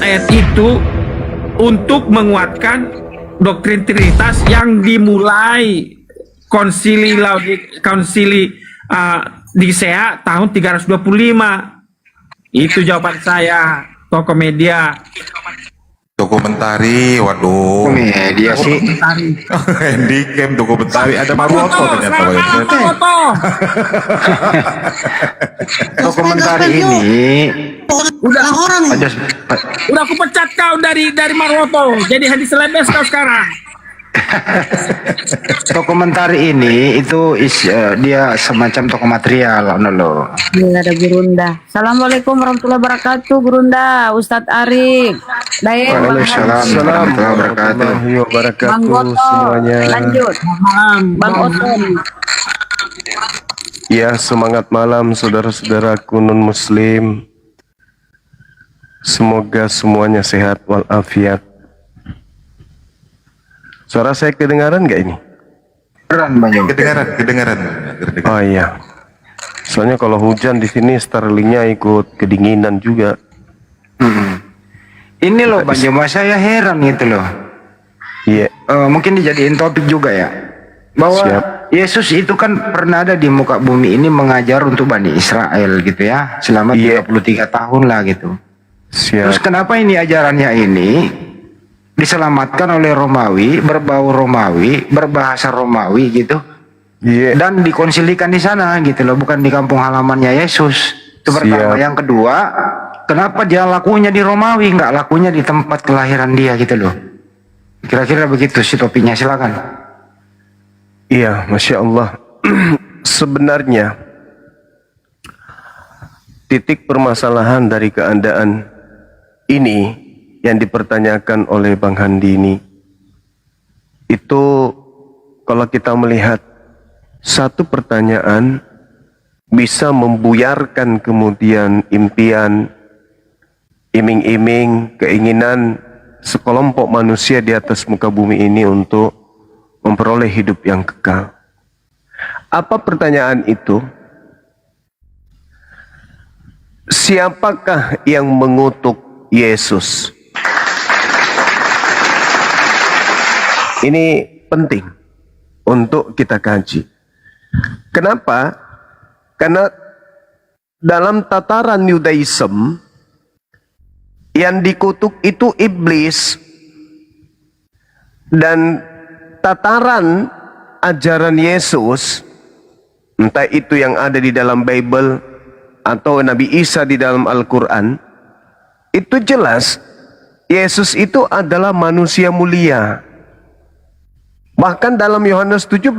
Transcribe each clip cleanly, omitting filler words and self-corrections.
ayat-ayat itu untuk menguatkan doktrin Trinitas yang dimulai konsili Nisea tahun 325. Itu jawaban saya, toko media. Dokumentari, waduh. Media sih. Handycam, dokumentari, ada Maroto ternyata. Dokumentari ini Udah ada aku pecat kau dari Maroto. Jadi Hadi Selebes kau sekarang. dokumentari ini itu dia semacam toko material loh. Ini ada Gurunda. Assalamualaikum warahmatullahi wabarakatuh, Gurunda, Ustadz Arif, Daeng, Waalaikumsalam warahmatullahi wabarakatuh. Bang Goto, semuanya. lanjut, Bang Oton. Ya, semangat malam saudara-saudaraku non-muslim. Semoga semuanya sehat walafiat. Suara saya kedengaran nggak ini? Kedengaran. Oh iya. Soalnya kalau hujan di sini Starlingnya ikut kedinginan juga. Ini loh Bang Joma, saya heran gitu loh. Iya. Mungkin dijadiin topik juga ya. Bahwa Yesus itu kan pernah ada di muka bumi ini mengajar untuk Bani Israel gitu ya. Selama 33 tahun lah gitu. Terus kenapa ini ajarannya ini diselamatkan oleh Romawi, berbau Romawi, berbahasa Romawi gitu, dan dikonsilikan di sana gitu loh, bukan di kampung halamannya Yesus. Itu pertama. Yang kedua, kenapa dia lakunya di Romawi, nggak lakunya di tempat kelahiran dia gitu loh? Kira-kira begitu sih topiknya, silakan. Iya, Masya Allah. Sebenarnya titik permasalahan dari keadaan ini yang dipertanyakan oleh Bang Handi ini, itu kalau kita melihat satu pertanyaan bisa membuyarkan kemudian impian, iming-iming, keinginan sekelompok manusia di atas muka bumi ini untuk memperoleh hidup yang kekal. Apa pertanyaan itu? Siapakah yang mengutuk Yesus? Ini penting untuk kita kaji. Kenapa? Karena dalam tataran Yudaism yang dikutuk itu iblis, dan tataran ajaran Yesus, entah itu yang ada di dalam Bible atau Nabi Isa di dalam Al-Quran, itu jelas Yesus itu adalah manusia mulia. Bahkan dalam Yohanes 17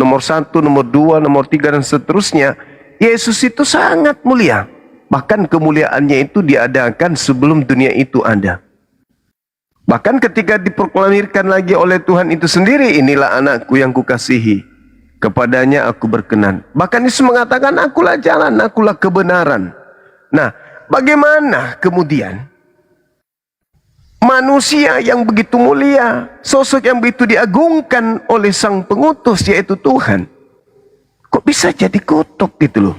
nomor 1, nomor 2, nomor 3 dan seterusnya, Yesus itu sangat mulia. Bahkan kemuliaannya itu diadakan sebelum dunia itu ada. Bahkan ketika diproklamirkan lagi oleh Tuhan itu sendiri, inilah anakku yang kukasihi, kepadanya aku berkenan. Bahkan Yesus mengatakan, akulah jalan, akulah kebenaran. Nah, bagaimana kemudian manusia yang begitu mulia, sosok yang begitu diagungkan oleh sang pengutus yaitu Tuhan, kok bisa jadi kutuk gitu loh?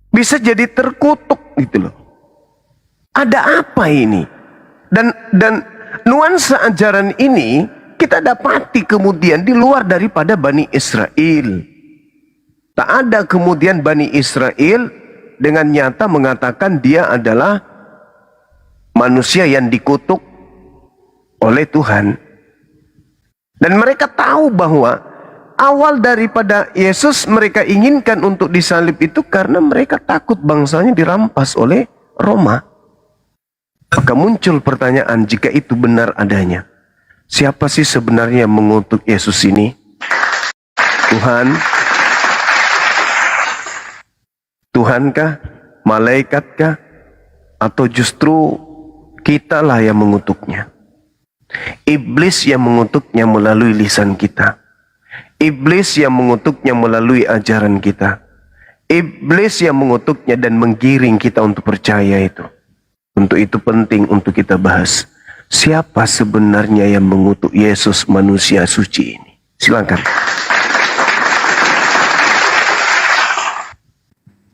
Bisa jadi terkutuk gitu loh. Ada apa ini? Dan nuansa ajaran ini kita dapati kemudian di luar daripada Bani Israel. Tak ada kemudian Bani Israel dengan nyata mengatakan dia adalah manusia yang dikutuk oleh Tuhan. Dan mereka tahu bahwa awal daripada Yesus mereka inginkan untuk disalib itu karena mereka takut bangsanya dirampas oleh Roma. Maka muncul pertanyaan, jika itu benar adanya, siapa sih sebenarnya yang mengutuk Yesus ini? Tuhan? Tuhankah? Malaikatkah? Atau justru kitalah yang mengutuknya? Iblis yang mengutuknya melalui lisan kita. Iblis yang mengutuknya melalui ajaran kita. Iblis yang mengutuknya dan menggiring kita untuk percaya itu. Untuk itu penting untuk kita bahas. Siapa sebenarnya yang mengutuk Yesus manusia suci ini? Silakan.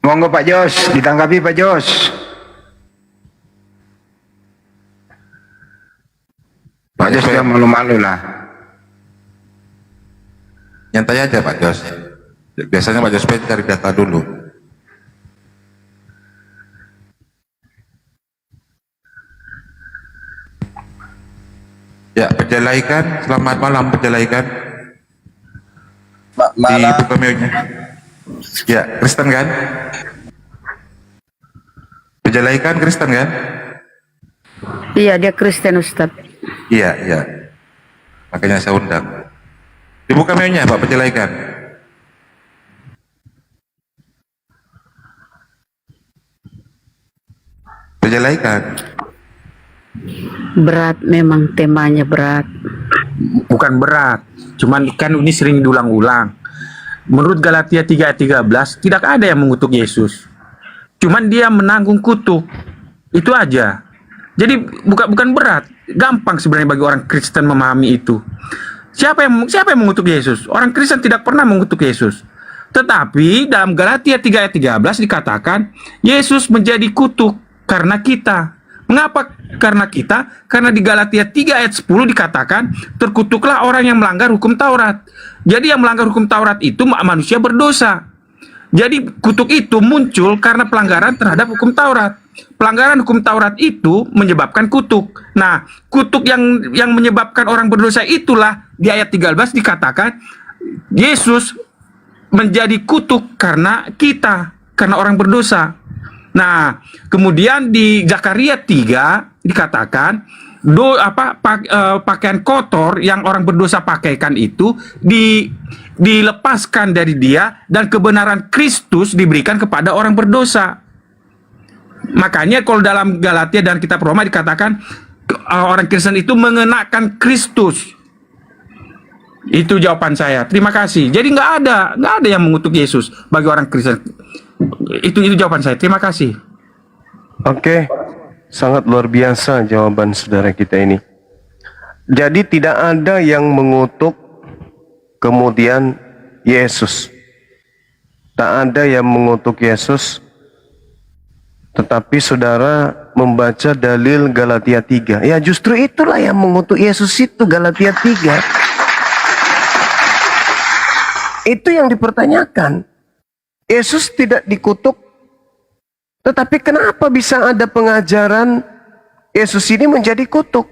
Monggo Pak Jos, ditanggapi Pak Jos. Pak Jos jangan malu-malu lah. Nyantai aja Pak Jos. Biasanya Pak Jos cari data dulu. Ya, Pejalaikan, selamat malam Pejalaikan. Dibuka mute-nya. Ya, Kristen kan? Pejalaikan Kristen kan? Iya, dia Kristen Ustadz. Iya, iya. Makanya saya undang. Dibuka menu-nya Pak Pejalaikan. Pejalaikan. Berat memang temanya berat. Bukan berat, cuman kan ini sering diulang-ulang. Menurut Galatia 3 ayat 13, tidak ada yang mengutuk Yesus. Cuman dia menanggung kutuk. Itu aja. Jadi bukan berat, gampang sebenarnya bagi orang Kristen memahami itu. Siapa yang mengutuk Yesus? Orang Kristen tidak pernah mengutuk Yesus. Tetapi dalam Galatia 3 ayat 13 dikatakan Yesus menjadi kutuk karena kita. Mengapa karena kita? Karena di Galatia 3 ayat 10 dikatakan terkutuklah orang yang melanggar hukum Taurat. Jadi yang melanggar hukum Taurat itu manusia berdosa. Jadi kutuk itu muncul karena pelanggaran terhadap hukum Taurat. Pelanggaran hukum Taurat itu menyebabkan kutuk. Nah, kutuk yang menyebabkan orang berdosa itulah di ayat 13 dikatakan Yesus menjadi kutuk karena kita, karena orang berdosa. Nah, kemudian di Zakaria 3 dikatakan pakaian kotor yang orang berdosa pakaikan itu dilepaskan dari dia dan kebenaran Kristus diberikan kepada orang berdosa. Makanya kalau dalam Galatia dan kitab Roma dikatakan orang Kristen itu mengenakan Kristus. Itu jawaban saya. Terima kasih. Jadi nggak ada yang mengutuk Yesus bagi orang Kristen. Itu jawaban saya. Terima kasih. Oke, sangat luar biasa jawaban saudara kita ini. Jadi tidak ada yang mengutuk kemudian Yesus. Tak ada yang mengutuk Yesus. Tetapi saudara membaca dalil Galatia 3. Ya justru itulah yang mengutuk Yesus itu, Galatia 3. Itu yang dipertanyakan. Yesus tidak dikutuk. Tetapi kenapa bisa ada pengajaran Yesus ini menjadi kutuk?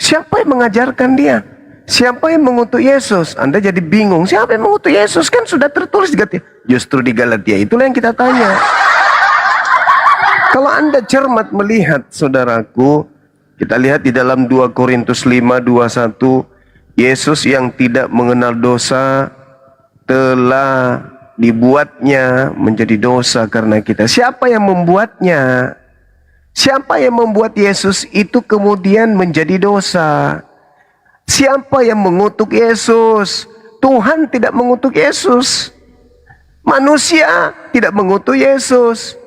Siapa yang mengajarkan dia? Siapa yang mengutuk Yesus? Anda jadi bingung. Siapa yang mengutuk Yesus? Kan sudah tertulis di Galatia. Justru di Galatia itulah yang kita tanya. Kalau Anda cermat melihat, saudaraku, kita lihat di dalam 2 Korintus 5:21, Yesus yang tidak mengenal dosa telah dibuatnya menjadi dosa karena kita. Siapa yang membuatnya? Siapa yang membuat Yesus itu kemudian menjadi dosa? Siapa yang mengutuk Yesus? Tuhan tidak mengutuk Yesus. Manusia tidak mengutuk Yesus.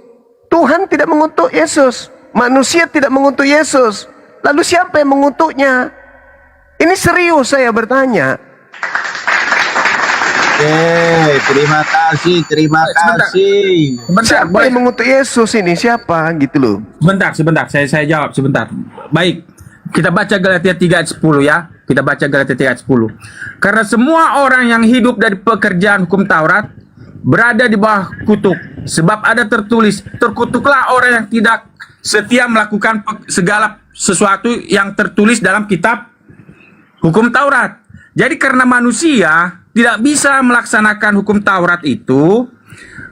Tuhan tidak mengutuk Yesus. Manusia tidak mengutuk Yesus. Lalu siapa yang mengutuknya? Ini serius saya bertanya. Terima kasih. Siapa yang mengutuk Yesus ini? Siapa gitu loh? Sebentar, saya jawab sebentar. Baik, kita baca Galatia 3 ayat 10 ya. Kita baca Galatia 3 ayat 10. Karena semua orang yang hidup dari pekerjaan hukum Taurat berada di bawah kutuk. Sebab ada tertulis, terkutuklah orang yang tidak setia melakukan segala sesuatu yang tertulis dalam kitab hukum Taurat. Jadi karena manusia tidak bisa melaksanakan hukum Taurat itu,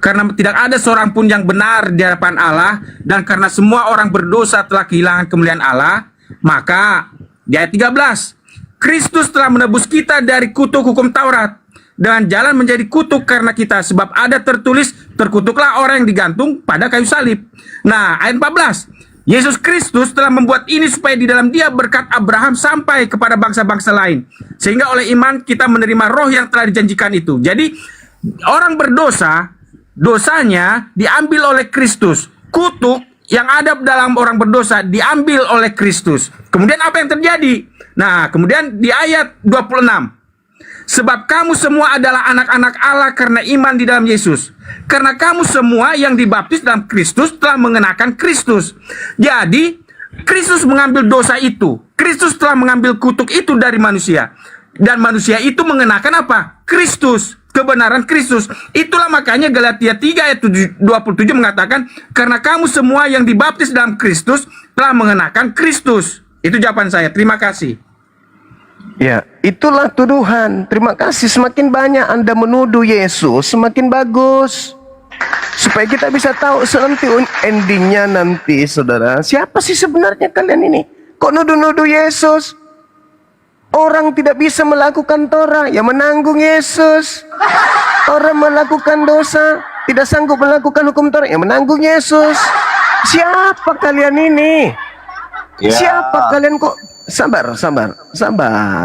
karena tidak ada seorang pun yang benar di hadapan Allah, dan karena semua orang berdosa telah kehilangan kemuliaan Allah, maka di ayat 13, Kristus telah menebus kita dari kutuk hukum Taurat dengan jalan menjadi kutuk karena kita, sebab ada tertulis, terkutuklah orang yang digantung pada kayu salib. Nah, ayat 14, Yesus Kristus telah membuat ini supaya di dalam dia berkat Abraham sampai kepada bangsa-bangsa lain, sehingga oleh iman kita menerima roh yang telah dijanjikan itu. Jadi orang berdosa, dosanya diambil oleh Kristus. Kutuk yang ada dalam orang berdosa diambil oleh Kristus. Kemudian apa yang terjadi? Nah, kemudian di ayat 26, sebab kamu semua adalah anak-anak Allah karena iman di dalam Yesus. Karena kamu semua yang dibaptis dalam Kristus telah mengenakan Kristus. Jadi, Kristus mengambil dosa itu. Kristus telah mengambil kutuk itu dari manusia. Dan manusia itu mengenakan apa? Kristus. Kebenaran Kristus. Itulah makanya Galatia 3 ayat 27 mengatakan, karena kamu semua yang dibaptis dalam Kristus telah mengenakan Kristus. Itu jawaban saya. Terima kasih. Ya, itulah tuduhan. Terima kasih. Semakin banyak Anda menuduh Yesus, semakin bagus. Supaya kita bisa tahu nanti endingnya nanti, saudara. Siapa sih sebenarnya kalian ini? Kok nuduh-nuduh Yesus? Orang tidak bisa melakukan Torah, ya menanggung Yesus. Orang melakukan dosa, tidak sanggup melakukan hukum Torah, ya menanggung Yesus. Siapa kalian ini? Siapa kalian kok? Sabar.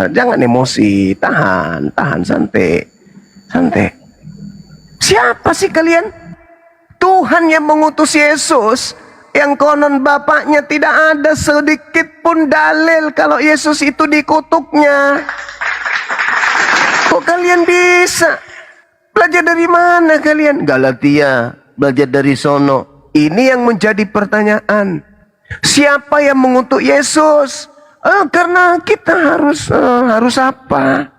Jangan emosi. Tahan, santai. Siapa sih kalian? Tuhan yang mengutus Yesus, yang konon bapaknya tidak ada sedikit pun dalil kalau Yesus itu dikutuknya. Kok kalian bisa? Belajar dari mana kalian? Galatia, belajar dari sono. Ini yang menjadi pertanyaan. Siapa yang mengutuk Yesus? Karena kita harus apa?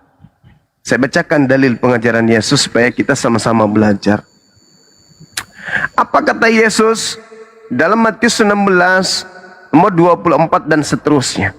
Saya bacakan dalil pengajaran Yesus supaya kita sama-sama belajar. Apa kata Yesus dalam Matius 16 nomor 24 dan seterusnya?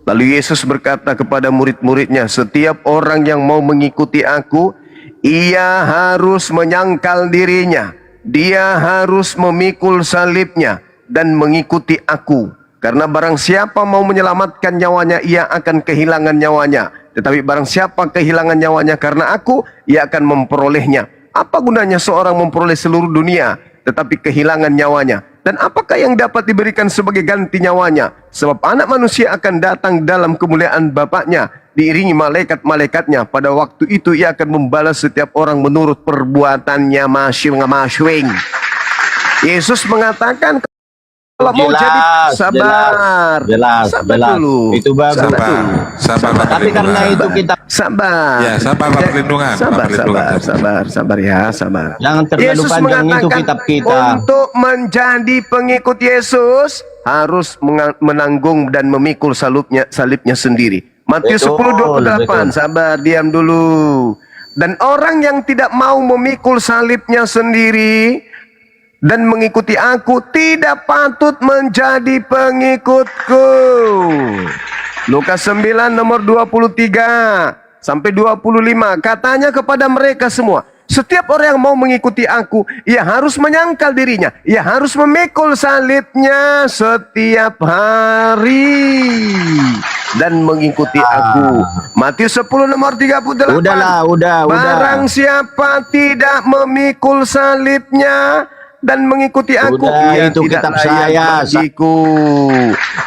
Lalu Yesus berkata kepada murid-muridnya, setiap orang yang mau mengikuti aku, ia harus menyangkal dirinya. Dia harus memikul salibnya dan mengikuti aku. Karena barang siapa mau menyelamatkan nyawanya, ia akan kehilangan nyawanya. Tetapi barang siapa kehilangan nyawanya karena aku, ia akan memperolehnya. Apa gunanya seorang memperoleh seluruh dunia, tetapi kehilangan nyawanya? Dan apakah yang dapat diberikan sebagai ganti nyawanya? Sebab anak manusia akan datang dalam kemuliaan Bapaknya, diiringi malaikat-malaikatnya. Pada waktu itu ia akan membalas setiap orang menurut perbuatannya masing-masing. Yesus mengatakan, kalau mau jadi sabar dulu. Itu bagus. Sabar Pak Tapi karena Perlindungan. itu kita Ya, sabar Pak Perlindungan. Pak Perlindungan. Sabar. jangan terlalu Yesus panjang itu mengatakan kitab kita. untuk menjadi pengikut Yesus harus menanggung dan memikul salibnya sendiri. Matius Betul, 10:28. betul. Sabar, diam dulu. Dan orang yang tidak mau memikul salibnya sendiri dan mengikuti aku tidak patut menjadi pengikutku. Lukas 9 nomor 23 sampai 25. Katanya kepada mereka semua, setiap orang yang mau mengikuti aku, ia harus menyangkal dirinya. Ia harus memikul salibnya setiap hari dan mengikuti aku. Matius 10 nomor 38. Udah. Barang siapa tidak memikul salibnya dan mengikuti aku, Udah, ia itu tidak kitab layak saya. bagiku.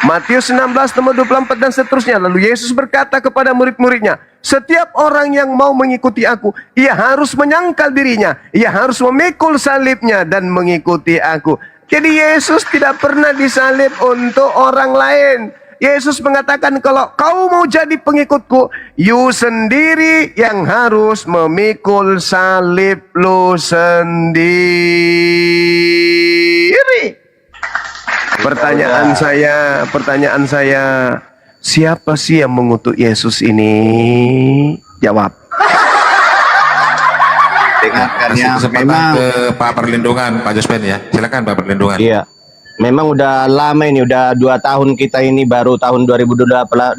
Matius 16 nomor 24 dan seterusnya. Lalu Yesus berkata kepada murid-muridnya, setiap orang yang mau mengikuti aku, ia harus menyangkal dirinya, ia harus memikul salibnya dan mengikuti aku. Jadi Yesus tidak pernah disalib untuk orang lain. Yesus mengatakan, kalau kau mau jadi pengikutku, you sendiri yang harus memikul salib lu sendiri. Pertanyaan saya, siapa sih yang mengutuk Yesus ini? Jawab. Dengarkan Kasih ya. kesempatan Memang ke Pak Perlindungan, Pak Jospen ya. Silakan Pak Perlindungan. iya. Memang udah lama ini, udah 2 tahun kita ini, baru tahun 2026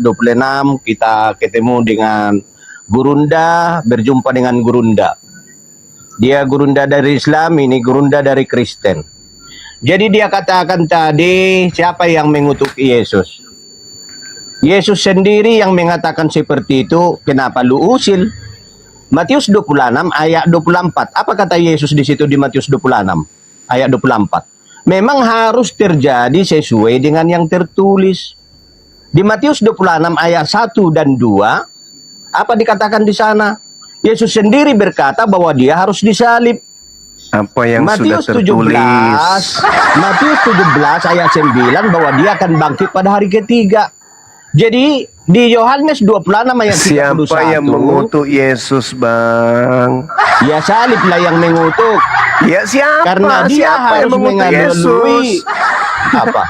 kita ketemu dengan Gurunda, berjumpa dengan Gurunda. Dia Gurunda dari Islam, ini Gurunda dari Kristen. Jadi dia katakan tadi, siapa yang mengutuk Yesus? Yesus sendiri yang mengatakan seperti itu, kenapa lu usil? Matius 26 ayat 24. Apa kata Yesus di situ di Matius 26 ayat 24? Memang harus terjadi sesuai dengan yang tertulis. Di Matius 26 ayat 1 dan 2, apa dikatakan di sana? Yesus sendiri berkata bahwa dia harus disalib. Apa yang Matius sudah tertulis? Matius 17 ayat 9 bahwa dia akan bangkit pada hari ketiga. Jadi di Yohanes 26 ayat 31. Siapa yang mengutuk Yesus, Bang? Ya saliblah yang mengutuk. Ya siapa? Karena dia Siapa yang harus mengutuk mengalami Yesus? apa?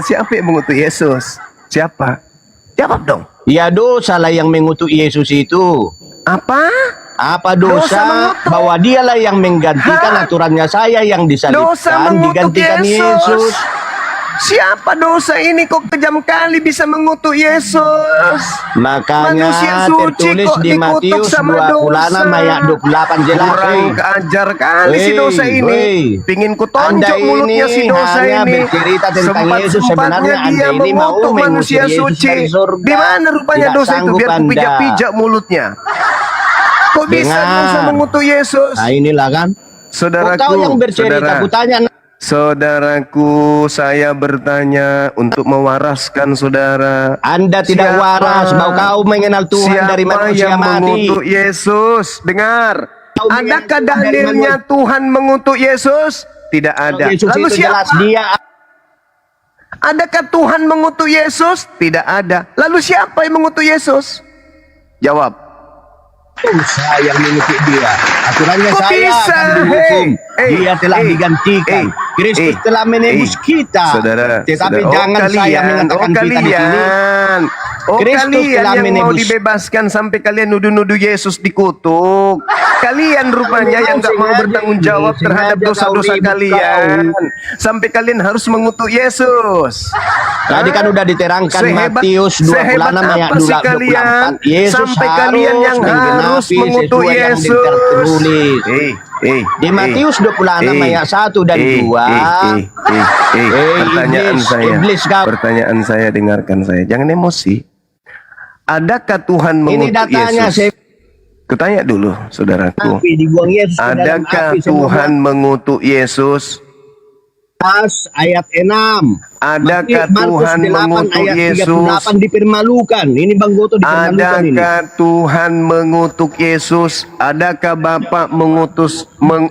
Siapa yang mengutuk Yesus? Siapa? Jawab dong. Ya dosa lah yang mengutuk Yesus itu. Apa? Apa Dosa dosa? mengutuk. Bahwa dialah yang menggantikan Hah? aturannya saya yang Dosa disalibkan, mengutuk digantikan Yesus. Siapa dosa ini kok kejam kali bisa mengutuk Yesus? Makanya Manusia suci tertulis kok di dikutuk Matius sama 26 dosa. ayat 28 jelas. Kurang keajar kali si Hei, dosa ini. hei. Pingin ku Anda tonjok mulutnya si ini dosa hanya ini. bercerita tentang Yesus, sebenarnya Sempat-sempatnya Anda dia ini mau mengutuk mengusir manusia Yesus suci. dari surga. Di mana rupanya Tidak dosa itu? sanggup Biar ku Anda. pijak-pijak mulutnya. Kok bisa Dengar. dosa mengutuk Yesus? Nah inilah kan. Saudaraku, Kau yang bercerita, saudara. kutanya. Saudaraku, saya bertanya untuk mewaraskan saudara. Anda tidak Siapa- waras, bahwa kau mengenal Tuhan dari siapa manusia yang mati. mengutuk Yesus? Dengar. Kau mengenal Adakah Tuhan dari dalilnya Tuhan mengutuk Yesus? Tidak ada. Yesus Lalu itu siapa? jelas dia. Adakah Tuhan mengutuk Yesus? Tidak ada. Lalu siapa yang mengutuk Yesus? Jawab. Dosa yang mengutuk dia. Aturannya Kok saya bisa? akan dihukum. Hey, Dia telah hey, digantikan. hey, Kristus hey, telah menebus hey. kita. Saudara, Tetapi saudara. jangan saya mengatakan kita di sini. Kristus Kalian telah yang mau menebus. dibebaskan sampai kalian nuduh-nuduh Yesus dikutuk. Kalian rupanya yang nggak mau bertanggung jawab terhadap dosa-dosa kalian. Sampai kalian harus mengutuk Yesus. Tadi kan udah diterangkan Sehebat- Matius 26 sehebat ayat apa sih kalian? 24. Yesus Sampai kalian yang harus menggenapi mengutuk sesuai yang Yesus. tertulis. Di Di Matius 26 ayat 1 dan 2. Pertanyaan iblis, saya, iblis kau. pertanyaan saya, dengarkan saya, jangan emosi. Adakah Tuhan Ini mengutuk datanya Yesus? saya Kutanya dulu, saudaraku. api dibuang Yesus ke dalam Adakah api Tuhan mengutuk Yesus? Pas ayat 6. Adakah Markus Tuhan 8 mengutuk ayat Yesus? 38 dipermalukan. Ini Bang Goto dipermalukan ini. Adakah Tuhan mengutuk Yesus? Adakah Bapak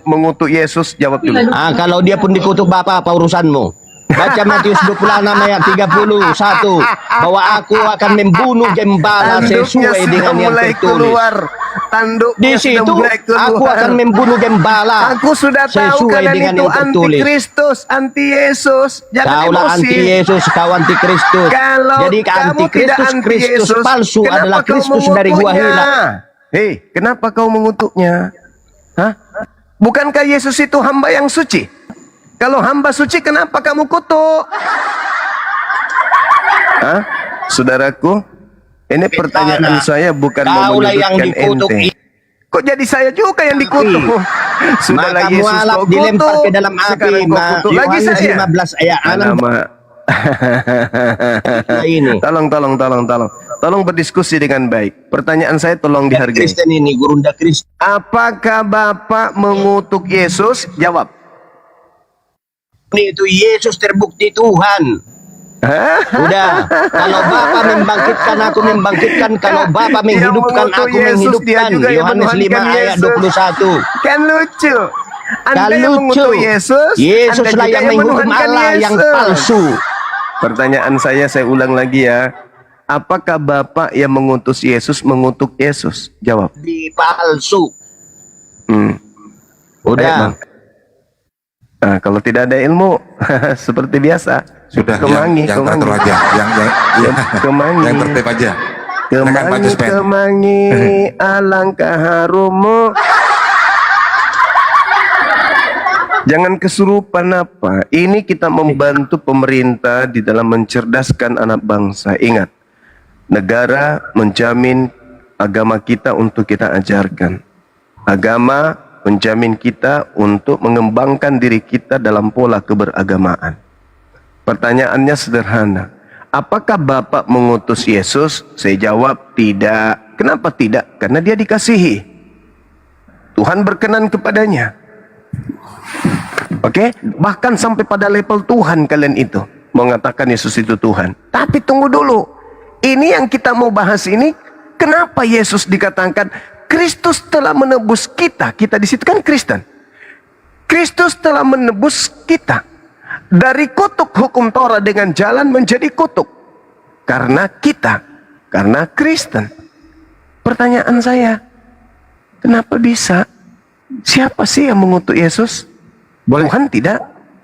mengutuk Yesus? Jawab dulu. Ah, kalau dia pun dikutuk Bapak, apa urusanmu? Baca Matius 26 ayat 31 bahwa aku akan membunuh gembala Tanduknya sesuai sudah dengan yang mulai tertulis. keluar. Tanduknya Di sudah situ mulai keluar. aku akan membunuh gembala. Aku sudah tahu sesuai kalian dengan itu yang tertulis. anti-Kristus, anti-Yesus. Jangan Kaulah emosi. anti-Yesus, kau anti-Kristus. Kalau Jadi kamu tidak anti-Kristus, Kristus anti-Yesus, palsu kenapa adalah kau Kristus dari gua mengutuknya? hilang. Hei, kenapa kau mengutuknya? Hah? Bukankah Yesus itu hamba yang suci? Kalau hamba suci, kenapa kamu kutuk? Hah? Saudaraku, ini pertanyaan saya bukan mau Kaulah yang menyudutkan dikutuk. ente. Kok jadi saya juga yang dikutuk? Sudahlah Maka Yesus mualaf kau dilempar kutuk. ke dalam api. Sekarang kau kutuk lagi Yohanes saya. 15 ayat 6 Alamak. ini. Tolong berdiskusi dengan baik. Pertanyaan saya tolong dihargai. Kristen ini, Gurunda Kristen. Apakah Bapak mengutuk Yesus? Jawab. Itu Yesus terbukti Tuhan. Hah? Udah, kalau Bapa membangkitkan, aku membangkitkan. Kalau Bapa menghidupkan, mengutuk aku Yesus, dia menghidupkan. juga yang Yohanes 5 menuhankan ayat Yesus. 21. Kan lucu. Anda Kan yang lucu. mengutuk Yesus, Yesus Anda lah juga yang menghukum menuhankan Allah yang Yesus. palsu. Pertanyaan saya ulang lagi ya. Apakah Bapak yang mengutus Yesus mengutuk Yesus? Jawab. Di palsu. Udah. Baik, Bang. Nah, kalau tidak ada ilmu, seperti biasa. Sudah, kemangi, yang teratur aja, kemangi, yang tertib aja. Silakan Pak Juspen. kemangi, alangkah harummu. Jangan kesurupan apa. Ini kita membantu pemerintah di dalam mencerdaskan anak bangsa. Ingat, negara menjamin agama kita untuk kita ajarkan. Agama menjamin kita untuk mengembangkan diri kita dalam pola keberagamaan. Pertanyaannya sederhana. Apakah Bapak mengutus Yesus? Saya jawab tidak. Kenapa tidak? Karena dia dikasihi. Tuhan berkenan kepadanya. Oke? Bahkan sampai pada level Tuhan kalian itu mengatakan Yesus itu Tuhan. Tapi tunggu dulu. Ini yang kita mau bahas ini. Kenapa Yesus dikatakan Kristus telah menebus kita? Kita di situ kan Kristen. Kristus telah menebus kita dari kutuk hukum Taurat dengan jalan menjadi kutuk karena kita, karena Kristen. Pertanyaan saya, kenapa bisa? Siapa sih yang mengutuk Yesus? Tuhan tidak?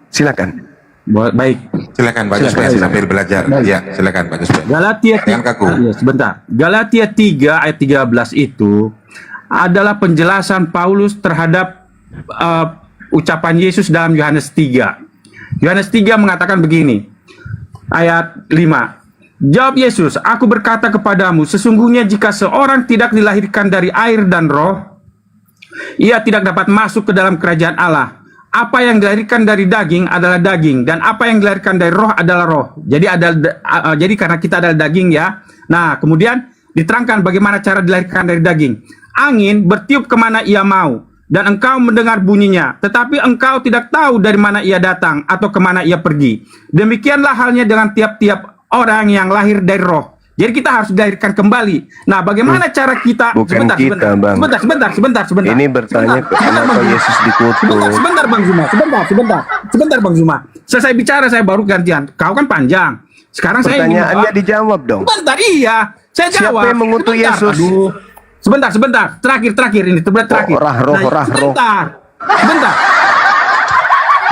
Silakan. Baik. Silakan Pak Juspe sambil belajar. Ya, silakan Pak Juspe. Galatia Jangan kaku. Ya, sebentar. Galatia 3 ayat 13 itu adalah penjelasan Paulus terhadap ucapan Yesus dalam Yohanes 3. Yohanes 3 mengatakan begini. Ayat 5. Jawab Yesus, aku berkata kepadamu, sesungguhnya jika seorang tidak dilahirkan dari air dan roh, ia tidak dapat masuk ke dalam kerajaan Allah. Apa yang dilahirkan dari daging adalah daging, dan apa yang dilahirkan dari roh adalah roh. Jadi karena kita adalah daging ya. Nah, kemudian diterangkan bagaimana cara dilahirkan dari daging. Angin bertiup kemana ia mau, dan engkau mendengar bunyinya, tetapi engkau tidak tahu dari mana ia datang atau kemana ia pergi. Demikianlah halnya dengan tiap-tiap orang yang lahir dari roh. Jadi kita harus dilahirkan kembali. Nah, bagaimana cara kita? Bukan kita, Bang. Sebentar. Ini bertanya kenapa Yesus dikutuk. Sebentar, Bang Zuma. Sebentar, Bang Zuma. Selesai bicara saya baru gantian. Kau kan panjang. Sekarang saya ingin Pertanyaannya dijawab dong. Sebentar, iya. Saya jawab. Siapa yang mengutuk Yesus? Aduh. Sebentar. Terakhir ini. Terakhir.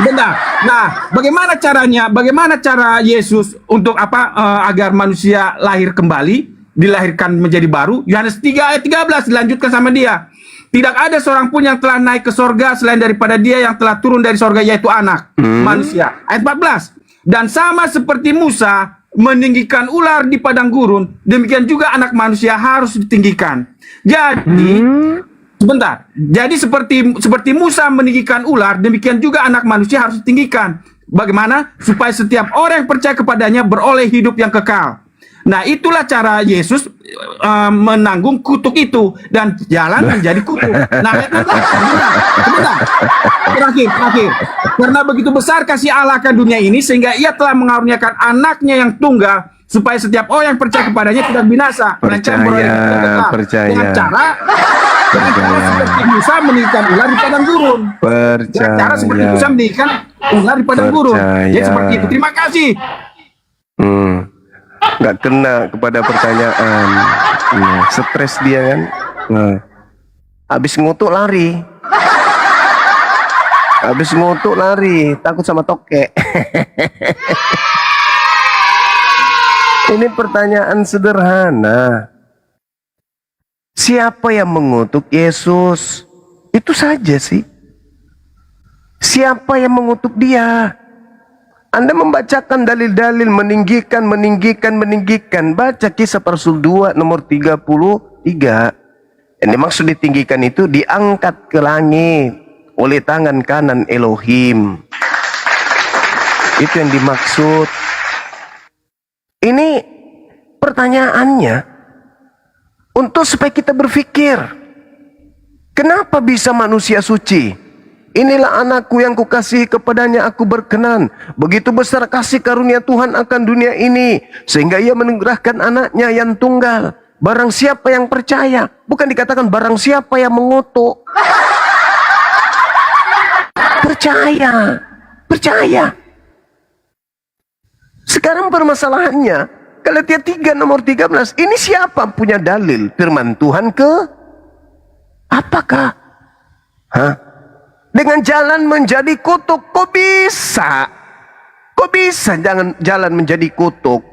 Sebentar. Nah, bagaimana caranya? Bagaimana cara Yesus untuk agar manusia lahir kembali, dilahirkan menjadi baru? Yohanes 3 ayat 13 dilanjutkan sama dia. Tidak ada seorang pun yang telah naik ke sorga selain daripada dia yang telah turun dari sorga, yaitu anak manusia. Ayat 14. Dan sama seperti Musa meninggikan ular di padang gurun, demikian juga anak manusia harus ditinggikan. Jadi sebentar. Jadi seperti Musa meninggikan ular, demikian juga anak manusia harus ditinggikan. Bagaimana? Supaya setiap orang yang percaya kepadanya beroleh hidup yang kekal. Nah, itulah cara Yesus menanggung kutuk itu dan jalan menjadi kutuk. Nah, sebentar. Terakhir. Karena begitu besar kasih Allah akan dunia ini sehingga ia telah mengaruniakan anaknya yang tunggal supaya setiap orang yang percaya kepadanya tidak binasa, melainkan beroleh hidup yang kekal. Dengan cara seperti Musa meninggikan ular di padang gurun. Cara seperti Musa meninggikan ular di padang gurun. Jadi seperti itu. Terima kasih. Nggak kena kepada pertanyaan. Stres dia kan. Habis ngutuk lari. Takut sama tokek. Ini pertanyaan sederhana. Siapa yang mengutuk Yesus? Itu saja sih. Siapa yang mengutuk dia? Anda membacakan dalil-dalil meninggikan. Baca Kisah para Rasul 2 nomor 33. Yang dimaksud ditinggikan itu diangkat ke langit oleh tangan kanan Elohim. Itu yang dimaksud. Ini pertanyaannya untuk supaya kita berpikir, kenapa bisa manusia suci? Inilah anakku yang kukasihi, kepadanya aku berkenan. Begitu besar kasih karunia Tuhan akan dunia ini, sehingga ia menugerahkan anaknya yang tunggal. Barang siapa yang percaya, bukan dikatakan barang siapa yang mengutuk. Percaya. Sekarang permasalahannya, Galatia 3 nomor 13, ini siapa punya dalil firman Tuhan ke? Apakah? Dengan jalan menjadi kutuk. Kok bisa? Jangan jalan menjadi kutuk?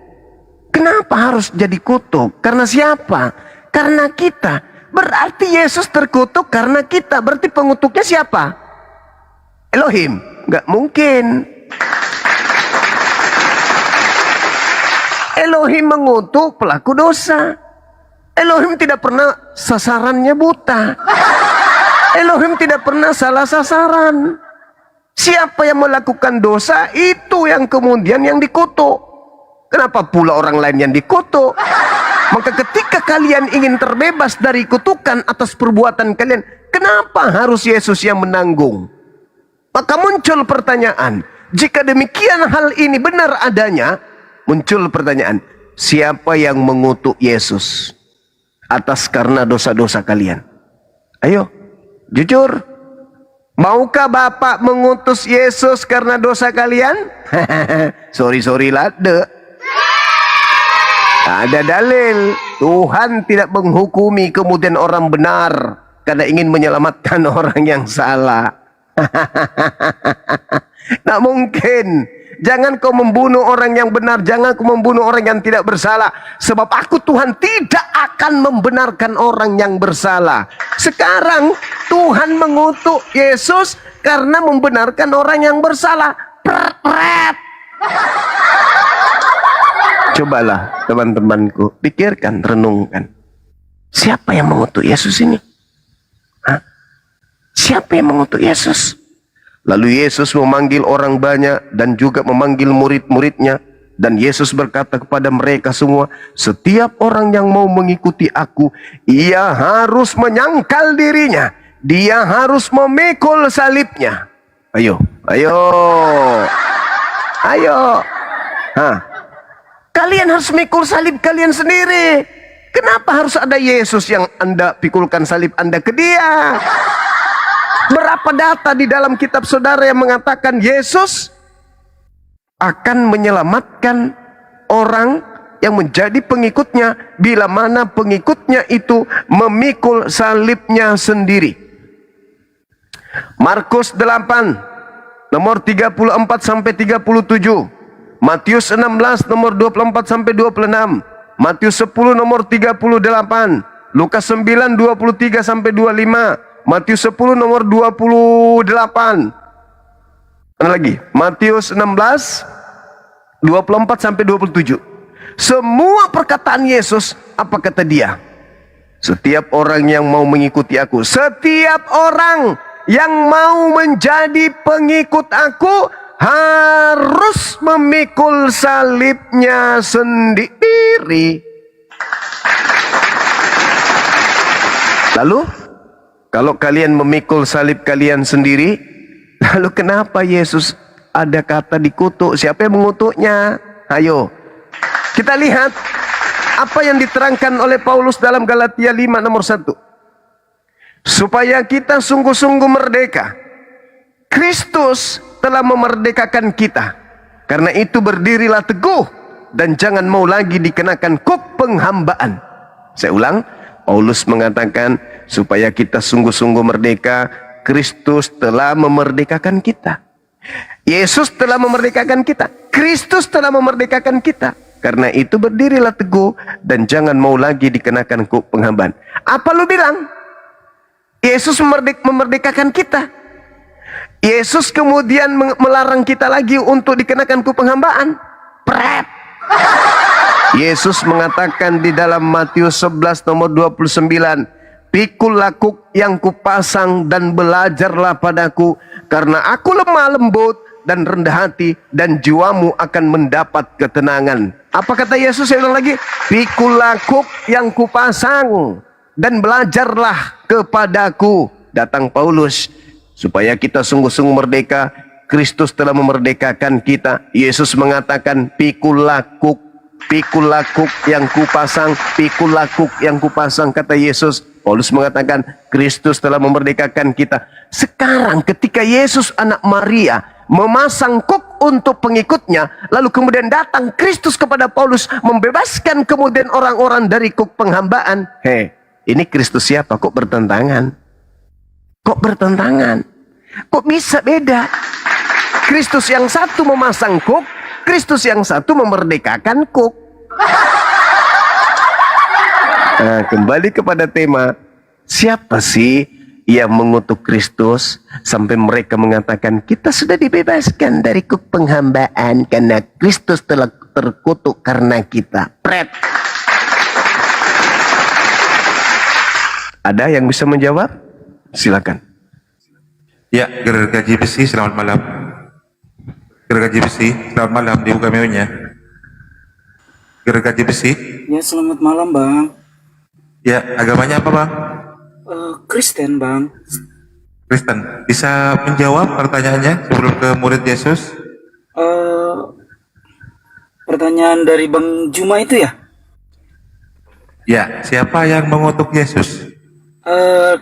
Kenapa harus jadi kutuk? Karena siapa? Karena kita. Berarti Yesus terkutuk karena kita. Berarti pengutuknya siapa? Elohim. Nggak mungkin. Elohim mengutuk pelaku dosa. Elohim tidak pernah sasarannya buta. Elohim tidak pernah salah sasaran. Siapa yang melakukan dosa, itu yang kemudian yang dikutuk. Kenapa pula orang lain yang dikutuk? Maka ketika kalian ingin terbebas dari kutukan atas perbuatan kalian, kenapa harus Yesus yang menanggung? Maka muncul pertanyaan, jika demikian hal ini benar adanya, muncul pertanyaan, siapa yang mengutuk Yesus atas karena dosa-dosa kalian? Ayo, jujur. Maukah Bapak mengutus Yesus karena dosa kalian? Sorry lade. Ada dalil. Tuhan tidak menghukumi kemudian orang benar karena ingin menyelamatkan orang yang salah. Nah mungkin Jangan kau membunuh orang yang benar, jangan kau membunuh orang yang tidak bersalah. Sebab aku Tuhan tidak akan membenarkan orang yang bersalah. Sekarang Tuhan mengutuk Yesus karena membenarkan orang yang bersalah. Pret. Cobalah teman-temanku, pikirkan, renungkan. Siapa yang mengutuk Yesus ini? Hah? Siapa yang mengutuk Yesus? Lalu Yesus memanggil orang banyak dan juga memanggil murid-muridnya. Dan Yesus berkata kepada mereka semua, setiap orang yang mau mengikuti aku, ia harus menyangkal dirinya. Dia harus memikul salibnya. Ayo. Kalian harus mikul salib kalian sendiri. Kenapa harus ada Yesus yang Anda pikulkan salib Anda ke dia? Berapa data di dalam kitab saudara yang mengatakan Yesus akan menyelamatkan orang yang menjadi pengikutnya bila mana pengikutnya itu memikul salibnya sendiri. Markus 8 nomor 34 sampai 37, Matius 16 nomor 24 sampai 26, Matius 10 nomor 38, Lukas 9 23 sampai 25, Matius 10 nomor 28. Ada lagi, Matius 16 24 sampai 27. Semua perkataan Yesus, apa kata dia? Setiap orang yang mau mengikuti aku, setiap orang yang mau menjadi pengikut aku harus memikul salibnya sendiri. Lalu, kalau kalian memikul salib kalian sendiri, lalu kenapa Yesus ada kata dikutuk? Siapa yang mengutuknya? Ayo, kita lihat apa yang diterangkan oleh Paulus dalam Galatia 5 nomor 1. Supaya kita sungguh-sungguh merdeka. Kristus telah memerdekakan kita. Karena itu berdirilah teguh dan jangan mau lagi dikenakan kuk penghambaan. Saya ulang, Paulus mengatakan supaya kita sungguh-sungguh merdeka, Kristus telah memerdekakan kita. Yesus telah memerdekakan kita. Kristus telah memerdekakan kita. Karena itu berdirilah teguh dan jangan mau lagi dikenakan kuk penghambaan. Apa lu bilang? Yesus memerdekakan kita. Yesus kemudian melarang kita lagi untuk dikenakan kuk penghambaan. Pret. Yesus mengatakan di dalam Matius 11 nomor 29, pikullah kuk yang kupasang dan belajarlah padaku, karena aku lemah lembut dan rendah hati, dan jiwamu akan mendapat ketenangan. Apa kata Yesus? Saya ulang lagi, pikullah kuk yang kupasang dan belajarlah kepadaku. Datang Paulus supaya kita sungguh-sungguh merdeka. Kristus telah memerdekakan kita. Yesus mengatakan pikullah kuk yang kupasang, pikullah kuk yang kupasang, kata Yesus. Paulus mengatakan Kristus telah memerdekakan kita. Sekarang ketika Yesus anak Maria memasang kuk untuk pengikutnya, lalu kemudian datang Kristus kepada Paulus membebaskan kemudian orang-orang dari kuk penghambaan. Ini Kristus siapa? Kok bertentangan? Kok bisa beda? Kristus yang satu memasang kuk, Kristus yang satu memerdekakan kuk. Nah, kembali kepada tema, siapa sih yang mengutuk Kristus sampai mereka mengatakan kita sudah dibebaskan dari kuk penghambaan karena Kristus telah terkutuk karena kita. Pret. Ada yang bisa menjawab? Silakan. Ya, Gergaji Besi, selamat malam. Gergaji Besi, selamat malam, dibuka meunya. Gergaji Besi. Ya, selamat malam, Bang. Ya, agamanya apa, Bang? Kristen, Bang. Kristen. Bisa menjawab pertanyaannya sebelum ke murid Yesus? Pertanyaan dari Bang Juma itu ya? Ya, siapa yang mengutuk Yesus?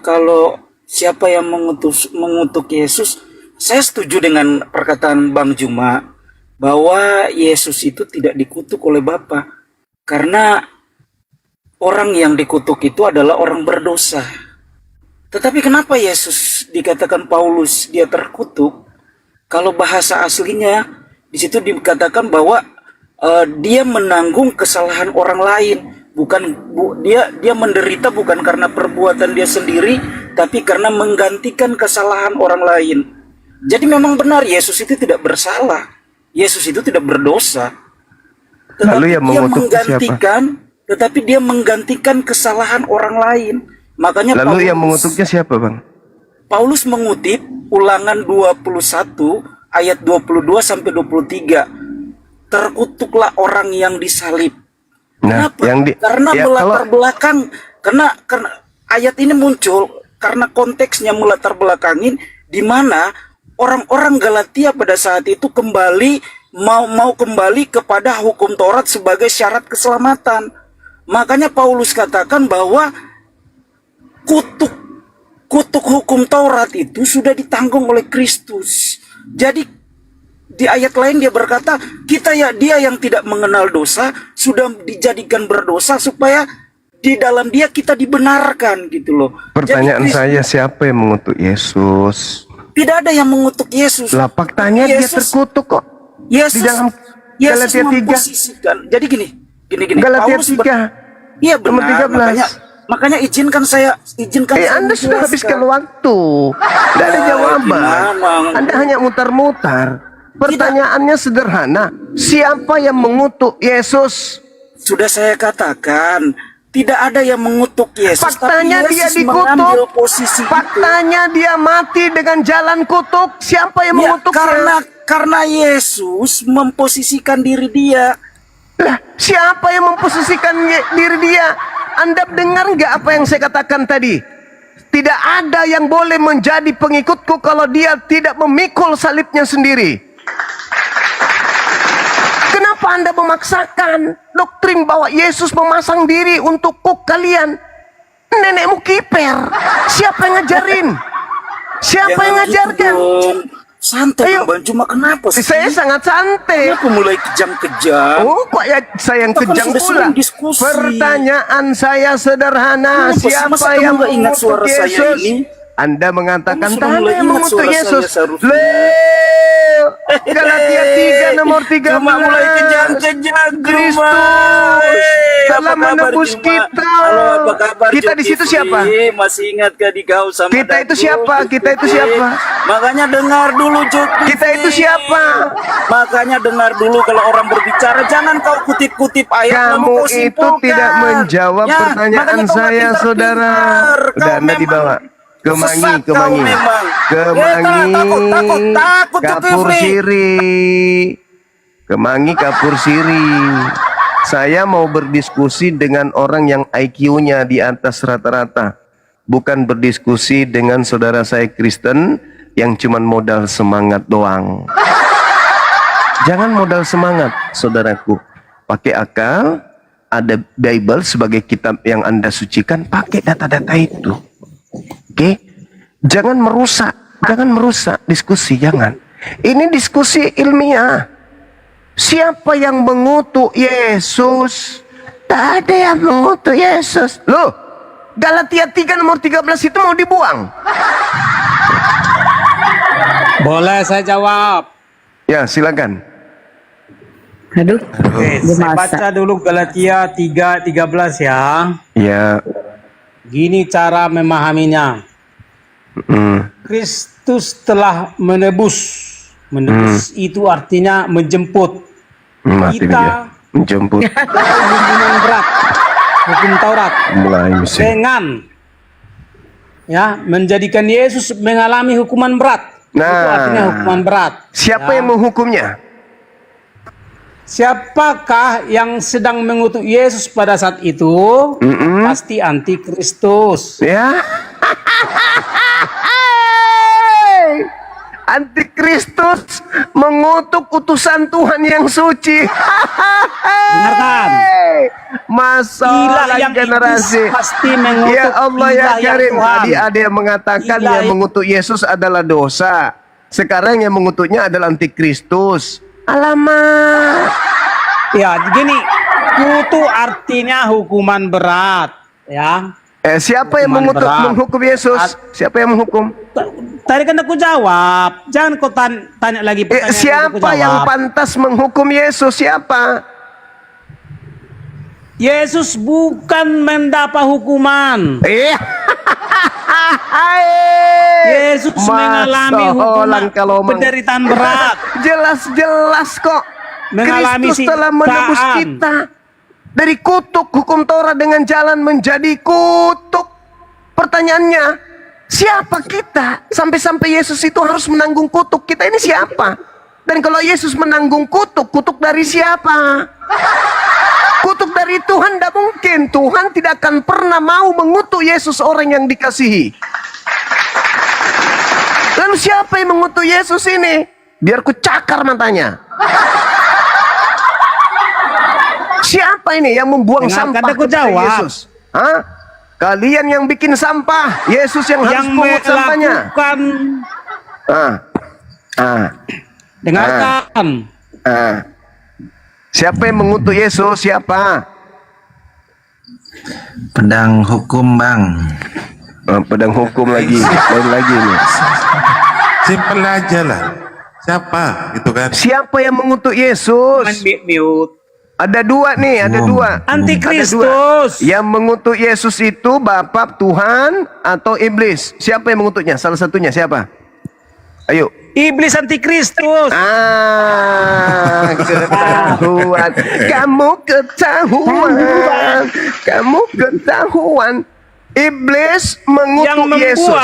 Kalau siapa yang mengutuk Yesus, saya setuju dengan perkataan Bang Juma bahwa Yesus itu tidak dikutuk oleh Bapa, karena orang yang dikutuk itu adalah orang berdosa. Tetapi kenapa Yesus dikatakan Paulus dia terkutuk? Kalau bahasa aslinya Di situ dikatakan bahwa dia menanggung kesalahan orang lain, dia menderita bukan karena perbuatan dia sendiri, tapi karena menggantikan kesalahan orang lain. Jadi memang benar Yesus itu tidak bersalah, Yesus itu tidak berdosa. Tetapi Lalu yang mengutuk tetapi dia menggantikan kesalahan orang lain. Makanya Lalu yang mengutuknya siapa, Bang? Paulus mengutip Ulangan 21 ayat 22 sampai 23. Terkutuklah orang yang disalib. Nah, Kenapa? Karena melatar belakang, karena ayat ini muncul karena konteksnya melatar belakangin di mana orang-orang Galatia pada saat itu mau kembali kepada hukum Taurat sebagai syarat keselamatan. Makanya Paulus katakan bahwa kutuk hukum Taurat itu sudah ditanggung oleh Kristus. Jadi di ayat lain dia berkata, dia yang tidak mengenal dosa sudah dijadikan berdosa supaya di dalam dia kita dibenarkan gitu loh. Pertanyaan saya, siapa yang mengutuk Yesus? Tidak ada yang mengutuk Yesus. Lah, faktanya dia terkutuk kok. Yesus, Di dalam Yesus Galatia 3. memposisikan. Jadi gini. Galatia Paulus 3. Iya Nomor benar. 13. Makanya izinkan saya Anda sudah habiskan waktu. Tidak ada jawaban. Anda hanya mutar-mutar. Pertanyaannya sederhana. Siapa yang mengutuk Yesus? Sudah saya katakan, tidak ada yang mengutuk Yesus. Faktanya tapi dia Yesus mengambil dikutuk. posisi Faktanya dia mati dengan jalan kutuk. Siapa yang itu. Ya, mengutuknya? karena Yesus memposisikan diri dia. Lah, siapa yang memposisikan diri dia? Anda dengar nggak apa yang saya katakan tadi? Tidak ada yang boleh menjadi pengikutku kalau dia tidak memikul salibnya sendiri. Kenapa Anda memaksakan doktrin bahwa Yesus memasang diri untuk kuk kalian? Nenekmu kiper. Siapa yang ngajarin? Siapa yang ngajarkan? Santai, Ayo. Bang Juma, kenapa sih? Saya sangat santai. Kenapa mulai kejam-kejam? Oh, kok ya saya yang Kita kan kejam sudah pula. sering diskusi. Pertanyaan saya sederhana, Kenapa sih? siapa Masa kamu yang nggak ingat mengutuk suara saya Yesus? ini? Anda mengatakan Kamu sudah tak ada mulai yang ingat mengutuk suara saya Yesus. seharusnya. Galatia 3 nomor 13. Cuma mulai kejam-kejam, Kristus telah Apa kabar, menebus Juma? kita. Halo, apa kabar, Kita di situ Zulkifli? siapa? Masih ingatkah di kau sama Kita itu Datuk? siapa? Kita itu siapa? Makanya dengar dulu, Zulkifli. Kita itu siapa? Makanya dengar dulu kalau orang berbicara, jangan kau kutip-kutip ayat lalu Kamu kau itu simpulkan. tidak menjawab Ya, pertanyaan makanya kau saya, nggak saudara. pintar-pintar. Udah Kau Anda memang dibawa. Kemangi, sesat kau kemangi. memang. Kemangi. Takut, Kapur Zulkifli. siri. Kemangi kapur siri. Saya mau berdiskusi dengan orang yang IQ-nya di atas rata-rata. Bukan berdiskusi dengan saudara saya Kristen yang cuman modal semangat doang. Jangan modal semangat, saudaraku. Pakai akal, ada Bible sebagai kitab yang Anda sucikan, pakai data-data itu. Oke? Jangan merusak diskusi, jangan. Ini diskusi ilmiah. Siapa yang mengutuk Yesus? Tak ada yang mengutuk Yesus. Loh, Galatia 3 nomor 13 itu mau dibuang. Boleh saya jawab? Ya, silakan. Aduh, Oke, saya dimasak. baca dulu Galatia 3:13 ya. Ya. Gini cara memahaminya. Kristus telah menebus. Menebus itu artinya menjemput. Mati Kita dia. Menjemput. dari hukuman berat, hukum Taurat, Mulai mesin. dengan menjadikan Yesus mengalami hukuman berat. Itu Nah. artinya hukuman berat. Siapa yang menghukumnya? Siapakah yang sedang mengutuk Yesus pada saat itu? Pasti antikristus. Ya. Antikristus mengutuk utusan Tuhan yang suci. Dengarkan. Masalah Ilah yang generasi. iblis pasti mengutuk Ya Allah ya ilah yang Karim. Tuhan. Tadi ada yang mengatakan Ilah yang mengutuk Yesus adalah dosa. Sekarang yang mengutuknya adalah antikristus. Alamak. Ya, gini, kutu artinya hukuman berat, ya. Siapa yang Hukuman berat. menghukum Yesus? Siapa yang menghukum? Tadi kan aku jawab. Jangan kau tanya lagi pertanyaan. aku Siapa jawab. yang pantas menghukum Yesus? Siapa? Yesus bukan mendapat hukuman. Yesus mengalami hukuman penderitaan berat. Jelas-jelas kok. Mengalami Kristus telah menebus siksaan. kita dari kutuk hukum Taurat dengan jalan menjadi kutuk. Pertanyaannya, siapa kita sampai-sampai Yesus itu harus menanggung kutuk? Kita ini siapa? Dan kalau Yesus menanggung kutuk, kutuk dari siapa? Kutuk dari Tuhan tidak mungkin. Tuhan tidak akan pernah mau mengutuk Yesus, orang yang dikasihi. Lalu siapa yang mengutuk Yesus ini? Biar ku cakar matanya. Siapa ini yang membuang Dengarkan sampah aku kepada jawab. Yesus? Hah? Kalian yang bikin sampah, Yesus yang harus pungut sampahnya. melakukan dengarkan. Siapa yang mengutuk Yesus? Siapa? Pedang hukum, Bang. Pedang hukum lagi, lain lagi nih. Simpel aja lah. Siapa gitu kan? Siapa yang mengutuk Yesus? Mute. Ada dua nih, ada dua. Antikristus. Ada dua. Yang mengutuk Yesus itu Bapa, Tuhan, atau iblis? Siapa yang mengutuknya? Salah satunya siapa? Ayo. Iblis antikristus. Ketahuan. Kamu ketahuan. Kamu ketahuan. Iblis mengutuk Yang Yesus.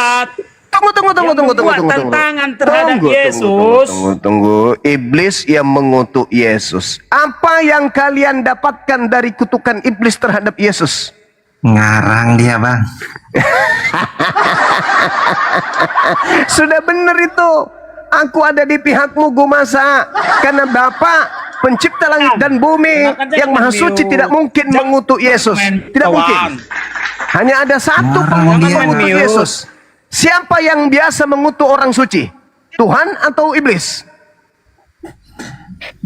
membuat Tunggu. tantangan terhadap Yesus. Tunggu. Iblis yang mengutuk Yesus. Apa yang kalian dapatkan dari kutukan iblis terhadap Yesus? Ngarang dia, Bang. Sudah benar itu. Aku ada di pihakmu, Gumasa. Karena Bapa pencipta langit dan bumi yang maha suci tidak mungkin mengutuk Yesus. Tidak mungkin. Hanya ada satu pengutuk mengutuk Yesus. Siapa yang biasa mengutuk orang suci? Tuhan atau iblis?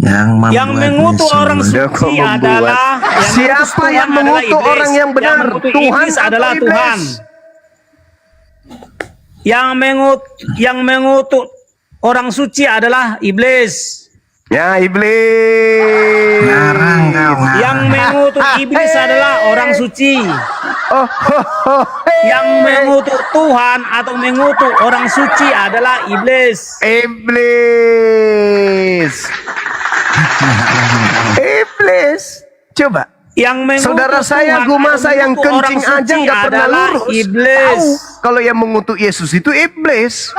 Yang mengutuk orang suci adalah siapa yang mengutuk orang yang benar? Tuhan adalah atau Tuhan. iblis? Yang mengutuk orang suci adalah iblis. Ya, iblis. Ngarang kau, ngarang. Yang mengutuk iblis adalah orang suci. Yang mengutuk Tuhan atau mengutuk orang suci adalah iblis. Iblis. Coba. Yang mengutuk Saudara saya Tuhan Gumasa atau yang mengutuk orang kencing aja suci nggak pernah adalah lurus. iblis. Tahu kalau yang mengutuk Yesus itu iblis.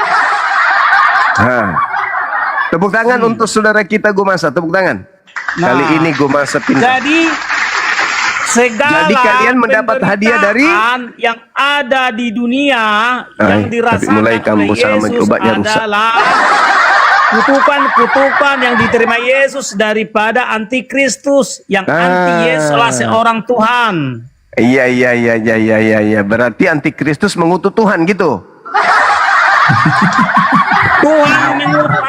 Tepuk tangan untuk saudara kita Gumasa. Tepuk tangan. Kali ini Gumasa pintar. Jadi kalian mendapat hadiah dari yang ada di dunia yang dirasakan mulai kamu oleh sama Yesus obatnya rusak. adalah kutukan yang diterima Yesus daripada antikristus yang anti Yesus adalah seorang Tuhan. Iya. Berarti antikristus mengutuk Tuhan gitu. Tuhan mengutuk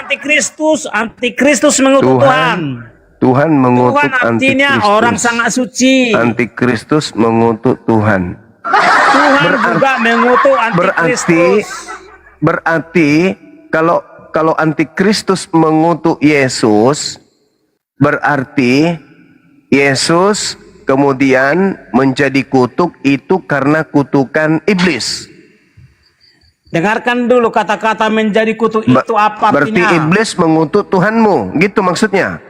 antikristus mengutuk Tuhan. Tuhan mengutuk Tuhan artinya antikristus. orang sangat suci. Antikristus mengutuk Tuhan. Tuhan juga mengutuk antikristus. Berarti kalau antikristus mengutuk Yesus, berarti Yesus kemudian menjadi kutuk itu karena kutukan iblis. Dengarkan dulu kata-kata menjadi kutuk itu apa Berarti artinya. iblis mengutuk Tuhanmu, gitu maksudnya.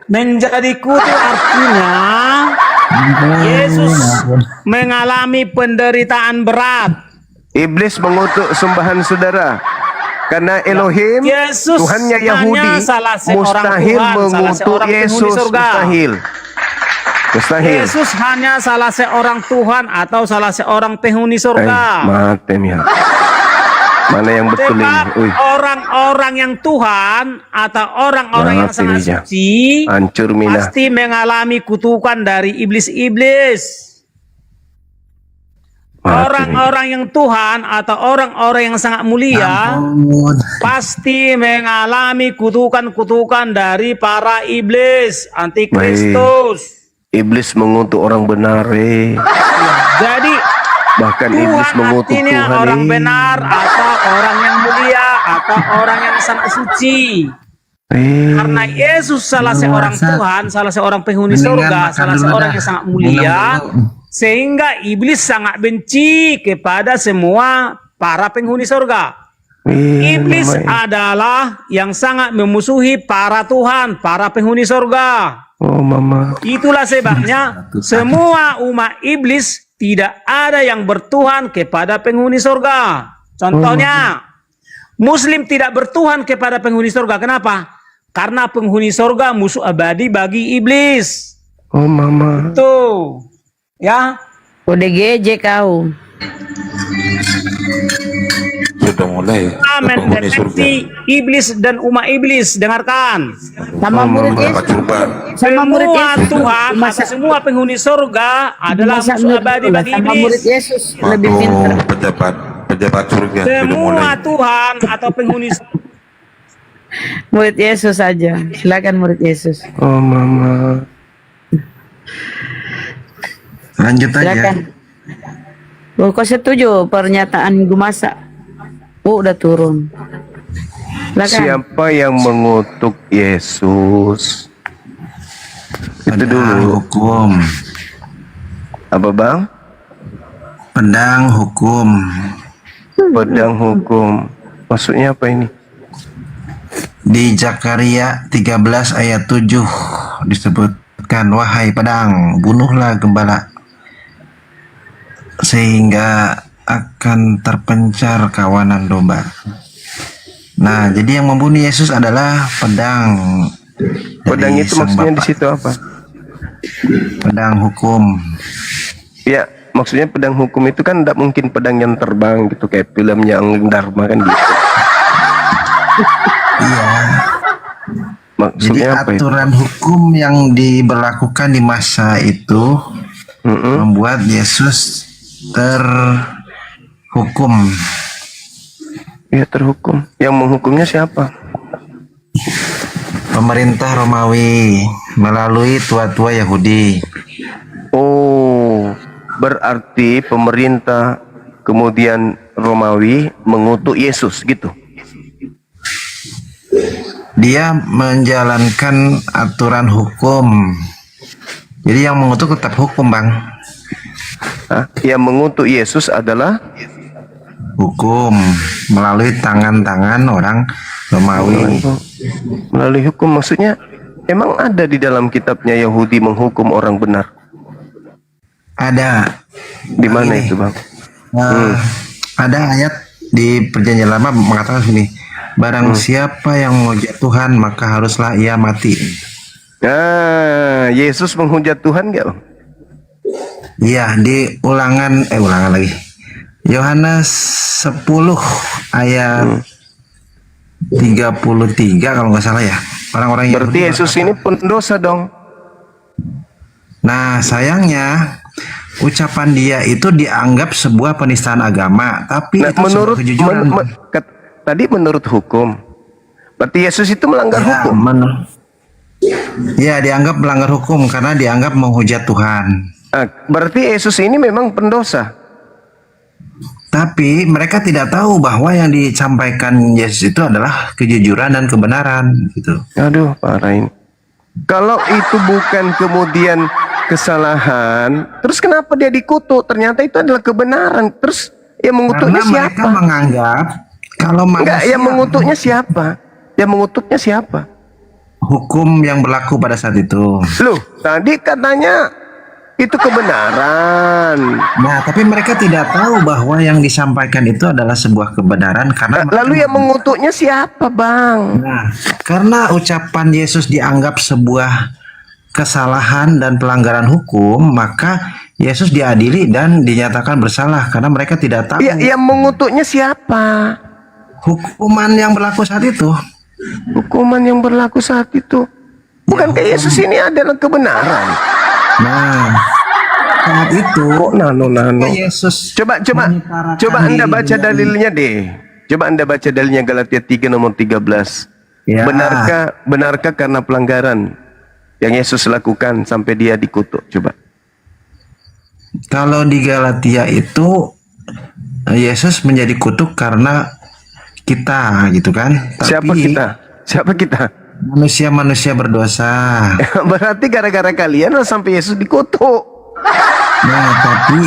Menjadi kutuk artinya Yesus mengalami penderitaan berat. Iblis mengutuk sembahan saudara. Karena Elohim, Yesus Tuhannya Yahudi, hanya salah seorang mustahil Tuhan, salah mengutuk seorang penghuni Yesus. surga. Mustahil. Yesus hanya salah seorang Tuhan atau salah seorang penghuni surga. Matem ya. Mana yang betul ini? Sebab orang-orang yang Tuhan atau orang-orang yang Maaf, sangat ini, ja. suci Hancur mina. pasti mengalami kutukan dari iblis-iblis. Orang-orang yang Tuhan atau orang-orang yang sangat mulia pasti mengalami kutukan-kutukan dari para iblis, antikristus. Iblis mengutuk orang benar. Jadi Bahkan iblis Tuhan mengutuk artinya Tuhan. orang benar atau orang yang mulia atau orang yang sangat suci. Karena Yesus salah seorang Tuhan, salah seorang penghuni Mendingan surga, makan salah dulu seorang dah. yang sangat Minum mulia, dulu. sehingga iblis sangat benci kepada semua para penghuni surga. Iblis adalah yang sangat memusuhi para Tuhan, para penghuni surga. Oh mama. Itulah sebabnya semua umat iblis tidak ada yang bertuhan kepada penghuni surga. Contohnya, Muslim tidak bertuhan kepada penghuni surga. Kenapa? Karena penghuni surga musuh abadi bagi iblis. Oh mama. Tuh, ya. ODGJ kau. Sudah mulai. Amen. Penghuni surga. Deteksi iblis dan umat iblis. Dengarkan. Sama murid Berapa Yesus. coba? Sama murid Semua Yesus. Tuhan atau semua penghuni surga adalah Masa musuh abadi bagi sama murid iblis. Yesus lebih Waktu pintar. pejabat surga sudah Semua mulai. Tuhan atau penghuni Murid Yesus saja. Silakan murid Yesus. Oh mama. Lanjut aja. Silakan. Oh, kau setuju pernyataan Gumasa? Oh, udah turun. Silakan. Siapa yang mengutuk Yesus? Itu Pedang dulu. hukum. Apa bang? Pedang hukum. Pedang hukum. Maksudnya apa ini? Di Zakaria 13 ayat 7 disebutkan, wahai pedang, bunuhlah gembala sehingga akan terpencar kawanan domba. Nah, jadi yang membunuh Yesus adalah pedang. Pedang dari itu sang maksudnya di Bapa. situ apa? Pedang hukum. Ya, maksudnya pedang hukum itu kan tidak mungkin pedang yang terbang gitu kayak filmnya Ang Dharma kan gitu. Iya. Jadi Maksudnya apa itu? aturan hukum yang diberlakukan di masa itu membuat Yesus terhukum. Ya terhukum. Yang menghukumnya siapa? Pemerintah Romawi melalui tua-tua Yahudi. Oh, berarti pemerintah kemudian Romawi mengutuk Yesus gitu. Dia menjalankan aturan hukum. Jadi yang mengutuk tetap hukum, Bang. Hah? Yang mengutuk Yesus adalah Hukum melalui tangan-tangan orang Romawi. melalui hukum. Maksudnya emang ada di dalam kitabnya Yahudi menghukum orang benar? Ada. Di mana Ini. itu bang? Ada ayat di Perjanjian Lama mengatakan sini, barang siapa yang menghujat Tuhan maka haruslah ia mati. Nah, Yesus menghujat Tuhan nggak bang? Iya, di ulangan lagi. Yohanes 10 ayat 33 kalau nggak salah ya. Orang-orang Berarti Yahudi Yesus ini pendosa dong. Nah, sayangnya ucapan dia itu dianggap sebuah penistaan agama, tapi Nah, itu menurut sebuah kejujuran. tadi menurut hukum, berarti Yesus itu melanggar Ya, hukum. ya, dianggap melanggar hukum karena dianggap menghujat Tuhan. Nah, berarti Yesus ini memang pendosa. Tapi mereka tidak tahu bahwa yang disampaikan Yesus itu adalah kejujuran dan kebenaran gitu. Aduh, parah ini. Kalau itu bukan kemudian kesalahan, terus kenapa dia dikutuk? Ternyata itu adalah kebenaran. Terus yang mengutuknya Karena mereka siapa? menganggap kalau Enggak, manusia yang mengutuknya siapa? Yang mengutuknya siapa? hukum yang berlaku pada saat itu. Loh, tadi katanya itu kebenaran. Nah, tapi mereka tidak tahu bahwa yang disampaikan itu adalah sebuah kebenaran karena Lalu yang mengutuknya siapa, Bang? Nah, karena ucapan Yesus dianggap sebuah kesalahan dan pelanggaran hukum, maka Yesus diadili dan dinyatakan bersalah karena mereka tidak tahu Ya, yang mengutuknya siapa? hukuman yang berlaku saat itu. Hukuman yang berlaku saat itu. Bukankah Yesus ini adalah kebenaran? Nah, saat itu Kok nano? Yesus Coba menyetarakan Anda diri baca dengan- dalilnya deh. Coba Anda baca dalilnya Galatia 3 nomor 13. Ya. Benarkah karena pelanggaran yang Yesus lakukan sampai dia dikutuk? Coba. Kalau di Galatia itu Yesus menjadi kutuk karena kita gitu kan. Siapa Tapi kita? Siapa kita? manusia-manusia berdosa. Berarti gara-gara kalian sampai Yesus dikutuk. Nah, tapi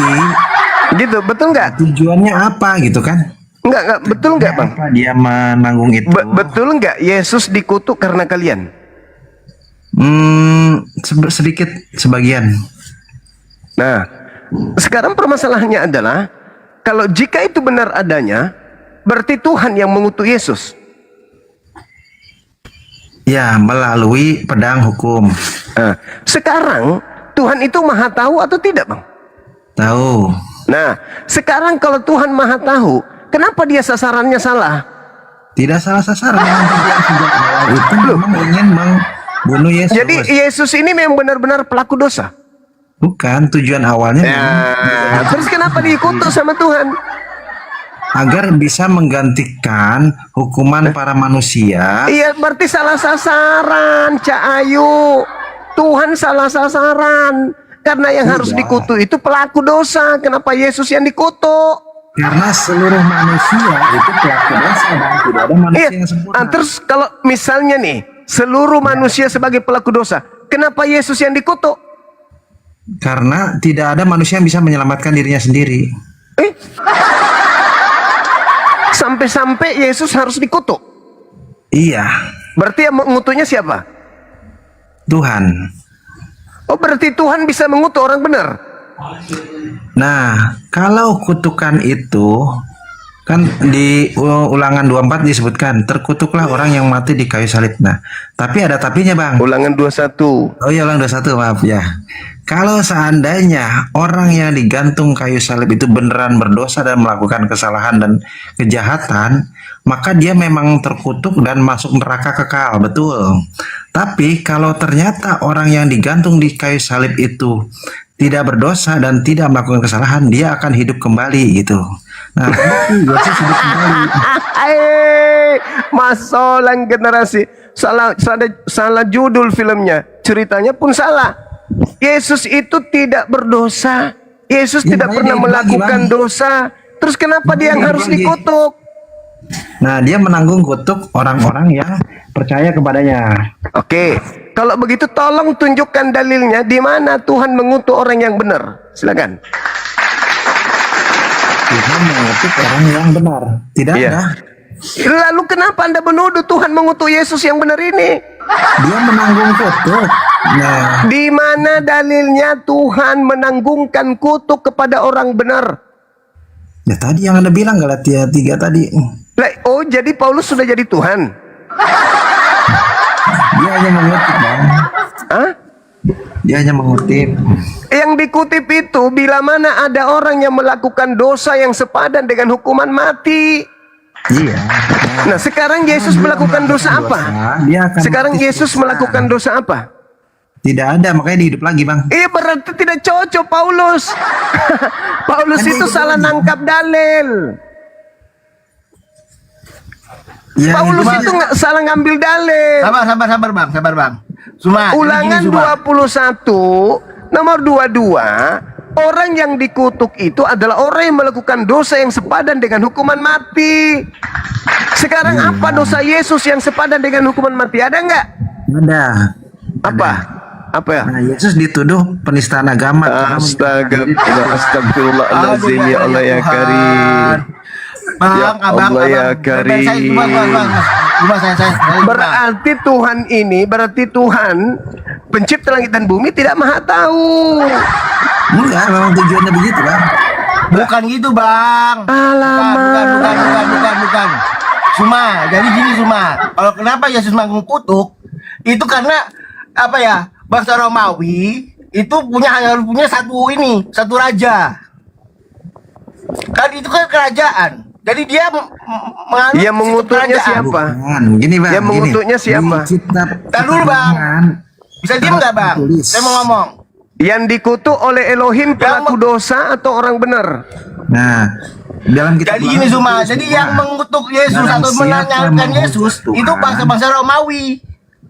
Gitu, betul nggak? tujuannya apa gitu kan? Enggak, betul nggak, Bang? Apa dia menanggung itu? Betul nggak Yesus dikutuk karena kalian? Sedikit sebagian. Nah, sekarang permasalahannya adalah kalau jika itu benar adanya, berarti Tuhan yang mengutuk Yesus. Ya, melalui pedang hukum. Nah, sekarang Tuhan itu maha tahu atau tidak, Bang? Tahu. Nah, sekarang kalau Tuhan maha tahu, kenapa dia sasarannya salah? Tidak salah sasaran. Yang sejak awal itu memang ingin membunuh Yesus. Jadi Yesus ini memang benar-benar pelaku dosa. Bukan, tujuan awalnya Nah, terus kenapa dikutuk sama Tuhan? agar bisa menggantikan hukuman para manusia. Iya, berarti salah sasaran, Cak Ayu. Tuhan salah sasaran. Karena yang harus dikutuk itu pelaku dosa. Kenapa Yesus yang dikutuk? Karena seluruh manusia itu pelaku dosa dan tidak ada manusia Iya. yang sempurna. Nah, terus kalau misalnya nih, seluruh manusia sebagai pelaku dosa, kenapa Yesus yang dikutuk? Karena tidak ada manusia yang bisa menyelamatkan dirinya sendiri. Sampai-sampai Yesus harus dikutuk. Iya, Berarti yang mengutuknya siapa? Tuhan. Oh, berarti Tuhan bisa mengutuk orang benar. Nah, kalau kutukan itu kan di Ulangan 24 disebutkan terkutuklah orang yang mati di kayu salib. Nah, tapi ada tapinya, Bang. Ulangan 21. Oh iya, Ulangan 21, maaf ya. Kalau seandainya orang yang digantung kayu salib itu beneran berdosa dan melakukan kesalahan dan kejahatan, maka dia memang terkutuk dan masuk neraka kekal, betul. Tapi kalau ternyata orang yang digantung di kayu salib itu tidak berdosa dan tidak melakukan kesalahan, dia akan hidup kembali gitu. Nah, Yesus hidup kembali. Masalah generasi. Salah judul filmnya. Ceritanya pun salah. Yesus itu tidak berdosa. Yesus Ya, tidak makanya pernah dia dibagi, melakukan Bang. dosa. Terus kenapa dia yang Makanya harus dibagi. dikutuk? Nah, dia menanggung kutuk orang-orang yang percaya kepadanya. Oke, kalau begitu tolong tunjukkan dalilnya di mana Tuhan mengutuk orang yang benar. Silakan. Tuhan mengutuk orang yang benar. Tidak Iya. ada. Lalu kenapa Anda menuduh Tuhan mengutuk Yesus yang benar ini? Dia menanggung kutuk. Nah, Di mana dalilnya Tuhan menanggungkan kutuk kepada orang benar? ya tadi yang Anda bilang Galatia 3 tadi. Oh, jadi Paulus sudah jadi Tuhan? Dia hanya mengutip, Bang. Hah? Dia hanya mengutip. Yang dikutip itu bila mana ada orang yang melakukan dosa yang sepadan dengan hukuman mati. Iya. Nah, sekarang Yesus melakukan dosa apa? Dia akan Sekarang mati Yesus siksa. melakukan dosa apa? Tidak ada, makanya dia hidup lagi, Bang. Berarti tidak cocok Paulus. Paulus Kan dia itu hidup salah lagi. nangkap dalil. Ya, Paulus itu itu nggak salah ngambil dalil. Sabar bang. Cuma Ulangan 21 nomor 22, orang yang dikutuk itu adalah orang yang melakukan dosa yang sepadan dengan hukuman mati. Sekarang apa dosa Yesus yang sepadan dengan hukuman mati? Ada nggak? ada. Apa? Apa ya? Nah, Yesus dituduh penistaan agama. Astagfirullahaladzim, ya Allah ya Karim. Ya Allah ya Karim. Berarti Tuhan pencipta langit dan bumi tidak maha tahu. Enggak, memang tujuannya begitu, Bang. Bukan gitu bang. Bukan. Jadi gini kalau kenapa Yesus mengutuk itu karena apa ya, bangsa Romawi itu hanya punya satu raja. Kan itu kan kerajaan. Jadi dia menganut Yang mengutuknya kerajaan. siapa? Bukan, gini, Bang. Yang mengutuknya siapa? Tar dulu, Bang. Bisa diem nggak bang? Saya mau ngomong. Yang dikutuk oleh Elohim pelaku dosa atau orang benar? Nah, dalam kitab Jadi gini jadi yang mengutuk Yesus Barang atau siapa menanyakan Yesus mengutuk itu Tuhan. bangsa-bangsa Romawi.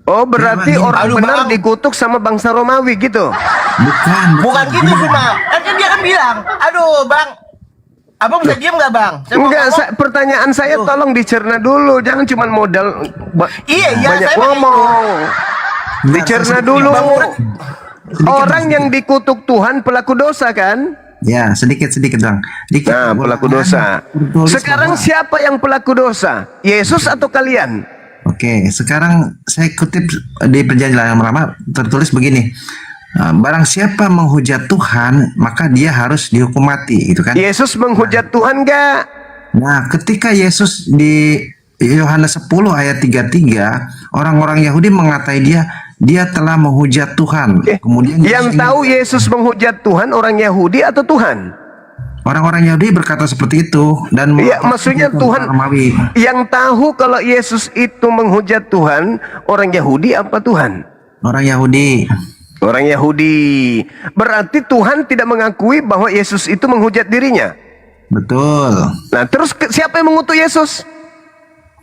Oh, berarti Jangan orang Aduh, benar Bang. dikutuk sama bangsa Romawi gitu. bukan Bukan gitu Kan dia kan kan bilang, aduh bang, abang bisa diam nggak bang? Saya mau Enggak, ngomong. pertanyaan saya tolong dicerna dulu, jangan cuma modal Iya, banyak saya ngomong. Dicerna dulu. Orang yang dikutuk Tuhan pelaku dosa kan? Ya, sedikit-sedikit Bang. Dikit Nah, pelaku dosa. Sekarang siapa yang pelaku dosa? Yesus atau kalian? Oke, sekarang saya kutip di Perjanjian Lama tertulis begini. Barang siapa menghujat Tuhan, maka dia harus dihukum mati, gitu kan? Yesus menghujat Tuhan enggak? Nah, ketika Yesus di Yohanes 10 ayat 33, orang-orang Yahudi mengatai dia telah menghujat Tuhan. Kemudian Yang tahu Yesus menghujat Tuhan orang Yahudi atau Tuhan? orang-orang Yahudi berkata seperti itu dan Iya, maksudnya Tuhan Romawi. yang tahu kalau Yesus itu menghujat Tuhan orang Yahudi apa Tuhan? Orang Yahudi. Orang Yahudi. Berarti Tuhan tidak mengakui bahwa Yesus itu menghujat dirinya. Betul. Nah, terus siapa yang mengutuk Yesus?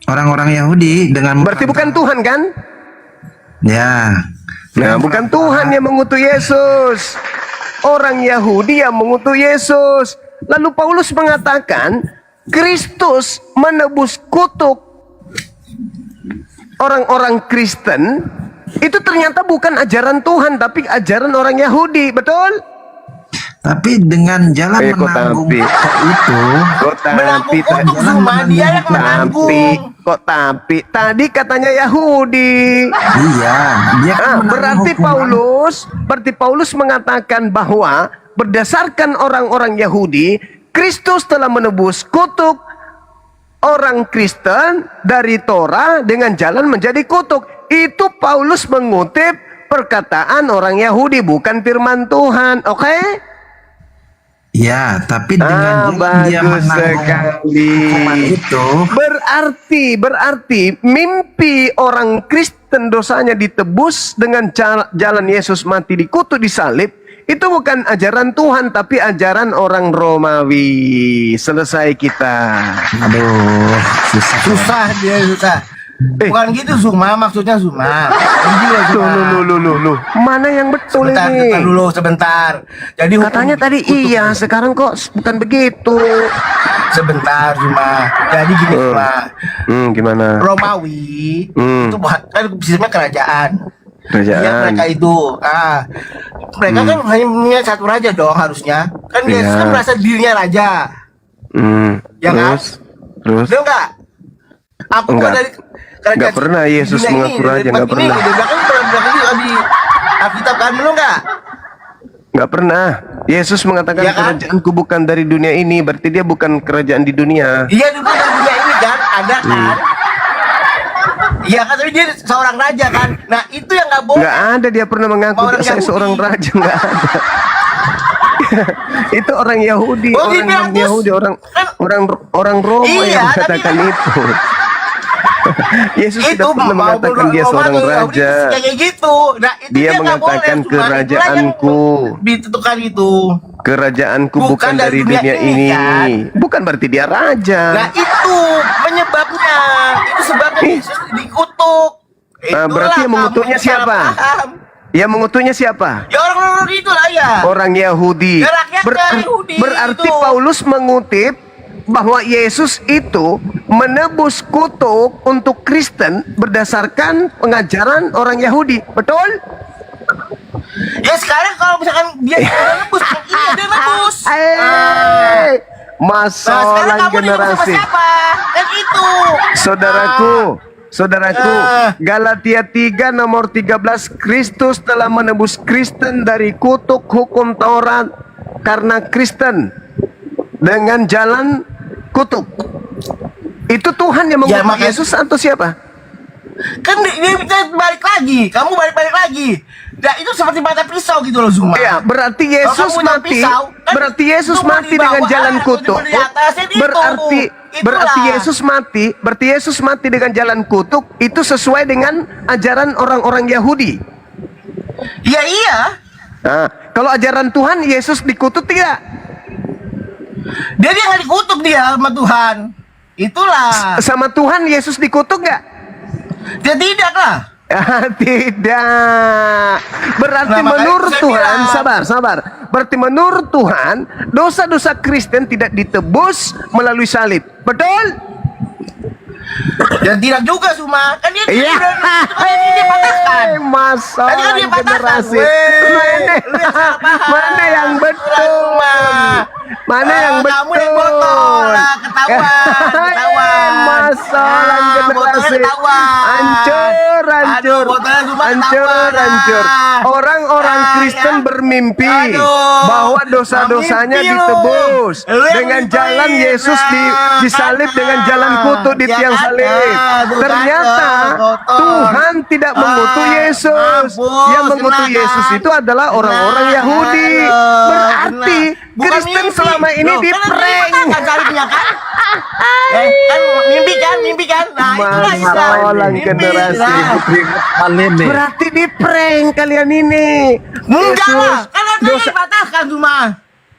Orang-orang Yahudi dengan Berarti bukan Tuhan kan? Ya. Nah, bukan Tuhan yang mengutuk Yesus. Orang Yahudi yang mengutuk Yesus. Lalu Paulus mengatakan Kristus menebus kutuk orang-orang Kristen. Itu ternyata bukan ajaran Tuhan, tapi ajaran orang Yahudi, betul? Tapi dengan jalan menanggung itu, tapi tadi katanya Yahudi. Iya, dia kan berarti Paulus mengatakan bahwa berdasarkan orang-orang Yahudi, Kristus telah menebus kutuk orang Kristen dari Torah dengan jalan menjadi kutuk. Itu Paulus mengutip perkataan orang Yahudi, bukan firman Tuhan. Oke? Ya, tapi dengan dia menanggung hukuman itu, berarti mimpi orang Kristen dosanya ditebus dengan jalan Yesus mati dikutuk disalib, itu bukan ajaran Tuhan tapi ajaran orang Romawi. Selesai kita. Aduh, susah dia susah. Bukan gitu Suma, maksudnya Suma. Loh. Mana yang betul ini? Sebentar. Jadi katanya tadi iya, sekarang kok bukan begitu. Sebentar Suma. Jadi gini Suma. Gimana? Romawi itu kan sistemnya kerajaan. Kerajaan. Mereka itu, mereka kan hanya punya satu raja dong harusnya. Kan Yesus kan merasa dirinya raja. Ya kan? Terus? Dia enggak? Aku Enggak pernah Yesus mengaku raja, enggak pernah. Di Alkitab kan belum enggak? Enggak pernah. Yesus mengatakan kerajaanku bukan dari dunia ini, berarti dia bukan kerajaan di dunia. Iya, bukan dari dunia ini kan, ada kan? Iya kan, tapi dia seorang raja kan. Nah, itu yang enggak boleh. Enggak ada dia pernah mengaku saya seorang raja, enggak ada. Itu orang Yahudi, orang Roma yang mengatakan itu. Yesus tidak pernah mengatakan dia seorang raja. Kayak gitu. Nah, itu dia mengatakan kerajaanku ditentukan itu. Kerajaanku bukan dari dunia ini. Bukan berarti dia raja. Nah, itu penyebabnya. Itu sebabnya Yesus dikutuk. Berarti yang mengutuknya siapa? Yang mengutuknya siapa? Ya orang-orang itulah ya. Orang Yahudi. Ya, Yahudi berarti itu. Paulus mengutip bahwa Yesus itu menebus kutuk untuk Kristen berdasarkan pengajaran orang Yahudi. Betul? Ya sekarang kalau misalkan dia nebus, iya dia nebus. Masalah generasi. Kan itu. Saudaraku, Galatia 3 nomor 13, Kristus telah menebus Kristen dari kutuk hukum Taurat karena Kristen dengan jalan kutuk. Itu Tuhan yang mengutuk Yesus atau siapa? Kan dia balik lagi, kamu balik lagi. Nah, itu seperti mata pisau gitu loh Zuma. Iya, berarti Yesus mati. Berarti Yesus mati dengan jalan kutuk. Berarti Yesus mati dengan jalan kutuk itu sesuai dengan ajaran orang-orang Yahudi. Ya iya. Nah, kalau ajaran Tuhan Yesus dikutuk tidak? Dia nggak dikutuk dia sama Tuhan. Itulah. Sama Tuhan Yesus dikutuk nggak? Dia tidak lah. Tidak. Berarti menurut Tuhan, sabar. Berarti menurut Tuhan, dosa-dosa Kristen tidak ditebus melalui salib. Betul? Dan tidak juga Suma. Kan dia Iya. dia patahkan. Tadi kan Masalah dia patahkan. generasi. Weh, lu yang salah paham. Mana yang betul? Suma. Mana yang betul? Kamu yang botol lah, ketahuan. Masalah generasi. Hancur, hancur. Aduh, botolnya cuma Hancur, ketahuan. hancur. Orang-orang Kristen bermimpi bahwa dosa-dosanya Mimpi lu. ditebus Lu yang dengan mimpi. jalan Yesus disalib dengan jalan kutuk di Ya tiang kan? salib. Bukan Ternyata kotor. Tuhan tidak mengutuk Yesus. mampus, Yang mengutuk kena Yesus kan? itu adalah orang-orang Kena, Yahudi. aduh, Berarti kena. Bukan Kristen mimpi. selama ini Loh, diprank. kan salibnya kan? Kan mimpi kan? Nah, itulah Masalah Mimpi. generasi. Nah. Berarti diprank kalian ini. Enggak lah, Yesus, kan ada yang dosa, dipatahkan cuma.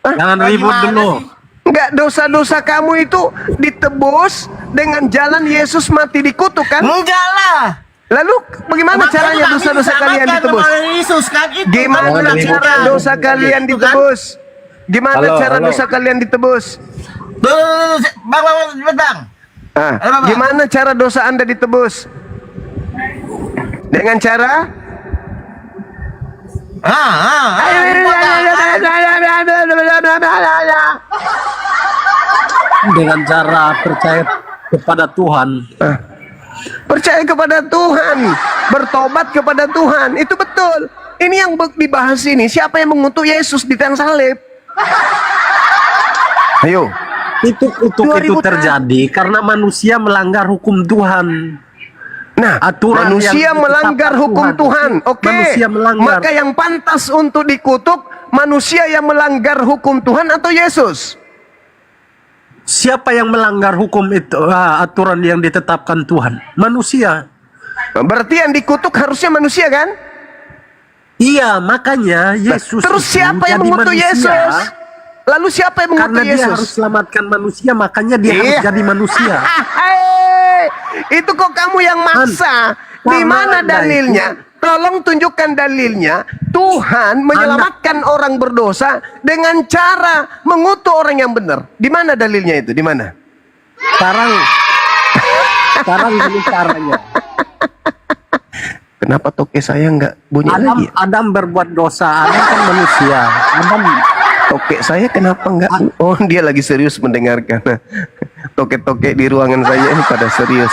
Jangan ribut Gimana dulu. sih? enggak, dosa-dosa kamu itu ditebus dengan jalan Yesus mati dikutuk kan? Enggak lah. Lalu bagaimana Makanya caranya kami dosa-dosa kalian disamakan ditebus? sama Yesus kan itu. Gimana kan cara kita. dosa kalian Itu kan? ditebus? Gimana Halo, cara halo. dosa kalian ditebus? Bang. Ah, Halo, Bang. gimana cara dosa Anda ditebus? Dengan cara? Dengan cara percaya kepada Tuhan. Percaya kepada Tuhan, bertobat kepada Tuhan, itu betul. Ini yang dibahas ini, siapa yang mengutuk Yesus di tiang salib? Ayo. Itu kutuk 2000 itu terjadi karena manusia melanggar hukum Tuhan. Nah, Aturan manusia yang melanggar ditetapkan hukum Tuhan. Oke. Manusia melanggar. Maka yang pantas untuk dikutuk manusia yang melanggar hukum Tuhan atau Yesus? Siapa yang melanggar hukum itu, aturan yang ditetapkan Tuhan? Manusia. Berarti yang dikutuk harusnya manusia kan? Iya, makanya Yesus Terus itu siapa yang jadi mengutuk manusia. Yesus? Lalu siapa yang Karena mengutuk dia harus Yesus? selamatkan manusia, makanya dia harus Iya. jadi manusia. Itu kok kamu yang maksa? Di mana Anda dalilnya? Tolong tunjukkan dalilnya. Tuhan menyelamatkan orang berdosa dengan cara mengutuk orang yang benar. Di mana dalilnya itu? Di mana? Sekarang ini caranya. Kenapa toke saya nggak bunyi lagi? ya? Adam berbuat dosa, Adam kan manusia. Adam Toke saya kenapa nggak? Oh, dia lagi serius mendengarkan. Toke-toke di ruangan saya ini pada serius.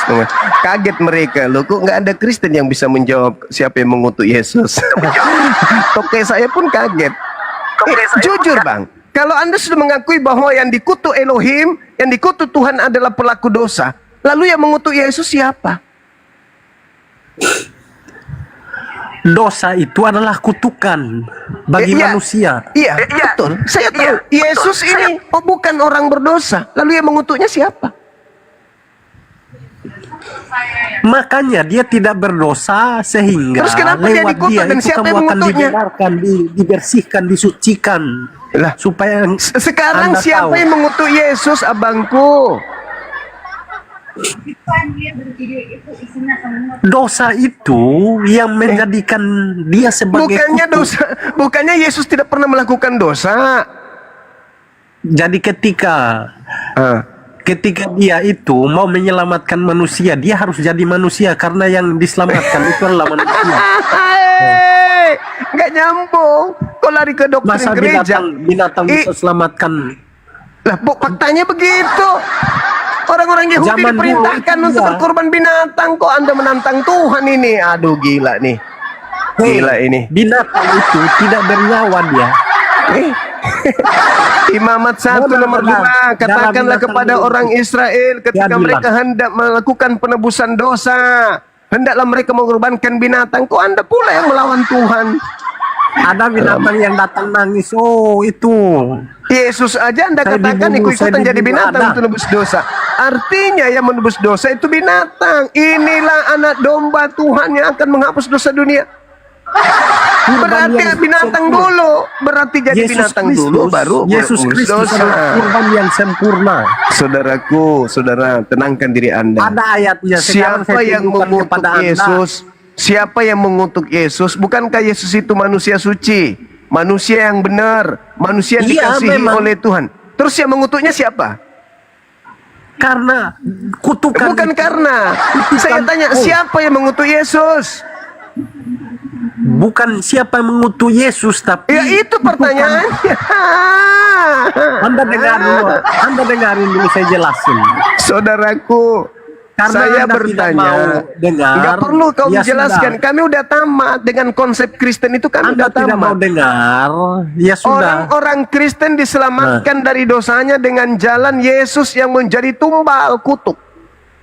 Kaget mereka. Loh, kok nggak ada Kristen yang bisa menjawab siapa yang mengutuk Yesus? Toke saya pun kaget. Jujur bang, kalau Anda sudah mengakui bahwa yang dikutuk Elohim, yang dikutuk Tuhan adalah pelaku dosa, lalu yang mengutuk Yesus siapa? dosa itu adalah kutukan bagi Iya. manusia. Iya, betul. Saya tahu. Yesus ini bukan orang berdosa. Lalu yang mengutuknya siapa? Makanya dia tidak berdosa sehingga Terus kenapa dia lewat dikutuk dan itu siapa kamu yang akan mengutuknya? dibenarkan, dibersihkan, disucikan. Lah, Supaya sekarang Anda siapa tahu. yang mengutuk Yesus, abangku? Dosa itu yang menjadikan dia sebagai Bukannya kutuk. dosa, bukannya Yesus tidak pernah melakukan dosa. Jadi ketika dia itu mau menyelamatkan manusia, dia harus jadi manusia karena yang diselamatkan itu adalah manusia. Nggak nyambung. Kau lari ke doktrin Masa gereja. binatang bisa selamatkan? Lah, faktanya begitu. Orang-orang Yahudi Zaman dulu diperintahkan itu untuk iya. berkorban binatang. Kok Anda menantang Tuhan ini? Aduh, gila nih. Gila ini. Binatang itu tidak bernyawa dia. Imamat 1 nomor 2, katakanlah kepada orang Israel ketika Keadilan. mereka hendak melakukan penebusan dosa, hendaklah mereka mengorbankan binatang. Kok Anda pula yang melawan Tuhan? Ada binatang yang datang nangis. Oh, itu. Yesus aja Anda Saya katakan dibunuh, ikut-ikutan saya jadi dibunuh, binatang ada. untuk menebus dosa. Artinya yang menebus dosa itu binatang. Inilah anak domba Tuhan yang akan menghapus dosa dunia. Berarti yang binatang sempurna. dulu. Berarti jadi Yesus binatang Kristus, dulu baru Yesus menebus Kristus dosa. adalah kurban yang sempurna. Saudaraku, saudara, tenangkan diri Anda. Ada ayatnya. Sekarang Siapa saya yang tunjukkan mengutuk kepada Anda. Yesus? Siapa yang mengutuk Yesus? Bukankah Yesus itu manusia suci? manusia yang benar, manusia yang Iya, dikasihi memang. oleh Tuhan. Terus yang mengutuknya siapa? Karena kutukan Bukan karena. Saya tanya, siapa yang mengutuk Yesus? bukan siapa yang mengutuk Yesus, tapi Ya itu pertanyaannya. Anda dengarin dulu saya jelasin. Saudaraku, Karena saya Anda tidak mau bertanya, dengar, nggak perlu kau ya menjelaskan. sudah. Kami udah tamat dengan konsep Kristen itu, kami Anda udah tidak mau tamat. dengar, ya sudah. Orang-orang Kristen diselamatkan dari dosanya dengan jalan Yesus yang menjadi tumbal kutuk.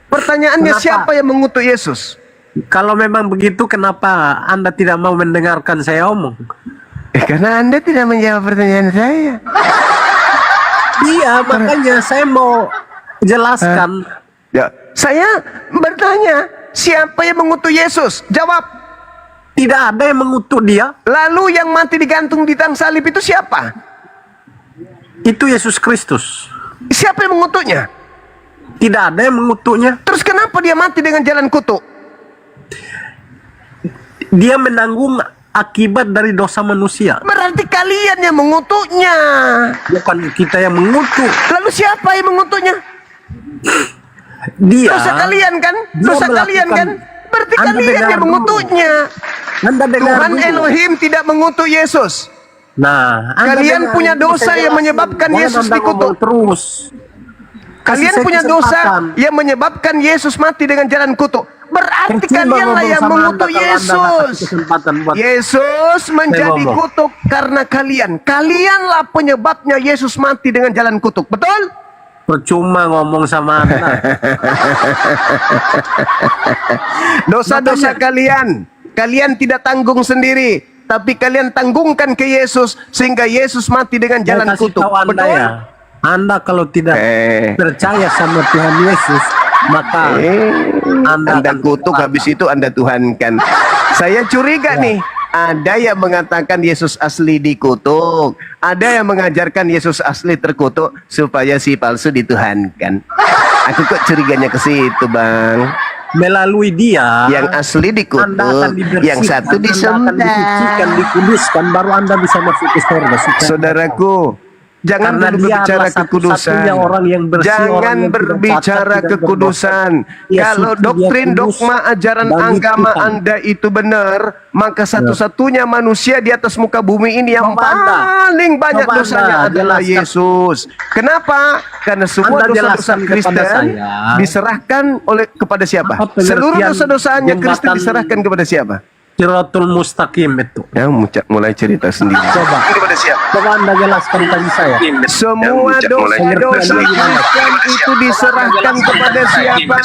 Pertanyaannya, Kenapa? siapa yang mengutuk Yesus? Kalau memang begitu, kenapa Anda tidak mau mendengarkan saya omong? Karena Anda tidak menjawab pertanyaan saya. Iya, makanya saya mau jelaskan. Ya, saya bertanya, siapa yang mengutuk Yesus? Jawab. Tidak ada yang mengutuk dia. Lalu yang mati digantung di tang salib itu siapa? Itu Yesus Kristus. Siapa yang mengutuknya? Tidak ada yang mengutuknya. Terus kenapa dia mati dengan jalan kutuk? Dia menanggung akibat dari dosa manusia. Berarti kalian yang mengutuknya. Bukan kita yang mengutuk. Lalu siapa yang mengutuknya? Dia. Dosa kalian kan? Dia Dosa melakukan- kalian kan? Berarti Anda kalian dengar yang dulu. mengutuknya. Anda dengar Tuhan dulu. Elohim tidak mengutuk Yesus. Nah, Anda Kalian dengar punya dulu dosa saya yang jelasin. menyebabkan Jangan Yesus Anda dikutuk. ngomong terus. Kalian Kasih saya punya dosa kesempatan. yang menyebabkan Yesus mati dengan jalan kutuk. Berarti Percuma kalianlah ngomong yang sama mengutuk Anda kalau Anda nggak kasih Yesus. kesempatan buat Yesus menjadi ngomong. kutuk karena kalian. Kalianlah penyebabnya Yesus mati dengan jalan kutuk. Betul? percuma ngomong sama Anda. Dosa-dosa kalian tidak tanggung sendiri, tapi kalian tanggungkan ke Yesus sehingga Yesus mati dengan Saya jalan kasih kutuk. tahu Anda Betul? ya. Anda kalau tidak percaya sama Tuhan Yesus, maka Anda akan kutuk, habis itu Anda tuhankan. Saya curiga nih, ada yang mengatakan Yesus asli dikutuk, ada yang mengajarkan Yesus asli terkutuk supaya si palsu dituhankan. Aku kok curiganya ke situ, Bang. Melalui dia Yang asli Anda dikutuk, akan dibersihkan, yang satu Anda akan disucikan, disembah. dikuduskan, baru Anda bisa masuk ke surga. Saudaraku, jangan Karena dulu dia berbicara adalah kekudusan. satu-satunya orang yang bersih, orang Jangan yang tidak berbicara cacat, tidak kekudusan. berdosa. Dia Kalau suci, dia doktrin, kudus dogma, ajaran bagi agama Tuhan. Anda itu benar, maka satu-satunya manusia di atas muka bumi ini yang Coba Anda. paling banyak Coba dosanya Anda adalah jelaskan. Yesus. Kenapa? Karena semua Anda dosa-dosa jelaskan kepada Kristen saya. diserahkan oleh kepada siapa? Apa pengertian Seluruh dosa-dosanya Kristen jembatan diserahkan kepada siapa? Siratul Mustaqim itu. Ya, mulai cerita sendiri. Coba. Kepada siapa? Coba Anda jelaskan tadi saya. Semua dosa-dosa Kristen itu diserahkan kepada siapa?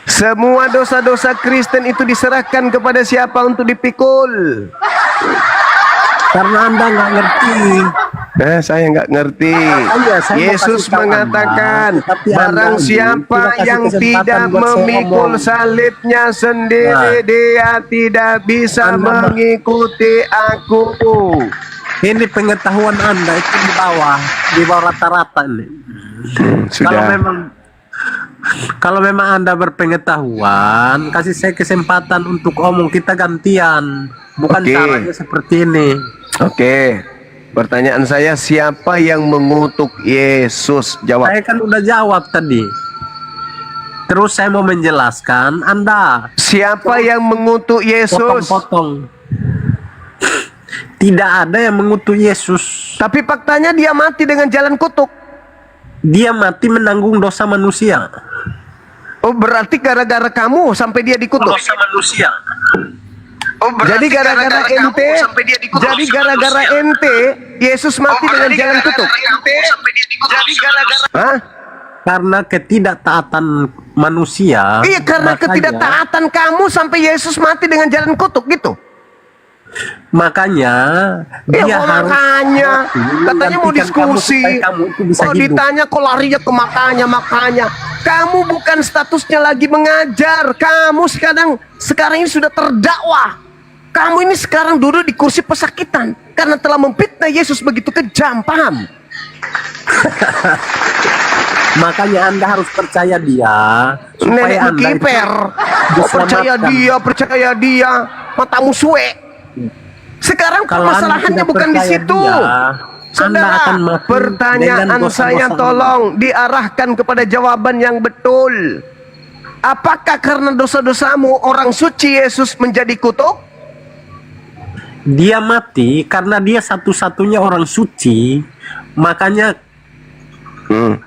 Semua dosa-dosa Kristen itu diserahkan kepada siapa untuk dipikul? Karena Anda nggak ngerti. Saya nggak ngerti. Iya, saya mau Yesus kasih tahu mengatakan, Anda, tapi Anda barang ini siapa tidak kasih yang kesempatan tidak buat saya memikul ngomong. salibnya sendiri, Nah. dia tidak bisa Anda- mengikuti aku. Ini pengetahuan Anda itu di bawah rata-rata ini. Kalau memang Anda berpengetahuan, kasih saya kesempatan untuk omong, kita gantian. Bukan Oke. caranya seperti ini. Oke, pertanyaan saya, siapa yang mengutuk Yesus? Jawab. Saya kan udah jawab tadi. Terus saya mau menjelaskan, Anda Siapa yang mengutuk Yesus? potong-potong. Tidak ada yang mengutuk Yesus. Tapi faktanya dia mati dengan jalan kutuk. Dia mati menanggung dosa manusia. Oh, berarti gara-gara kamu sampai dia dikutuk. Dosa manusia. Jadi gara-gara ente, jadi gara-gara ente, Yesus mati dengan jalan kutuk. Jadi gara-gara. Hah? Karena ketidaktaatan manusia. Iya, karena makanya- ketidaktaatan kamu sampai Yesus mati dengan jalan kutuk gitu. Makanya Ya, dia kok harus makanya katanya mau menggantikan diskusi. kamu supaya kamu itu bisa Kok hidup. ditanya kok larinya ke makanya. Kamu bukan statusnya lagi mengajar. Kamu sekarang ini sudah terdakwa. Kamu ini sekarang duduk di kursi pesakitan karena telah memfitnah Yesus begitu kejam, paham? Makanya Anda harus percaya dia supaya Nenek Anda itu kiper. Oh, percaya diselamatkan. dia, matamu suwe. Sekarang Kalau Anda permasalahannya tidak bukan di percaya situ. dia, Anda Saudara, akan mati pertanyaan dengan dosa-dosa saya Anda. tolong diarahkan kepada jawaban yang betul. Apakah karena dosa-dosamu orang suci Yesus menjadi kutuk? Dia mati karena dia satu-satunya orang suci, makanya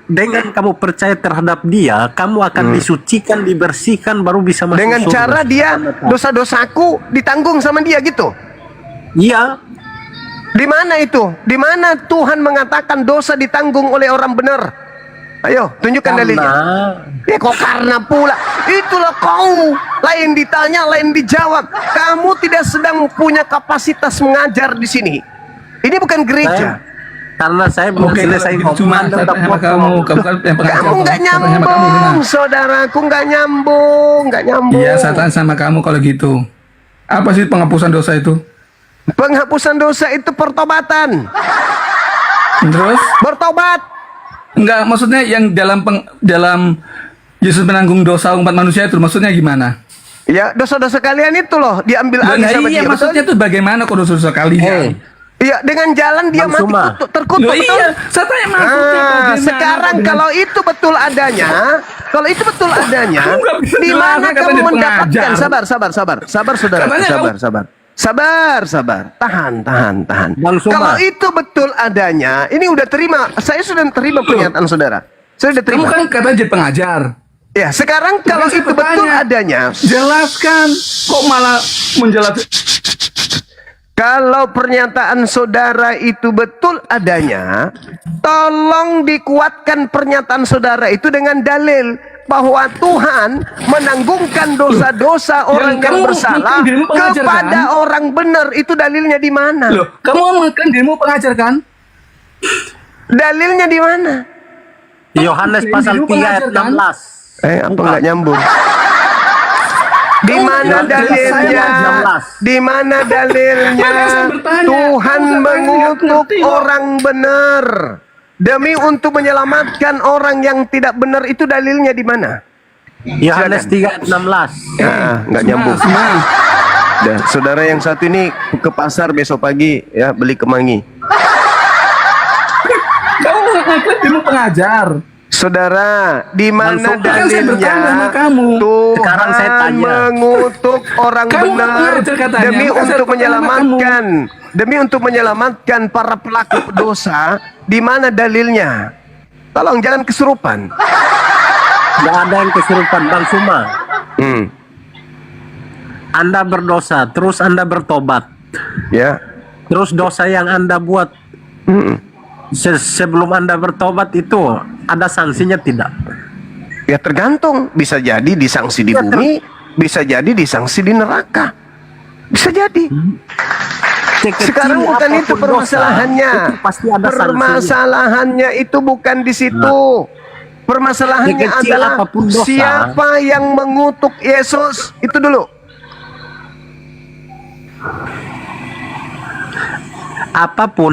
dengan kamu percaya terhadap dia, kamu akan disucikan, dibersihkan, baru bisa masuk Dengan surga. cara dia dosa-dosaku ditanggung sama dia gitu. Iya, Di mana itu? Di mana Tuhan mengatakan dosa ditanggung oleh orang benar? Ayo, tunjukkan dalilnya. Ya kok karena pula. Itulah kau. Lain ditanya, lain dijawab. Kamu tidak sedang punya kapasitas mengajar di sini. Ini bukan gereja. karena saya belum selesai cuma ngomong, Anda udah potong. Kamu nggak nyambung, saudaraku, nggak nyambung, nggak nyambung. Iya, saya tanya sama kamu kalau gitu. Apa sih penghapusan dosa itu? Penghapusan dosa itu pertobatan. Terus? Bertobat. Enggak, maksudnya yang dalam Yesus menanggung dosa umat manusia itu maksudnya gimana? Ya, dosa-dosa kalian itu loh diambil alih sama iya, dia. maksudnya Betul? tuh bagaimana kalau dosa-dosa kalian? Iya, dengan jalan dia mati terkutuk. Loh, betul? iya, saya tanya maksudnya bagaimana sekarang dengan- kalau itu betul adanya, di mana kamu mendapatkan? Sabar, saudara. Katanya Sabar. Tahan. Bang Suma. Kalau itu betul adanya, ini udah terima. Saya sudah terima pernyataan saudara. Saya sudah Kamu terima. kan katanya jadi pengajar. Ya, sekarang kalau saya itu betul bertanya. adanya, Jelaskan, kok malah menjelaskan? kalau pernyataan saudara itu betul adanya, tolong dikuatkan pernyataan saudara itu dengan dalil bahwa Tuhan menanggungkan dosa-dosa orang yang kamu bersalah mungkin dirimu pengajar, kepada kan? orang benar. Itu dalilnya di mana? Loh, kamu kan dirimu pengajar kan? Dalilnya di mana? Yohanes pasal 3 ayat 16. Apa nggak nyambung? Di mana dalilnya? Di mana dalilnya? Tuhan mengutuk orang benar demi untuk menyelamatkan orang yang tidak benar. Itu dalilnya di mana? Yohanes 3 ayat 16. Nggak nyambung. Dan saudara yang satu ini ke pasar besok pagi ya beli kemangi. Kamu ngaklaim dirimu pengajar. Saudara, di mana Kan saya bertanya sama dalilnya kamu. Sekarang saya Tuhan tanya. mengutuk orang Kamu benar pengajar katanya, demi bukan saya untuk bertanya menyelamatkan para pelaku dosa? Di mana dalilnya? Tolong jangan kesurupan. Tidak ada yang kesurupan, Bang Suma. Anda berdosa, terus Anda bertobat. Ya. Terus dosa yang Anda buat sebelum Anda bertobat itu ada sanksinya tidak? Ya tergantung, bisa jadi disangsi di bumi, bisa jadi disangsi di neraka. Bisa jadi. Sekarang bukan itu permasalahannya. Itu pasti ada sanksinya. Permasalahannya itu bukan di situ. Permasalahannya Sekecil adalah apapun dosa. siapa yang mengutuk Yesus. Itu dulu. Apapun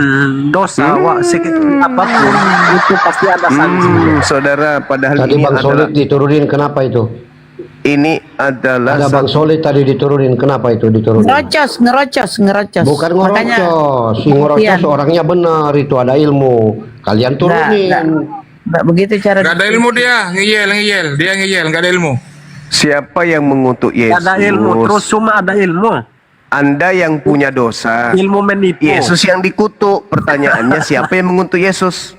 dosa, sekecil apapun itu pasti ada sanksinya. Saudara, padahal Tadi ini Bang adalah Solid diturunin, kenapa itu? ini adalah Ada Bang Solid tadi diturunin, kenapa itu diturunin? Ngerocos. Bukan Makanya- ngorocos, si ngorocos Iya. orangnya benar, itu ada ilmu. Kalian turunin. Nggak begitu cara. Gak ada ilmu dia, ngeyel. Dia ngeyel, gak ada ilmu. siapa yang mengutuk Yesus. Ada ilmu, terus cuma ada ilmu. Anda yang punya dosa. Ilmu menipu. Yesus yang dikutuk. Pertanyaannya siapa yang mengutuk Yesus?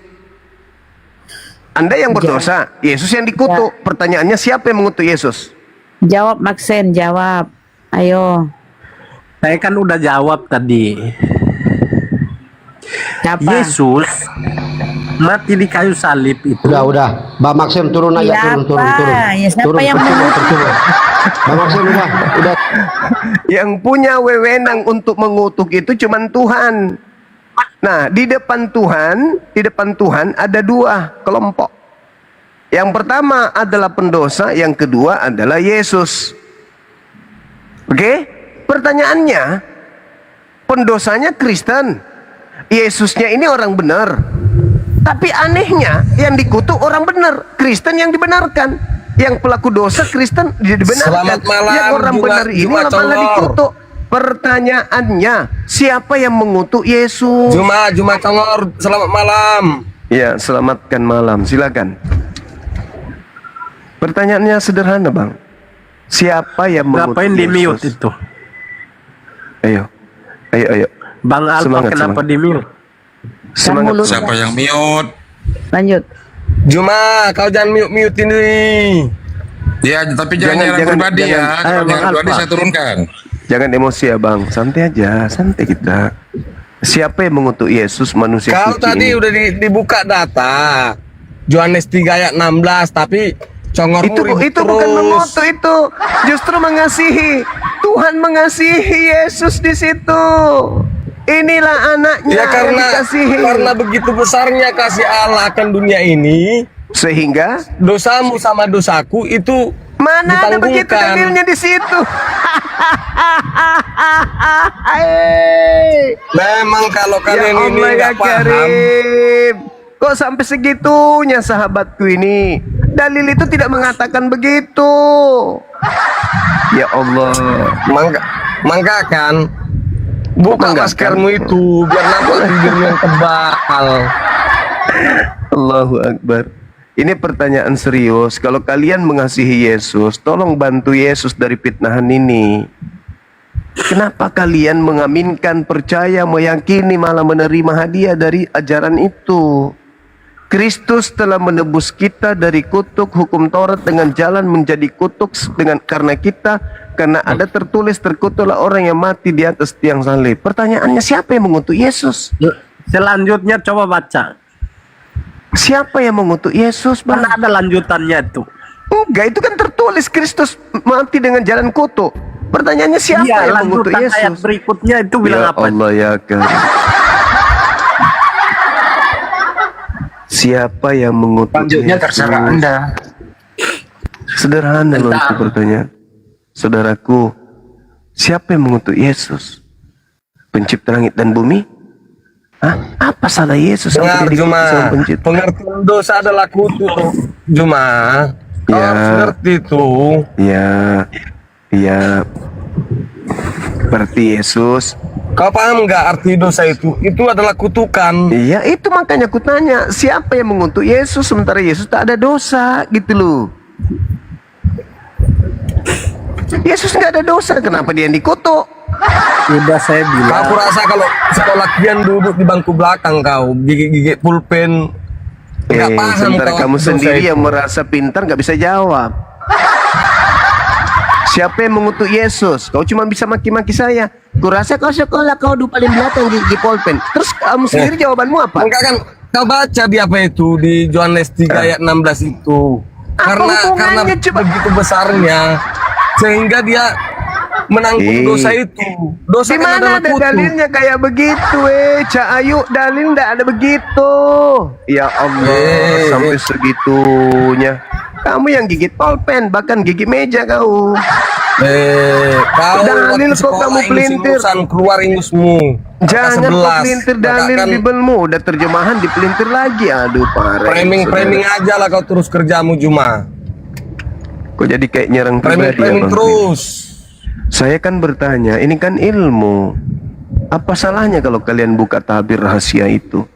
Anda yang berdosa, Yesus yang dikutuk. Pertanyaannya siapa yang mengutuk Yesus? Jawab Maxen, jawab. Ayo. Saya kan udah jawab tadi. Siapa? Yesus mati di kayu salib itu. Udah. Bang Maxim turun aja, Siapa? turun. Ya, siapa Turun, yang percuma, mengutuk? percuma. Bang Maxim udah. Yang punya wewenang untuk mengutuk itu cuman Tuhan. Nah, di depan Tuhan ada dua kelompok. Yang pertama adalah pendosa, yang kedua adalah Yesus. Oke? Pertanyaannya, pendosanya Kristen, Yesusnya ini orang benar. Tapi anehnya, yang dikutuk orang benar, Kristen yang dibenarkan. Yang pelaku dosa Kristen dibenarkan. Selamat malam, yang orang benar ini Juma malah Color. dikutuk. Pertanyaannya, siapa yang mengutuk Yesus? Juma Congor, selamat malam. Ya, selamatkan malam. Silakan. Pertanyaannya sederhana, Bang. Siapa yang mengutuk Ngapain di mute Yesus? itu? Ayo. Bang Alfa Semangat, kenapa semangat. di mute? Semangat. mulut. Siapa yang mute? Lanjut. Juma, kau jangan mute ini. Ya, tapi jangan nyerang pribadi ya. Kalau Bang nyerang pribadi Alfa. saya turunkan. Jangan emosi ya, Bang. Santai aja, santai kita. Siapa yang mengutuk Yesus manusia Kau suci tadi ini? udah dibuka data Yohanes 3 ayat 16, tapi Congormu Itu ribut bukan terus. mengutuk, itu justru mengasihi. Tuhan mengasihi Yesus di situ. Inilah anaknya Ya yang dikasihi. karena begitu besarnya kasih Allah akan dunia ini, Sehingga dosamu sama dosaku itu mana ada begitu ditanggungkan. dalilnya di situ? Memang kalau Ya kalian ini Allah ya nggak paham, Karim. Kok sampai segitunya sahabatku ini? Dalil itu tidak mengatakan begitu. Ya Allah. mangga kan buka Mangga maskermu kan? itu biar nampak bibirmu yang tebal. Allahu Akbar. Ini pertanyaan serius. Kalau kalian mengasihi Yesus, tolong bantu Yesus dari fitnahan ini. Kenapa kalian mengaminkan, percaya, meyakini, malah menerima hadiah dari ajaran itu? Kristus telah menebus kita dari kutuk hukum Taurat dengan jalan menjadi kutuk karena ada tertulis terkutuklah orang yang mati di atas tiang salib. Pertanyaannya, siapa yang mengutuk Yesus? Selanjutnya coba baca. Siapa yang mengutuk Yesus, Bang? Mana ada lanjutannya itu? Enggak, itu kan tertulis Kristus mati dengan jalan kutuk. Pertanyaannya, siapa Iya, yang mengutuk lanjutan ayat Yesus? berikutnya itu bilang Ya apa? Allah ya Karim. Siapa yang mengutuk Lanjutnya Yesus? terserah Anda. Sederhana loh itu pertanyaan. Saudaraku, siapa yang mengutuk Yesus? Pencipta langit dan bumi? Hah? Apa salah Yesus Dengar sampai Juma, dikutuk sama pencipta? pengertian dosa adalah kutuk. Juma, kau Ya. harus ngerti itu. Ya. Berarti Yesus. Kau paham nggak arti dosa itu? Itu adalah kutukan. Iya, itu makanya aku tanya, siapa yang mengutuk Yesus sementara Yesus tak ada dosa, gitu loh. Yesus nggak ada dosa, kenapa dia yang dikutuk? Udah saya bilang. Aku rasa kalau sekolah kian duduk di bangku belakang kau, gigi-gigi pulpen. Nggak paham Sementara kau kamu dosa sendiri itu. yang merasa pintar nggak bisa jawab. Siapa yang mengutuk Yesus? Kau cuma bisa maki-maki saya. Kurasa kau sekolah kau duduk paling belakang gigi pulpen. Terus kamu sendiri jawabanmu apa? Enggak kan? Kau baca di apa itu di Yohanes 3 ayat 16 itu. Apa Karena hubungannya, coba? begitu besarnya sehingga dia menanggung dosa itu. Dosa Di kan mana adalah ada kutuk. dalilnya kayak begitu, Cak Ayu? Dalil nggak ada begitu. Ya Allah, sampai segitunya. Kamu yang gigit pulpen, bahkan gigit meja kau. Kau Dalil waktu kok sekolah kamu pelintir. ingus-ingusan, keluar ingusmu. Jangan kau 11. pelintir dalil Bahkan bibelmu. Udah terjemahan dipelintir lagi. Aduh, parah. framing aja lah kau terus kerjamu Juma. Kok jadi kayak nyerang pribadi ya, Framing Bang? terus. Saya kan bertanya, ini kan ilmu. Apa salahnya kalau kalian buka tabir rahasia itu?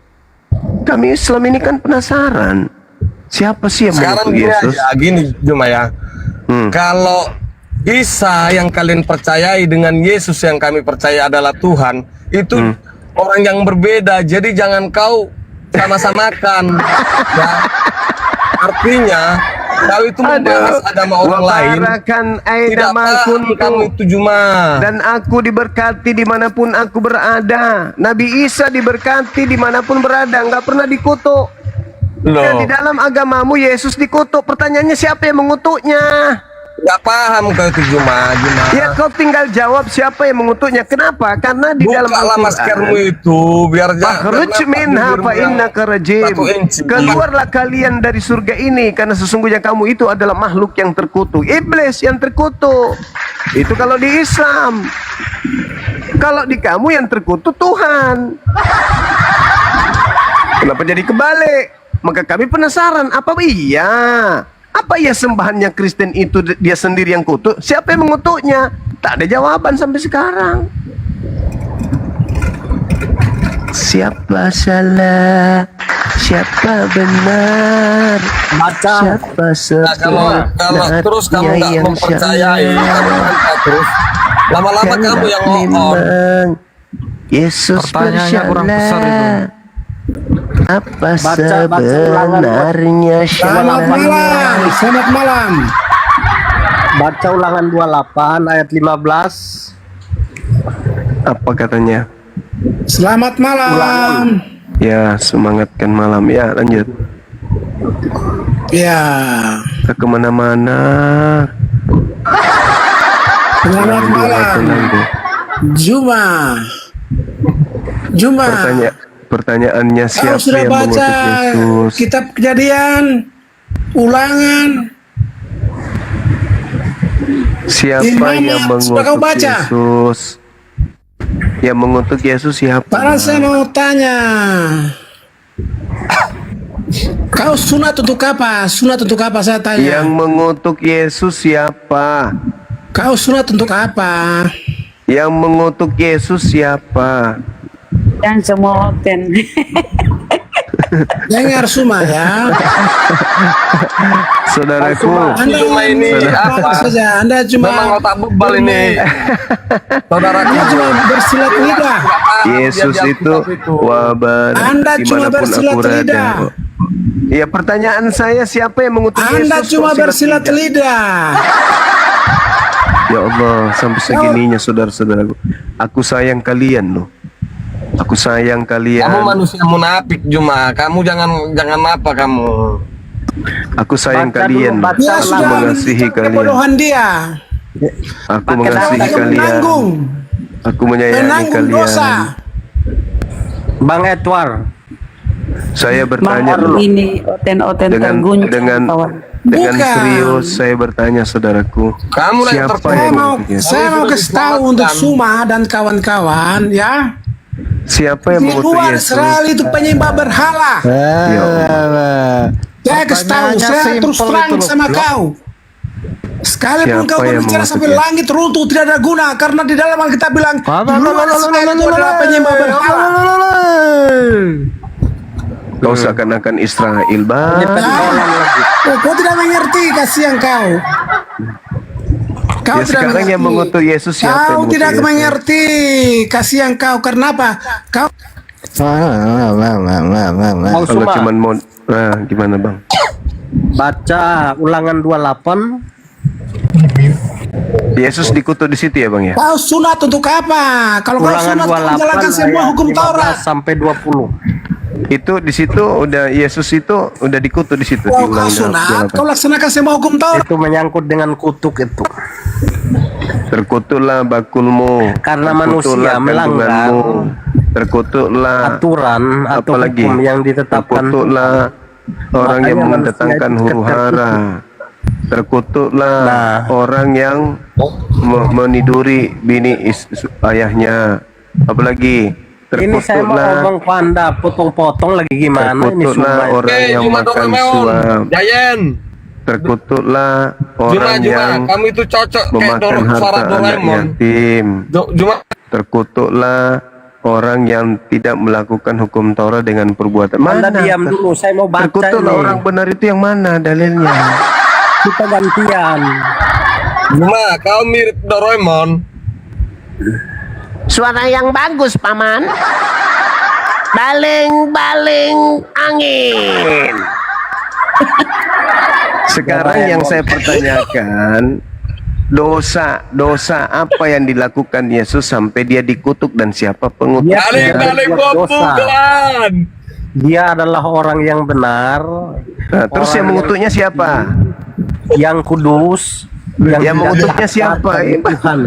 Kami Islam ini kan penasaran. Siapa sih yang Sekarang mengutuk gini Yesus? aja, gini Juma ya. Kalau Isa yang kalian percayai dengan Yesus yang kami percaya adalah Tuhan, itu orang yang berbeda. Jadi jangan kau sama-samakan. Ya. Artinya kau itu membahas agama orang lain. Wabarakan Tidak aina paham makuntu. kamu itu Juma. Dan aku diberkati dimanapun aku berada. Nabi Isa diberkati dimanapun berada, nggak pernah dikutuk. Loh. Dan di dalam agamamu Yesus dikutuk. Pertanyaannya, siapa yang mengutuknya? Gak paham kau itu Juma. Ya kau tinggal jawab siapa yang mengutuknya. Kenapa? Karena di dalam Bukalah Al-Quran, maskermu itu biar Fakhruj minha fa innaka rajim. Keluarlah kalian dari surga ini karena sesungguhnya kamu itu adalah makhluk yang terkutuk. Iblis yang terkutuk. Itu kalau di Islam. Kalau di kamu yang terkutuk Tuhan. Kenapa jadi kebalik? Maka kami penasaran, apa iya? Apa ya sembahannya Kristen itu dia sendiri yang kutuk? Siapa yang mengutuknya? Tak ada jawaban sampai sekarang. Siapa salah, siapa benar, siapa Kalau terus kamu nggak yang mempercayai, kamu bantah terus. Lama-lama kamu yang ngomong. Yesus bersalah. Apa Baca sebenarnya Selamat malam. Selamat malam. Baca ulangan 28 ayat 15. Apa katanya? Selamat malam. Ya, semangatkan malam. Ya, lanjut. Ya. Kita kemana-mana. Selamat malam. Juma. Pertanyaannya siapa sudah yang baca mengutuk Yesus? kitab Kejadian, Ulangan. Siapa yang Sudah kau mengutuk baca? Yesus? Yang mengutuk Yesus siapa? Sekarang saya mau tanya. Kau sunat untuk apa? Sunat untuk apa saya tanya? Yang mengutuk Yesus siapa? Kau sunat untuk apa? Yang mengutuk Yesus siapa? Dan semua oten. Dengar semua ya. Saudaraku, Anda Cuma ini apa? saja. Anda cuma Memang otak bebal ini. Saudaraku. Anda cuma bersilat lidah. Yesus itu wabah Anda cuma dimanapun bersilat aku berada. lidah. Ya, pertanyaan saya, siapa yang mengutuk Yesus? Anda cuma Kok bersilat lidah? lidah. Ya Allah, sampai segininya saudara-saudaraku. Aku sayang kalian loh. Aku sayang kalian. Kamu manusia munafik Juma. Kamu jangan apa kamu. Aku sayang Baca kalian. dulu, baca Aku ulang. mengasihi kalian. Kebodohan dia. Aku mengasihi Dia kalian. menanggung. Aku menyayangi Menanggung kalian. dosa. Bang Edward, Saya bertanya Maaf loh. ini oten-oten Dengan terguncang kawan. dengan Bukan. serius saya bertanya saudaraku. Kamu lah yang Siapa tertutup. yang Saya mau mengutuk Yesus? saya mau sudah kasih tahu diselamatkan. untuk Suma dan kawan-kawan ya. Siapa yang Di mengutuk luar Yesus? Israel itu penyembah berhala. Ya Allah. Saya kasih tahu, saya terus terang sama kau. Sekalipun Siapa kau yang berbicara mengutuk sampai Yesus? langit runtuh tidak ada guna karena di dalam Alkitab bilang di luar Israel itu adalah penyembah berhala. Kau seakan-akan Israel, Bang. Kau tidak mengerti, kasihan kau. Kau Ya, sekarang yang mengutuk Yesus siapa? yang Kau mengutuk tidak Yesus? mengerti, kasihan kau. Karena apa? Kau Kalau cuman mau, gimana Bang? baca ulangan 28. Yesus dikutuk di situ ya Bang ya? kau sunat untuk apa? Kalau kau Ulangan sunat kau menjalankan 28 semua ayat hukum 15 Taurat. sampai 20. Itu di situ udah Yesus itu udah dikutuk di situ di Kalau kau ulangan sunat, 28. kau laksanakan semua hukum Taurat. Itu menyangkut dengan kutuk itu. Terkutuklah bakulmu. Karena terkutuklah manusia melanggar kandunganmu, terkutuklah aturan atau apalagi hukum yang ditetapkan. terkutuklah orang yang Makanya mendatangkan manusia huru hara. Terkutuklah Nah. orang yang meniduri bini ayahnya. Apalagi Ini saya mau terkutuklah ngomong ke Anda, potong-potong lagi gimana ini terkutuklah semua. orang yang Juma makan Doraemon. suap. Jayen. Terkutuklah Juma, orang yang kamu itu cocok kayak memakan suara harta anak Doraemon. yatim. Juma, Terkutuklah orang yang tidak melakukan hukum Taurat dengan perbuatan. Anda Mana? diam dulu, saya mau baca Terkutuklah ini. orang benar itu yang mana dalilnya? Kita gantian. Juma, kau mirip Doraemon. Suara yang bagus, Paman. Baling-baling angin. Sekarang yang saya pertanyakan, dosa apa yang dilakukan Yesus sampai dia dikutuk dan siapa pengutuk? Dia Balik berbuat dosa. bukan. Dia adalah orang yang benar, Nah, terus yang mengutuknya siapa? yang kudus, Yang tidak mengutuknya taat siapa? dari Tuhan.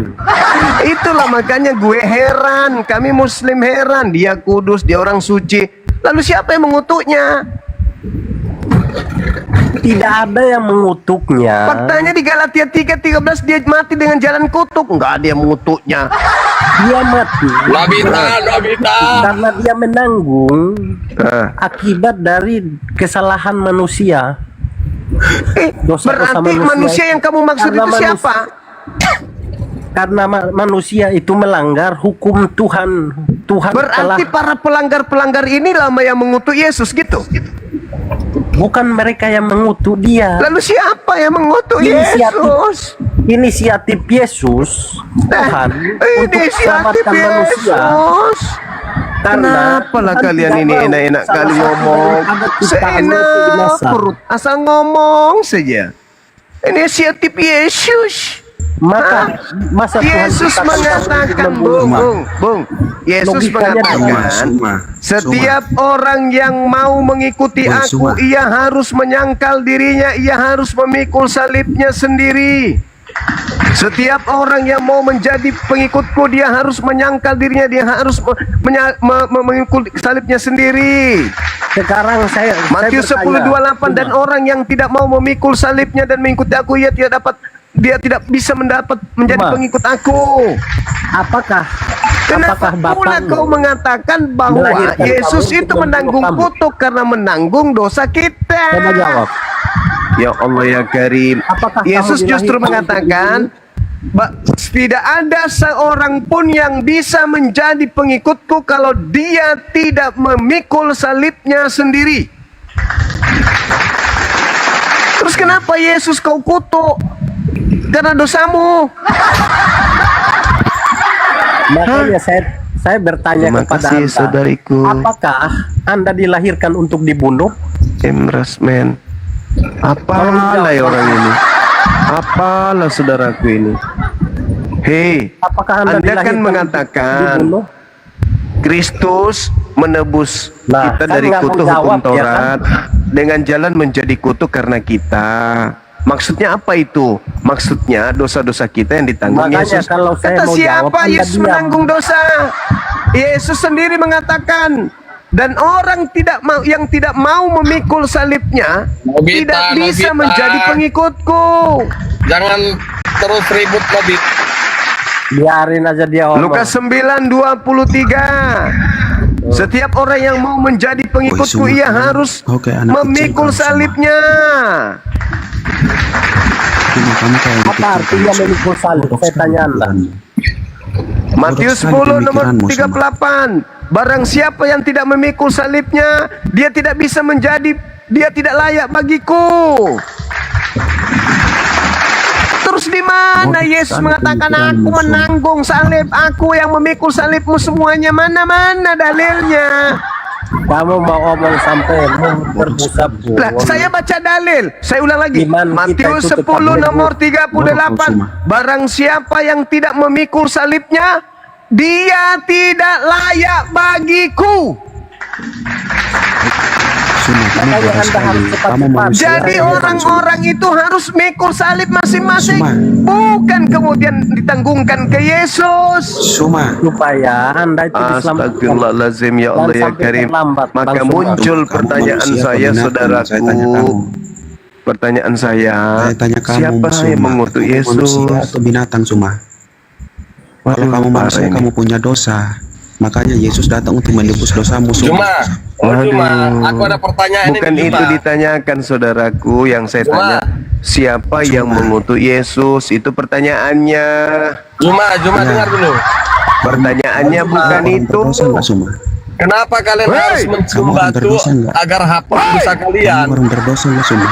Itulah makanya gue heran, kami Muslim heran. Dia kudus, dia orang suci. Lalu siapa yang mengutuknya? Tidak ada yang mengutuknya. Faktanya di Galatia 3:13 dia mati dengan jalan kutuk. Enggak ada yang mengutuknya. Dia mati Labita. karena dia menanggung Nah, akibat dari kesalahan manusia. Dosa-dosa berarti manusia yang kamu maksud Karena itu siapa? karena manusia itu melanggar hukum Tuhan. Tuhan Berarti para pelanggar-pelanggar inilah yang mengutuk Yesus gitu. bukan mereka yang mengutuk dia. Lalu siapa yang mengutuk Yesus? Inisiatif Yesus Tuhan untuk Inisiatif selamatkan manusia. Yesus. Karena Kenapalah Tuhan kalian tidak ini mau enak-enak salah kali satu ngomong. daripada ciptaannya itu Seenak binasa. perut, asal ngomong saja. Inisiatif Yesus. Maka masa Tuhan Yesus ciptakan kamu untuk mengatakan, membunuh? Bung, Yesus Logikanya mengatakan, setiap orang yang mau mengikuti aku, ia harus menyangkal dirinya, ia harus memikul salibnya sendiri. Setiap orang yang mau menjadi pengikutku, dia harus menyangkal dirinya, dia harus memikul salibnya sendiri. Sekarang Matius 10:28, dan orang yang tidak mau memikul salibnya dan mengikuti aku, dia tidak bisa menjadi pengikut aku. Apakah Kenapa pula kau mengatakan bahwa Yesus itu menanggung kutuk karena menanggung dosa kita? Coba jawab. Ya Allah ya Karim. Yesus justru mengatakan, tidak ada seorang pun yang bisa menjadi pengikutku kalau dia tidak memikul salibnya sendiri. Terus kenapa Yesus kau kutuk? Karena dosamu. Makanya saya bertanya Terima kepada kasih, Anda, saudariku. apakah Anda dilahirkan untuk dibunuh? Emrasmen. Apalah ya orang ini? Apalah saudaraku ini? Hei, Apakah Anda Anda kan dilahirkan mengatakan dibunuh? Kristus menebus Nah, kita kan dari nggak kutuk menjawab, hukum ya Taurat dengan jalan menjadi kutuk karena kita. Maksudnya apa itu? Maksudnya dosa-dosa kita yang ditanggung Makanya Yesus. kalau saya Kata mau siapa jawab, Anda Yesus diam. menanggung dosa? Yesus sendiri mengatakan, dan orang yang tidak mau memikul salibnya tidak bisa menjadi pengikutku. Jangan terus ribut Nobit. Biarin aja dia ngomong. Lukas 9:23. Setiap orang yang mau menjadi pengikutku, ia harus memikul salibnya. Apa artinya memikul salib? Saya tanya Anda. Matius 10 nomor 38. Barang siapa yang tidak memikul salibnya, dia tidak layak bagiku. Terus di mana Yesus mengatakan aku menanggung salib, aku yang memikul salibmu semuanya? Mana dalilnya? Kamu mau ngomong sampai berbusa-busa. Lah, saya baca dalil. Saya ulang lagi. Iman kita Matius itu tetap 10 nomor hidup. 38. Barang siapa yang tidak memikul salibnya, dia tidak layak bagiku. Jadi orang-orang itu harus mikul salib masing-masing, bukan kemudian ditanggungkan ke Yesus. Supaya Anda itu diselamatkan. Astagfirullahaladzim, ya Allah ya Karim. Maka muncul pertanyaan saya, saudaraku. Pertanyaan saya, siapa yang mengutuk Yesus? Atau binatang cuma. Kalau kamu manusia, kamu punya dosa. Makanya Yesus datang untuk menebus dosamu semua. Cuma, aku ada pertanyaan Bukan ini. itu ditanyakan saudaraku, yang saya tanya siapa yang mengutuk Yesus, itu pertanyaannya. Cuma dengar dulu. Pertanyaannya bukan itu. Kenapa kalian harus mencium batu agar hapus dosa kalian? Orang berdosa nggak semua.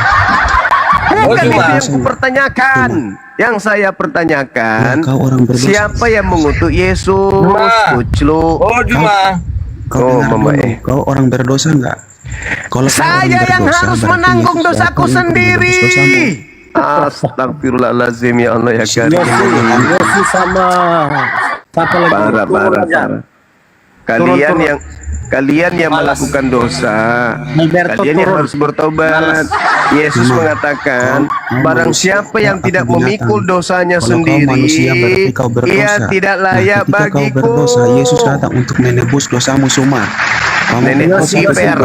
Bukan itu yang kupertanyakan. Yang saya pertanyakan, siapa yang mengutuk Yesus? Kuclu. Kau orang berdosa nggak? Kalau saya yang harus menanggung dosaku sendiri. Astagfirullahaladzim, ya Allah ya Karim. Yesus sama satu lagi. Parah. Kalian yang melakukan dosa, kalian yang harus bertobat. Yesus mengatakan, barang siapa yang tidak memikul dosanya sendiri, ia tidak layak bagiku. Yesus datang untuk menebus dosamu semua. Nenek siper,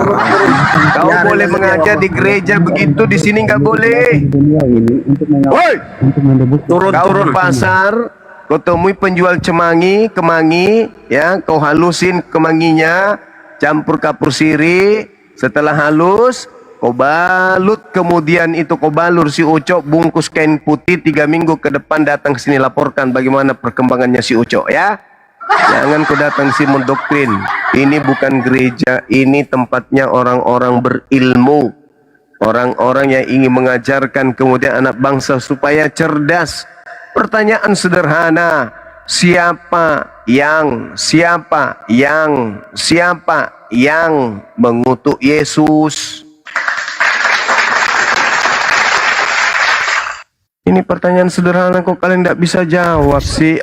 kau boleh mengajar di gereja begitu, di sini nggak boleh. Woi, kau di pasar, kau temui penjual kemangi, ya, kau halusin kemanginya, campur kapur sirih, setelah halus, kau balut, kemudian itu kau balur si Ucok, bungkus kain putih, 3 minggu ke depan datang ke sini laporkan bagaimana perkembangannya si Ucok ya. Jangan kau datang sini mendoktrin. Ini bukan gereja, ini tempatnya orang-orang berilmu, orang-orang yang ingin mengajarkan kemudian anak bangsa supaya cerdas. Pertanyaan sederhana, siapa yang mengutuk Yesus? Ini pertanyaan sederhana kok kalian tidak bisa jawab sih.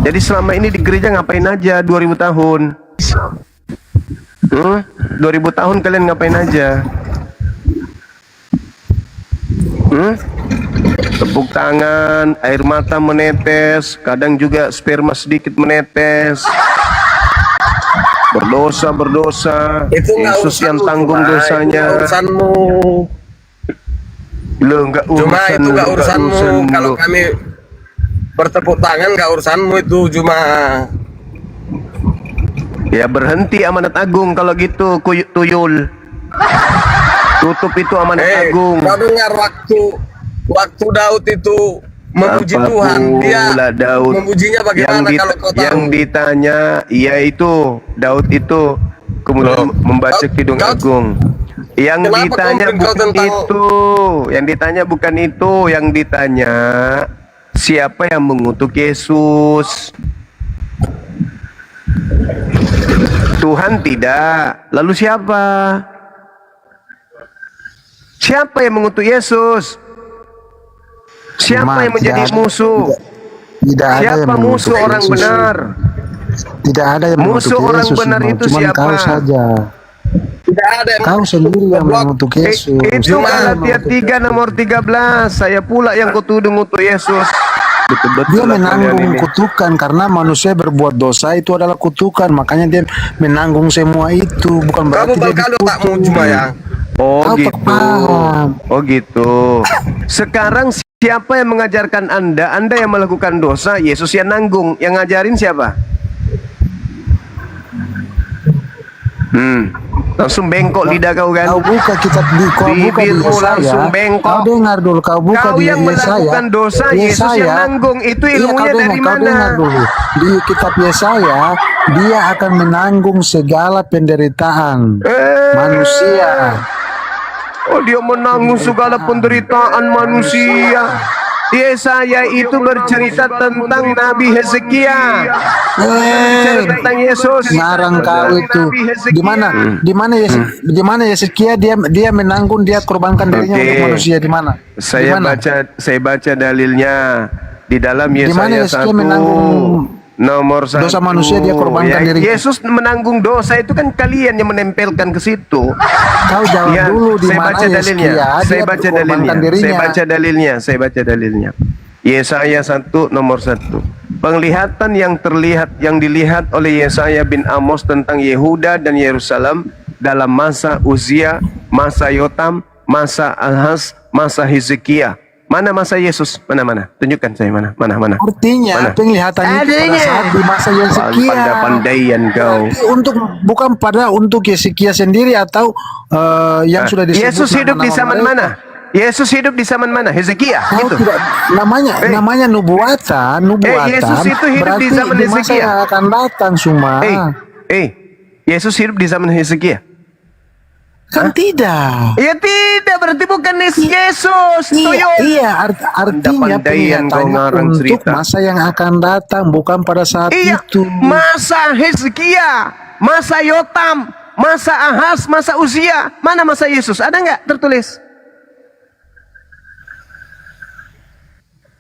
Jadi selama ini di gereja ngapain aja 2000 tahun? 2000 tahun kalian ngapain aja? Tepuk tangan, air mata menetes, kadang juga sperma sedikit menetes. Berdosa, Yesus yang tanggung dosanya. Urusanmu. Lo enggak urusan. Cuma itu enggak urusanmu. Kalau kami bertepuk tangan enggak urusanmu itu, cuma. Ya berhenti amanat agung kalau gitu, tuyul. Tutup itu amanat agung. Kau dengar waktu Daud itu memuji Tuhan, dia Daud memujinya bagaimana kalau kau tahu? Yang ditanya, yaitu Daud itu kemudian membaca Kidung Agung. Yang ditanya bukan itu, yang ditanya bukan itu, yang ditanya siapa yang mengutuk Yesus? Tuhan tidak. Lalu siapa? Siapa yang mengutuk Yesus? Siapa yang menjadi musuh? Siapa musuh orang benar? Tidak ada yang musuh orang benar itu siapa? Kau saja. Tidak ada yang kau sendiri yang mengutuk Yesus. Itu Galatia 3 nomor 13. Saya pula yang kutuduh mengutuk Yesus. Dia menanggung kutukan karena manusia berbuat dosa itu adalah kutukan, makanya dia menanggung semua itu, bukan berarti dia dikutuk. Oh gitu. Oh gitu. Sekarang siapa yang mengajarkan Anda? Anda yang melakukan dosa, Yesus yang nanggung. Yang ngajarin siapa? Langsung bengkok lidah kau kan? Kau buka kitab bibirmu langsung bengkok. Kau dengar dulu, kau buka kau di yang melakukan dosa, Yesus yang nanggung. Itu ilmunya dari mana? Kau dengar dulu. Di kitab Yesaya, dia akan menanggung segala penderitaan manusia. Oh, dia menanggung segala penderitaan manusia. Yesaya itu bercerita tentang Nabi Hezekia. Tentang Yesus. Ngarang kau itu. Di mana Hezekia dia menanggung, dia korbankan dirinya untuk manusia, di mana? Saya baca dalilnya di dalam Yesaya 1 nomor 1. Dosa manusia dia korbankan dirinya. Yesus menanggung dosa itu kan kalian yang menempelkan ke situ. Kau jawab dulu di mana Saya baca dalilnya. Saya baca dalilnya. Yesaya 1 nomor 1. Penglihatan yang dilihat oleh Yesaya bin Amos tentang Yehuda dan Yerusalem dalam masa Uzia, masa Yotam, masa Ahaz, masa Hezekia. Mana masa Yesus? Mana? Tunjukkan saya mana? Artinya penglihatan itu pada saat di masa Hezekia. Pandai-pandaian kau. Untuk Hezekia sendiri atau yang sudah disebut. Yesus hidup di zaman mana? Yesus hidup di zaman mana? Hezekia. Gitu. Namanya nubuatan. Yesus itu hidup di zaman Hezekia. Masa yang akan datang cuma. Yesus hidup di zaman Hezekia. Kan tidak. Ya tidak, berarti bukan Yesus. Iya, artinya penglihatannya untuk masa yang akan datang, bukan pada saat itu. Masa Hezekia, masa Yotam, masa Ahaz, masa Uzia. Mana masa Yesus? Ada nggak tertulis?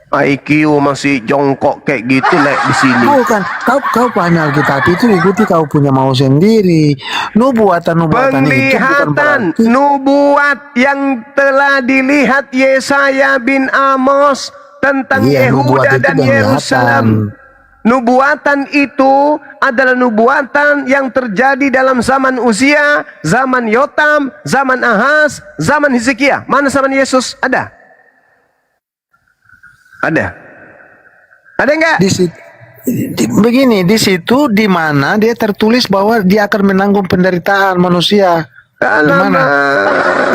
IQ masih jongkok kayak gitu naik di sini. Bukan, kau pahami Alkitab itu ikuti kau punya mau sendiri. Nubuatan penglihatan itu nubuat yang telah dilihat Yesaya bin Amos tentang Yehuda dan Yerusalem. Nubuatan itu adalah nubuatan yang terjadi dalam zaman Uzia, zaman Yotam, zaman Ahaz, zaman Hezekia. Mana zaman Yesus? Ada? Ada enggak? Begini, di situ di mana dia tertulis bahwa dia akan menanggung penderitaan manusia.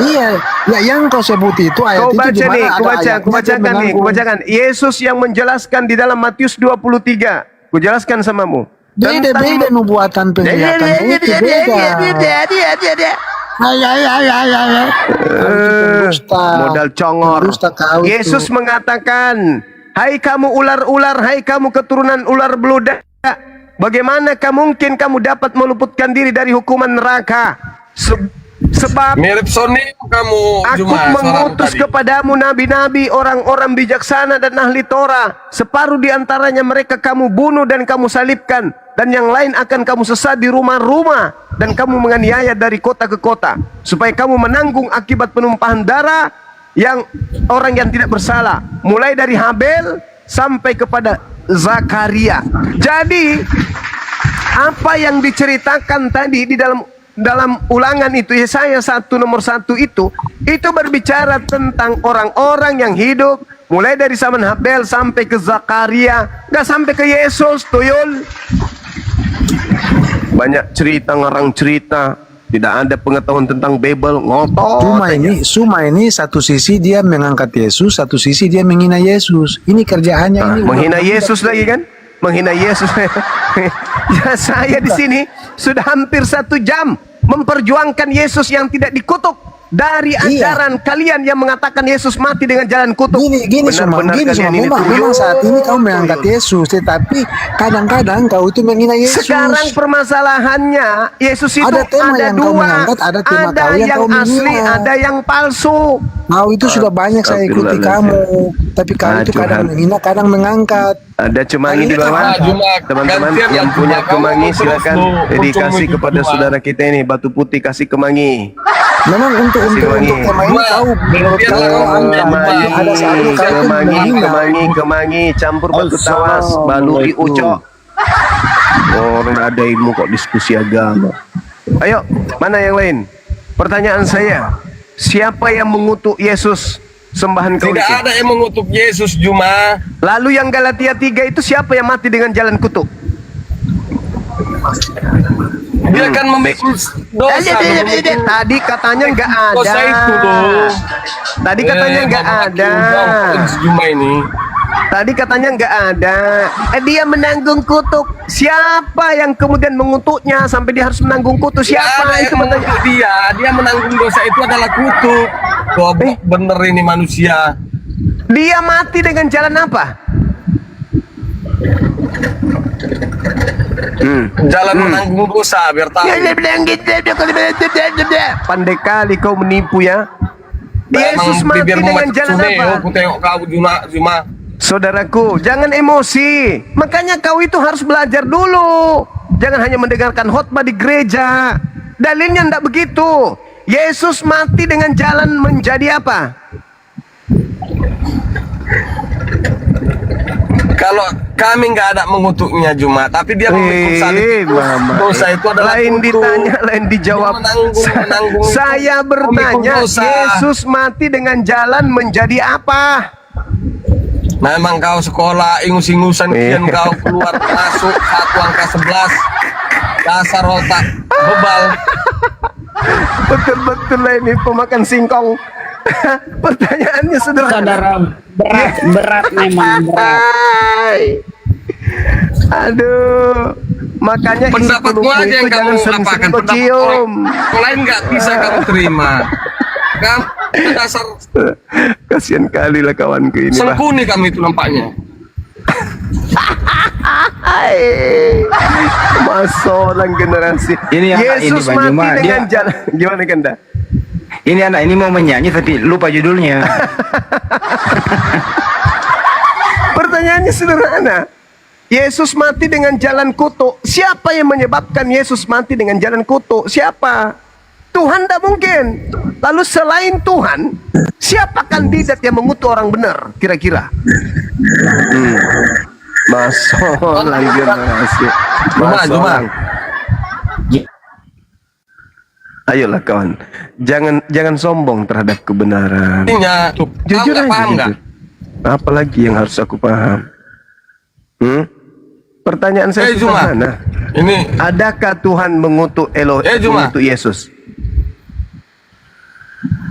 Iya, ya yang kau sebut itu ayat Kau itu baca di mana nih, ada ku ayatnya bacakan. Yesus yang menjelaskan di dalam Matius 23. Ku jelaskan samamu. Beda nubuatan penglihatan itu beda. Modal congor. Yesus mengatakan, hai kamu ular-ular, hai kamu keturunan ular beludak, bagaimanakah mungkin kamu dapat meluputkan diri dari hukuman neraka? Sebab mirip Sony kamu, aku mengutus kepadamu nabi-nabi, orang-orang bijaksana dan ahli Torah. Separuh di antaranya mereka kamu bunuh dan kamu salibkan, dan yang lain akan kamu sesat di rumah-rumah, dan kamu menganiaya dari kota ke kota, supaya kamu menanggung akibat penumpahan darah yang orang yang tidak bersalah, mulai dari Habel sampai kepada Zakaria. Jadi apa yang diceritakan tadi di dalam ulangan itu, Yesaya 1 nomor 1 itu berbicara tentang orang-orang yang hidup mulai dari zaman Habel sampai ke Zakaria, nggak sampai ke Yesus, tuyul. Banyak cerita, ngarang cerita, tidak ada pengetahuan tentang Bible, ngotot. Cuma ini satu sisi dia mengangkat Yesus, satu sisi dia menghina Yesus. Ini kerjaannya ini. Menghina Yesus lagi kan? Menghina Yesus. Ya, saya di sini sudah hampir 1 jam memperjuangkan Yesus yang tidak dikutuk dari ajaran kalian yang mengatakan Yesus mati dengan jalan kutuk. Gini semua memang saat ini kau mengangkat Yesus, tetapi kadang-kadang kau itu menghina Yesus. Sekarang permasalahannya Yesus itu ada tema yang kau dua, mengangkat, ada tema ada kau yang kau asli, menghina. ada yang palsu. Kau itu sudah banyak saya ikuti kamu, tapi kau itu kadang menghina, kadang mengangkat. Ada Kemangi di bawah, teman-teman yang punya Kemangi silakan dikasih kepada saudara kita ini, batu putih kasih Kemangi. Memang untuk tema ini kau menurut kau ada satu Kemangi campur batu tawas, baluri ucok. Orang ada ilmu kok diskusi agama. Ayo, mana yang lain? Pertanyaan saya, siapa yang mengutuk Yesus sembahan kau? Tidak ada yang mengutuk Yesus, Juma. Lalu yang Galatia 3 itu siapa yang mati dengan jalan kutuk? Dia akan memikul dosa. Tadi katanya nggak ada. Dosa itu loh. Tadi katanya nggak ada. Juma ini. Tadi katanya nggak ada. Dia menanggung kutuk. Siapa yang kemudian mengutuknya sampai dia harus menanggung kutuk? Siapa itu menanggung dia? Dia menanggung dosa itu adalah kutuk. Goblok bener ini manusia. Dia mati dengan jalan apa? Jalan menanggung dosa, biar tahu. Pandai kali kau menipu ya. Yesus mati dengan jalan apa? Aku tengok kau Juma. Saudaraku, jangan emosi. Makanya kau itu harus belajar dulu. Jangan hanya mendengarkan khotbah di gereja. Dalilnya tidak begitu. Yesus mati dengan jalan menjadi apa? Kalau kami nggak ada mengutuknya Juma, tapi dia memikul salib. Dosa itu adalah lain ditanya, lain dijawab. Saya bertanya, Yesus mati dengan jalan menjadi apa? Memang kau sekolah ingus-ingusan kian kau keluar masuk 1 angka 11. Dasar otak bebal. Betul-betul lah ini pemakan singkong. Pertanyaannya sederhana. Berat memang berat. Aduh, makanya pendapatmu aja yang kamu lapakan, cium. Lain nggak bisa kamu terima. Kamu dasar kasihan kali lah kawanku ini. Sengkuni kami itu nampaknya. Masalah generasi. Ini Yesus ini mati dengan jalan. Gimana Kanda? Ini anak ini mau menyanyi tapi lupa judulnya. Pertanyaannya sederhana. Yesus mati dengan jalan kutuk. Siapa yang menyebabkan Yesus mati dengan jalan kutuk? Siapa? Tuhan tidak mungkin. Lalu selain Tuhan, siapa kandidat yang mengutuk orang benar? Kira-kira? Masalah generasi. Masalah. Ayolah kawan, jangan sombong terhadap kebenaran. Jujur aja. Paham nggak? Apalagi yang harus aku paham? Pertanyaan saya sederhana. Ini adakah Tuhan mengutuk mengutuk Yesus?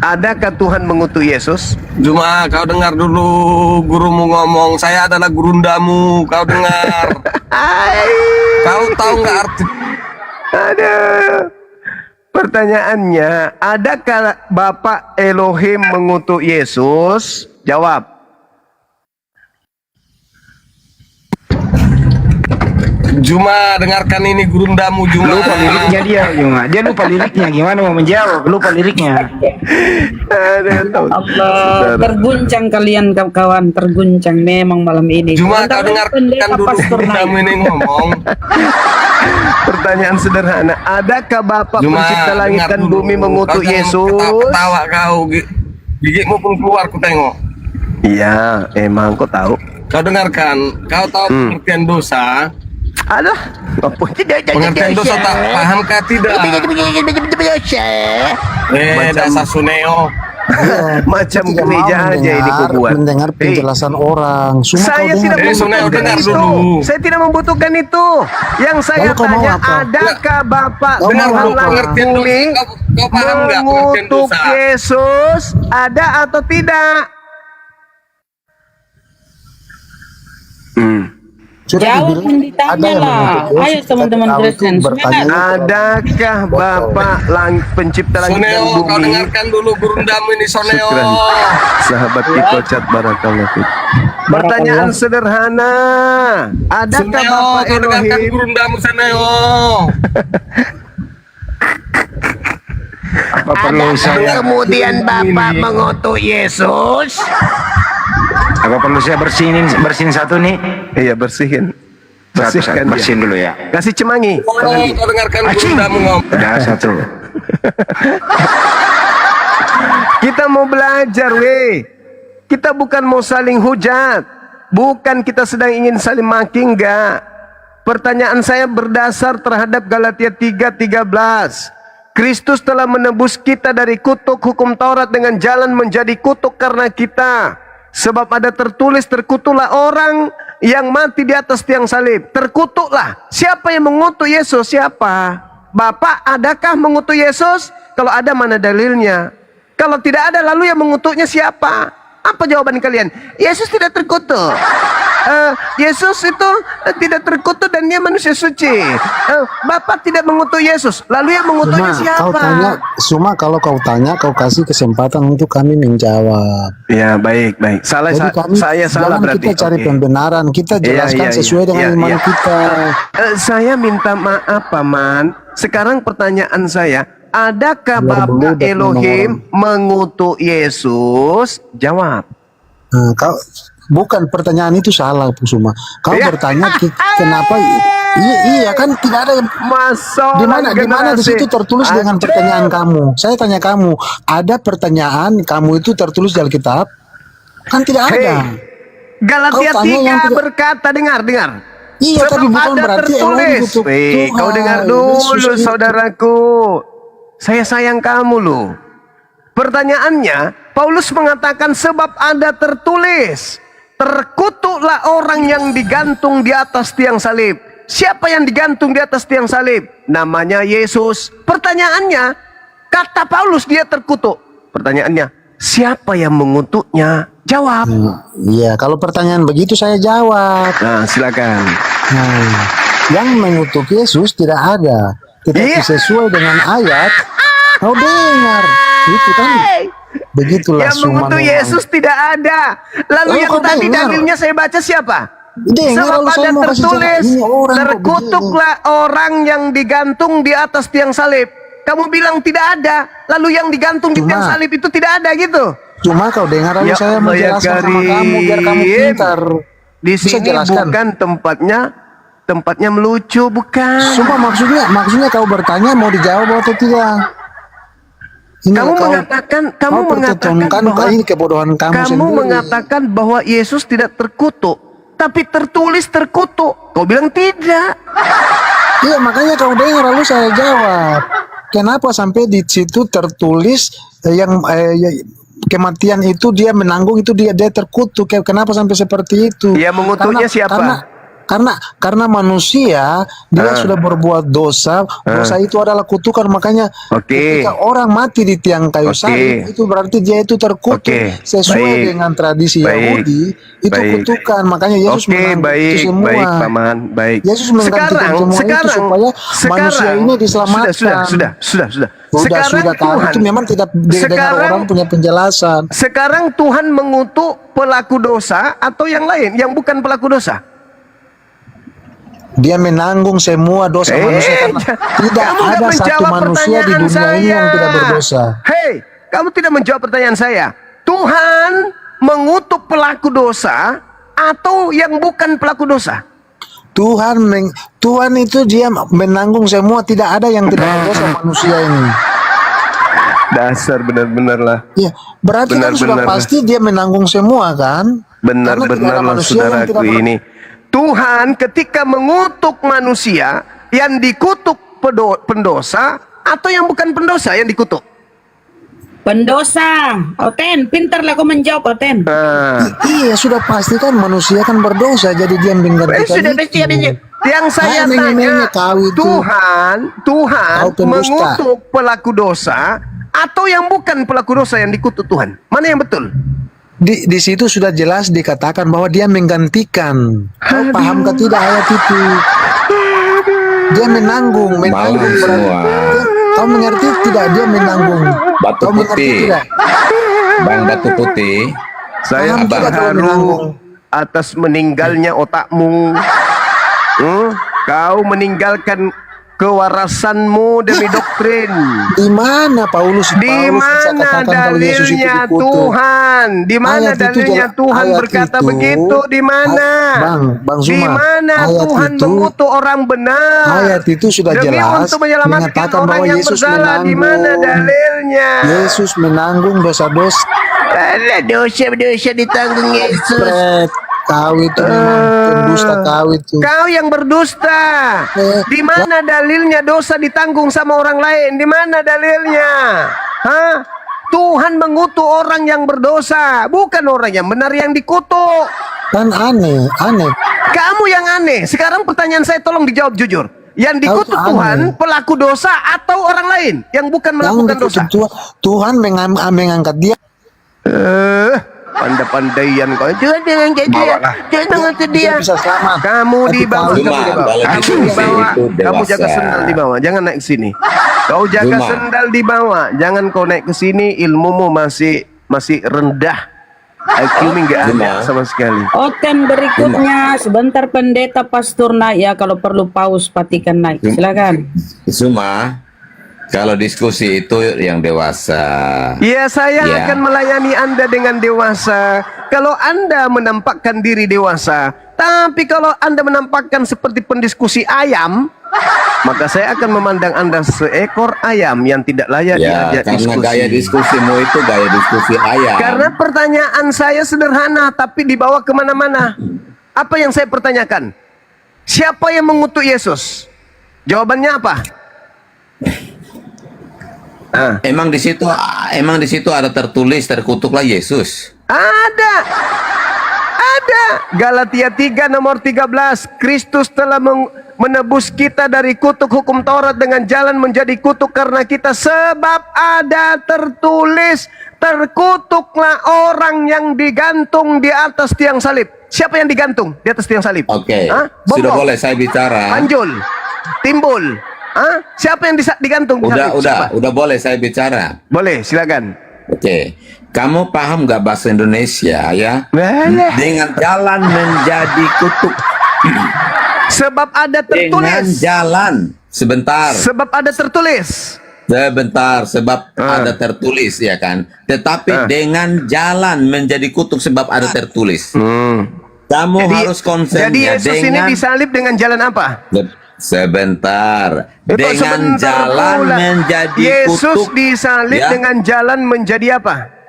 adakah Tuhan mengutuk Yesus? Cuma kau dengar dulu gurumu ngomong, saya adalah gurundamu. Kau dengar? Kau tahu nggak arti? Ada. Pertanyaannya, adakah Bapak Elohim mengutuk Yesus? Jawab. Juma, dengarkan ini gurundamu Juma. Lupa liriknya dia, Juma. Dia lupa liriknya. Gimana mau menjawab? Lupa liriknya. Allah, terguncang kalian kawan-kawan, terguncang memang malam ini. Juma, kau dengarkan dulu gurundamu ini ngomong. Pertanyaan sederhana, adakah Bapak pencipta langit dan bumi mengutuk Yesus? Ketawa kau, gigimu pun keluar ku tengok. Iya, emang kau tahu. Kau dengarkan, kau tahu pengertian dosa? Alah, apa tidak? Pengertian dosa tak pahamkah tidak? Dasar Suneo. Macam gereja aja ini kau buat. Mendengar penjelasan orang. Saya tidak membutuhkan itu. Saya tidak membutuhkan itu. Yang saya tanya, adakah Bapak Tuhan langit bumi mengutuk Yesus? Ada atau tidak? Jawab yang ditanya lah. Ayo teman-teman Kristen. Adakah Bapak pencipta langit dan bumi? Kau dengarkan dulu gurundamu ini Soneo. Sahabat Ikocat Barakallah. Pertanyaan sederhana. Adakah Bapak Elohim? Kau dengarkan gurundamu Soneo. Apa perlu saya? Kemudian Bapak mengutuk Yesus? Apa perlu saya bersihin satu nih? Iya, bersihin. Bersihin dulu ya. Kasih cemangi. Kau dengarkan gurundamu ngomong. Udah satu. Kita mau belajar, weh. Kita bukan mau saling hujat. Bukan kita sedang ingin saling maki, enggak. Pertanyaan saya berdasar terhadap Galatia 3:13. Kristus telah menebus kita dari kutuk hukum Taurat dengan jalan menjadi kutuk karena kita. Sebab ada tertulis, terkutuklah orang yang mati di atas tiang salib. Terkutuklah. Siapa yang mengutuk Yesus? Siapa? Bapak, adakah mengutuk Yesus? Kalau ada, mana dalilnya? Kalau tidak ada, lalu yang mengutuknya siapa? Apa jawaban kalian? Yesus tidak terkutuk. Yesus itu tidak terkutuk dan dia manusia suci. Bapak tidak mengutuk Yesus. Lalu yang mengutuknya siapa? Kalau kau tanya, kau kasih kesempatan untuk kami menjawab. Ya, baik. Salah. Saya salah berarti. Kita cari pembenaran. Kita jelaskan sesuai dengan iman kita. Saya minta maaf, Paman. Sekarang pertanyaan saya, adakah Bapak Elohim mengutuk Yesus? Jawab. Bukan, pertanyaan itu salah, Pusuma. Kau bertanya kenapa? Iya kan tidak ada. Di mana di situ tertulis dengan pertanyaan kamu? Saya tanya kamu, ada pertanyaan kamu itu tertulis di Alkitab? Kan tidak ada. Galatia 3 berkata, dengar. Iya, tapi bukan berarti tertulis. Kau dengar dulu, saudaraku. Saya sayang kamu loh. Pertanyaannya, Paulus mengatakan sebab ada tertulis, terkutuklah orang yang digantung di atas tiang salib. Siapa yang digantung di atas tiang salib? Namanya Yesus. Pertanyaannya, kata Paulus dia terkutuk. Pertanyaannya, siapa yang mengutuknya? Jawab. Iya, kalau pertanyaan begitu saya jawab. Nah, silakan. Yang mengutuk Yesus tidak ada. Tetapi sesuai dengan ayat, kau dengar. Itu kan begitulah. Yang mengutuk Yesus tidak ada. Lalu yang tadi dalilnya saya baca siapa? Sebab ada tertulis, terkutuklah orang yang digantung di atas tiang salib. Kamu bilang tidak ada, lalu yang digantung di tiang salib itu tidak ada gitu. Cuma kau dengar lalu saya menjelaskan sama kamu biar kamu pintar. Di sini bukan tempatnya melucu, bukan. Sumpah maksudnya kau bertanya mau dijawab atau tidak? Kamu mengatakan bahwa ini kebodohan kamu mengatakan bahwa Yesus tidak terkutuk, tapi tertulis terkutuk. Kau bilang tidak. Iya, makanya kau dengar lalu saya jawab. Kenapa sampai di situ tertulis yang kematian itu dia menanggung itu dia terkutuk? Kenapa sampai seperti itu? Ya, mengutuknya siapa? karena manusia dia sudah berbuat dosa. Dosa itu adalah kutukan, makanya ketika orang mati di tiang kayu salib itu berarti dia itu terkutuk sesuai dengan tradisi Yahudi, itu kutukan. Makanya Yesus menanggung itu semua. Baik, Paman, baik. Yesus menggantikan semua itu supaya manusia ini diselamatkan. Sudah Tuhan, itu memang tidak didengar orang punya penjelasan. Sekarang Tuhan mengutuk pelaku dosa atau yang lain yang bukan pelaku dosa? Dia menanggung semua dosa manusia, karena tidak ada satu manusia di dunia ini yang tidak berdosa. Hei, kamu tidak menjawab pertanyaan saya. Tuhan mengutuk pelaku dosa atau yang bukan pelaku dosa? Tuhan itu dia menanggung semua, tidak ada yang tidak berdosa manusia ini. Dasar benar-benar lah. Ya, berarti kan sudah pasti dia menanggung semua kan? Benar-benar lah saudaraku ini. Tuhan ketika mengutuk manusia, yang dikutuk pendosa atau yang bukan pendosa yang dikutuk? Pendosa. Oten, pintar lah kau menjawab, Oten. Iya, sudah pasti kan manusia kan berdosa, jadi dia menggantikan itu. Yang saya tanya, Tuhan mengutuk pelaku dosa atau yang bukan pelaku dosa yang dikutuk Tuhan? Mana yang betul? Di situ sudah jelas dikatakan bahwa dia menggantikan. Kau paham ke tidak ayat itu? Dia menanggung semua. Kau mengerti tidak? Dia menanggung. Batu putih, Bang Batu Putih. Saya terharu atas meninggalnya otakmu. Kau meninggalkan kewarasanmu demi doktrin. Di mana Paulus? Di mana dalilnya Tuhan? Di mana dalilnya Tuhan berkata begitu? Di mana? Bang Zuma, di mana Tuhan mengutuk orang benar? Ayat itu sudah demi jelas untuk menyelamatkan mengatakan orang bahwa yang Yesus bersalah. menanggung. Di mana dalilnya? Yesus menanggung dosa-dosa. Dosa ditanggung Yesus. Kau itu pendusta, kau itu. Kau yang berdusta. Di mana dalilnya dosa ditanggung sama orang lain? Di mana dalilnya? Hah? Tuhan mengutuk orang yang berdosa, bukan orang yang benar yang dikutuk. Kan aneh. Kamu yang aneh. Sekarang pertanyaan saya tolong dijawab jujur. Yang dikutuk Tuhan pelaku dosa atau orang lain yang bukan melakukan dosa? Tuhan mengangkat dia. Pandai-pandaian kau. Jangan dia. Kamu dibawa. Kamu jaga sendal di bawah. Jangan naik ke sini. Kau jaga sendal di bawah. Jangan kau naik ke sini. Ilmumu masih rendah. IQ nggak ada sama sekali. Oten berikutnya sebentar pendeta pastor naik ya, kalau perlu paus patikan naik. Silakan. Zuma, kalau diskusi itu yang dewasa. Ya, saya akan melayani Anda dengan dewasa. Kalau Anda menampakkan diri dewasa, tapi kalau Anda menampakkan seperti pendiskusi ayam, maka saya akan memandang Anda seekor ayam yang tidak layak diajak diskusi. Karena gaya diskusimu itu gaya diskusi ayam. Karena pertanyaan saya sederhana, tapi dibawa kemana-mana. Apa yang saya pertanyakan? Siapa yang mengutuk Yesus? Jawabannya apa? Emang di situ ada tertulis terkutuklah Yesus. Ada. Galatia 3 nomor 13. Kristus telah menebus kita dari kutuk hukum Taurat dengan jalan menjadi kutuk karena kita, sebab ada tertulis terkutuklah orang yang digantung di atas tiang salib. Siapa yang digantung di atas tiang salib? Oke. Sudah boleh saya bicara. Panjul, Timbul. Siapa yang digantung di salib? Udah boleh saya bicara. Boleh, silakan. Oke. Kamu paham gak bahasa Indonesia ya? Dengan jalan menjadi kutuk. Sebab ada tertulis. Dengan jalan. Sebentar. Sebab ada tertulis. Sebentar, sebab ada tertulis ya kan. Tetapi dengan jalan menjadi kutuk sebab ada tertulis. Kamu harus konsen. Jadi Yesus ini disalib dengan jalan apa? Sebentar. Dengan jalan menjadi kutuk. Yesus disalib dengan jalan menjadi apa?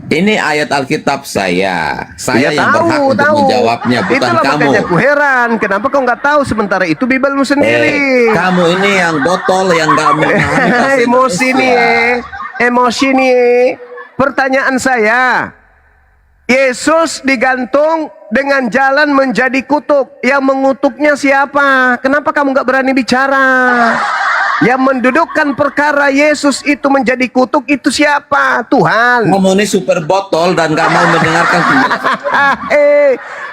Ini ayat Alkitab saya. Saya yang berhak untuk menjawabnya, bukan itulah kamu. Makanya aku heran, kenapa kau nggak tahu sementara itu Bibelmu sendiri? Kamu ini yang botol yang nggak memahami emosi nih. Pertanyaan saya, Yesus digantung dengan jalan menjadi kutuk. Yang mengutuknya siapa? Kenapa kamu nggak berani bicara? Yang mendudukkan perkara Yesus itu menjadi kutuk itu siapa? Tuhan. Kamu ini super botol dan gak mau mendengarkan penjelasan.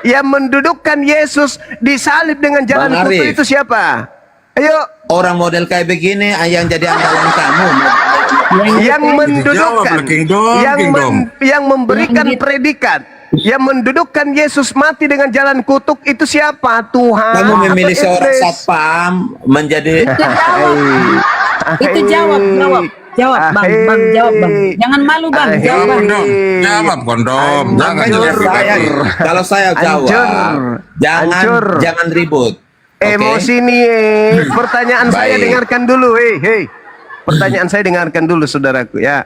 Yang mendudukkan Yesus disalib dengan jalan Bang kutuk Arif. itu siapa? Ayo. Orang model kayak begini yang jadi andalan kamu. Yang mendudukkan, yang memberikan predikat, yang mendudukkan Yesus mati dengan jalan kutuk itu siapa? Tuhan. Kamu memilih atau seorang iblis? satpam menjadi Itu jawab. Bang, jawab bang. Jangan malu bang, jawab bang. Jawab kondom. Jangan kalau saya jawab, jangan ribut. Emosi nih. Pertanyaan saya dengarkan dulu. Hei. Pertanyaan saya dengarkan dulu saudaraku ya.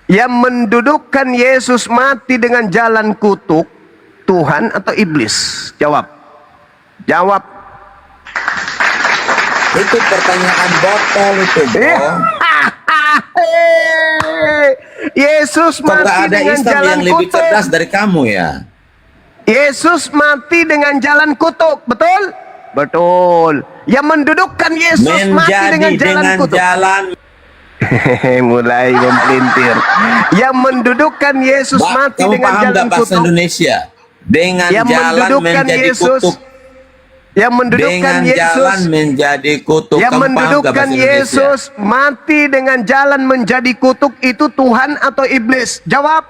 Yang mendudukkan Yesus mati dengan jalan kutuk, Tuhan atau iblis? Jawab. Itu pertanyaan botol itu, bro. Yesus Kok mati nggak ada dengan Islam jalan yang lebih kutuk. cerdas dari kamu ya? Yesus mati dengan jalan kutuk, betul? Betul. Yang mendudukkan Yesus mati dengan jalan kutuk. Mulai mempelintir. Yang mendudukkan Yesus mati Kamu dengan paham jalan nggak bahasa kutuk. Indonesia? Dengan Yang jalan mendudukkan menjadi Yesus. kutuk. Yang mendudukkan Dengan jalan Yesus. menjadi kutuk. Yang Kamu paham nggak mendudukkan bahasa Indonesia? Yesus mati dengan jalan menjadi kutuk itu Tuhan atau iblis? Jawab.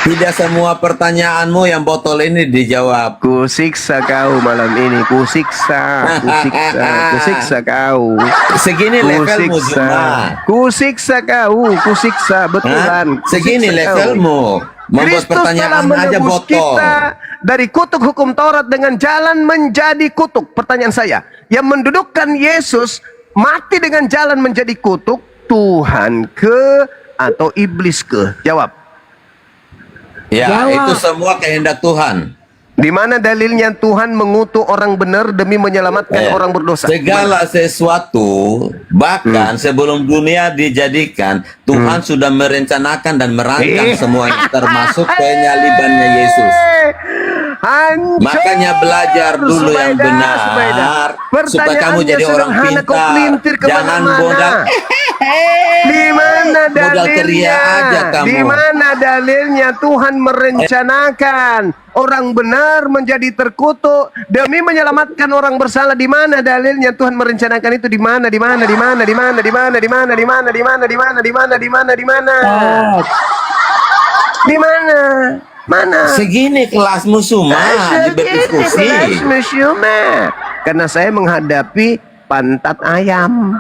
Tidak semua pertanyaanmu yang botol ini dijawab. Kusiksa kau malam ini, kusiksa kau. Segini levelmu Juma. Kusiksa kau, betulan. Segini Kusiksa levelmu. Membuat Kristus telah pertanyaan aja menebus botol. kita dari kutuk hukum Taurat dengan jalan menjadi kutuk. Pertanyaan saya, yang mendudukkan Yesus mati dengan jalan menjadi kutuk, Tuhan ke atau iblis ke? Jawab. Ya, itu semua kehendak Tuhan. Di mana dalilnya Tuhan mengutuk orang benar demi menyelamatkan orang berdosa? Segala sesuatu, bahkan sebelum dunia dijadikan, Tuhan sudah merencanakan dan merancang semuanya, termasuk penyalibannya Yesus. Makanya belajar dulu yang benar, supaya kamu jadi orang pintar. Jangan modal. Di mana Modal ceria aja dalilnya? kamu. Di mana dalilnya Tuhan merencanakan orang benar menjadi terkutuk demi menyelamatkan orang bersalah? Di mana dalilnya Tuhan merencanakan itu? Di mana? Di mana? Di mana? Di mana? Di mana? Di mana? Di mana? Di mana? Di mana? Di mana? Di mana? Di mana? Di mana? Mana? Segini kelasmu semua berdiskusi. Karena saya menghadapi pantat ayam.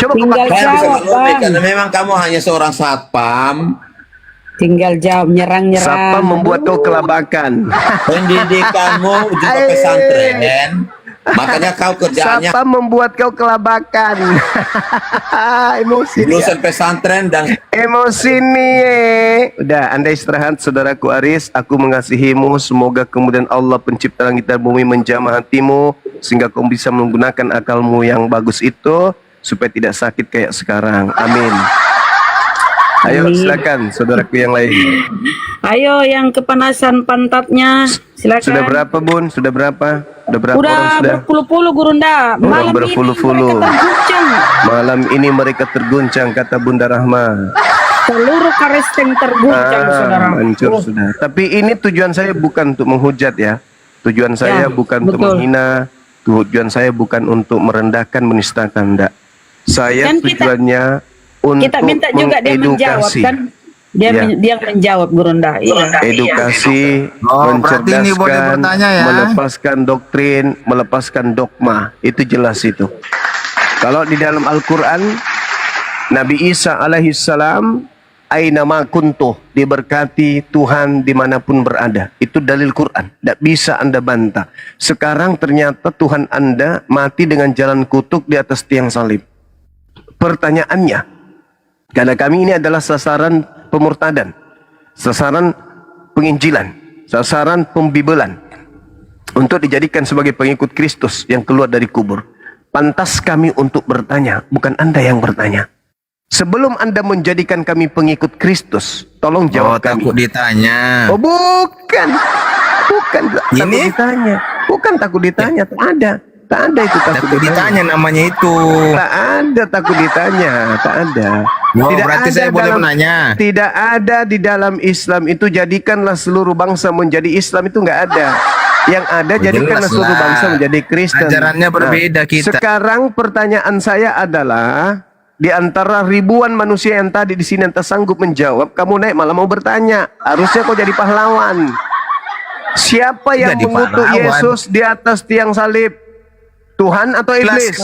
Coba Tinggal jawab bang. Karena memang kamu hanya seorang satpam. Tinggal jawab, nyerang. Satpam membuat kau kelabakan. Pendidikanmu juga pesantren. Makanya kau kerjaannya Satpam membuat kau kelabakan. Emosi. lulusan pesantren dan Emosi nih. Udah, Anda istirahat saudaraku Aris. Aku mengasihimu. Semoga kemudian Allah pencipta langit dan bumi menjamah hatimu, sehingga kau bisa menggunakan akalmu yang bagus itu supaya tidak sakit kayak sekarang. Amin. Ayo silakan saudaraku yang lain. Ayo yang kepanasan pantatnya, silakan. Sudah berapa Bun? Sudah berapa? Udah berpuluh-puluh Gurunda. Malam berpuluh-puluh. Malam ini mereka terguncang, kata Bunda Rahma. Seluruh karesteng terguncang, saudara. Hancur sudah. Tapi ini tujuan saya bukan untuk menghujat ya. Tujuan saya bukan untuk menghina. Tujuan saya bukan untuk merendahkan, menistakan, enggak. Saya Dan tujuannya untuk kita minta juga dia menjawab mengedukasi. kan? Dia menjawab Gurunda. Iya. Edukasi, berarti ini boleh mencerdaskan, bertanya ya. melepaskan doktrin, melepaskan dogma. Itu jelas itu. Kalau di dalam Al-Quran, Nabi Isa alaihissalam, aina ma kuntuh, diberkati Tuhan dimanapun berada. Itu dalil Quran. Tidak bisa Anda bantah. Sekarang ternyata Tuhan Anda mati dengan jalan kutuk di atas tiang salib. Pertanyaannya, karena kami ini adalah sasaran pemurtadan, sasaran penginjilan, sasaran pembibelan untuk dijadikan sebagai pengikut Kristus yang keluar dari kubur. Pantas kami untuk bertanya, bukan Anda yang bertanya. Sebelum Anda menjadikan kami pengikut Kristus, tolong jawab kami. Takut ditanya. Oh, bukan. Bukan takut ditanya. Bukan takut ditanya, tak ada. Tak ada itu takut ditanya namanya itu. Tak ada takut ditanya, tak ada. Oh, berarti saya boleh menanya. Tidak ada di dalam Islam itu jadikanlah seluruh bangsa menjadi Islam, itu nggak ada. Yang ada jadikanlah jelas seluruh lah. bangsa menjadi Kristen. Ajarannya berbeda kita. Sekarang pertanyaan saya adalah, di antara ribuan manusia yang tadi di sini yang tak sanggup menjawab, kamu naik malah mau bertanya. Harusnya kau jadi pahlawan. Siapa yang Jadi mengutuk pahlawan. Yesus di atas tiang salib? Tuhan atau iblis?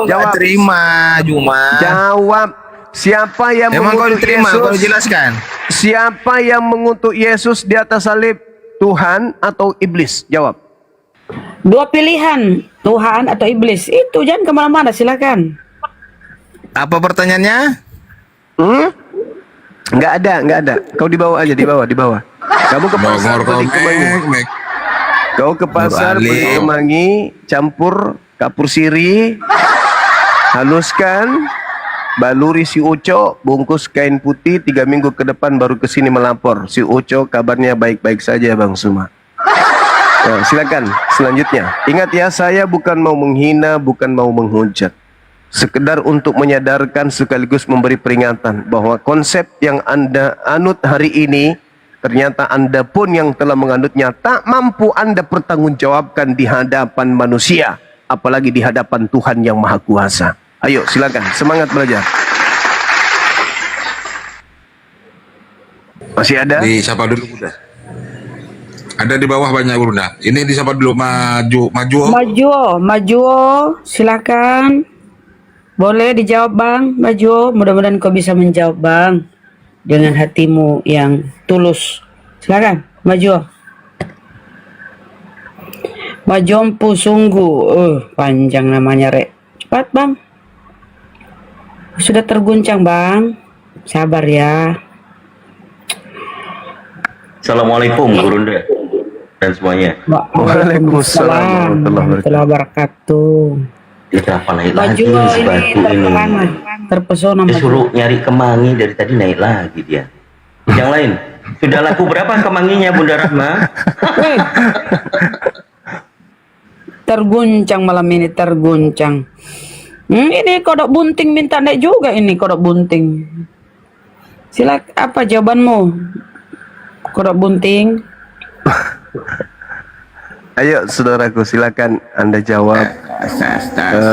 Jawab. Terima, Juma. Jawab. Siapa yang Emang kau mengutuk diterima? Yesus? Kau jelaskan. Siapa yang mengutuk Yesus di atas salib? Tuhan atau iblis? Jawab. Dua pilihan, Tuhan atau iblis. Itu jangan kemana-mana, silakan. Apa pertanyaannya? Nggak ada. Kau dibawa aja, dibawa. Kamu ke pasar beli kemangi. Kau ke pasar beli kemangi, campur kapur siri, haluskan, baluri si Uco, bungkus kain putih, 3 minggu ke depan baru ke sini melapor. Si Uco kabarnya baik-baik saja, Bang Suma. Nah, silakan selanjutnya. Ingat ya, saya bukan mau menghina, bukan mau menghujat. Sekedar untuk menyadarkan sekaligus memberi peringatan bahwa konsep yang Anda anut hari ini, ternyata Anda pun yang telah menganutnya tak mampu Anda pertanggungjawabkan di hadapan manusia, apalagi di hadapan Tuhan yang Maha Kuasa. Ayo silakan, semangat belajar. Masih ada? Disapa dulu udah. Ada di bawah banyak Gurunda. Ini disapa dulu, Maju, silakan. Boleh dijawab, Bang. Maju, mudah-mudahan kau bisa menjawab, Bang, dengan hatimu yang tulus. Silakan, maju. Majompu sungguh. Panjang namanya, Rek. Cepat, Bang. Sudah terguncang, Bang. Sabar ya. Assalamualaikum Gurunda dan semuanya. Waalaikumsalam warahmatullahi wabarakatuh. Kita apa naik Maju lagi si ini batu ini. terpesona. Dia suruh nyari kemangi dari tadi naik lagi dia. Yang lain sudah laku berapa kemanginya Bunda Rahma? Terguncang malam ini, terguncang. Ini kodok bunting minta naik juga ini kodok bunting. Silakan, apa jawabanmu? Kodok bunting. Ayo saudaraku, silakan Anda jawab.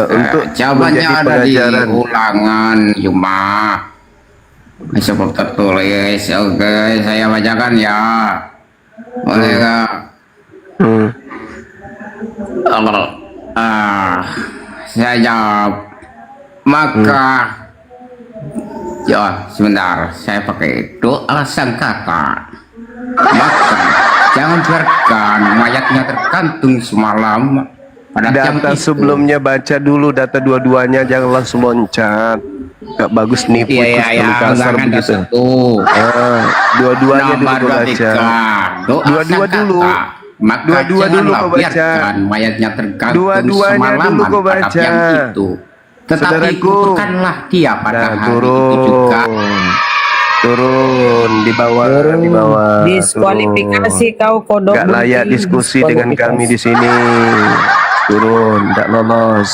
Untuk jawabannya menjadi ada di pengajaran. ulangan Juma sebab tertulis. Oke, saya bacakan ya, boleh nggak? Saya jawab, maka ya sebentar, saya pakai doa sangkata. Maka jangan biarkan mayatnya tergantung semalam pada Data sebelumnya baca dulu data dua-duanya, jangan langsung loncat. Gak bagus nipu, kasar begitu. Dua-duanya dulu baca. Dua-dua dulu. Dua-dua dulu kau baca. Mayatnya tergantung Dua-duanya dulu kau baca. Tetapi kutukanlah dia pada hari itu juga. Turun di bawah. Diskualifikasi kau kodok. Gak layak diskusi dengan kami di sini. Turun, tidak lolos.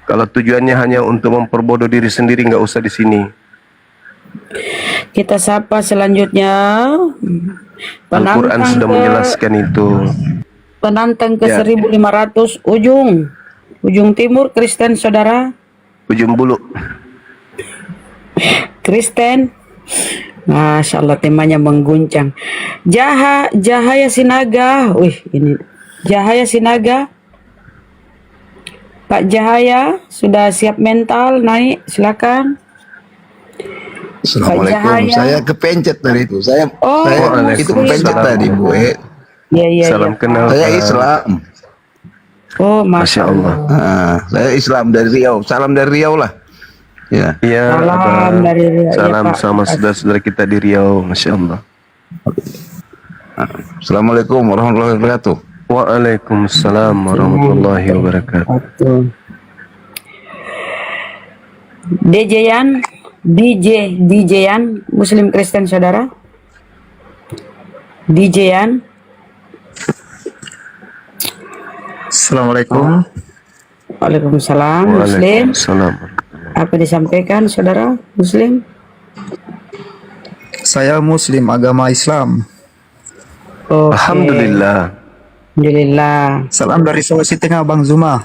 Kalau tujuannya hanya untuk memperbodoh diri sendiri, nggak usah di sini. Kita sapa selanjutnya. Al-Quran sudah menjelaskan itu. Penantang ke Ya. 1500 ujung timur Kristen saudara. Ujung bulu. Kristen. Masya Allah, temanya mengguncang. Jahaya Sinaga. Wih, ini Jahaya Sinaga. Pak Jahaya sudah siap mental naik, silakan. Assalamualaikum. Saya kepencet dari itu. Saya itu kepencet tadi, Bu. Iya. Salam kenal. Saya Islam. Oh, Masya Allah. Saya Islam dari Riau. Salam dari Riau lah. Ya. Iya. Salam dari Riau. Salam Ya, Pak. sama saudara-saudara kita di Riau. Masya Allah. Assalamualaikum warahmatullahi wabarakatuh. Waalaikumsalam warahmatullahi wabarakatuh. Dejayan, DJ-an Muslim Kristen saudara. DJ-an. Assalamualaikum. Waalaikumsalam. Muslim. Apa disampaikan saudara Muslim? Saya Muslim agama Islam. Alhamdulillah. Alhamdulillah. Salam dari Sulawesi Tengah, Bang Zuma.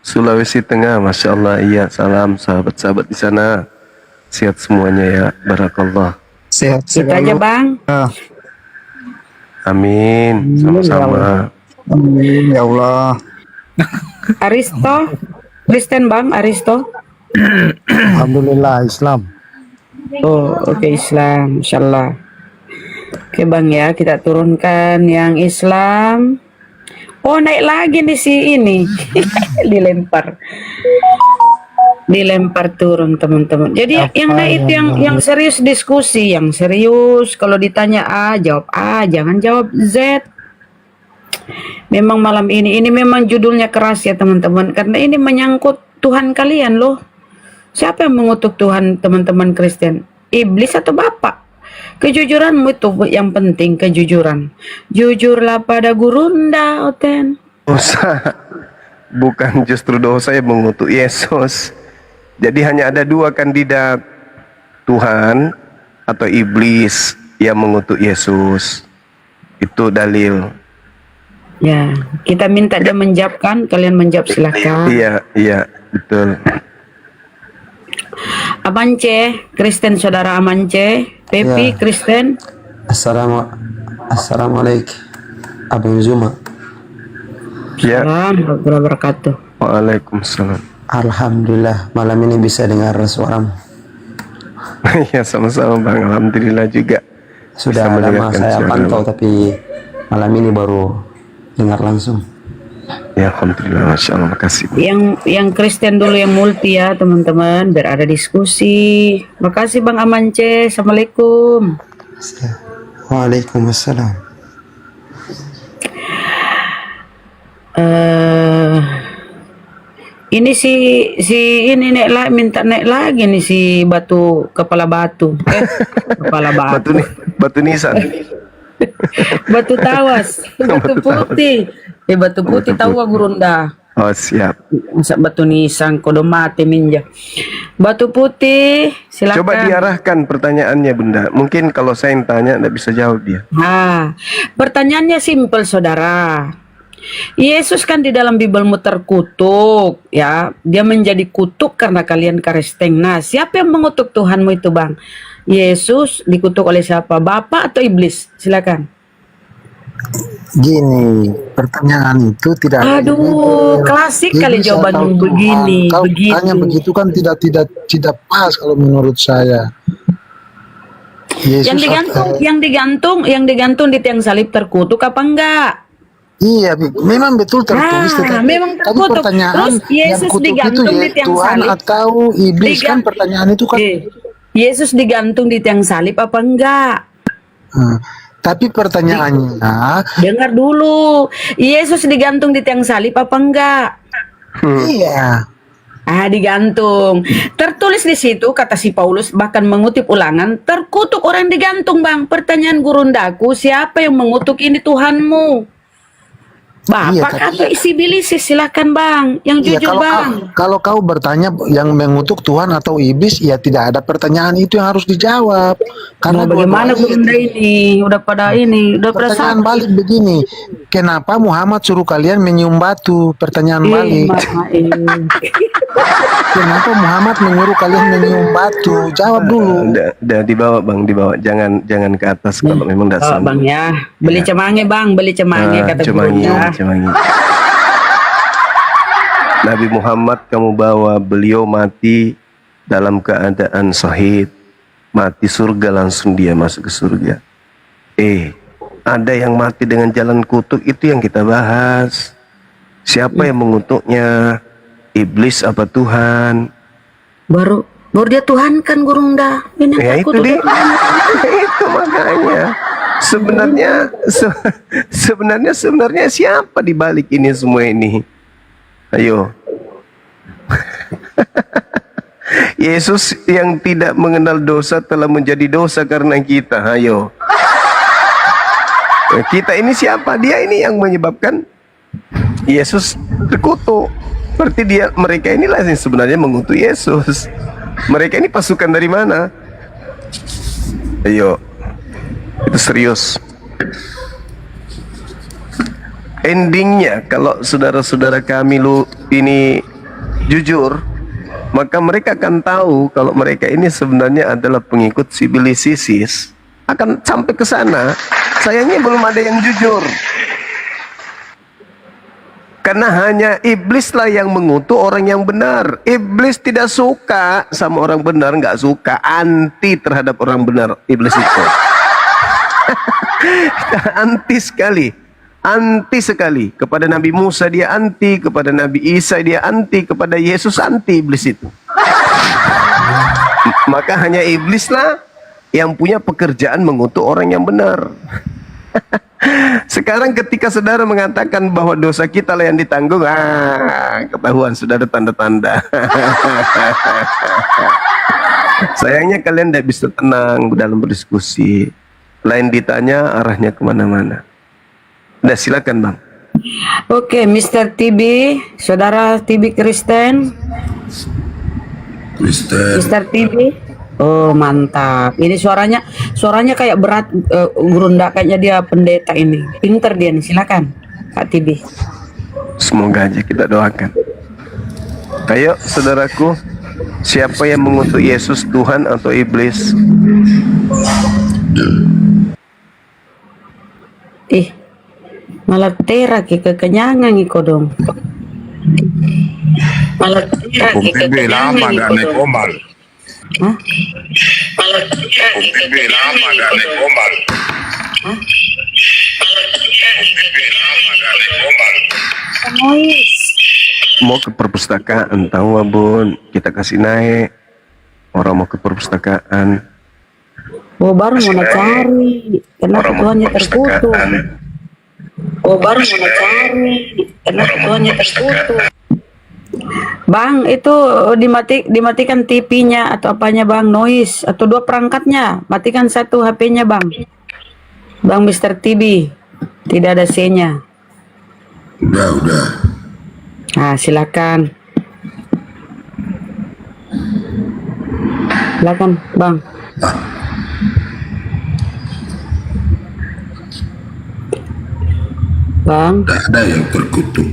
Sulawesi Tengah, Masya Allah. Iya, salam sahabat-sahabat di sana. Sehat semuanya ya, barakallah. Sehat Kita aja Bang. Amin, sama-sama. Amin, ya Allah. Aristo, Kristen Bang, Aristo. Alhamdulillah Islam. Oh, oke Islam, insyaallah. Oke Bang ya, kita turunkan yang Islam. Oh, naik lagi nih si ini. dilempar turun teman-teman. Jadi yang naik itu yang serius diskusi, yang serius. Kalau ditanya A, jawab A, jangan jawab Z. Memang malam ini memang judulnya keras ya teman-teman, karena ini menyangkut Tuhan kalian loh. Siapa yang mengutuk Tuhan teman-teman Kristen? Iblis atau Bapak? Kejujuranmu itu yang penting, kejujuran. Jujurlah pada Gurunda, Oten. Dosa, bukan justru dosa yang mengutuk Yesus. Jadi hanya ada dua kandidat, Tuhan atau iblis yang mengutuk Yesus. Itu dalil. Ya, kita minta dia menjawabkan, kalian menjawab silakan. Iya, betul. Amance, Kristen saudara Amance, Pepi Ya. Kristen. Assalamualaikum Abang Zuma. Ya. Assalamualaikum warahmatullahi wabarakatuh. Waalaikumsalam. Alhamdulillah malam ini bisa dengar suaramu. Ya, sama-sama Bang. Alhamdulillah juga. Sudah Bisa lama mendengarkan saya suara pantau Bang. tapi malam ini baru dengar langsung. Ya, Alhamdulillah, Masya Allah, makasih. Yang Kristen dulu yang multi ya teman-teman, biar ada diskusi. Makasih Bang Amance. Assalamualaikum. Waalaikumsalam. Ini si ini minta naik lagi nih si batu kepala batu. Kepala batu. Batu nisan. Batu tawas. Batu putih. Batu putih tahu gak Gurunda? Oh, siap. Masa batu nisan kodo mati minja. Batu putih, silakan. Coba diarahkan pertanyaannya Bunda. Mungkin kalau saya yang tanya nggak bisa jawab dia. Nah, pertanyaannya simpel saudara. Yesus kan di dalam Bibelmu terkutuk, ya. Dia menjadi kutuk karena kalian Kristen. Nah, siapa yang mengutuk Tuhanmu itu, Bang? Yesus dikutuk oleh siapa? Bapak atau iblis? Silakan. Gini, pertanyaan itu tidak ada di Aduh, Bibel. klasik kali Iblis jawabanmu atau begini, Tuhan. Kalau begitu. tanya begitu kan tidak pas kalau menurut saya. Yesus yang digantung di tiang salib terkutuk apa enggak? Iya, memang betul tertulis. Nah, memang Tadi terkutuk. pertanyaan Terus Yesus yang kutuk itu digantung di tiang Tuhan salib atau iblis kan pertanyaan itu kan. Yesus digantung di tiang salib apa enggak? Tapi pertanyaannya, dengar dulu, Yesus digantung di tiang salib apa enggak? Iya. Digantung. Tertulis di situ kata si Paulus, bahkan mengutip Ulangan, terkutuk orang digantung, Bang. Pertanyaan Gurundaku, siapa yang mengutuk ini Tuhanmu? Bapak atau isi bilisis? Silakan Bang, yang jujur Bang. Kalau kau bertanya yang mengutuk Tuhan atau iblis, ya tidak ada pertanyaan itu yang harus dijawab. Karena bagaimana Gurunda ini udah pada pertanyaan balik begini, kenapa Muhammad suruh kalian menyium batu? Pertanyaan balik. Kenapa Muhammad menyuruh kalian menyium batu? Jawab dulu. Udah dibawa Bang, dibawa. Jangan ke atas kalau memang dasar. Bang ya, beli cemange Bang, beli cemange kata Gurunda. Nabi Muhammad kamu bawa, beliau mati dalam keadaan syahid, mati surga, langsung dia masuk ke surga. Ada yang mati dengan jalan kutuk, itu yang kita bahas. Siapa yang mengutuknya? Iblis apa Tuhan? Baru dia Tuhan kan Gurunda. Ini ya itu dia. Itu makanya. Sebenarnya siapa di balik ini semua ini? Ayo. Yesus yang tidak mengenal dosa telah menjadi dosa karena kita. Ayo. Kita ini siapa? Dia ini yang menyebabkan Yesus terkutuk. Berarti mereka inilah yang sebenarnya mengutuk Yesus. Mereka ini pasukan dari mana? Ayo. Itu serius. Endingnya kalau saudara-saudara kami ini jujur, maka mereka akan tahu kalau mereka ini sebenarnya adalah pengikut Sibilis Isis. Akan sampai ke sana. Sayangnya belum ada yang jujur. Karena hanya iblislah yang mengutuk orang yang benar. Iblis tidak suka sama orang benar, nggak suka, anti terhadap orang benar. Iblis itu anti sekali, anti sekali. Kepada Nabi Musa dia anti, kepada Nabi Isa dia anti, kepada Yesus anti iblis itu. Maka hanya iblislah yang punya pekerjaan mengutuk orang yang benar. Sekarang ketika saudara mengatakan bahwa dosa kita lah yang ditanggung, ketahuan saudara tanda-tanda. Sayangnya kalian tidak bisa tenang dalam berdiskusi. Lain ditanya arahnya kemana-mana. Udah silakan bang. Oke, Mr. TB, saudara TB Kristen. Mr. TB. Oh mantap, ini suaranya kayak berat, Gurunda, kayaknya dia pendeta ini, pinter dia nih. Silakan Kak Tibi. Semoga aja kita doakan. Ayo saudaraku, siapa yang mengutuk Yesus, Tuhan atau iblis? Malah terak kekenyangan iko dong. Malah terak kekenyangan iko dong. Hah? Mau ke perpustakaan, tahu Bun? Kita kasih naik. Orang mau ke perpustakaan. Oh baru mau cari, kenapa Tuhannya terkutuk? Oh baru mau cari, kenapa Tuhannya terkutuk? Bang, itu dimatikan TV-nya atau apanya bang, noise atau dua perangkatnya, matikan satu HP-nya bang. Bang Mr. TB, tidak ada C-nya. Udah. Nah, silakan. Silakan, bang. Bang. Tidak ada yang terkutuk.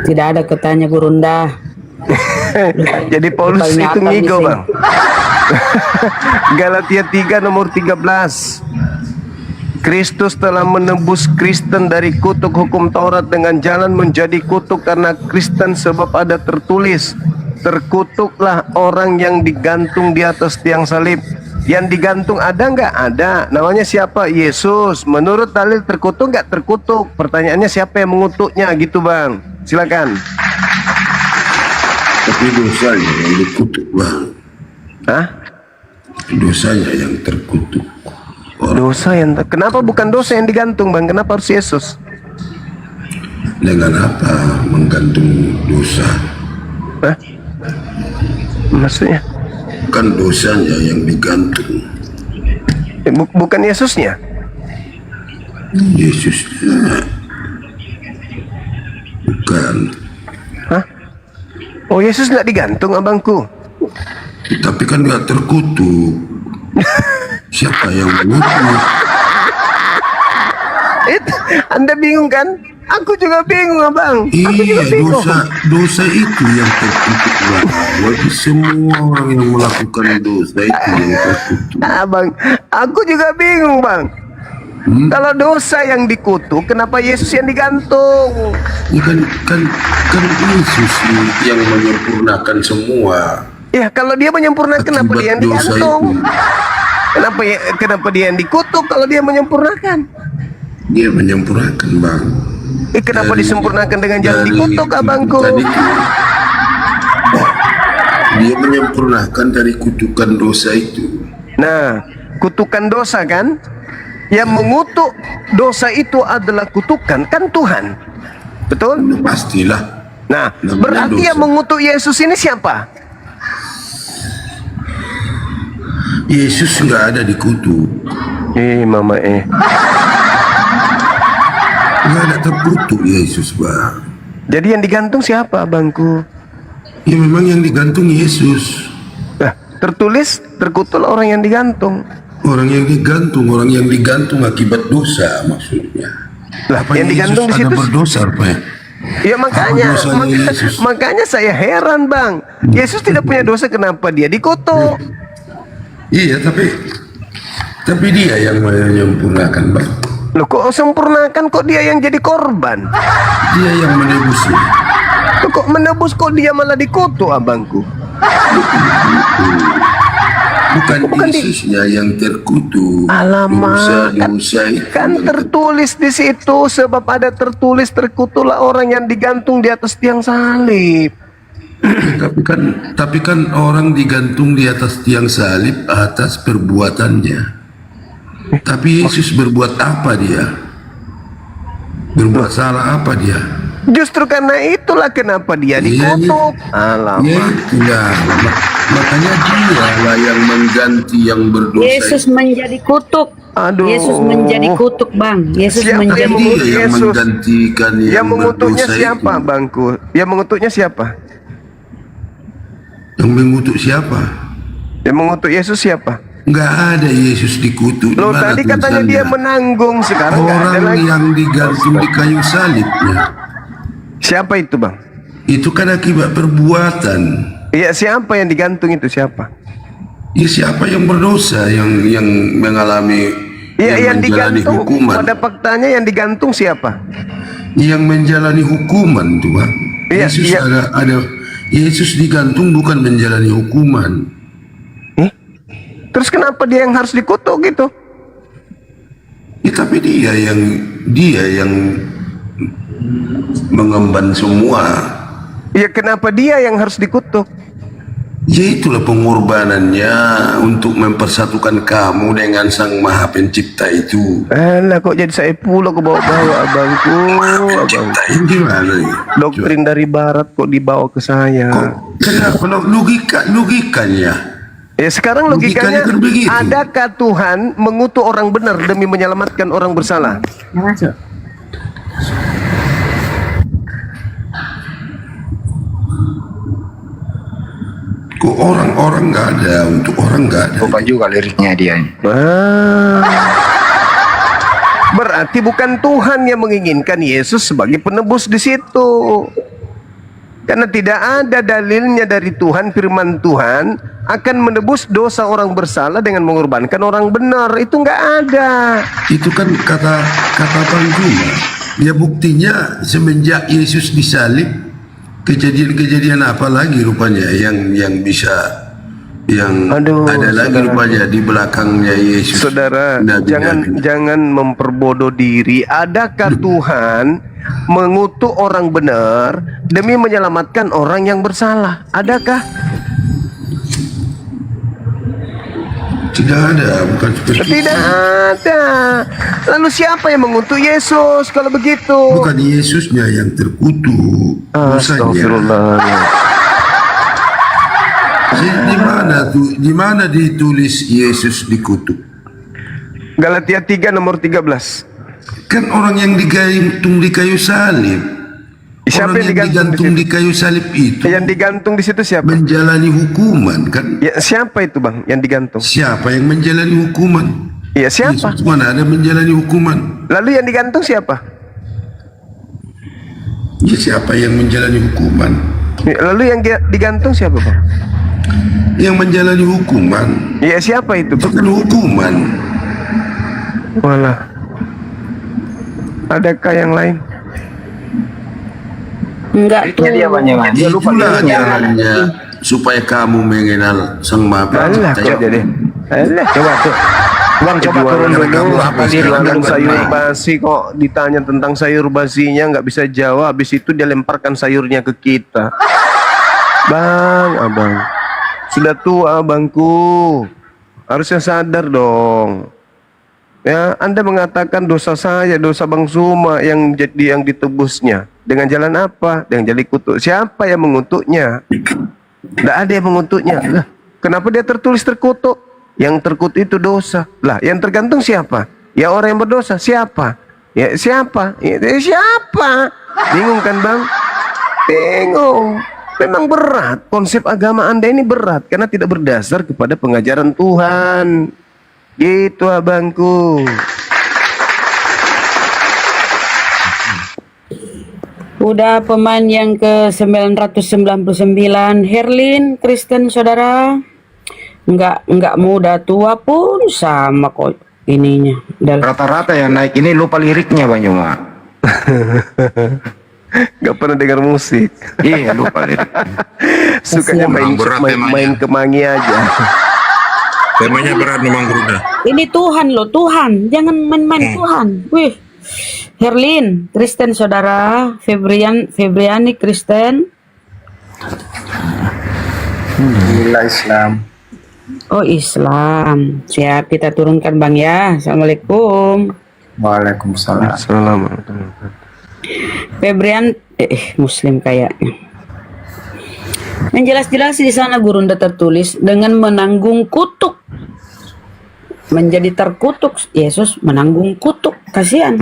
Tidak ada katanya Gurunda. Jadi Paulus itu ngigo bang. Galatia 3 nomor 13. Kristus telah menebus Kristen dari kutuk hukum Taurat dengan jalan menjadi kutuk karena Kristen, sebab ada tertulis, terkutuklah orang yang digantung di atas tiang salib. Yang digantung ada nggak? Ada. Namanya siapa? Yesus. Menurut dalil terkutuk nggak terkutuk? Pertanyaannya siapa yang mengutuknya gitu bang? Silakan. Tapi dosanya yang dikutuk bang. Hah? Dosanya yang terkutuk. Dosa yang kenapa bukan dosa yang digantung bang? Kenapa harus Yesus? Dengan apa menggantung dosa? Hah? Maksudnya? Kan dosanya yang digantung. Bukan Yesusnya? Yesusnya bukan. Hah? Oh Yesus nggak digantung abangku. Tapi kan nggak terkutuk. Siapa yang mengutuk? Anda bingung kan? Aku juga bingung abang. Aku juga bingung. Dosa itu yang terkutuk bang. Bagi semua orang yang melakukan dosa itu yang terkutuk. Abang, aku juga bingung bang. Kalau dosa yang dikutuk, kenapa Yesus yang digantung? Ya kan Yesus yang menyempurnakan semua. Ya kalau dia menyempurnakan, kenapa dia yang digantung? Kenapa dia yang dikutuk kalau dia menyempurnakan? Dia menyempurnakan bang. Kenapa disempurnakan dengan jalan dikutuk abangku? Dia menyempurnakan dari kutukan dosa itu. Nah, kutukan dosa kan? Yang mengutuk dosa itu adalah kutukan kan Tuhan. Betul? Pastilah. Nah, berarti yang mengutuk Yesus ini siapa? Yesus nggak ada dikutuk. Mama Nggak ada terkutuk Yesus, Bang. Jadi yang digantung siapa, abangku? Ya memang yang digantung Yesus. Nah, tertulis terkutuk orang yang digantung. Orang yang digantung akibat dosa maksudnya. Lah, Apa yang digantung di Yesus ada situ berdosa, apa ya? Ya makanya, Apa dosanya Yesus? makanya saya heran, Bang. Yesus tidak punya dosa, kenapa dia dikutuk? Iya, tapi dia yang menyempurnakan, Bang. Loh, kok sempurnakan, kok dia yang jadi korban? Dia yang menebusnya. Loh, kok menebus, kok dia malah dikutuk, abangku? Bukan Yesusnya yang terkutuk. Alamak, Dosa itu kan tertulis di situ, sebab ada tertulis terkutuklah orang yang digantung di atas tiang salib. tapi kan orang digantung di atas tiang salib atas perbuatannya. Tapi Yesus berbuat apa dia? Berbuat salah apa dia? Justru karena itulah kenapa dia dikutuk. Alamak. Ya itulah. Makanya dialah yang mengganti yang berdosa. Yesus menjadi kutuk. Aduh. Yesus menjadi kutuk, Bang. Yesus Siapa menjadi yang mengutuk kutuk. yang Yesus? menggantikan Yang mengutuknya berdosa siapa, itu. bangku? Yang mengutuknya siapa? Yang mengutuk siapa? Yang mengutuk Yesus siapa? Nggak ada Yesus dikutuk. Di Loh, mana tadi katanya tulisannya? dia menanggung, sekarang nggak ada Orang lagi. yang digantung di kayu salibnya. Siapa itu, Bang? Itu kan akibat perbuatan. Iya, siapa yang digantung itu, siapa? Ya siapa yang berdosa, yang mengalami, Iya, yang menjalani digantung. hukuman, Pada faktanya yang digantung siapa? yang menjalani hukuman tuh, Bang. Iya, Yesus iya. ada Yesus digantung bukan menjalani hukuman. Terus kenapa dia yang harus dikutuk gitu? Ya, tapi dia yang mengemban semua. Ya kenapa dia yang harus dikutuk? Ya itulah pengorbanannya untuk mempersatukan kamu dengan Sang Maha Pencipta itu. Alah, kok jadi saya pula ke bawa-bawa, abangku. Abang. Gimana ya? Doktrin dari barat kok dibawa ke saya? Kenapa logikanya? Ya sekarang Logikanya logikanya, kan begitu. adakah Tuhan mengutuk orang benar demi menyelamatkan orang bersalah? Masuk. Kok orang nggak ada, untuk orang nggak ada. Lupa juga liriknya dia. Berarti bukan Tuhan yang menginginkan Yesus sebagai penebus di situ. Karena tidak ada dalilnya dari Tuhan, firman Tuhan akan menebus dosa orang bersalah dengan mengorbankan orang benar. Itu nggak ada. Itu kan kata Bang Juma. Ya buktinya semenjak Yesus disalib, kejadian-kejadian apa lagi rupanya yang bisa ada lagi saudara. rupanya di belakangnya Yesus. Saudara, Nabi-nabi. jangan memperbodoh diri. Adakah Tuhan mengutuk orang benar demi menyelamatkan orang yang bersalah? Adakah? Tidak ada, bukan seperti itu. Tidak ada. Lalu siapa yang mengutuk Yesus kalau begitu? Bukan Yesusnya yang terkutuk, dosanya. Astagfirullah. Di mana ditulis Yesus dikutuk? Galatia 3 nomor 13. Kan orang yang digantung di kayu salib. Siapa Orang yang digantung di kayu salib itu Yang digantung di situ siapa? menjalani hukuman, kan? Ya, siapa itu, Bang, yang digantung? Siapa yang menjalani hukuman? Ya, siapa? Yesus mana ada menjalani hukuman? Lalu yang digantung siapa? Ya siapa yang menjalani hukuman? Ya, lalu yang digantung siapa, Bang? Yang menjalani hukuman. Ya, siapa itu, Bang? Bukan hukuman. Walah. Adakah yang lain? Enggak tuh. Itulah caranya supaya kamu mengenal Sang Maha Alah, Pencipta. kok jadi. Alah, Coba tuh. Bang, coba turun dulu. apa Jualan sekarang? sayur basi kok ditanya tentang sayur basinya nggak bisa jawab. Habis itu dia lemparkan sayurnya ke kita. Bang, abang. Sudah tua abangku. Harusnya sadar dong. Ya, Anda mengatakan dosa saya, dosa Bang Zuma yang ditebusnya. Dengan jalan apa? Dengan jalan kutuk. Siapa yang mengutuknya? Tidak ada yang mengutuknya. Lah, kenapa dia tertulis terkutuk? Yang terkutuk itu dosa. Lah, yang tergantung siapa? Ya orang yang berdosa. Siapa? Ya siapa? Ya, siapa? Bingung kan bang? Bingung. Memang berat. Konsep agama Anda ini berat karena tidak berdasar kepada pengajaran Tuhan. Gitu abangku. Udah pemain yang ke 999, Herlin Kristen saudara. Enggak muda tua pun sama kok ininya. Rata-rata yang naik ini lupa liriknya Bang Juma. Gak pernah dengar musik. Iya lupa lirik. Sukanya main kemangi aja. Temanya berat memang Gurunda. Ini Tuhan loh, Tuhan. Jangan main-main Tuhan. Wih. Herlin Kristen saudara, Febriani Kristen. Gila Islam. Oh Islam. Siap kita turunkan Bang ya. Assalamualaikum. Waalaikumsalam. Assalamualaikum. Febrian Muslim kayaknya. Yang jelas-jelas di sana Gurunda tertulis dengan menanggung kutuk. Menjadi terkutuk, Yesus menanggung kutuk. Kasihan.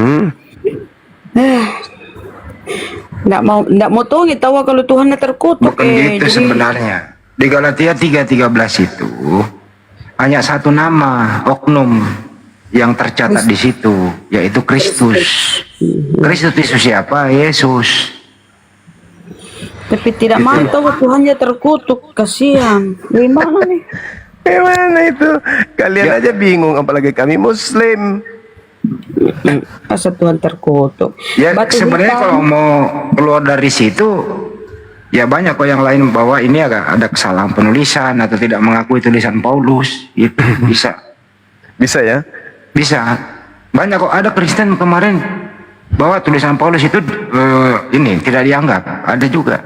Nggak mau tahu kalau Tuhan terkutuk. Bukan gitu sebenarnya. Di Galatia 3:13 itu hanya satu nama oknum yang tercatat di situ, yaitu Kristus. Kristus itu siapa? Yesus. Tapi tidak mau tahu Tuhannya terkutuk. Kasihan. Gimana nih? Gimana itu? Kalian aja bingung, apalagi kami Muslim. Masa Tuhan terkutuk? Ya sebenarnya kalau mau keluar dari situ, ya banyak kok yang lain bahwa ini ada kesalahan penulisan atau tidak mengakui tulisan Paulus. Itu bisa. Bisa ya? Bisa. Banyak kok, ada Kristen kemarin bahwa tulisan Paulus itu ini tidak dianggap. Ada juga.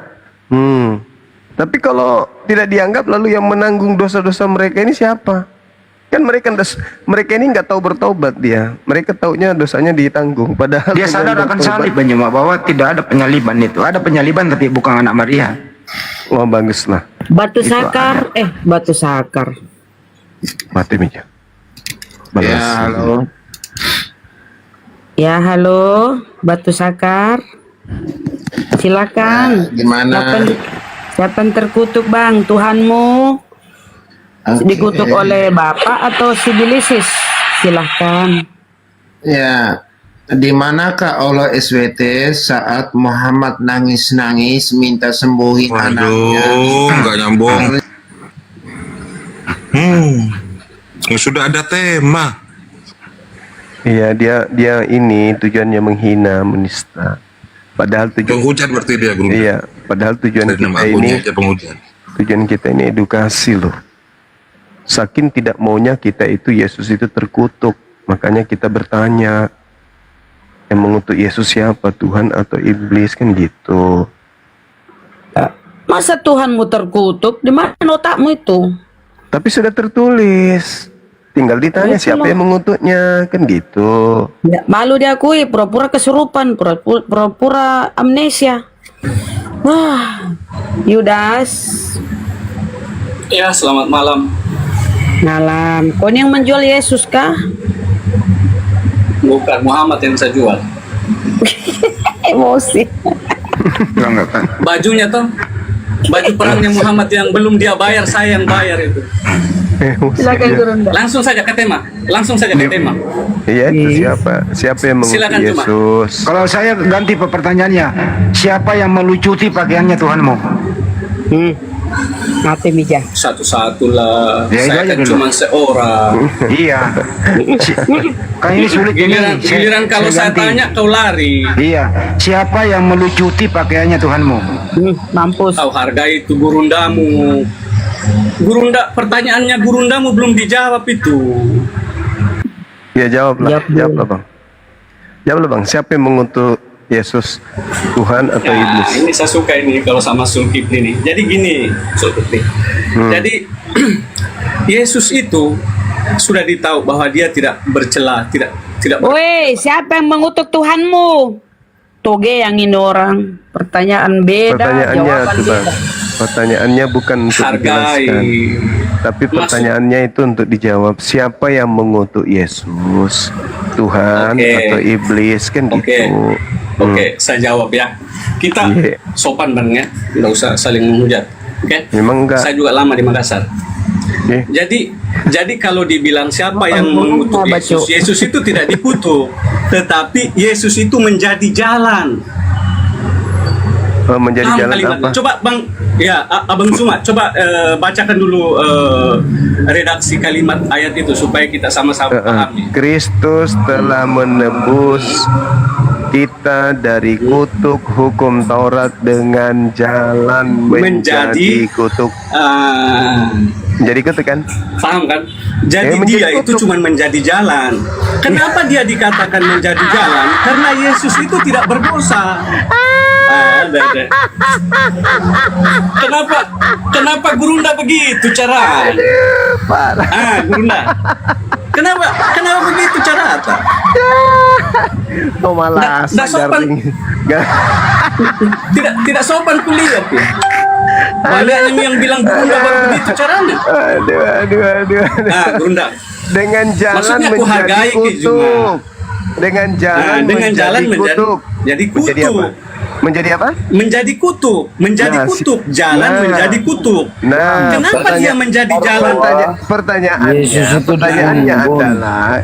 Tapi kalau tidak dianggap, lalu yang menanggung dosa-dosa mereka ini siapa? Kan mereka ini nggak tahu bertobat dia. Mereka taunya dosanya ditanggung. Padahal dia sadar akan salib bahwa tidak ada penyaliban itu. Ada penyaliban tapi bukan anak Maria. Oh bagus lah. Batu sakar, batu sakar. Mati meja. Ya halo. Ya halo, batu sakar. Silakan. Gimana? Siapa yang terkutuk Bang? Tuhanmu? Dikutuk oleh Bapak atau si Bilisis? Silahkan. Ya, di manakah Allah SWT saat Muhammad nangis-nangis minta sembuhin anaknya? Nggak nyambung. Sudah ada tema. Iya, dia ini tujuannya menghina, menista. Padahal penghujat berarti dia Guru. Iya, padahal tujuan kita ini edukasi loh. Saking tidak maunya kita itu Yesus itu terkutuk. Makanya kita bertanya, yang mengutuk Yesus siapa? Tuhan atau iblis? Kan gitu. Masa Tuhanmu terkutuk? Di mana otakmu itu? Tapi sudah tertulis. Tinggal ditanya siapa yang mengutuknya. Kan gitu. Ya, malu diakui, pura-pura kesurupan, pura-pura amnesia. Wah, Yudas. Ya, selamat malam. Malam. Kau yang menjual Yesus kah? Bukan, Muhammad yang saya jual. Emosi. Bajunya tuh, baju perangnya Muhammad yang belum dia bayar, saya yang bayar itu. Silakan Gurunda. Langsung saja ke tema. Iya, itu siapa yang mengutuk Yesus? Kalau saya ganti pertanyaannya, siapa yang melucuti pakaiannya Tuhanmu? Mati meja. Satu-satu lah. Ya, saya kan cuma seorang. Iya. Kan ini sulit ini. Giliran kalau saya tanya kau lari. Iya. Siapa yang melucuti pakaiannya Tuhanmu? Mampus. Kau hargai itu Gurundamu. Gurunda, pertanyaannya Gurundamu belum dijawab itu. Ya jawablah Bang. Jawablah Bang. Siapa yang mengutuk Yesus, Tuhan atau iblis? Ini saya suka ini kalau sama Zulkifli nih. Jadi gini, Zulkifli. Jadi Yesus itu sudah ditahu bahwa dia tidak bercela, tidak. Woi, siapa yang mengutuk Tuhanmu? toge yang ini orang. Pertanyaan beda, Pertanyaannya jawaban tuh Bang, beda. pertanyaannya bukan untuk dijelaskan, tapi pertanyaannya itu untuk dijawab. Siapa yang mengutuk Yesus? Tuhan atau iblis, kan gitu. Oke, saya jawab ya. Kita sopan Bang ya, nggak usah saling menghujat. Oke? Memang enggak. Saya juga lama di Makassar. Jadi kalau dibilang siapa yang mengutuk Yesus, Yesus itu tidak dikutuk, tetapi Yesus itu menjadi jalan. Menjadi Paham jalan kalimatnya? apa? Coba Bang, ya Abang Zuma, coba bacakan dulu redaksi kalimat ayat itu supaya kita sama-sama pahami. Kristus telah menebus kita dari kutuk hukum Taurat dengan jalan menjadi kutuk. Menjadi kutuk kan? Paham kan? Jadi dia itu cuma menjadi jalan. Kenapa dia dikatakan menjadi jalan? Karena Yesus itu tidak berdosa. Ada. Kenapa Gurunda begitu cara? Gurunda. Kenapa begitu cara? Oh malas. Nggak sopan. Tidak sopan kulihat ya. Banyak yang bilang Gurunda baru begitu caranya. Aduh. Gurunda. Dengan jalan Maksudnya aku menjadi hargai kutuk. Dengan jalan jalan kutuk. menjadi kutuk. Menjadi apa? Menjadi apa? Menjadi kutuk. Menjadi kutuk. Jalan menjadi kutuk. Kenapa dia menjadi jalan? Pertanyaannya adalah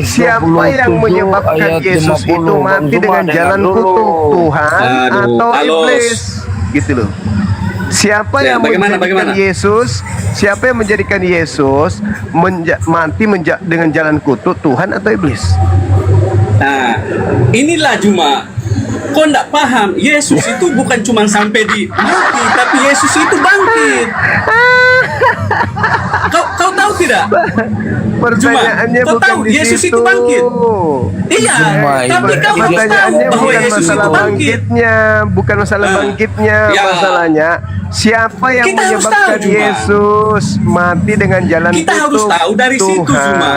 siapa yang menyebabkan Yesus itu mati dengan jalan kutuk? Tuhan atau iblis? Gitu loh. Siapa yang menjadikan Yesus? Siapa yang menjadikan Yesus mati dengan jalan kutuk? Tuhan atau iblis? Nah, inilah cuma kau ndak paham. Yesus itu bukan cuma sampai di mati, tapi Yesus itu bangkit. Kau tahu tidak? Pertanyaannya kau bukan tahu di Yesus situ. itu bangkit. Iya, tapi kau harus tahu bahwa Yesus itu bangkit. Bukan masalah bangkitnya, masalahnya siapa yang Kita harus menyebabkan tahu, Juma. Yesus mati dengan jalan Kita harus kutuk? tahu dari situ, Juma.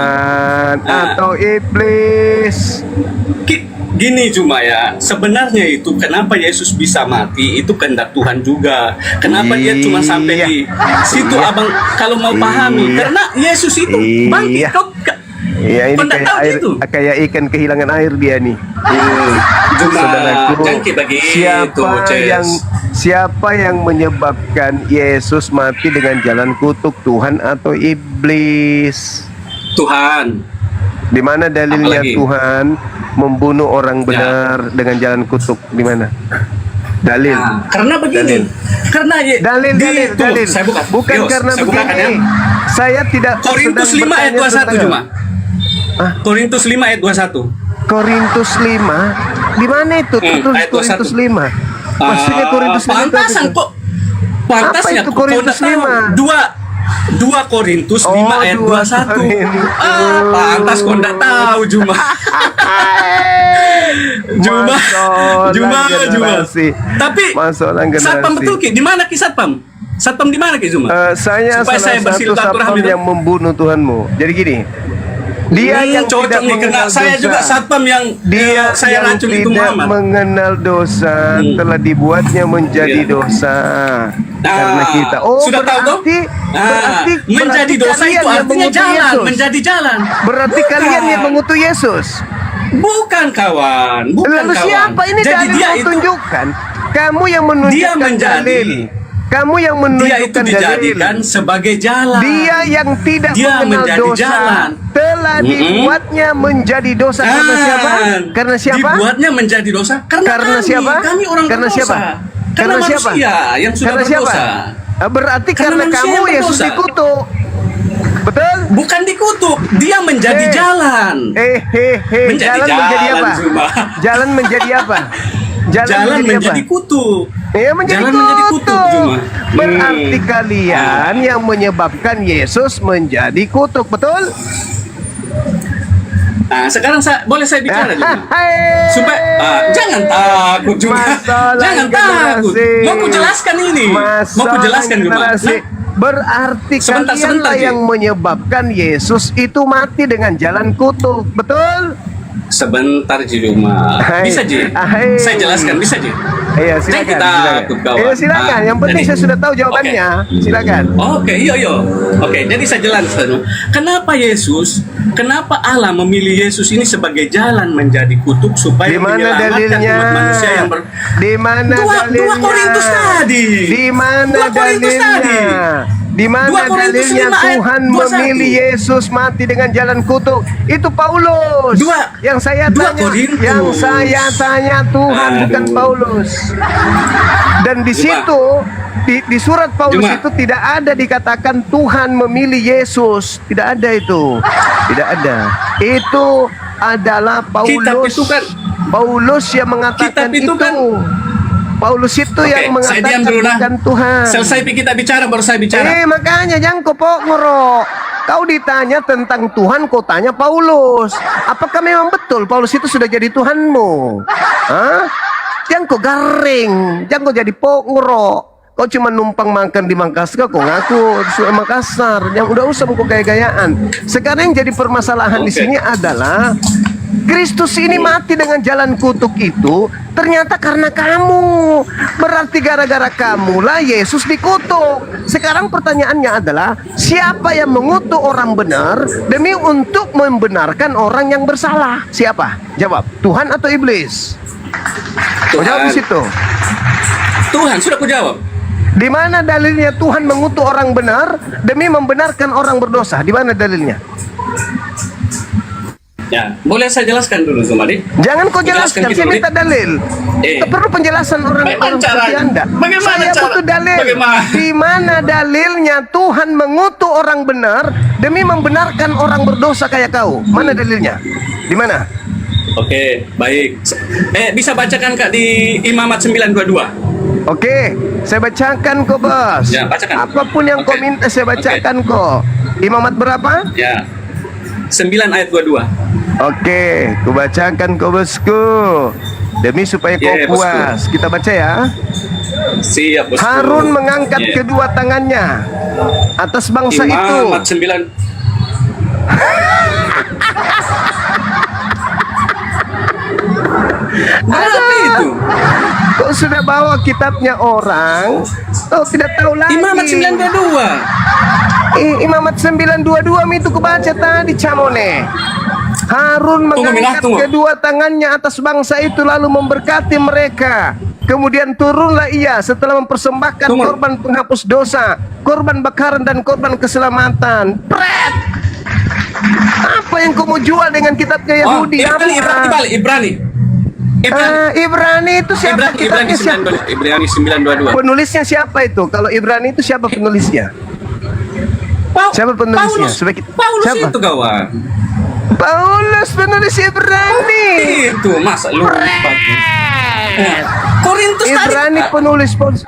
Tuhan atau iblis? Gini cuma ya, sebenarnya itu kenapa Yesus bisa mati itu kehendak Tuhan juga. Kenapa dia cuma sampai di situ, abang kalau mau pahami? Karena Yesus itu bangkit. Ya ini kayak air, kayak ikan kehilangan air dia nih. Saudaraku, siapa yang menyebabkan Yesus mati dengan jalan kutuk? Tuhan atau iblis? Tuhan. Di mana dalilnya Tuhan membunuh orang benar dengan jalan kutuk? Di mana? Dalil. Karena begini. Karena dalil. Saya buka. Bukan karena begini. Saya tidak. Korintus 5 ayat 21 cuma. Korintus 5 ayat 21. Korintus 5? Di mana itu? Tertulis Korintus 5. Maksudnya Korintus 5 pantasan kok. Pantasnya itu Korintus 5? 2 Korintus 5 ayat 21. Pantas kok enggak tahu Juma. Juma. Tapi Satpam betul Ki, di mana Ki Satpam? Satpam di mana Ki Juma? Saya supaya saya Satpam yang membunuh Tuhanmu. Jadi gini, dia yang cocok nih, karena saya juga Satpam yang saya racun itu Muhammad. Mengenal dosa telah dibuatnya menjadi dosa karena kita. Sudah tahu toh? Berarti menjadi dosa itu artinya jalan, menjadi jalan. Berarti kalian yang mengutuk Yesus. Bukan kawan, Lalu siapa ini? Jadi dia menunjukkan. Kamu yang menunjukkan dalil. Kamu yang dia itu dijadikan sebagai jalan. Dia yang tidak mengenal dosa jalan. telah dibuatnya menjadi dosa karena siapa? Karena siapa? Dibuatnya menjadi dosa karena siapa? Kami orang karena berdosa. Siapa? Karena manusia yang sudah berdosa. Berarti karena kamu Yesus dikutuk. Betul? Bukan dikutuk, dia menjadi jalan. Jalan menjadi apa? Jalan menjadi apa? Jalan menjadi kutuk. Menjadi kutuk. Berarti kalian yang menyebabkan Yesus menjadi kutuk, betul? Nah, sekarang boleh saya bicara juga? Supaya jangan takut juga. Jangan takut. Mau ku jelaskan ini. Mau ku jelaskan juga. Berarti kalianlah yang menyebabkan Yesus itu mati dengan jalan kutuk, betul? Sebentar Ji Juma. Bisa Ji? Saya jelaskan, bisa Ji? Iya, silakan. Kita ikut kawan. Iya, silakan. Yang penting saya sudah tahu jawabannya. Silakan. Oke, iya. Oke, jadi saya jelaskan. Kenapa Allah memilih Yesus ini sebagai jalan menjadi kutub supaya Di mana menyelamatkan dalilnya? umat manusia yang Di mana dalilnya? 2 Korintus tadi. Di mana 2 Korintus tadi. dalilnya? Di mana 2 Korintus dalilnya 5 ayat Tuhan 21? memilih Yesus mati dengan jalan kutuk? Itu Paulus. Yang saya tanya Tuhan, bukan Paulus. Dan di situ di surat Paulus itu tidak ada dikatakan Tuhan memilih Yesus. Tidak ada itu. Tidak ada. Itu adalah Paulus. Paulus yang mengatakan itu. Paulus itu yang saya diam mengatakan dulu nah. bukan Tuhan. Selesai kita bicara baru saya bicara. Makanya jangan kau ngorok. Kau ditanya tentang Tuhan, kau tanya Paulus. Apakah memang betul Paulus itu sudah jadi Tuhanmu? Hah? Jangan kau garing, jangan kau jadi ngorok. Kau cuma numpang makan di Makassar, kau ngaku Makassar. Yang udah usah kau gaya-gayaan. Sekarang yang jadi permasalahan di sini adalah Kristus ini mati dengan jalan kutuk itu ternyata karena kamu. Berarti gara-gara kamulah Yesus dikutuk. Sekarang pertanyaannya adalah siapa yang mengutuk orang benar demi untuk membenarkan orang yang bersalah? Siapa? Jawab. Tuhan atau iblis? Kau jawab di situ. Tuhan, sudah ku jawab. Di mana dalilnya Tuhan mengutuk orang benar demi membenarkan orang berdosa? Di mana dalilnya? Ya, boleh saya jelaskan dulu Zumadi? Jangan kau jelaskan, saya minta dalil. Tak perlu penjelasan orang seperti Anda. Saya butuh dalil. Di mana dalilnya Tuhan mengutuk orang benar demi membenarkan orang berdosa kayak kau? Mana dalilnya? Di mana? Oke, baik. Bisa bacakan Kak di Imamat 9:22. Oke, saya bacakan kok bos. Ya, bacakan. Apapun yang kau minta saya bacakan kok. Imamat berapa? Ya, 9 ayat 22. Oke, ku bacakan kau bosku. Demi supaya kau puas. Kita baca ya. Siap bosku. Harun mengangkat kedua tangannya atas bangsa itu. Imamat 9. Apa itu? Kau sudah bawa kitabnya orang, kau tidak tahu lagi. Imamat 9:22. Imamat 9:22 itu kubaca tadi Camone. Harun mengangkat kedua tangannya atas bangsa itu lalu memberkati mereka. Kemudian turunlah ia setelah mempersembahkan korban penghapus dosa, korban bakaran dan korban keselamatan. Pret! Apa yang kau mau jual dengan kitabnya Yahudi? Ibrani itu siapa? Ibrani 9:22. Penulisnya siapa itu? Kalau Ibrani itu siapa penulisnya? Siapa penulisnya? Paulus itu kawan. Paulus penulis Ibrani. Itu masa lu Korintus tadi. Ibrani penulis Paulus.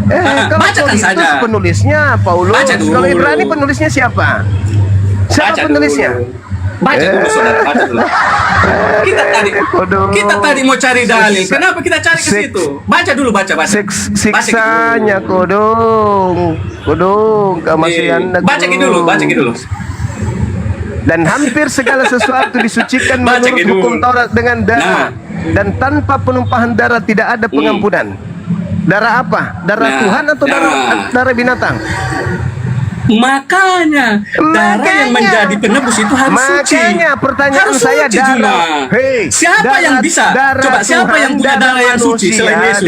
Kalau bacakan Korintus saja. penulisnya Paulus. Kalau Ibrani penulisnya siapa? Siapa penulisnya? Baca dulu saudara, baca dulu. Kita tadi mau cari dalil. Kenapa kita cari ke situ? Baca dulu, baca. Siksanya kodong. Kau masih anak. Baca dulu. Dan hampir segala sesuatu disucikan menurut hukum Taurat dengan darah. Dan tanpa penumpahan darah tidak ada pengampunan. Darah apa? Darah Tuhan atau darah binatang? Makanya darah yang menjadi penebus itu harus suci. Makanya pertanyaan harus saya suci, darah. Siapa yang bisa? Coba siapa yang punya darah yang suci selain Yesus?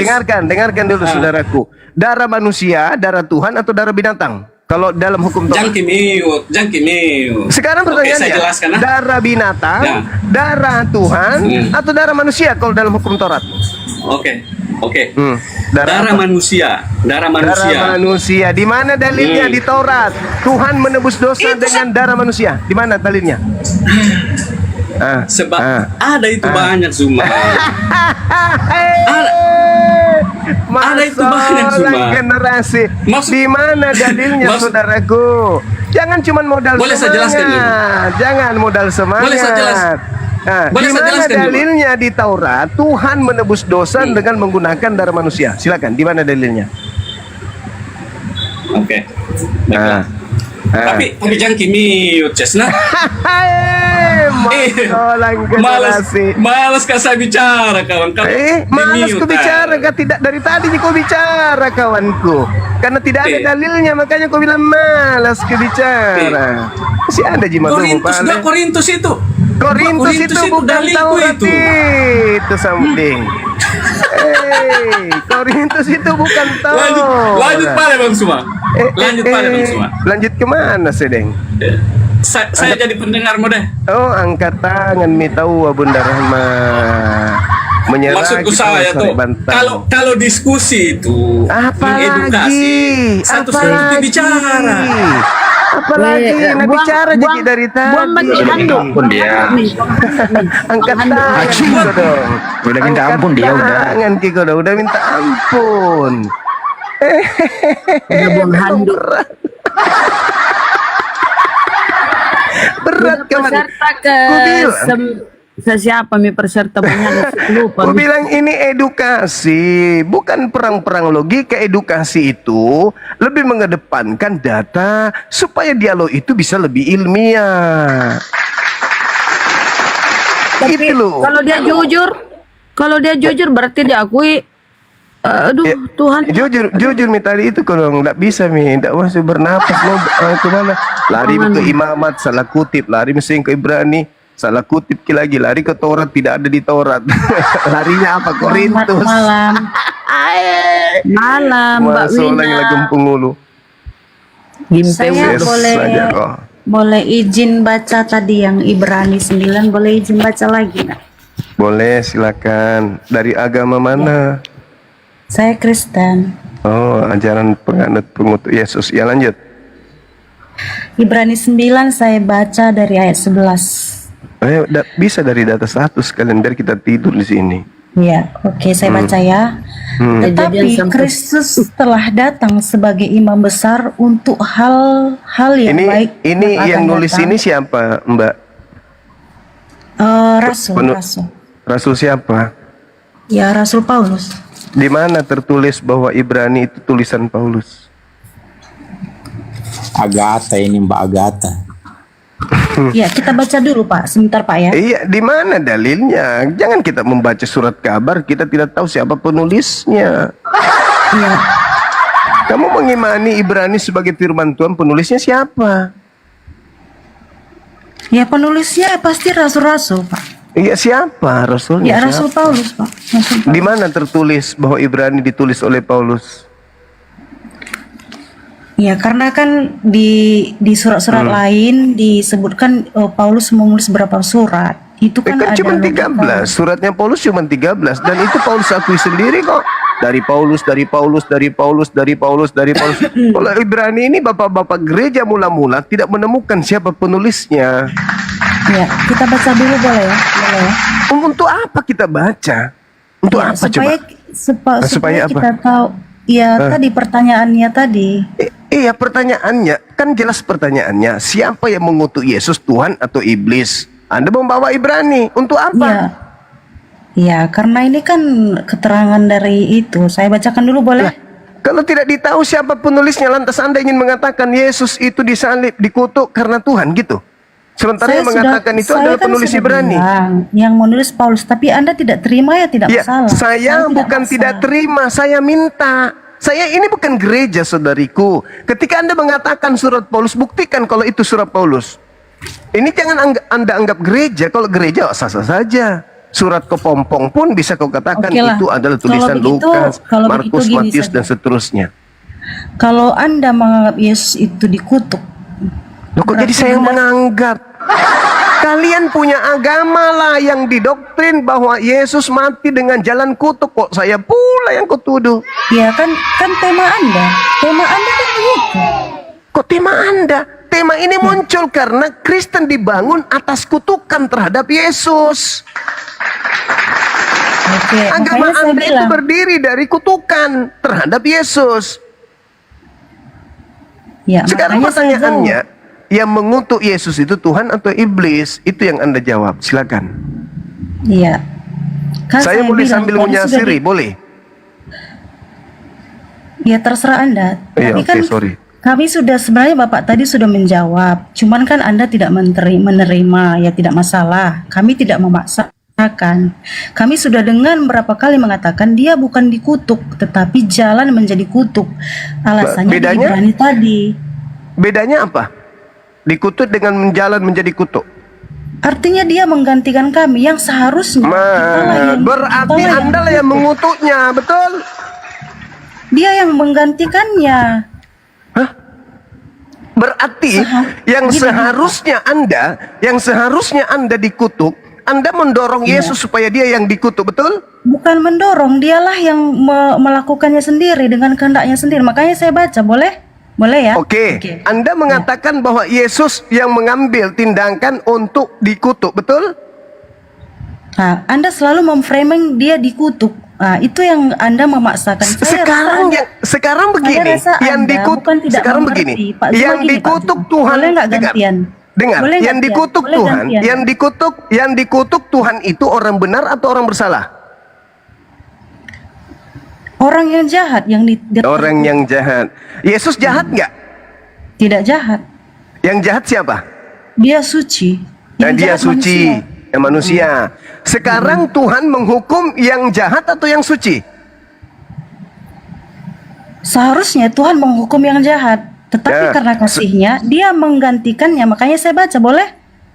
Dengarkan dulu saudaraku. Darah manusia, darah Tuhan atau darah binatang? Kalau dalam hukum Taurat. Jangan kimiu. Sekarang pertanyaannya, darah binatang, darah Tuhan atau darah manusia kalau dalam hukum Taurat? Oke. Darah manusia. Darah manusia. Di mana dalilnya di Taurat? Tuhan menebus dosa dengan darah manusia. Di mana dalilnya? Sebab ada itu banyak Zuma. Ada itu banyak Zuma. Generasi. Di mana dalilnya saudaraku? Jangan cuma modal Boleh semangat. Saya jelaskan dulu. Jangan modal semangat. Boleh saya jelaskan. Di mana dalilnya di Taurat Tuhan menebus dosa dengan menggunakan darah manusia? Silakan. Di mana dalilnya? Tapi jangan kimio, Cesna. Malas kah saya bicara, kawan? Malas ku bicara, kah? Tidak dari tadi kau bicara, kawanku. Karena tidak ada dalilnya, makanya kau bilang malas ku bicara. Masih ada jimat Korintus itu. Korintus itu bukan Taurat itu, Samding. Korintus itu bukan Taurat. Lanjut pada Bang Suma. Lanjut kemana sih, Deng? Saya jadi pendengarmu deh. Oh, angkat tangan mi tahu Bunda Rahma. Menyerah. Maksudku saya tuh, kalau diskusi itu edukasi, satu-satu bicara. Apalagi nak bicara jadi dari tadi. Ampun dia. Angkat tangan kiko dong. Udah minta ampun dia udah. Tangan kiko dong, udah minta ampun. Udah buang handuk. Berat kawan. Peserta siapa mi peserta banyak lupa. Aku bilang ini edukasi, bukan perang-perang logika. Edukasi itu lebih mengedepankan data supaya dialog itu bisa lebih ilmiah. Tapi kalau dia jujur berarti diakui. Aduh, Tuhan. Jujur mi tadi itu kalau nggak bisa mi, nggak masih bernapas mau kemana? Lari ke imamat, salah kutip, lari mesin ke Ibrani, salah kutip lagi, lari ke Taurat, tidak ada di Taurat. Larinya apa? Korintus. Malam, Mbak Wina. Lagi Lampung Ulu. Saya boleh izin baca tadi yang Ibrani 9, boleh izin baca lagi nak? Boleh, silakan. Dari agama mana? Saya Kristen. Oh, ajaran pengutuk Yesus. Ya, lanjut. Ibrani 9 saya baca dari ayat 11. Bisa dari data 1 sekalian biar kita tidur di sini. Ya, oke, saya baca ya. Tetapi Kristus telah datang sebagai imam besar untuk hal-hal yang baik. Ini yang nulis ini siapa, Mbak? Rasul siapa? Ya, Rasul Paulus. Di mana tertulis bahwa Ibrani itu tulisan Paulus? Agatha ini, Mbak Agatha. Ya, kita baca dulu Pak, sebentar Pak ya. Iya, di mana dalilnya? Jangan kita membaca surat kabar, kita tidak tahu siapa penulisnya. Iya. Kamu mengimani Ibrani sebagai firman Tuhan, penulisnya siapa? Ya, penulisnya pasti rasul-rasul Pak. Iya, siapa rasulnya? Ya, Rasul Paulus Pak. Di mana tertulis bahwa Ibrani ditulis oleh Paulus? Ya, karena kan di surat-surat lain disebutkan Paulus menulis berapa surat. Itu kan ada cuma 13. Suratnya Paulus cuma 13 dan itu Paulus akui sendiri kok. Dari Paulus. Kalau Ibrani ini bapak-bapak gereja mula-mula tidak menemukan siapa penulisnya. Ya, kita baca dulu boleh ya? Boleh ya? Untuk apa kita baca? Untuk apa supaya apa? Kita tahu. Ya, tadi pertanyaannya tadi. Iya, pertanyaannya kan jelas pertanyaannya, siapa yang mengutuk Yesus, Tuhan atau iblis? Anda membawa Ibrani untuk apa? Ya, karena ini kan keterangan dari itu. Saya bacakan dulu boleh? Kalau tidak ditahu siapa penulisnya, lantas Anda ingin mengatakan Yesus itu disalib, dikutuk karena Tuhan gitu? Sementara yang mengatakan itu adalah penulis Ibrani. Yang menulis Paulus, tapi Anda tidak terima ya tidak masalah. Saya bukan tidak terima, saya minta. Saya ini bukan gereja, saudariku. Ketika Anda mengatakan surat Paulus, buktikan kalau itu surat Paulus. Ini jangan Anda anggap gereja. Kalau gereja sah-sah saja. Surat kepompong pun bisa kau katakan itu adalah tulisan Lukas, Markus, Matius dan seterusnya. Kalau Anda menganggap Yesus itu dikutuk, kok jadi saya yang menganggap? Kalian punya agama lah yang didoktrin bahwa Yesus mati dengan jalan kutuk, kok saya pula yang kutuduh? Ya kan tema Anda kan begitu. Kok tema Anda? Tema ini muncul karena Kristen dibangun atas kutukan terhadap Yesus. Agama Anda itu berdiri dari kutukan terhadap Yesus. Ya, sekarang pertanyaannya, yang mengutuk Yesus itu Tuhan atau iblis? Itu yang Anda jawab. Silakan. Iya. Saya boleh sambil menyasiri, boleh? Ya terserah Anda. Tapi Oke, sorry. Kami sudah, sebenarnya Bapak tadi sudah menjawab, cuman kan Anda tidak menerima, ya tidak masalah. Kami tidak memaksakan. Kami sudah dengan berapa kali mengatakan dia bukan dikutuk, tetapi jalan menjadi kutuk. Alasannya di Bedanya? Ibrani tadi. Bedanya apa? Dikutuk dengan menjalan menjadi kutuk. Artinya dia menggantikan kami yang seharusnya. Berarti Anda lah yang mengutuknya, betul? Dia yang menggantikannya. Berarti yang seharusnya Anda dikutuk, Anda mendorong Yesus supaya dia yang dikutuk, betul? Bukan mendorong, dialah yang melakukannya sendiri dengan kehendaknya sendiri. Makanya saya baca, boleh? Boleh ya? Oke. Anda mengatakan bahwa Yesus yang mengambil tindakan untuk dikutuk, betul? Nah, Anda selalu memframing dia dikutuk. Nah, itu yang Anda memaksakan. Sekarang begini, yang dikutuk sekarang begini, yang dikutuk Tuhan. Boleh nggak gantian? Dengar, Boleh yang gantian? dikutuk Boleh Tuhan, gantian? yang dikutuk Tuhan itu orang benar atau orang bersalah? Orang yang jahat yang Orang yang jahat. Yesus jahat nggak? Tidak jahat. Yang jahat siapa? Dia suci. Dan dia jahat suci, manusia. yang manusia. Sekarang Tuhan menghukum yang jahat atau yang suci? Seharusnya Tuhan menghukum yang jahat, tetapi karena kasihnya dia menggantikannya. Makanya saya baca, boleh?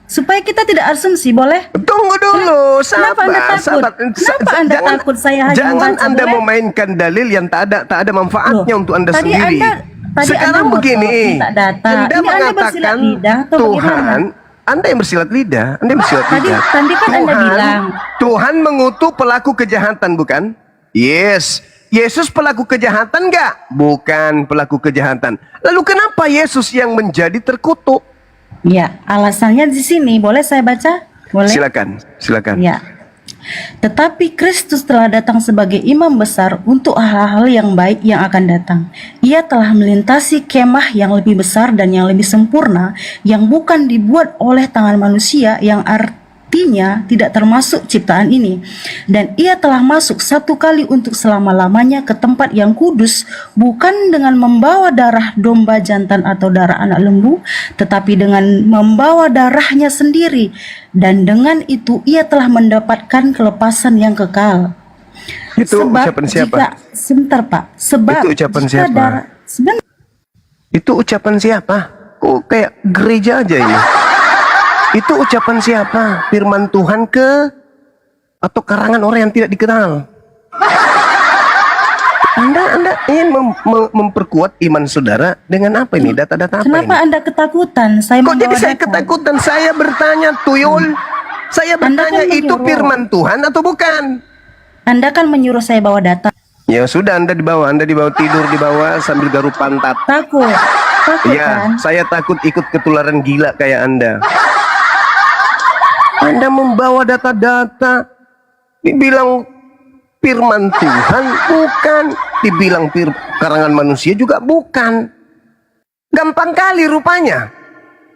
Supaya kita tidak asumsi, boleh? Tunggu dulu, Kenapa Anda takut? Kenapa Anda takut saya hanya Jangan membaca, Anda boleh? memainkan dalil yang tak ada manfaatnya untuk Anda Tadi sendiri. tadi Sekarang Anda begini, minta data. Anda Ini Anda bersilat mengatakan lidah atau Tuhan, bagaimana? Anda yang bersilat lidah, Anda yang bersilat Tadi lidah. kan Anda bilang Tuhan mengutuk pelaku kejahatan, bukan? Yes. Yesus pelaku kejahatan enggak? Bukan pelaku kejahatan. Lalu kenapa Yesus yang menjadi terkutuk? ya, alasannya di sini. Boleh saya baca? Boleh? Silakan. Ya. Tetapi Kristus telah datang sebagai imam besar untuk hal-hal yang baik yang akan datang. Ia telah melintasi kemah yang lebih besar dan yang lebih sempurna, yang bukan dibuat oleh tangan manusia, yang artinya tidak termasuk ciptaan ini. Dan ia telah masuk satu kali untuk selama-lamanya ke tempat yang kudus, bukan dengan membawa darah domba jantan atau darah anak lembu, tetapi dengan membawa darahnya sendiri. Dan dengan itu ia telah mendapatkan kelepasan yang kekal. Itu ucapan siapa? Sebentar Pak. Sebab Itu ucapan jika siapa? Itu ucapan siapa? Kok kayak gereja aja ini? Itu ucapan siapa? Firman Tuhan atau karangan orang yang tidak dikenal? Anda ingin memperkuat iman saudara dengan apa ini? Data-data apa Kenapa ini? Anda ketakutan? Saya Kok jadi membawa saya data. ketakutan? Saya bertanya, tuyul. Saya bertanya, kan itu menyuruh. firman Tuhan atau bukan? Anda kan menyuruh saya bawa data. Ya sudah, Anda dibawa tidur di bawah sambil garuk pantat. Takut Ya, kan? saya takut ikut ketularan gila kayak Anda. Anda membawa data-data, dibilang firman Tuhan bukan, dibilang karangan manusia juga bukan. Gampang kali rupanya.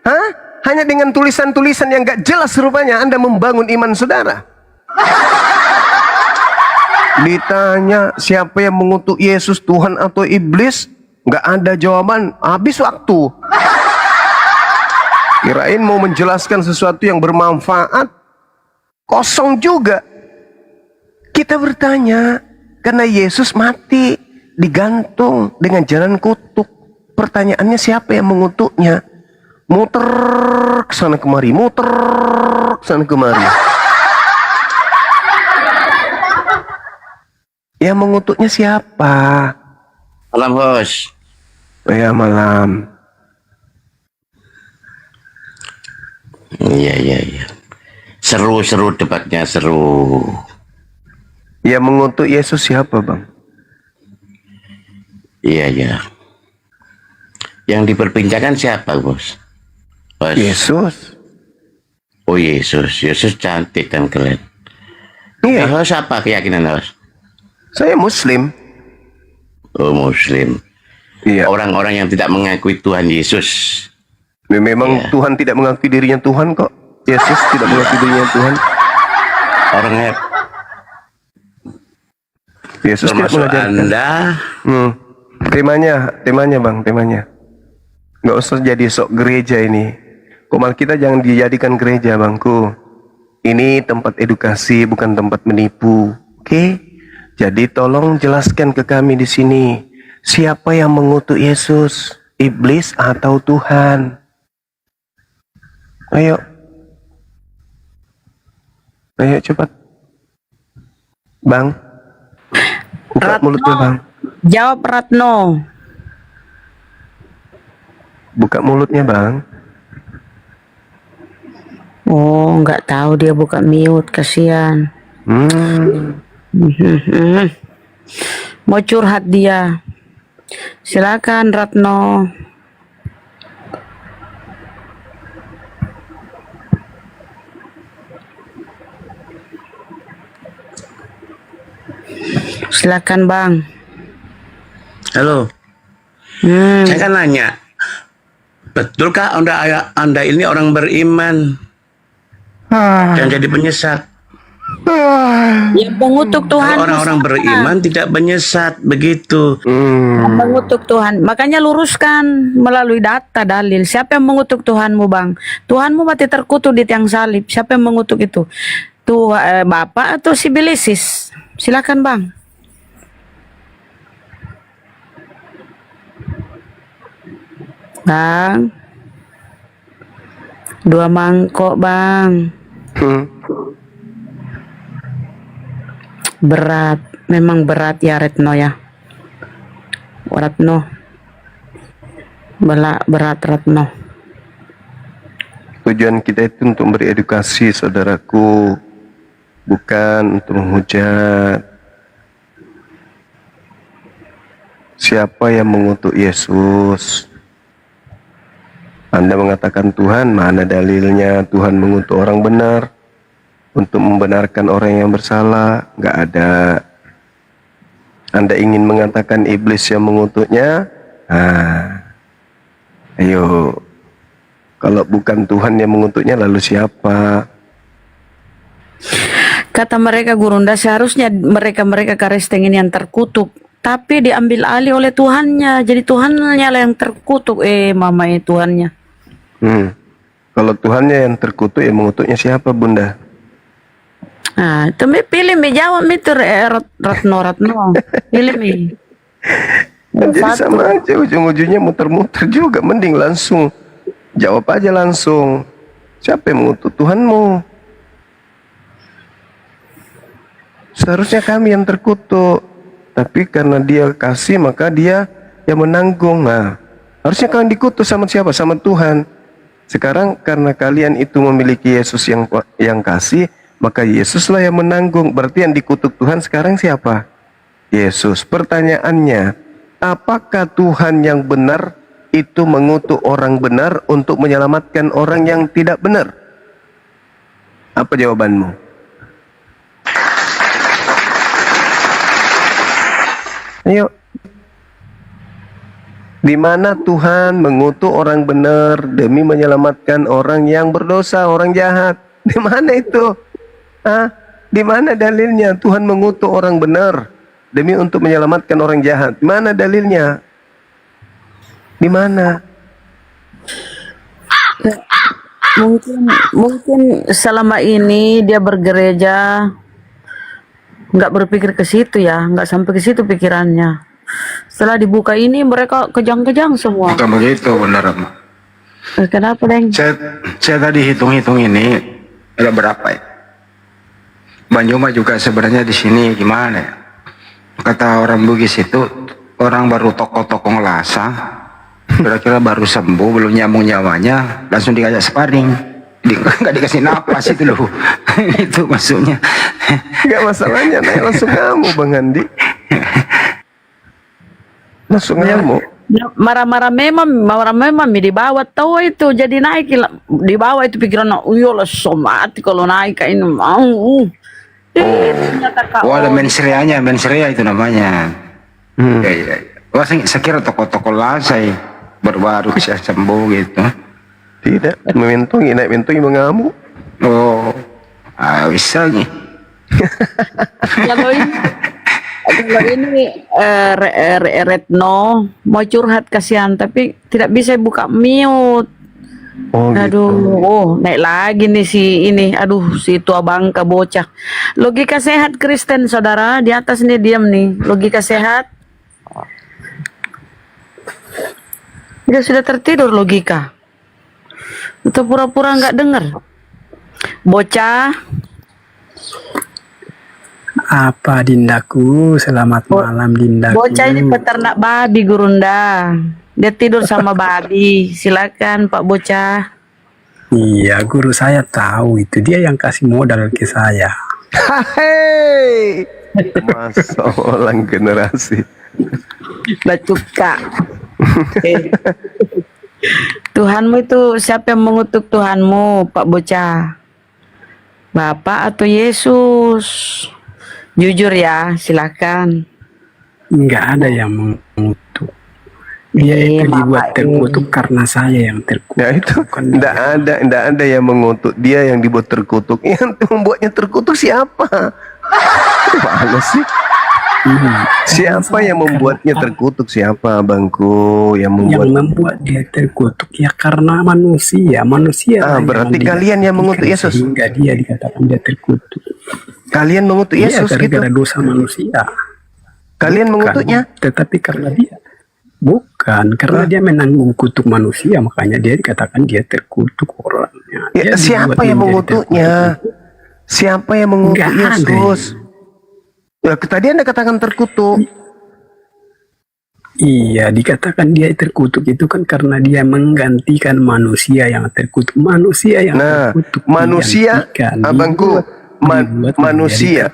Hah? Hanya dengan tulisan-tulisan yang gak jelas rupanya Anda membangun iman saudara. Ditanya siapa yang mengutuk Yesus, Tuhan atau iblis? Gak ada jawaban, habis waktu. Kirain mau menjelaskan sesuatu yang bermanfaat, kosong juga. Kita bertanya, karena Yesus mati, digantung dengan jalan kutuk. Pertanyaannya siapa yang mengutuknya? Muter ke sana kemari, muter ke sana kemari. Yang mengutuknya siapa? Malam, Bos. Ya, malam. Iya. Seru debatnya, seru. Yang mengutuk Yesus siapa, Bang? Iya. Yang diperbincangkan siapa, Bos? Yesus. Oh, Yesus. Yesus cantik dan keren. Iya. Host apa keyakinan Host? Saya Muslim. Oh, Muslim. Iya. Orang-orang yang tidak mengakui Tuhan Yesus. Memang Tuhan tidak mengakui dirinya Tuhan kok. Yesus tidak mengakui dirinya Tuhan. Orang Yesus tidak termasuk mengajarkan. Anda. Temanya Bang, temanya. Nggak usah jadi sok gereja ini. Komal kita jangan dijadikan gereja, bangku. Ini tempat edukasi, bukan tempat menipu. Oke? Jadi tolong jelaskan ke kami di sini, siapa yang mengutuk Yesus? Iblis atau Tuhan? Ayo. Ayo cepat. Bang. Buka mulutnya, Bang. Jawab Ratno. Buka mulutnya, Bang. Oh, nggak tahu dia buka mute, kasihan. Mau curhat dia. Silakan Ratno. Silakan Bang. Halo. Saya kan nanya, betulkah anda ini orang beriman dan jadi penyesat? Yang mengutuk Tuhan. Kalau orang-orang beriman tidak menyesat begitu. Yang mengutuk Tuhan. Makanya luruskan melalui data dalil. Siapa yang mengutuk Tuhanmu, Bang? Tuhanmu mati terkutuk di tiang salib. Siapa yang mengutuk itu? Bapak atau si Bilisis? Silakan, Bang. Bang. 2 mangkok, Bang. Berat, memang berat ya Retno ya. Ratno. Berat Ratno. Tujuan kita itu untuk beredukasi, saudaraku, bukan untuk menghujat. Siapa yang mengutuk Yesus? Anda mengatakan Tuhan, mana dalilnya Tuhan mengutuk orang benar untuk membenarkan orang yang bersalah? Nggak ada. Anda ingin mengatakan iblis yang mengutuknya? Ayo. Kalau bukan Tuhan yang mengutuknya, lalu siapa? Kata mereka Gurunda, seharusnya mereka Karesteng ini yang terkutuk, tapi diambil alih oleh Tuhannya. Jadi Tuhannya lah yang terkutuk. Mama Tuhannya. Kalau Tuhannya yang terkutuk, yang mengutuknya siapa, Bunda? Itu pilih jawab itu Ratno. Pilih Jadi sama aja, ujung-ujungnya muter-muter juga. Mending langsung jawab aja langsung. Siapa yang mengutuk? Tuhanmu. Seharusnya kami yang terkutuk, tapi karena dia kasih maka dia yang menanggung. Harusnya kalian dikutuk sama siapa? Sama Tuhan. Sekarang karena kalian itu memiliki Yesus yang kasih, maka Yesuslah yang menanggung. Berarti yang dikutuk Tuhan sekarang siapa? Yesus. Pertanyaannya, apakah Tuhan yang benar itu mengutuk orang benar untuk menyelamatkan orang yang tidak benar? Apa jawabanmu? Ayo. Di mana Tuhan mengutuk orang benar demi menyelamatkan orang yang berdosa, orang jahat? Di mana itu? Di mana dalilnya Tuhan mengutuk orang benar demi untuk menyelamatkan orang jahat? Mana dalilnya? Di mana? Mungkin selama ini dia bergereja nggak berpikir ke situ ya, nggak sampai ke situ pikirannya. Setelah dibuka ini mereka kejang-kejang semua. Bukan begitu, benar. Kenapa, Deng? Saya tadi hitung-hitung ini ada berapa ya? Banjuma juga sebenarnya di sini gimana ya? Kata orang Bugis itu, orang baru toko-toko ngelasa, kira-kira baru sembuh, belum nyambung nyawanya, langsung diajak sparring. Nggak dikasih napas itu loh. Itu maksudnya. Nggak masalahnya, naik langsung kamu, Bang Andi. Langsung kamu. Marah-marah memang di bawah tahu itu jadi naik di bawah itu pikiran lah somati kalau naik ini mau. Ada mensreanya itu namanya. Ya. Wah, saya kira toko-toko lasai baru bisa sembuh gitu. Tidak, naik mentungi mengamuk. Bisa nih. Kalau ini Retno mau curhat kasihan tapi tidak bisa buka mute. Aduh, naik lagi nih si ini. Aduh, si tua bangka bocah. Logika sehat Kristen, saudara. Di atas nih diam nih. Logika sehat. Dia sudah tertidur logika. Itu pura-pura nggak dengar. Bocah. Apa Dindaku? Selamat malam Dindaku. Bocah ini peternak babi Gurunda. Dia tidur sama babi. Silakan Pak Bocah. Iya, guru saya tahu itu. Dia yang kasih modal ke saya. Hei, masa orang generasi. Lah cuka. Tuhanmu itu siapa yang mengutuk Tuhanmu, Pak Bocah? Bapak atau Yesus? Jujur ya, silakan. Nggak ada yang mengutuk. Dia itu dibuat terkutuk karena saya yang terkutuk. Ya itu, nggak ada yang mengutuk. Dia yang dibuat terkutuk. Yang membuatnya terkutuk siapa? Mana sih? Siapa yang membuatnya terkutuk? Siapa bangku yang membuat dia terkutuk? Ya karena manusia. Berarti kalian yang mengutuk Yesus. Sehingga dia dikatakan dia terkutuk. Kalian mengutuk Yesus gara-gara dosa manusia. Kalian mengutuknya? Tetapi karena dia bukan karena dia menanggung kutuk manusia, makanya dia dikatakan dia terkutuk orangnya. Ya, siapa yang mengutuknya? Siapa yang mengutuk Yesus? Ya, tadi Anda katakan terkutuk. Iya, dikatakan dia terkutuk itu kan karena dia menggantikan manusia yang terkutuk. Manusia yang terkutuk. Manusia, abangku, manusia.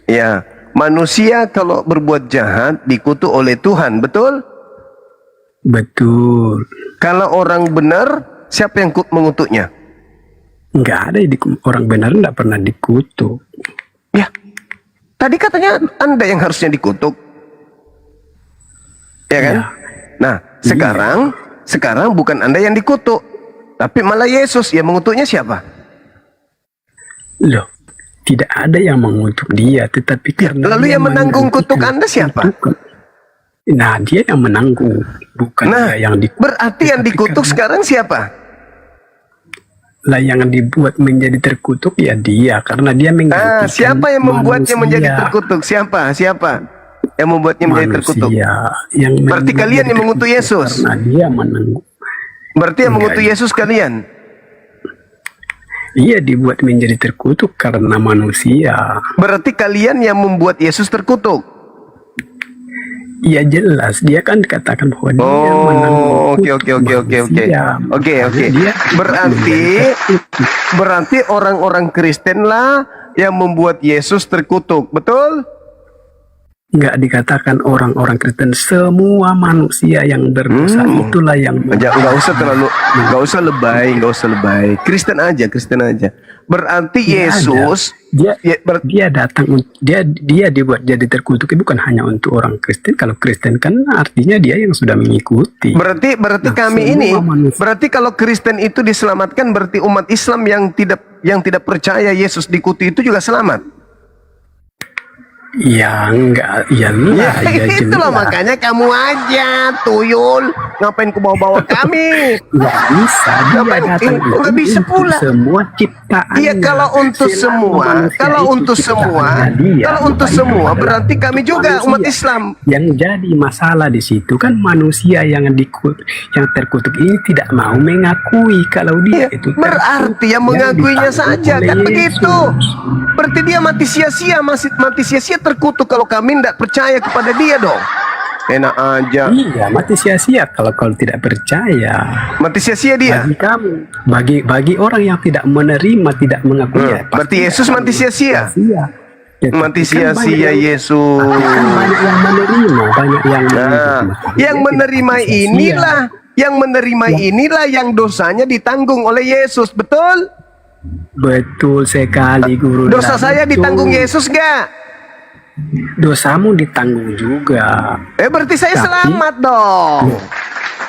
Ya, manusia kalau berbuat jahat dikutuk oleh Tuhan, betul? Betul. Kalau orang benar, siapa yang mengutuknya? Enggak ada orang benar enggak pernah dikutuk. Ya, tadi katanya Anda yang harusnya dikutuk. Ya kan? Nah, sekarang bukan Anda yang dikutuk, tapi malah Yesus yang mengutuknya siapa? Loh, tidak ada yang mengutuk dia, tetapi karena lalu yang menanggung kutuk Anda siapa? Nah, dia yang menanggung, bukan dia yang dikutuk. Berarti yang dikutuk sekarang siapa? Lah yang dibuat menjadi terkutuk ya dia, karena dia menggantikan siapa yang membuatnya menjadi terkutuk? Siapa yang membuatnya menjadi terkutuk? Berarti kalian yang mengutuk Yesus. Karena dia menanggung. Berarti yang mengutuk Yesus kalian. Iya, dibuat menjadi terkutuk karena manusia. Berarti kalian yang membuat Yesus terkutuk. Iya jelas, dia kan dikatakan bahwa dia menanggung. Oke. Berarti orang-orang Kristen lah yang membuat Yesus terkutuk, betul? Nggak dikatakan orang-orang Kristen, semua manusia yang berdosa itulah yang nggak usah lebay. Kristen aja. Berarti Yesus dia datang, dia dibuat jadi terkutuk bukan hanya untuk orang Kristen. Kalau Kristen kan artinya dia yang sudah mengikuti. Berarti berarti kalau Kristen itu diselamatkan, berarti umat Islam yang tidak percaya Yesus dikutuk itu juga selamat. Ya enggak, ya itulah makanya kamu aja tuyul, ngapain ku bawa kami? Nggak bisa, nggak bisa pula. Semua ciptaan. Iya, kalau untuk semua berarti kami juga umat Islam. Yang jadi masalah di situ kan manusia yang terkutuk ini tidak mau mengakui kalau dia itu. Berarti yang mengakuinya saja kan begitu. Berarti dia mati sia-sia, mati sia-sia terkutuk kalau kami tidak percaya kepada dia dong. Enak aja. Iya, mati sia-sia kalau tidak percaya. Mati sia-sia dia. Bagi kamu, bagi orang yang tidak menerima, tidak mengakui. Berarti Yesus mati sia-sia. Mati sia-sia Yesus. Kan banyak yang menerima, yang menerima inilah yang dosanya ditanggung oleh Yesus, betul? Betul sekali, Guru. Dosa saya ditanggung Yesus gak? Dosamu ditanggung juga. Berarti saya selamat dong.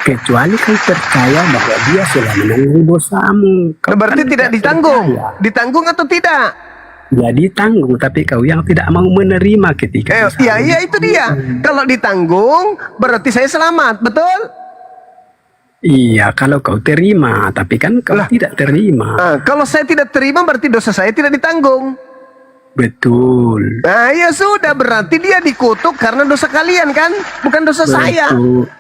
Kecuali kau percaya bahwa dia sudah menanggung dosamu. Berarti tidak ditanggung. Ditanggung atau tidak? Jadi tanggung, tapi kau yang tidak mau menerima ketika Iya itu dia. Kalau ditanggung berarti saya selamat, betul? Iya, kalau kau terima, tapi kan kau tidak terima. Kalau saya tidak terima berarti dosa saya tidak ditanggung. Betul. Nah ya sudah, berarti dia dikutuk karena dosa kalian kan, bukan dosa saya.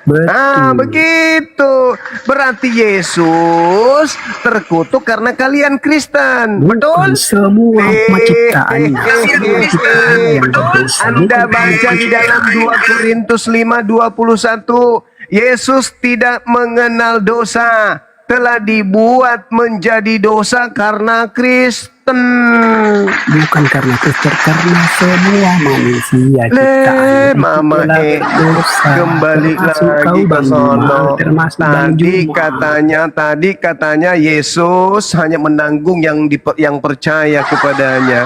Nah begitu. Berarti Yesus terkutuk karena kalian Kristen. Betul? Semua penciptaannya. Betul. Anda baca di dalam 2 Korintus 5:21, Yesus tidak mengenal dosa, telah dibuat menjadi dosa karena Kristen. Bukan karena Kristen, karena semua manusia ciptaan Mama kembali lagi ke sono. Tadi katanya Yesus hanya menanggung yang percaya kepadanya.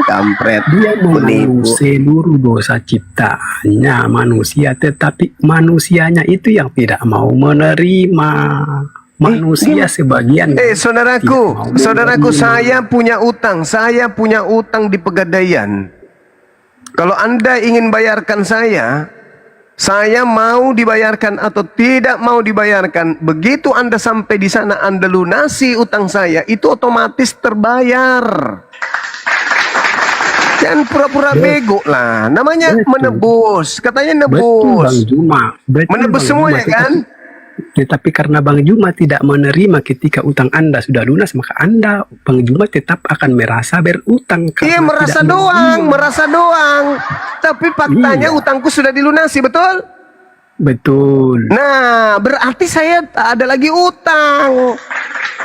Kampret. Dia menanggung seluruh dosa ciptaannya manusia, tetapi manusianya itu yang tidak mau menerima. Manusia sebagian. Saudaraku, saya punya utang di Pegadaian. Kalau Anda ingin bayarkan saya mau dibayarkan atau tidak mau dibayarkan. Begitu Anda sampai di sana, Anda lunasi utang saya, itu otomatis terbayar. Jangan pura-pura bego lah. Namanya menebus. Katanya nebus. Menebus semuanya kan? Tetapi karena Bang Juma tidak menerima ketika utang Anda sudah lunas, maka Bang Juma tetap akan merasa berutang. Iya, merasa doang. Tapi faktanya utangku sudah dilunasi, betul? Betul. Nah, berarti saya ada lagi utang.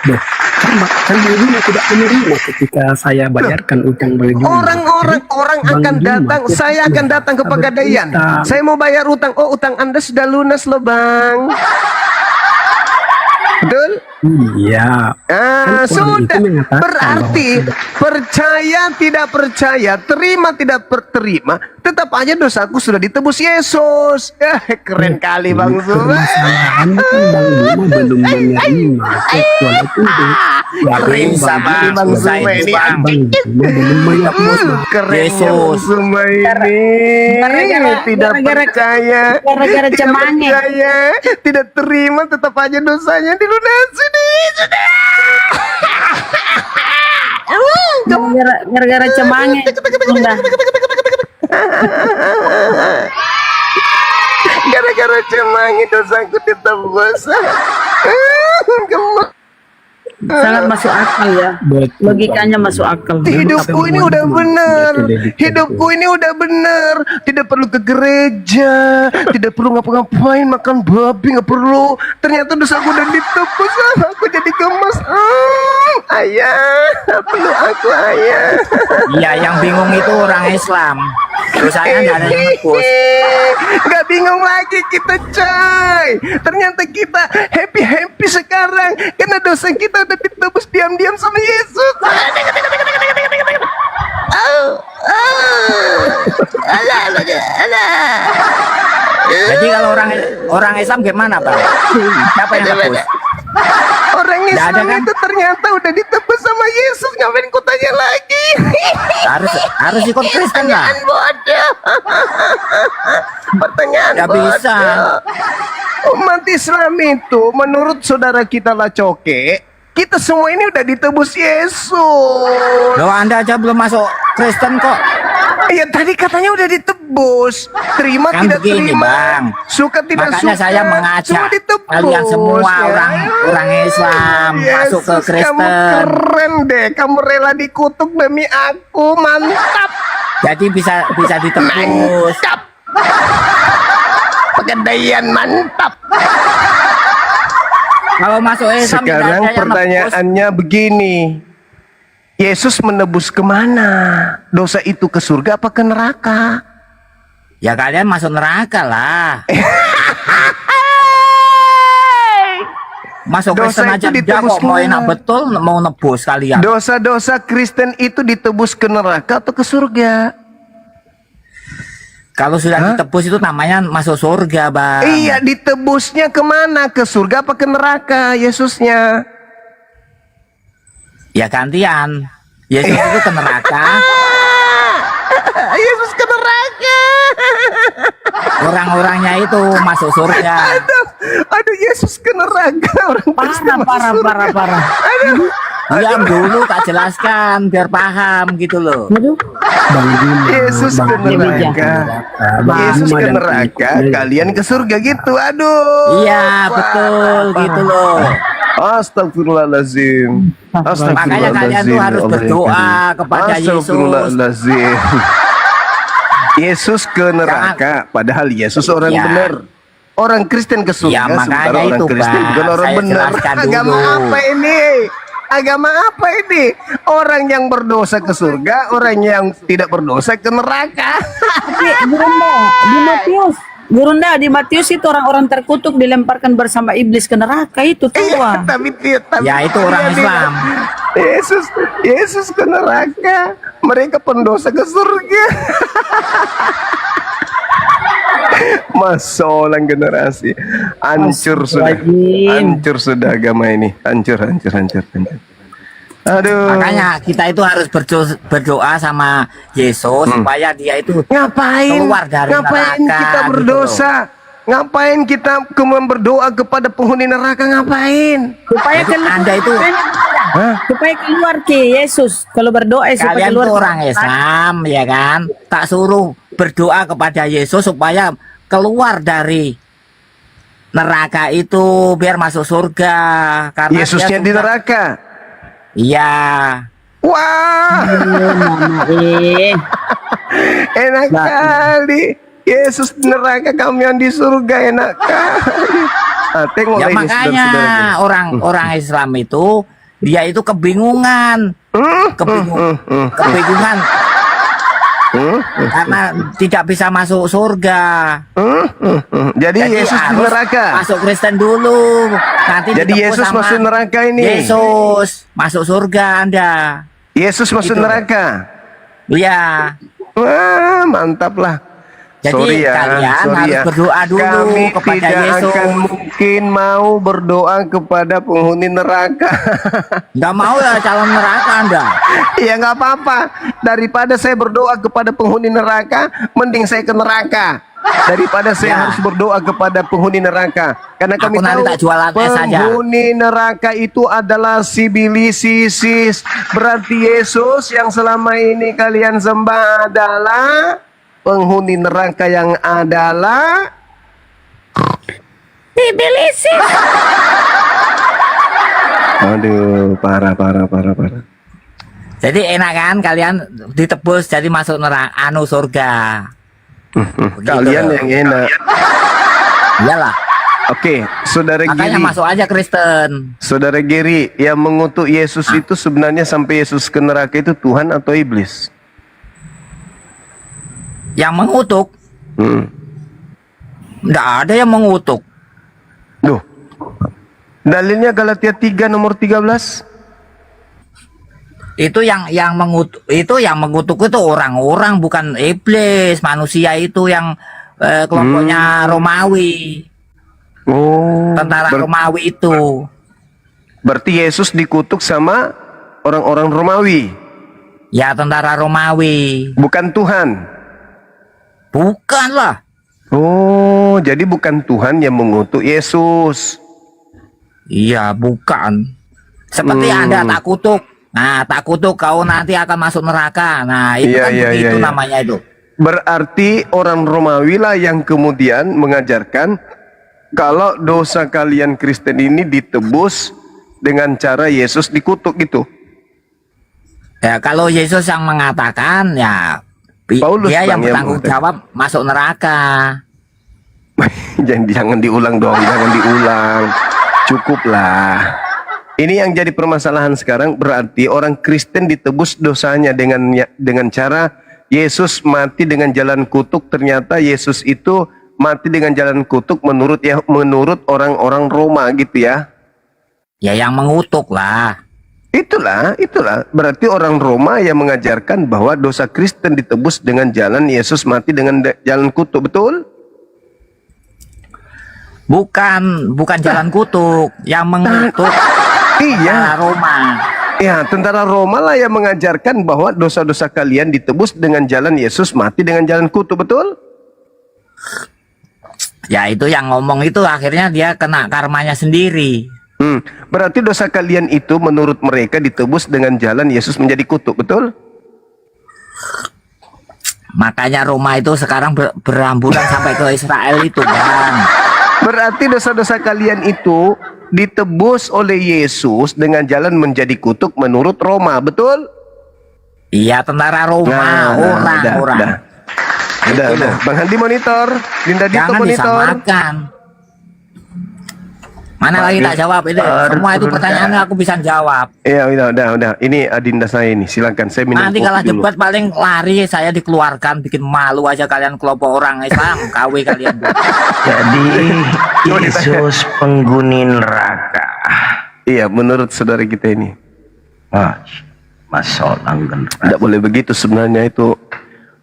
Kan Bang Juma tidak menerima ketika saya bayarkan utang Bang Juma. Orang akan datang, saya akan datang ke Pegadaian. Saya mau bayar utang. Oh, utang Anda sudah lunas loh, Bang. Betul? Iya. Sudah. Berarti percaya tidak percaya, terima tidak terima, tetap aja dosaku sudah ditebus Yesus. Keren kali Bang Zuma. Bang Juma belum menerima. Keren sama Bang Zuma ini. Keren Bang Zuma ini. Tidak percaya, gara-gara cemannya, tidak terima, tetap aja dosanya dilunasi nih. Gara-gara cemannya. Gara-gara cemangi dosaku ditebus. Sangat masuk akal ya. Logikanya masuk akal. Hidupku ini udah benar. Tidak perlu ke gereja, tidak perlu ngapa-ngapain, makan babi nggak perlu. Ternyata dosaku udah ditebus. Aku jadi gemes. Ayah, peluk aku ayah. Iya, yang bingung itu orang Islam. Dosanya nggak ada yang nebus. Nggak bingung lagi kita, coy. Ternyata kita happy sekarang karena dosa kita udah ditebus diam-diam sama Yesus. Jadi kalau orang Islam gimana, Bang? Siapa yang nebus? Orang Islam itu ternyata udah ditebus sama Yesus. Ngapain ku tanya lagi? harus ikut Kristen lah. Pertanyaan bodoh. Pertanyaan Gak bodoh. bisa. Umat Islam itu menurut saudara kita Lacoke, kita semua ini udah ditebus Yesus. Loh, Anda aja belum masuk Kristen kok. Iya, tadi katanya udah ditebus. Terima Kan tidak begini, terima. Bang. Suka tidak Makanya suka. saya mengajak semua ditebus, kalian semua ya. orang Islam masuk ke Yesus, Kristen. Kamu keren deh. Kamu rela dikutuk demi aku. Mantap. Jadi bisa ditebus. Mantap. Pegadaian mantap. Kalau masuk Islam Sekarang pertanyaannya begini. Yesus menebus kemana? Dosa itu ke surga apa ke neraka? Ya kalian masuk neraka lah. Masuk Kristen aja kok mau enak betul mau nebus kalian. Dosa-dosa Kristen itu ditebus ke neraka atau ke surga? Kalau sudah ditebus itu namanya masuk surga, Bang. Iya, ditebusnya kemana? Ke surga apa ke neraka Yesusnya? Ya gantian. Yesus itu ke neraka. Yesus ke neraka. Orang-orangnya itu masuk surga. Aduh, Yesus ke neraka. Orang Kristen masuk surga. Parah. Diam dulu, tak jelaskan biar paham gitu loh. Yesus ke neraka. Yesus ke neraka, kalian ke surga gitu. Aduh. Iya, betul gitu loh. Astagfirullahaladzim. Makanya kalian tuh harus berdoa kepada Yesus. Astagfirullahaladzim. Yesus ke neraka, padahal Yesus orang benar. Orang Kristen ke surga, sementara orang Kristen bukan orang benar. Agama apa ini? Agama apa ini? Orang yang berdosa ke surga, orang yang tidak berdosa ke neraka. Tapi Gurunda, di Matius itu orang-orang terkutuk dilemparkan bersama iblis ke neraka itu tua. Tapi ya itu orang Islam. Yesus ke neraka, mereka pendosa ke surga. Masolang generasi hancur sudah agama ini, hancur. Aduh. Makanya kita itu harus berdoa sama Yesus supaya dia itu keluar dari ngapain neraka. Kita berdosa? Gitu. Ngapain kita berdoa kepada penghuni neraka? Ngapain? Supaya Anda itu supaya keluar ke Yesus. Kalau berdoa supaya kalian keluar tuh orang Islam ya kan, tak suruh berdoa kepada Yesus supaya keluar dari neraka itu biar masuk surga. Karena Yesusnya di neraka. Iya. Wah. Enak kali. Yesus di neraka, kami yang di surga, enak kali. Tengok Ya makanya orang Islam itu dia itu kebingungan. Kebingungan. Karena tidak bisa masuk surga. Jadi Yesus di neraka. Masuk Kristen dulu. Nanti jadi Yesus masuk neraka ini. Yesus masuk surga Anda. Yesus masuk neraka. Iya. Wah, mantap lah. Jadi kalian harus berdoa dulu kami kepada tidak Yesus. akan mungkin mau berdoa kepada penghuni neraka. Nggak mau ya calon neraka Anda? Ya nggak apa-apa. Daripada saya berdoa kepada penghuni neraka, mending saya ke neraka. Daripada saya harus berdoa kepada penghuni neraka. Karena kami tahu penghuni neraka itu adalah sibilisisis. Berarti Yesus yang selama ini kalian sembah adalah penghuni neraka yang adalah sibilisis. Aduh, parah. Jadi enak kan kalian ditebus jadi masuk neraka surga. Kalian yang enak. Iyalah. Oke, saudara Makanya Giri. masuk aja Kristen. Saudara Giri, yang mengutuk Yesus itu sebenarnya sampai Yesus ke neraka itu Tuhan atau iblis? Yang mengutuk? Nggak ada yang mengutuk. Duh. Dalilnya Galatia 3 nomor 13. Itu yang mengutuk itu orang-orang bukan iblis, manusia itu yang kelompoknya Romawi. Tentara Romawi itu. Berarti Yesus dikutuk sama orang-orang Romawi. Ya, tentara Romawi. Bukan Tuhan. Bukanlah. Oh, jadi bukan Tuhan yang mengutuk Yesus. Iya, bukan. Seperti Anda tak kutuk. Nah, tak kutuk kau nanti akan masuk neraka. Nah, itu kan begitu namanya itu. Berarti orang Romawi lah yang kemudian mengajarkan kalau dosa kalian Kristen ini ditebus dengan cara Yesus dikutuk gitu. Ya, kalau Yesus yang mengatakan ya Paulus dia yang bertanggung jawab masuk neraka. jangan diulang dong, jangan diulang. Cukuplah. Ini yang jadi permasalahan sekarang, berarti orang Kristen ditebus dosanya dengan cara Yesus mati dengan jalan kutuk. Ternyata Yesus itu mati dengan jalan kutuk menurut orang-orang Roma gitu ya. Ya yang mengutuk lah. Itulah. Berarti orang Roma yang mengajarkan bahwa dosa Kristen ditebus dengan jalan Yesus mati dengan jalan kutuk, betul? Bukan jalan kutuk, yang mengutuk Roma. Ya, tentara Roma lah yang mengajarkan bahwa dosa-dosa kalian ditebus dengan jalan Yesus mati dengan jalan kutuk, betul? Ya itu yang ngomong itu akhirnya dia kena karmanya sendiri. Berarti dosa kalian itu menurut mereka ditebus dengan jalan Yesus menjadi kutuk, betul? Makanya Roma itu sekarang berambulan sampai ke Israel itu, Bang. Berarti dosa-dosa kalian itu ditebus oleh Yesus dengan jalan menjadi kutuk menurut Roma, betul? Iya, tentara Roma, orang. Udah. Bang Handi monitor, Dinda Dito Jangan monitor. disamakan. Mana lagi tak jawab itu? Semua itu pertanyaannya aku bisa jawab. Iya, udah. Ini Adinda saya ini, silakan saya minum Nanti kopi kalau dulu. debat paling lari, saya dikeluarkan, bikin malu aja kalian kelompok orang Islam, KW kalian. Jadi Yesus penghuni neraka. Iya, menurut saudara kita ini. Masya Allah. Tidak boleh begitu sebenarnya itu.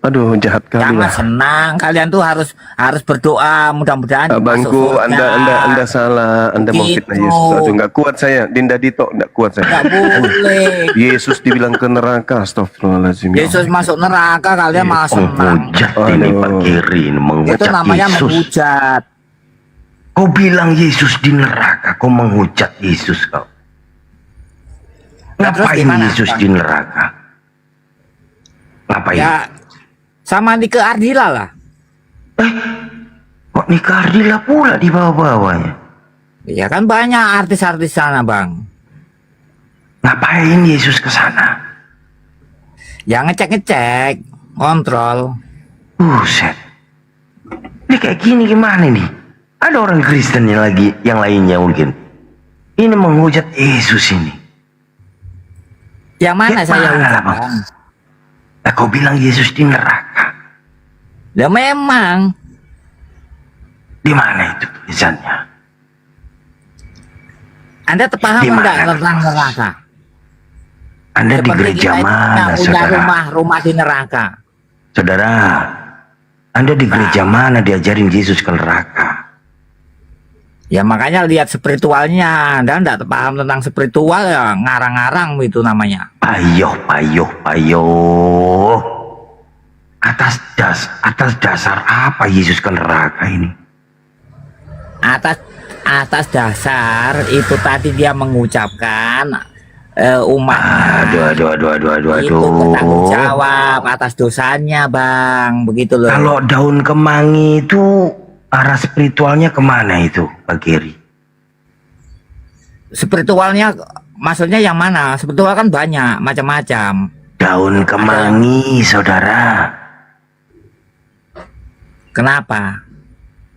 Aduh, jahat kali Jangan lah. senang, kalian tuh harus berdoa, mudah-mudahan Abangku, Anda salah, Anda mau fitnah Gitu. Yesus. Aduh, nggak kuat saya, Dinda Dito, nggak kuat saya. Nggak boleh. Yesus dibilang ke neraka, astagfirullahaladzim. Yesus masuk neraka, kalian malah senang. Ini Pak Kiri menghujat Itu namanya Yesus. menghujat. Kau bilang Yesus di neraka, kau menghujat Yesus kau. Ngapain gimana, Yesus Bang? di neraka? Ngapain? Ya, sama Nike Ardila lah. Kok Nike Ardila pula di bawah-bawahnya? Ya kan banyak artis-artis sana, Bang. Ngapain Yesus ke sana? Ya ngecek-ngecek, kontrol. Buset. Ini kayak gini gimana nih? Ada orang Kristen yang lainnya mungkin. Ini menghujat Yesus ini. Yang mana saya mana, ucap, Bang? Bang? Kau bilang Yesus di neraka. Ya memang. Di mana itu tulisannya? Anda paham Di enggak mana? tentang neraka? Anda di Seperti gereja kita itu mana, yang punya saudara? rumah di neraka. Saudara, Anda di gereja mana diajarin Yesus ke neraka? Ya makanya lihat spiritualnya. Anda enggak paham tentang spiritual ya ngarang-ngarang itu namanya. Payoh. Atas dasar apa Yesus ke neraka ini? Atas dasar itu tadi dia mengucapkan umatnya Aduh. itu bertanggung jawab atas dosanya, Bang, begitu loh. Kalau daun kemangi itu arah spiritualnya kemana itu, Pak Giri? Spiritualnya maksudnya yang mana? Spiritual kan banyak macam-macam. Daun kemangi, saudara. Kenapa?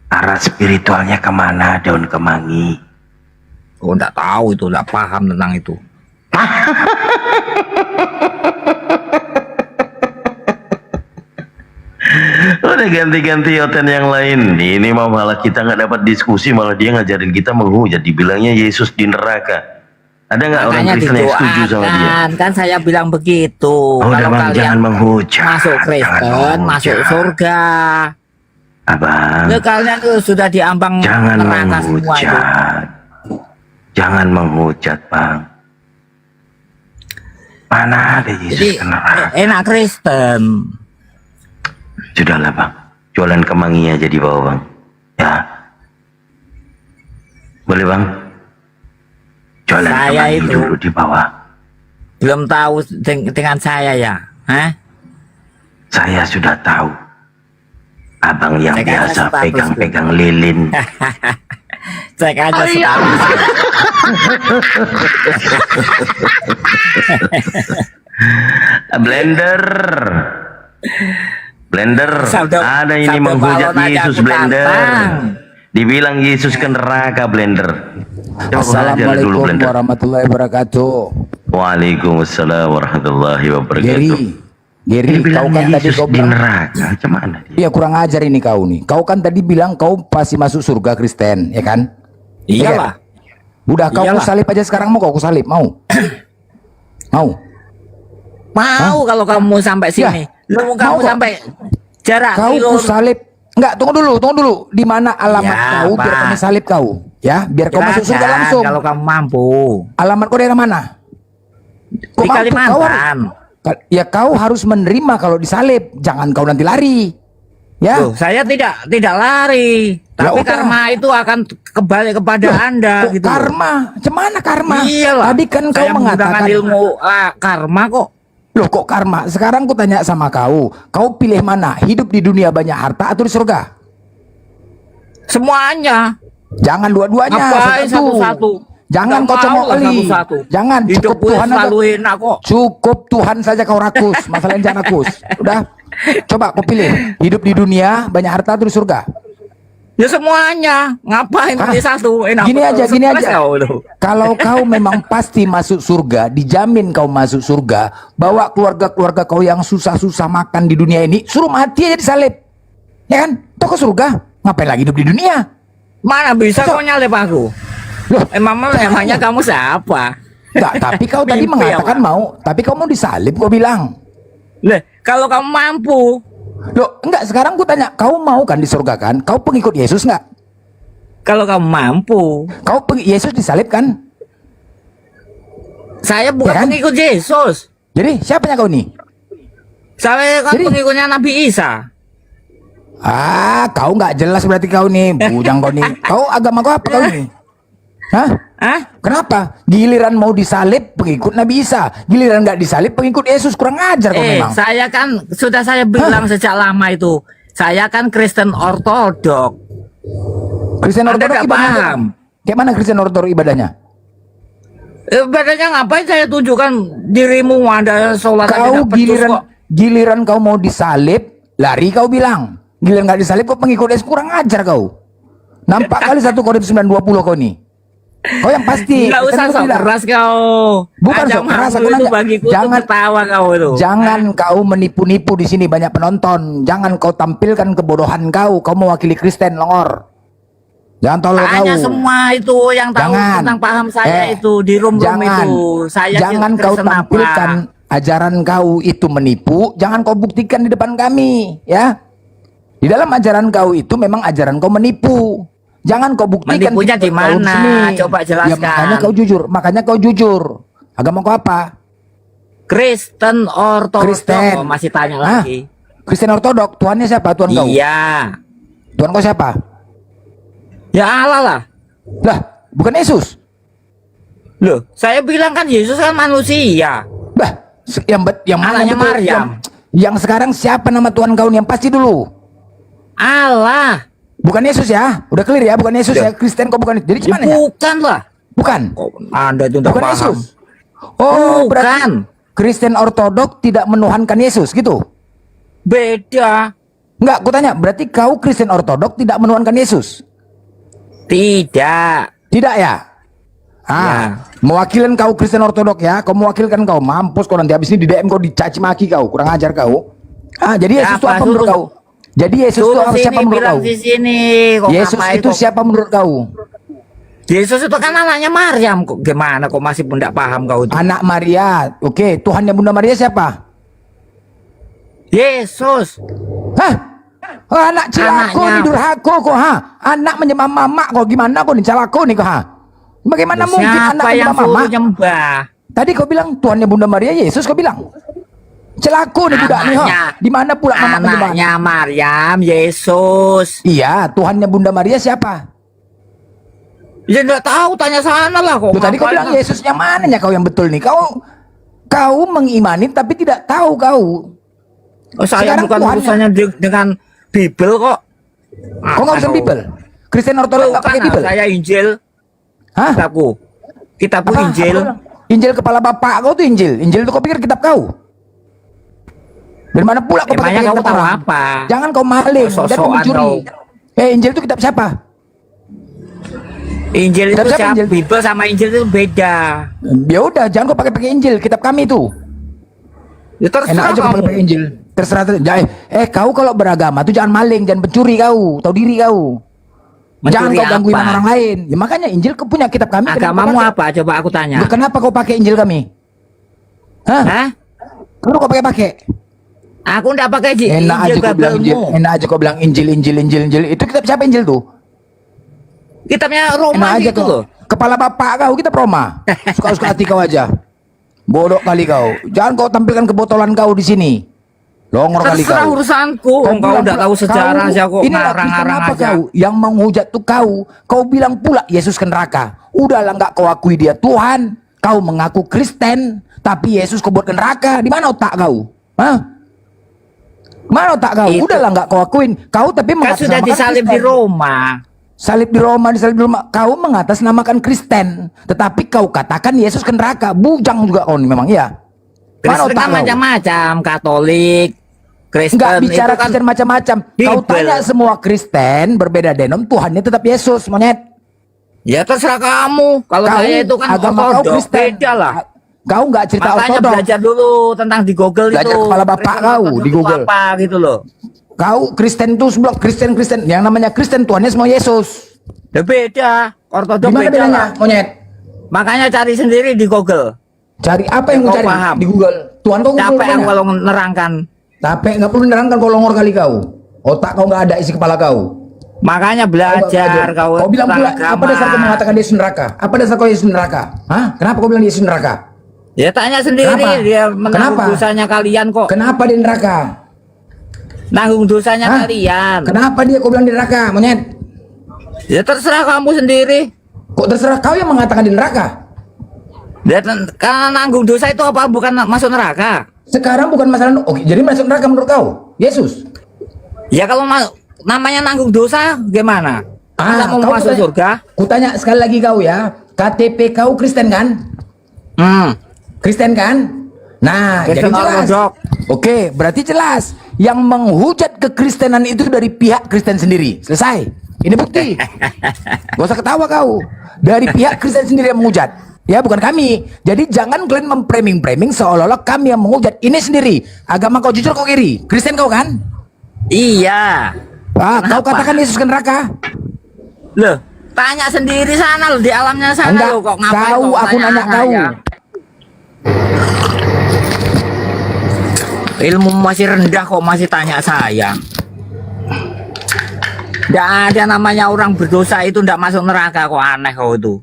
Arah spiritualnya kemana daun kemangi? Oh, enggak tahu itu, enggak paham tentang itu. Udah ganti-ganti hotel yang lain. Ini malah kita nggak dapat diskusi, malah dia ngajarin kita menghujat. Dibilangnya Yesus di neraka. Ada nggak orang Makanya Kristen yang setuju sama dia? didoakan, kan saya bilang begitu. Udah, Kalau Bang, kalian jangan menghujat. masuk Kristen, masuk surga. Abang, Ya, kalian tuh sudah diambang jangan neraka semua itu. menghujat. Jangan menghujat, Bang. Mana ada Yesus Jadi ke neraka? enak Kristen. Sudahlah, Bang. Jualan kemangi aja di bawah, Bang. Ya. Boleh, Bang? Jualan Saya kemangi itu dulu di bawah. belum tahu dengan saya ya. Hah? Saya sudah tahu. Abang yang Cek aja biasa status, pegang-pegang lilin. Cek aja status. Blender. Ada ini Sabda menghujat balon aja Yesus, aku Blender. tantang. Dibilang Yesus ke neraka, Blender. Coba aja dulu, Assalamualaikum Blender. warahmatullahi wabarakatuh. Waalaikumsalam warahmatullahi wabarakatuh. Geri, kau kan tadi Yesus kau di bilang neraka, macam mana? Iya, kurang ajar ini kau nih. Kau kan tadi bilang kau pasti masuk surga Kristen, ya kan? Iyalah. Udah kau Iyalah. kusalib aja sekarang, mau kau kusalib, mau? Mau? Mau kalau kamu sampai sini. Lu kamu kok? sampai jarak Kau kilo. kusalib. Enggak, tunggu dulu. Di mana alamat Ya, kau biar Pak. kami salib kau? Ya, biar kau masuk surga Silakan, langsung. kalau kamu mampu. Alamat kau daerah mana? Kok Di mampu? Kalimantan. Ya kau harus menerima kalau disalib, jangan kau nanti lari. Ya. Loh, saya tidak lari, Ya tapi udah. karma itu akan kembali kepada Anda Kok gitu. karma? Cemana karma? Iyalah. Tadi kan kau Saya menggunakan mengatakan ilmu karma kok. Loh kok karma? Sekarang ku tanya sama kau pilih mana? Hidup di dunia banyak harta atau di surga? Semuanya. Jangan dua-duanya, Ngapain satu-satu. satu-satu? Jangan Nggak kau mau lah cemooh kali. satu-satu. Jangan, Hidup cukup gue Tuhan aja. selalu enak kok. Cukup Tuhan saja kau rakus. Masalahnya jangan rakus. Udah. Coba kau pilih. Hidup di dunia banyak harta atau di surga? Ya semuanya. Ngapain Hah? pilih satu? Enak Gini betul. aja, gini Stres aja. kau tuh. Kalau kau memang pasti masuk surga, dijamin kau masuk surga, bawa keluarga-keluarga kau yang susah-susah makan di dunia ini, suruh mati aja disalib. Ya kan? Toh ke surga, ngapain lagi hidup di dunia? Mana bisa kau nyalip aku? Loh, emangnya kamu siapa? Enggak, tapi kau tadi Mimpi mengatakan mau, tapi kau mau disalib, kau bilang. Lah, kalau kamu mampu. Loh, enggak, sekarang ku tanya, kau mau kan di surga kan? Kau pengikut Yesus enggak? Kalau kamu mampu. Kau Yesus disalib kan? Saya bukan Ya kan? pengikut Yesus. Jadi, siapanya kau nih? Saya kan pengikutnya Nabi Isa. Ah, kau nggak jelas berarti kau nih, bujang kau nih. Kau agama kau apa kau nih? Hah? Kenapa? Giliran mau disalib pengikut Nabi Isa, giliran nggak disalib pengikut Yesus, kurang ajar kau memang. Saya kan sudah saya bilang sejak lama itu. Saya kan Kristen Ortodok. Kristen Anda Ortodok nggak ibadahnya paham. kayak mana Kristen Ortodok ibadahnya? Ibadahnya ngapain saya tunjukkan dirimu Anda sholat Kau giliran kau mau disalib, lari kau bilang. Giliran nggak disalib kau pengikut Yesus, kurang ajar kau. Nampak kali 1 Korintus 9:20 kau nih. Kau yang pasti. Nggak usah Kan sok bilang. keras kau. Bukan Ajang sok keras, mampu aku itu nanya. bagiku itu Jangan ketawa kau itu. Jangan kau menipu-nipu di sini banyak penonton. Jangan kau tampilkan kebodohan kau. Kau mewakili Kristen longor. Jangan tolol kau. Hanya semua itu yang tahu Jangan. tentang paham saya itu di room-room Jangan. itu. Saya Jangan kau Kristen apa? tampilkan ajaran kau itu menipu. Jangan kau buktikan di depan kami, ya. Di dalam ajaran kau itu memang ajaran kau menipu. Jangan kau buktikan. Menipunya di kau mana? sini. Coba Ya, jelaskan. makanya kau jujur. Agama kau apa? Kristen Ortodok. Kristen. Oh, masih tanya Hah? lagi. Kristen Ortodok. Tuhannya siapa? Tuhan kau? Iya. Tuhan kau siapa? Ya Allah lah. Lah, bukan Yesus. Loh, saya bilang kan Yesus kan manusia. Bah, yang mana Anaknya betul? Maryam. Yang sekarang siapa nama Tuhan kau nih? Yang pasti dulu. Allah. Bukan Yesus ya? Udah clear ya? Bukan Yesus ya? Kristen kok bukan? Jadi gimana ya? Bukan lah. Bukan. Anda itu tidak Bukan paham. Yesus. Oh, Bukan. berarti Kristen Ortodok tidak menuhankan Yesus gitu? Beda. Enggak, aku tanya. Berarti kau Kristen Ortodok tidak menuhankan Yesus? Tidak. Tidak ya? Mewakilan kau Kristen Ortodok ya? Kau mewakilkan kau. Mampus kau nanti habis ini di DM kau dicaci maki kau. Kurang ajar kau. Jadi Yesus itu apa menurut kau? Jadi Yesus itu siapa menurut kau? Di sini. Kok Yesus ngapain itu kok? siapa menurut kau? Yesus itu kan anaknya Maryam. Kok gimana kok masih tidak paham kau itu? Anak Maria. Oke, Tuhannya Bunda Maria siapa? Yesus. Hah? Oh, anak cilako Anaknya. nih durhako kok ha? Anak menyembah mama kok gimana kok nih celako nih kok ha? Bagaimana Loh, mungkin siapa anak yang menyembah mama? suruh nyembah? Tadi kau bilang Tuhannya Bunda Maria Yesus kau bilang. Celako nih budak nih ha? Di mana pula mama menyembah? Anaknya Maryam, Yesus. Iya, Tuhannya Bunda Maria siapa? Ya enggak tahu, tanya sana lah kok. Loh, tadi kau ngapain bilang lah. Yesus yang mananya kau yang betul nih? Kau mengimani tapi tidak tahu kau. Oh, saya Sekarang bukan Tuhannya. urusannya dengan Bible kok. Kau nggak urusan Bible? Kristen Ortodok nggak pakai Bible? Saya Injil. Hah? Kitabku Injil. Injil kepala bapak kau tuh Injil. Injil itu kau pikir kitab kau? Dari mana pula kau pakai Emangnya kamu kitab tahu orang? apa? Jangan kau maling dan kau Sok-sokan mencuri. Injil itu kitab siapa? Injil Kitab itu siapa siapa? Injil? Bible sama Injil itu beda. Ya udah, jangan kau pakai Injil, kitab kami itu. Ya terserah Enak aja kau kamu. pakai Injil. Terserah. Kau kalau beragama tuh jangan maling, jangan pencuri kau, tahu diri kau. Jangan Mencuri kau ganggu apa? iman orang lain. Ya makanya Injil kau punya kitab kami. kenapa Agamamu kau pakai? apa? Coba aku tanya. Loh, kenapa kau pakai Injil kami? Hah? Kenapa kau pakai? Aku enggak pakai Injil. Enak aja kau bilang Injil. Bible-mu. Enak aja kau bilang Injil. Itu kitab siapa Injil tuh? Kitabnya Roma Enak aja gitu kau. loh. Kepala bapak kau kitab Roma. Suka-suka hati kau aja. Bodoh kali kau. Jangan kau tampilkan kebotolan kau di sini. Longor kali kau. Terserah urusanku. Kau udah tahu sejarah aja kok ngarang-ngarang aja. Kau yang menghujat tuh kau bilang pula Yesus ke neraka. Udahlah nggak kau akui dia Tuhan. Kau mengaku Kristen, tapi Yesus kau buat ke neraka. Di mana otak kau? Hah? Mana otak kau? Udahlah nggak kau akuin. Kau tapi Kan sudah disalib di Roma. Salib di Roma, kau mengatasnamakan Kristen, tetapi kau katakan Yesus ke neraka. Bujang juga kau nih memang, ya. Kristen kan macam-macam, Katolik, Kristen. Enggak bicara itu kan Kristen macam-macam. Kau Bible. tanya semua Kristen berbeda denom, Tuhannya tetap Yesus, monyet. Ya terserah kamu. Kalau saya itu kan agama kau ortodok, Kristen. beda lah. Kau nggak cerita Makanya ortodok. belajar dulu tentang di Google Belajar itu. kepala bapak Kristen kau itu di Google. Apa gitu loh. Kau Kristen tuh sebelah Kristen. Yang namanya Kristen Tuhannya semua Yesus. Ya beda. Ortodok Gimana beda bedanya, lah. monyet? Makanya cari sendiri di Google. Cari apa yang Kau kau cari paham. di Google? Tuhan kau Capek Google aku mana? kalau nerangkan. Capek nggak perlu nerangkan kau longor kali kau. Otak kau nggak ada isi kepala kau. Makanya belajar kau. Kau bilang pula agama. apa dasar kau mengatakan Yesus neraka? Apa dasar kau Yesus neraka? Hah? Kenapa kau bilang Yesus neraka? Ya tanya sendiri. Kenapa? Dia menanggung Kenapa? dosanya kalian kok. Kenapa dia neraka? Nanggung dosanya Hah? kalian. Kenapa dia kau bilang di neraka, monyet? Ya terserah kamu sendiri. Kok terserah kau yang mengatakan di neraka? Ya, karena nanggung dosa itu apa? Bukan masuk neraka. Sekarang bukan masalah. Oke, jadi masuk neraka menurut kau? Yesus? Ya kalau namanya nanggung dosa gimana? Masa mau kau masuk kutanya- surga? Kutanya sekali lagi kau ya. KTP kau Kristen kan? Kristen kan? Nah, Kristen jadi jelas. ortodok. Oke, berarti jelas. Yang menghujat kekristenan itu dari pihak Kristen sendiri. Selesai. Ini bukti. Gak usah ketawa kau. Dari pihak Kristen sendiri yang menghujat. Ya, bukan kami. Jadi jangan kalian memframing-framing seolah-olah kami yang menghujat. Ini sendiri. Agama kau jujur kau kiri. Kristen kau kan? Iya. Kau katakan Yesus ke neraka? Loh, tanya sendiri sana loh, di alamnya sana Enggak, loh kok ngapain kau, kok aku tanya nanya kau. saya? Ilmu masih rendah kok masih tanya saya. Nggak ada namanya orang berdosa itu nggak masuk neraka kok, aneh kau itu.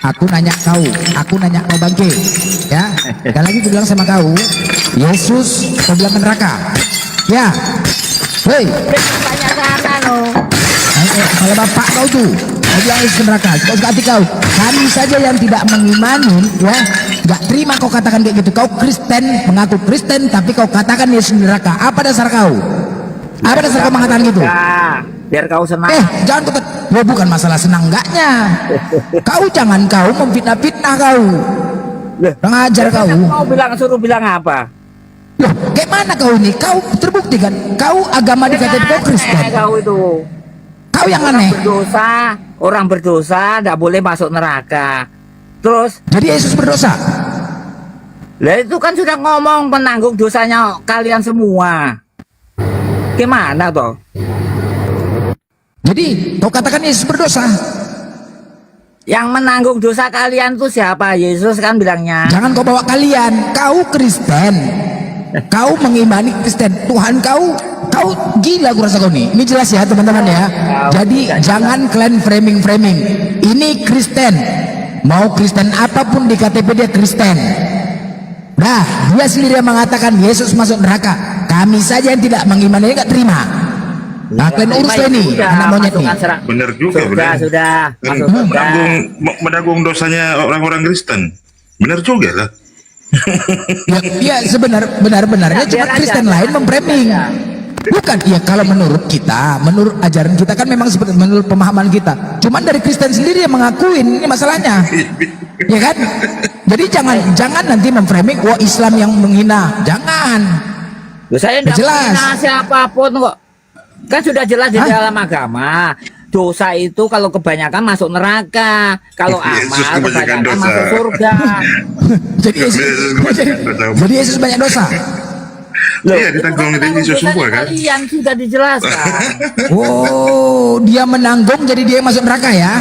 Aku nanya kau bangke. Ya, dan lagi gue bilang sama kau, Yesus kau bilang ke neraka. Ya, hei, Tanya sana loh. kalau bapak kau tuh, kau bilang Yesus ke neraka. Kau suka hati kau. Kami saja yang tidak mengimani, ya, nggak terima kau katakan kayak gitu. Kau Kristen, mengaku Kristen, tapi kau katakan Yesus di neraka. Apa dasar kau? Apa dasar kau mengatakan gitu? Biar kau senang. Jangan kau, bukan masalah senang enggaknya. Kau jangan kau memfitnah-fitnah kau. Pengajar kau. Mau suruh bilang apa? Loh, kayak mana kau ini? Kau terbukti kan? Kau agama di KTP kau Kristen. Kau itu. Kau yang aneh. Orang berdosa tidak boleh masuk neraka. Terus? Jadi Yesus berdosa? Lah itu kan sudah ngomong penanggung dosanya kalian semua. Gimana toh? Jadi kau katakan Yesus berdosa? Yang menanggung dosa kalian tuh siapa? Yesus kan bilangnya. Jangan kau bawa kalian. Kau Kristen. Kau mengimani Kristen. Tuhan kau gila gue rasa kau nih. Ini jelas ya teman-teman ya. Jadi jangan kalian framing. Ini Kristen. Mau Kristen apapun di KTP dia Kristen. Nah, dia sendiri yang mengatakan Yesus masuk neraka. Kami saja yang tidak mengimani, nggak terima. Nah, kalian urus ini, anak monyet nih. Benar juga, benar. Sudah. Menanggung dosanya orang-orang Kristen. Benar juga lah. Ya benar-benarnya cuma Kristen lain memframing. Bukan, ya kalau menurut kita, menurut ajaran kita kan memang seperti menurut pemahaman kita. Cuman dari Kristen sendiri yang mengakuin, ini masalahnya. Ya kan? Jadi jangan nanti memframing wah Islam yang menghina. Jangan. Saya tidak jelas. menghina siapapun kok. Kan sudah jelas di dalam agama. Dosa itu kalau kebanyakan masuk neraka. Kalau amal kebanyakan masuk surga. Jadi Yesus banyak dosa. Iya, ditanggung di Yesus semua kan. Kalian sudah dijelaskan. Oh, dia menanggung jadi dia masuk neraka ya?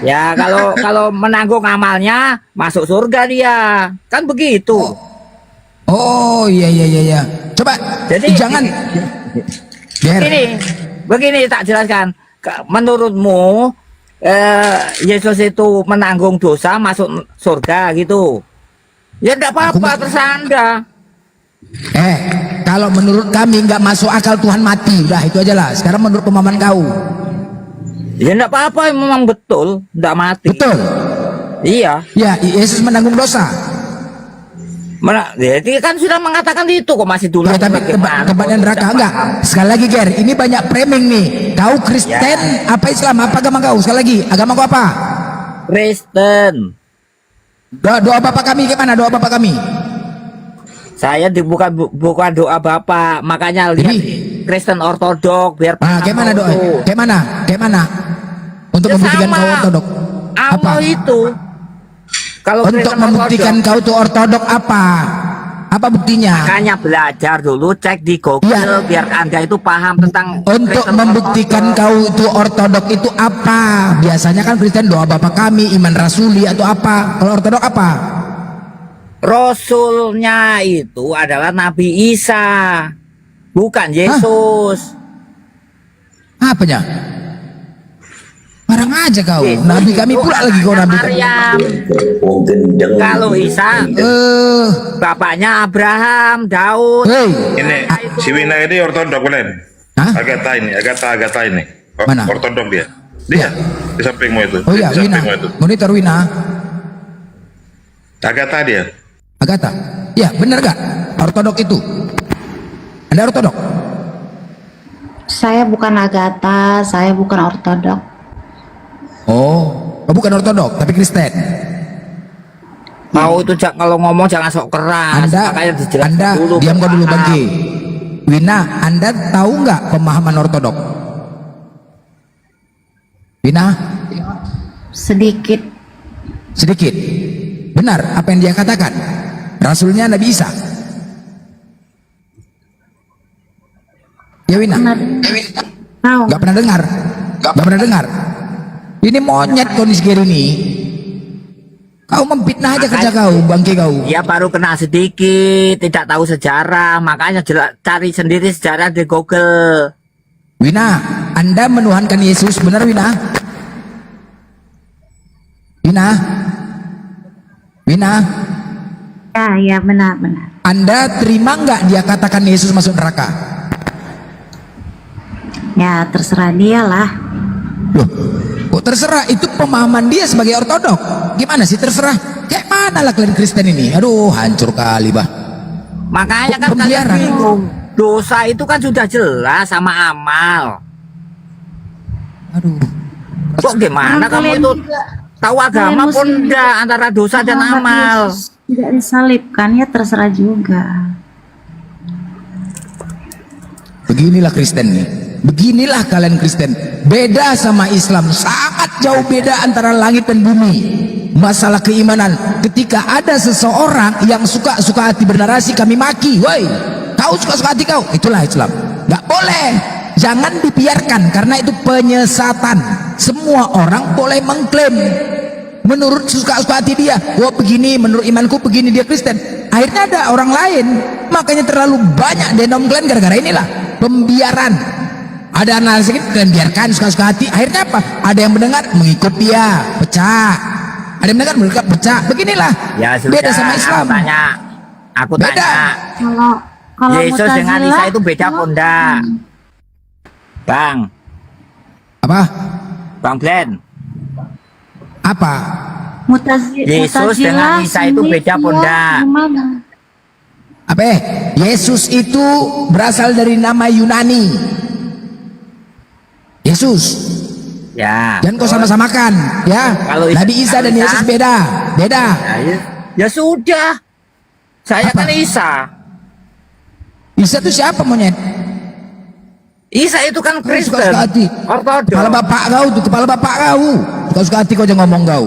Ya kalau menanggung amalnya masuk surga dia. Kan begitu. Oh iya. Coba jadi jangan. Begini tak jelaskan. Menurutmu Yesus itu menanggung dosa masuk surga gitu. Ya enggak apa-apa, terserah Anda. Kalau menurut kami nggak masuk akal Tuhan mati, udah itu aja lah. Sekarang menurut pemahaman kau. Ya enggak apa-apa, memang betul, enggak mati. Betul. Iya. Ya, Yesus menanggung dosa. Jadi kan sudah mengatakan itu kok masih dulu. Ya, tapi tempatnya neraka enggak. Sekali lagi Ger, ini banyak framing nih. Kau Kristen apa Islam? Apa agama kau? Sekali lagi, agama kau apa? Kristen. Doa Bapak kami gimana? Doa Bapak kami. Saya bukan doa Bapak, makanya lihat Kristen Ortodok biar gimana doa? Gimana? Untuk membuktikan kau Ortodok. Allah itu. Kalau untuk membuktikan kau tuh Ortodok apa? Apa buktinya? Makanya belajar dulu, cek di Google biar Anda itu paham tentang untuk membuktikan kau itu Ortodok itu apa? Biasanya kan Kristen doa Bapa kami, iman rasuli atau apa? Kalau Ortodok apa? Rasulnya itu adalah Nabi Isa, bukan Yesus. Apanya? Barang aja kau. Nabi kami pula lagi kau Nabi. Kalau Isa, bapaknya Abraham, Daud. Ini si Wina ini Ortodok bukan? Agatha ini. Mana? Ortodok dia. Dia di sampingmu itu. Oh iya, Wina. Monitor Wina. Agatha dia. Agatha. Ya, benar gak? Ortodok itu. Anda Ortodok? Saya bukan Agatha, saya bukan Ortodok. Oh, bukan Ortodok, tapi Kristen. Mau itu kalau ngomong jangan sok keras. Anda diam kau dulu Bangki. Wina, Anda tahu nggak pemahaman Ortodok? Wina? Sedikit. Benar apa yang dia katakan? Rasulnya Nabi Isa. Ya Wina? Nggak pernah dengar. Ini monyet kau di segeri ini. Kau memfitnah aja kerja kau, Bangki kau. Ya baru kena sedikit, tidak tahu sejarah, makanya cari sendiri sejarah di Google. Wina, Anda menuhankan Yesus, benar Wina? Wina? Ya benar. Anda terima nggak dia katakan Yesus masuk neraka? Ya terserah dia lah. Loh, kok terserah? Itu pemahaman dia sebagai Ortodok. Gimana sih terserah? Kayak mana lah kalian Kristen ini? Aduh, hancur kali bah. Makanya kan kalian bingung. Dosa itu kan sudah jelas sama amal. Aduh. Kok gimana kamu itu tahu agama pun enggak antara dosa dan amal? Tidak disalibkan ya terserah juga. Beginilah Kristen nih. Beginilah kalian Kristen. Beda sama Islam. Sangat jauh beda antara langit dan bumi. Masalah keimanan. Ketika ada seseorang yang suka hati bernarasi kami maki. Woi, kau suka hati kau. Itulah Islam. Gak boleh. Jangan dibiarkan karena itu penyesatan. Semua orang boleh mengklaim menurut suka hati dia. Wah begini, menurut imanku begini, dia Kristen. Akhirnya ada orang lain. Makanya terlalu banyak denom kalian gara-gara inilah pembiaran. Ada analisis kalian biarkan suka hati. Akhirnya apa? Ada yang mendengar mengikut dia, pecah. Ada yang mendengar mereka pecah. Beginilah. Ya, beda sama Islam. Aku tanya. Kalau Yesus dengan Isa itu beda apa enggak? Bang. Apa? Bang Glenn. Apa? Yesus dengan Isa itu beda apa enggak? Apa? Yesus itu berasal dari nama Yunani. Yesus. Ya. Jangan kau sama-samakan, ya. Kalau Nabi Isa dan Yesus beda. Ya sudah. Saya kan Isa. Isa itu siapa monyet? Isa itu kan Kristen. Ortodok. Kepala bapak kau tuh, kepala bapak kau. Suka hati kau jangan ngomong kau.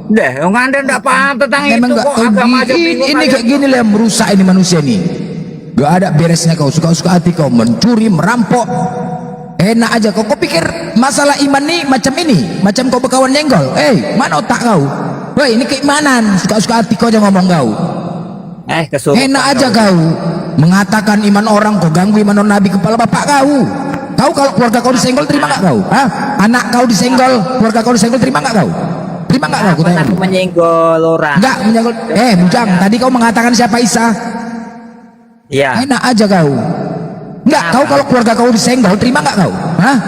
Deh, Anda enggak paham tentang itu kok agama aja bingung. Ini kayak gini lah yang merusak ini manusia nih. Gak ada beresnya kau, suka hati kau mencuri, merampok. Enak aja kau pikir masalah iman nih macam ini, macam kau berkawan nyenggol. Mana otak kau? Woi, ini keimanan, suka hati kau jangan ngomong kau. Kesurupan. Enak aja kau mengatakan iman orang, kau ganggu iman Nabi kepala bapak kau. Kau kalau keluarga kau disenggol terima nggak kau? Hah? Anak kau disenggol, keluarga kau disenggol terima nggak kau? Terima nggak kau? Kutanya Aku menyenggol orang. Enggak menyenggol. Bujang, tadi kau mengatakan siapa Isa? Iya. Enak aja kau. Enggak, kau kalau keluarga kau disenggol terima nggak kau? Hah?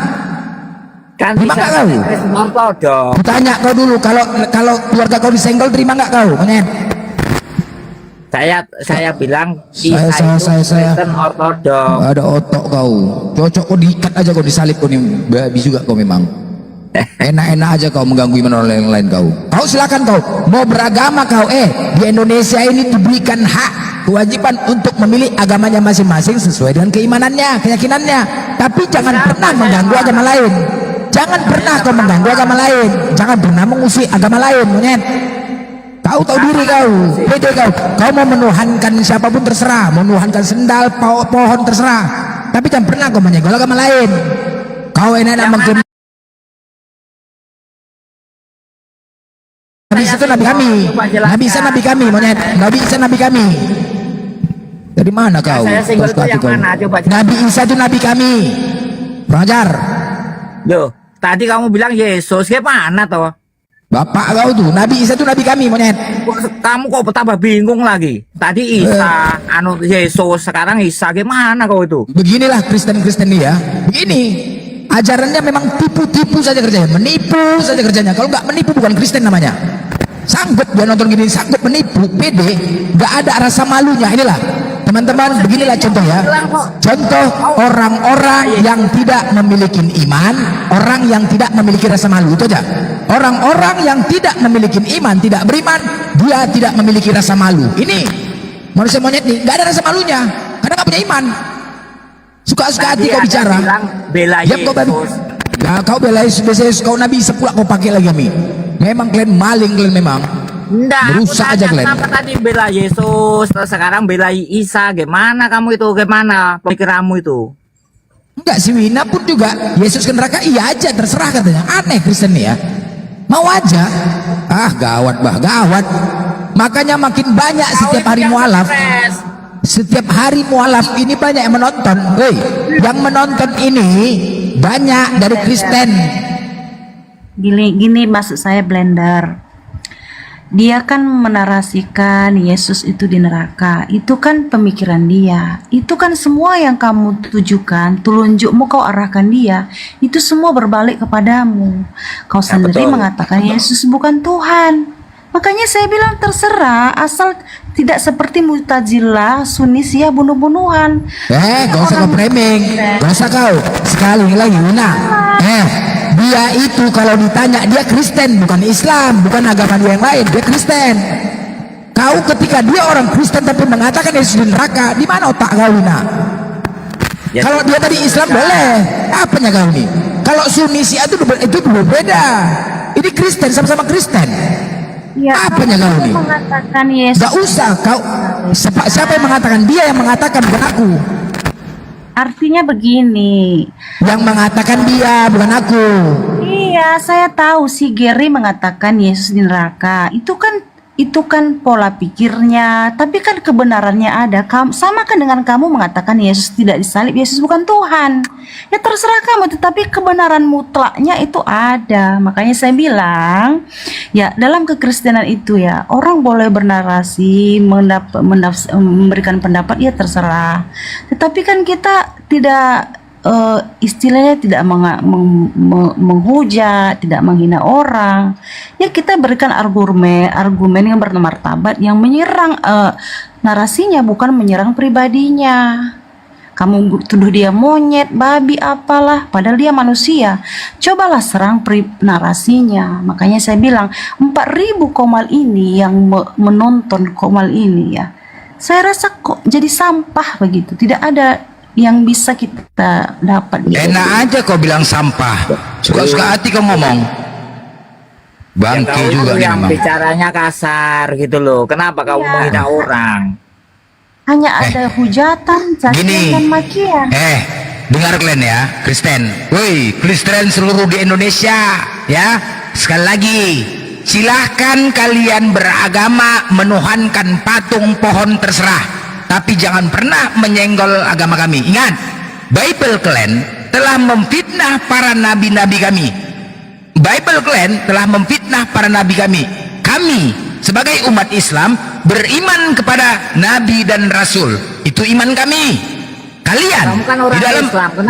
Kan Terima nggak kau? Ortodok. Tanya kau dulu, kalau keluarga kau disenggol terima nggak kau? Monyet. Saya bilang Saya- Isa itu saya- Kristen Ortodok. Ada otok kau. Cocok kau diikat aja kau disalib kau nih. Babi juga kau memang. Enak-enak aja kau mengganggu iman orang lain kau. Kau silakan kau. Mau beragama kau. Di Indonesia ini diberikan hak kewajiban untuk memilih agamanya masing-masing sesuai dengan keimanannya, keyakinannya. Tapi jangan pernah mengganggu agama lain. Jangan pernah kau mengganggu agama lain. Jangan pernah mengusik agama lain, monyet. Kau tahu diri kau, pede kau. Kau mau menuhankan siapapun terserah, mau menuhankan sendal, pohon terserah. Tapi jangan pernah kau menyenggol agama lain. Kau enak-enak mengklaim Nabi Isa itu nabi kami. Nabi Isa nabi kami, monyet. Nabi Isa nabi kami. Dari mana kau? Saya senggol itu yang Kau. mana? Coba. Nabi Isa itu nabi kami. Pengajar. Loh, tadi kamu bilang Yesus, gimana toh? Bapak kau tuh, Nabi Isa itu nabi kami, monyet. Kamu kok tambah bingung lagi? Tadi Isa, Yesus, sekarang Isa, gimana kau itu? Beginilah Kristen-Kristen ini ya. Begini. Ajarannya memang tipu-tipu saja kerjanya, menipu saja kerjanya. Kalau nggak menipu bukan Kristen namanya. Sanggup dia nonton gini, sanggup menipu, pede, nggak ada rasa malunya. Inilah teman-teman, beginilah contoh ya. Contoh orang-orang yang tidak memiliki iman, orang yang tidak memiliki rasa malu, itu aja. Orang-orang yang tidak memiliki iman, tidak beriman, dia tidak memiliki rasa malu. Ini manusia monyet nih, nggak ada rasa malunya, karena nggak punya iman. Suka-suka hati kau bicara. Bela Diam kau babi. Yesus. Nah, kau bela Yesus, kau Nabi Isa pula kau pakai lagi kami. Memang kalian maling kalian memang. Nggak, Merusak aku aja tanya kalian. kenapa tadi bela Yesus, terus sekarang bela Isa, gimana kamu itu, gimana pemikiranmu itu? Enggak, si Wina pun juga Yesus ke neraka iya aja, terserah katanya. Aneh Kristen nih ya. Mau aja. Gawat bah, gawat. Makanya makin banyak setiap hari mualaf. Setiap hari mualaf ini banyak yang menonton. Woi, yang menonton ini banyak dari Kristen. Gini maksud saya Blender. Dia kan menarasikan Yesus itu di neraka. Itu kan pemikiran dia. Itu kan semua yang kamu tujukan, telunjukmu kau arahkan dia. Itu semua berbalik kepadamu. Kau sendiri betul. mengatakan Yesus bukan Tuhan. Makanya saya bilang terserah, asal tidak seperti Mu'tazilah, Sunni, Syiah bunuh-bunuhan. Gak usah kau framing. Gak usah kau. Sekali lagi Wina. Dia itu kalau ditanya dia Kristen, bukan Islam, bukan agama dia yang lain, dia Kristen. Kau ketika dia orang Kristen tapi mengatakan Yesus di neraka, di mana otak kau Wina? Ya, Kalau dia tadi Islam boleh, apanya kau nih? Kalau Sunni Syiah itu berbeda. Ini Kristen, sama-sama Kristen. Ya, Apanya kau nih? mengatakan Yesus. Gak usah kau. Siapa yang mengatakan? Dia yang mengatakan, bukan aku. Artinya begini. Yang mengatakan dia, bukan aku. Iya, saya tahu si Gary mengatakan Yesus di neraka. Itu kan pola pikirnya, tapi kan kebenarannya ada. Sama kan dengan kamu mengatakan Yesus tidak disalib, Yesus bukan Tuhan. Ya terserah kamu, tetapi kebenaran mutlaknya itu ada. Makanya saya bilang, ya dalam kekristenan itu ya orang boleh bernarasi, memberikan pendapat, ya terserah. Tetapi kan kita tidak istilahnya tidak menghujat, tidak menghina orang. Ya kita berikan argumen yang bermartabat, yang menyerang narasinya, bukan menyerang pribadinya. Kamu tuduh dia monyet, babi, apalah, padahal dia manusia. Cobalah serang narasinya. Makanya saya bilang 4.000 komal ini yang menonton komal ini ya, saya rasa kok jadi sampah begitu. Tidak ada yang bisa kita dapat. Enak aja kau bilang sampah. Suka-suka hati kau ngomong. Bangke Ya, juga nih yang memang. bicaranya kasar gitu loh. Kenapa kamu menghina orang? Hanya ada hujatan, cacian dan makian. Dengar kalian ya, Kristen. Woi, Kristen seluruh di Indonesia ya. Sekali lagi, silahkan kalian beragama, menuhankan patung, pohon, terserah. Tapi jangan pernah menyenggol agama kami. Ingat, Bible kalian telah memfitnah para nabi-nabi kami. Bible Clan telah memfitnah para nabi kami. Kami sebagai umat Islam beriman kepada nabi dan rasul. Itu iman kami. Kalian di dalam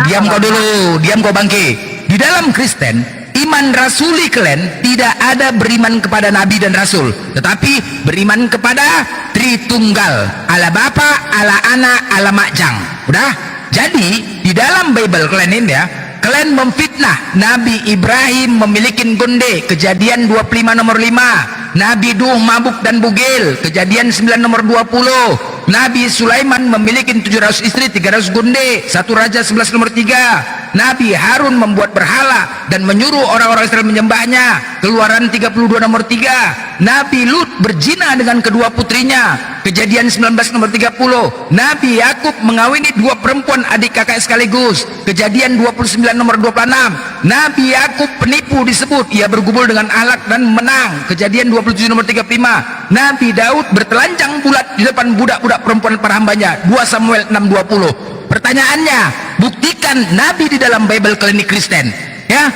diam kau dulu, diam kau bangke. Di dalam Kristen, iman rasuli kalian tidak ada beriman kepada nabi dan rasul, tetapi beriman kepada Tritunggal, Allah Bapa, Allah Anak, Allah Makjang. Udah? Jadi di dalam Bible kalian ini ya, kalian memfitnah Nabi Ibrahim memiliki gonde, Kejadian 25 nomor 5. Nabi Nuh mabuk dan bugil, Kejadian 9 nomor 20. Nabi Sulaiman memiliki 700 istri, 300 gonde, 1 Raja 11 nomor 3. Nabi Harun membuat berhala dan menyuruh orang-orang Israel menyembahnya, Keluaran 32 nomor 3. Nabi Lut berzina dengan kedua putrinya, Kejadian 19 nomor 30. Nabi Yakub mengawini 2 perempuan adik kakak sekaligus, Kejadian 29 nomor 26. Nabi Yakub penipu disebut, ia bergumul dengan ahlak dan menang, Kejadian 27 nomor 35. Nabi Daud bertelanjang bulat di depan budak-budak perempuan para hambanya, 2 Samuel 6:20. Pertanyaannya, buktikan nabi di dalam Bible klinik Kristen, ya.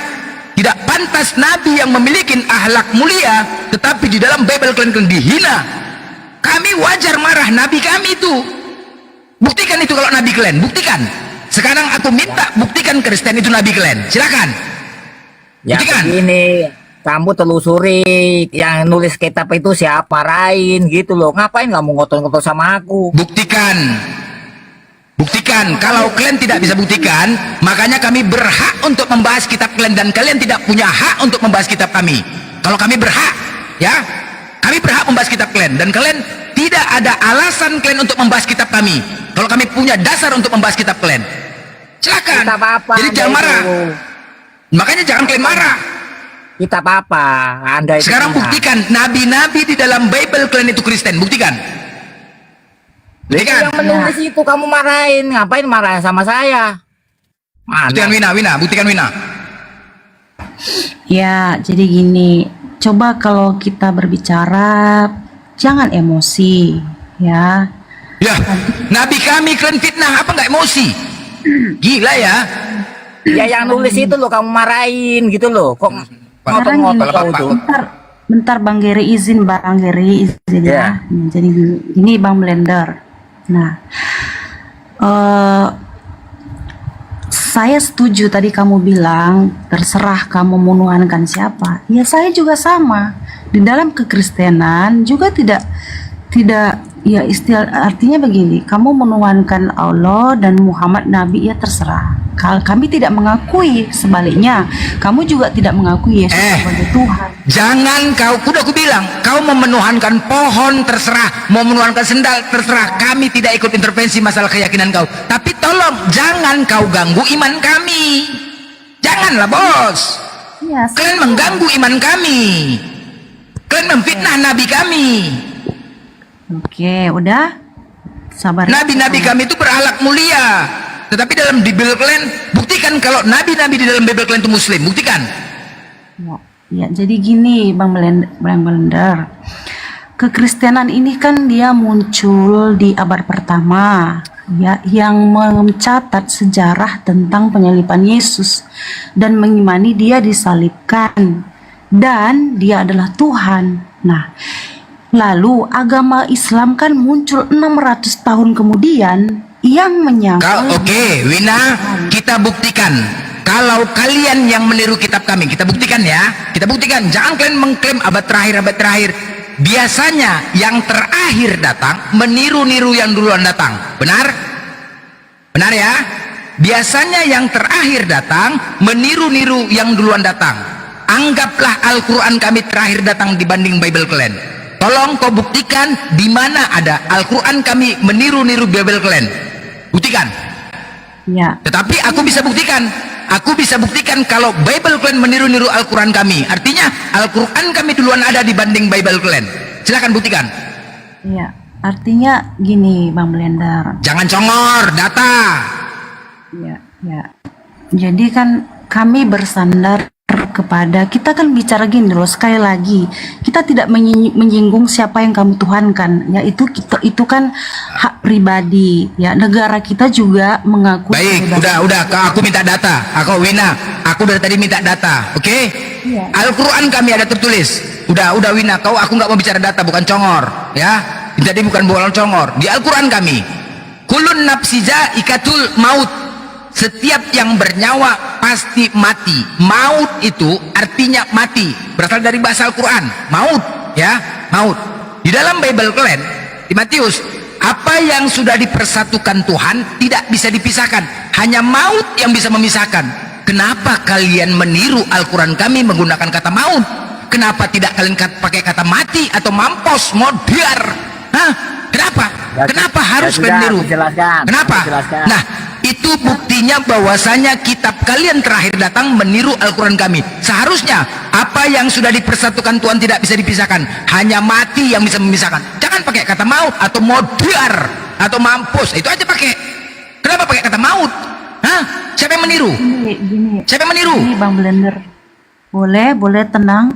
Tidak pantas nabi yang memiliki akhlak mulia tetapi di dalam Bible klinik dihina. Kami wajar marah nabi kami itu. Buktikan itu kalau nabi kalian, buktikan. Sekarang aku minta buktikan Kristen itu nabi kalian. Silakan. Ya Buktikan. begini, kamu telusuri yang nulis kitab itu siapa Rain gitu loh. Ngapain kamu ngotot-ngotot sama aku? Buktikan. Buktikan. Kalau kalian tidak bisa buktikan, makanya kami berhak untuk membahas kitab kalian, dan kalian tidak punya hak untuk membahas kitab kami. Kalau kami berhak, ya, kami berhak membahas kitab kalian, dan kalian tidak ada alasan kalian untuk membahas kitab kami. Kalau kami punya dasar untuk membahas kitab kalian, silakan. Jadi jangan marah. Makanya jangan kalian marah. Kitab apa? Anda itu sekarang buktikan nabi-nabi di dalam Bible kalian itu Kristen. Buktikan. Yang menulis itu kamu marahin, ngapain marah sama saya? Mana? Buktikan Wina, buktikan Wina. Ya, jadi gini, coba kalau kita berbicara jangan emosi, ya. Ya, nabi kami kalian fitnah, apa nggak emosi? Gila ya. Ya yang nulis itu loh kamu marahin gitu loh. Kok ngotot-ngotot kau tuh? Bentar Bang Geri izin, Bang Geri izin ya. Jadi ini Bang Blender. Nah, saya setuju tadi kamu bilang terserah kamu menuhankan siapa. Ya saya juga sama. Di dalam kekristenan juga tidak ya istilah artinya begini, kamu menuhankan Allah dan Muhammad Nabi, ya terserah. Kalau kami tidak mengakui, sebaliknya kamu juga tidak mengakui Yesus sebagai Tuhan. Jangan udah aku bilang, kau mau menuhankan pohon terserah, mau menuhankan sendal terserah, kami tidak ikut intervensi masalah keyakinan kau. Tapi tolong jangan kau ganggu iman kami. Janganlah bos. Ya, kalian mengganggu iman kami. Kalian memfitnah nabi kami. Oke, udah sabar. Nabi-nabi kami itu berakhlak mulia. Tetapi dalam di Bible kalian, buktikan kalau nabi-nabi di dalam Bible kalian itu muslim. Buktikan. Ya, jadi gini Bang Blender. Kekristenan ini kan dia muncul di abad pertama, ya, yang mencatat sejarah tentang penyaliban Yesus dan mengimani dia disalibkan dan dia adalah Tuhan. Nah, lalu agama Islam kan muncul 600 tahun kemudian yang menyangkal. Oke, Wina, kita buktikan. Kalau kalian yang meniru kitab kami, kita buktikan ya. Kita buktikan. Jangan kalian mengklaim abad terakhir. Biasanya yang terakhir datang meniru-niru yang duluan datang. Benar? Benar ya? Biasanya yang terakhir datang meniru-niru yang duluan datang. Anggaplah Al-Quran kami terakhir datang dibanding Bible kalian. Tolong kau buktikan di mana ada Al-Quran kami meniru-niru Bible kalian. Buktikan. Ya. Tetapi aku bisa buktikan. Aku bisa buktikan kalau Bible kalian meniru-niru Al-Quran kami. Artinya Al-Quran kami duluan ada dibanding Bible kalian. Silakan buktikan. Iya. Artinya gini Bang Blender. Jangan congor data. Ya. Jadi kan kami bersandar kepada, kita kan bicara gini loh, sekali lagi kita tidak menyinggung siapa yang kamu tuhankan, ya itu kan hak pribadi, ya negara kita juga mengaku. Baik, udah aku minta data. Aku dari tadi minta data, oke? Iya. Al-Quran kami ada tertulis. Udah Wina, aku nggak mau bicara data, bukan congor, ya. Jadi bukan congor. Di Al-Quran kami, kulun nafsi zaikatul maut. Setiap yang bernyawa pasti mati. Maut itu artinya mati, berasal dari bahasa Al-Quran. Maut, ya, maut. Di dalam Bible kalian, di Matius, apa yang sudah dipersatukan Tuhan tidak bisa dipisahkan. Hanya maut yang bisa memisahkan. Kenapa kalian meniru Al-Quran kami menggunakan kata maut? Kenapa tidak kalian pakai kata mati atau mampus, modar? Hah? Kenapa? Kenapa harus kalian niru? Kenapa? Nah, itu buktinya bahwasanya kitab kalian terakhir datang meniru Al-Quran kami. Seharusnya apa yang sudah dipersatukan Tuhan tidak bisa dipisahkan. Hanya mati yang bisa memisahkan. Jangan pakai kata maut atau modar atau mampus. Itu aja pakai. Kenapa pakai kata maut? Hah? Siapa yang meniru? Siapa yang meniru? Ini Bang Blender. Boleh tenang.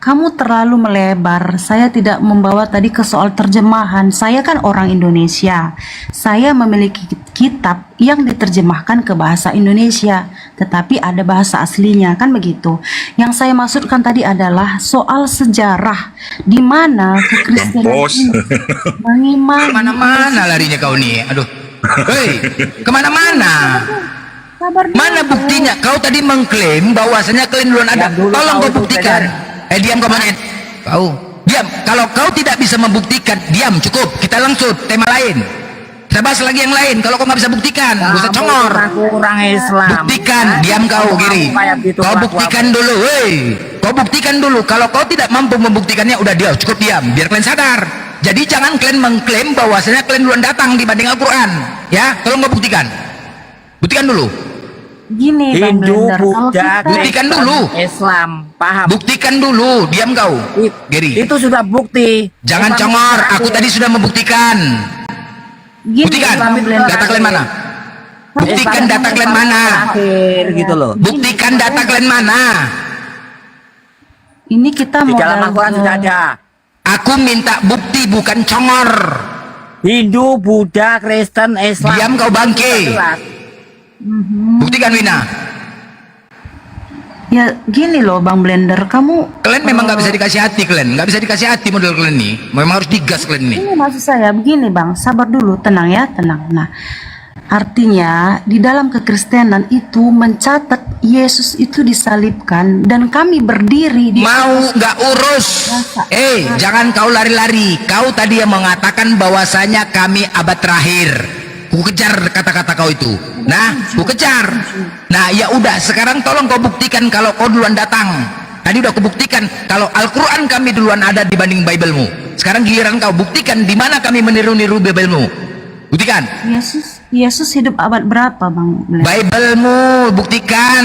Kamu terlalu melebar. Saya tidak membawa tadi ke soal terjemahan. Saya kan orang Indonesia. Saya memiliki kitab yang diterjemahkan ke bahasa Indonesia, tetapi ada bahasa aslinya, kan begitu. Yang saya maksudkan tadi adalah soal sejarah, di mana kekristenan mengimani. Kemana-mana larinya kau nih. Aduh. Hei, kemana-mana? Mana buktinya? Kau tadi mengklaim bahwasanya kalian duluan ada. Tolong kau buktikan. Diam kau menit. Kau diam. Kalau kau tidak bisa membuktikan, diam, cukup. Kita langsung tema lain. Kita bahas lagi yang lain. Kalau kau nggak bisa buktikan, gak usah congor. Kurang Islam. Buktikan. Diam kau, Giri. Kau buktikan dulu. Woi, kau buktikan dulu. Kalau kau tidak mampu membuktikannya, udah dia cukup diam. Biar kalian sadar. Jadi jangan kalian mengklaim bahwasanya kalian duluan datang dibanding Al-Quran. Ya, tolong kau buktikan. Buktikan dulu. Gini Bang Blender, kalau kita buktikan dulu. Islam, paham? Buktikan dulu, diam kau. Giri. Itu sudah bukti. Jangan congor, aku tadi sudah membuktikan. Buktikan. Data kalian mana? Buktikan data kalian mana? Gitu loh. Buktikan data kalian mana? Ini kita Di mau dalam Al-Quran sudah ada. Aku minta bukti, bukan congor. Hindu, Buddha, Kristen, Islam. Diam kau bangke. Buktikan Wina. Ya gini loh Bang Blender, kamu Kalian memang nggak bisa dikasih hati, kalian nggak bisa dikasih hati model kalian nih. Memang harus digas kalian nih. ini maksud saya begini Bang, sabar dulu, tenang ya, tenang. Nah, artinya di dalam kekristenan itu mencatat Yesus itu disalibkan dan kami berdiri di mau nggak urus. Jangan kau lari-lari. Kau tadi yang mengatakan bahwasanya kami abad terakhir. Ku kejar kata-kata kau itu. Nah, ku kejar. Nah, ya udah. Sekarang tolong kau buktikan kalau kau duluan datang. Tadi udah kubuktikan kalau Al-Quran kami duluan ada dibanding Bible-mu. Sekarang giliran kau buktikan di mana kami meniru-niru Bible-mu. Buktikan. Yesus hidup abad berapa Bang Blender? Bible-mu, buktikan.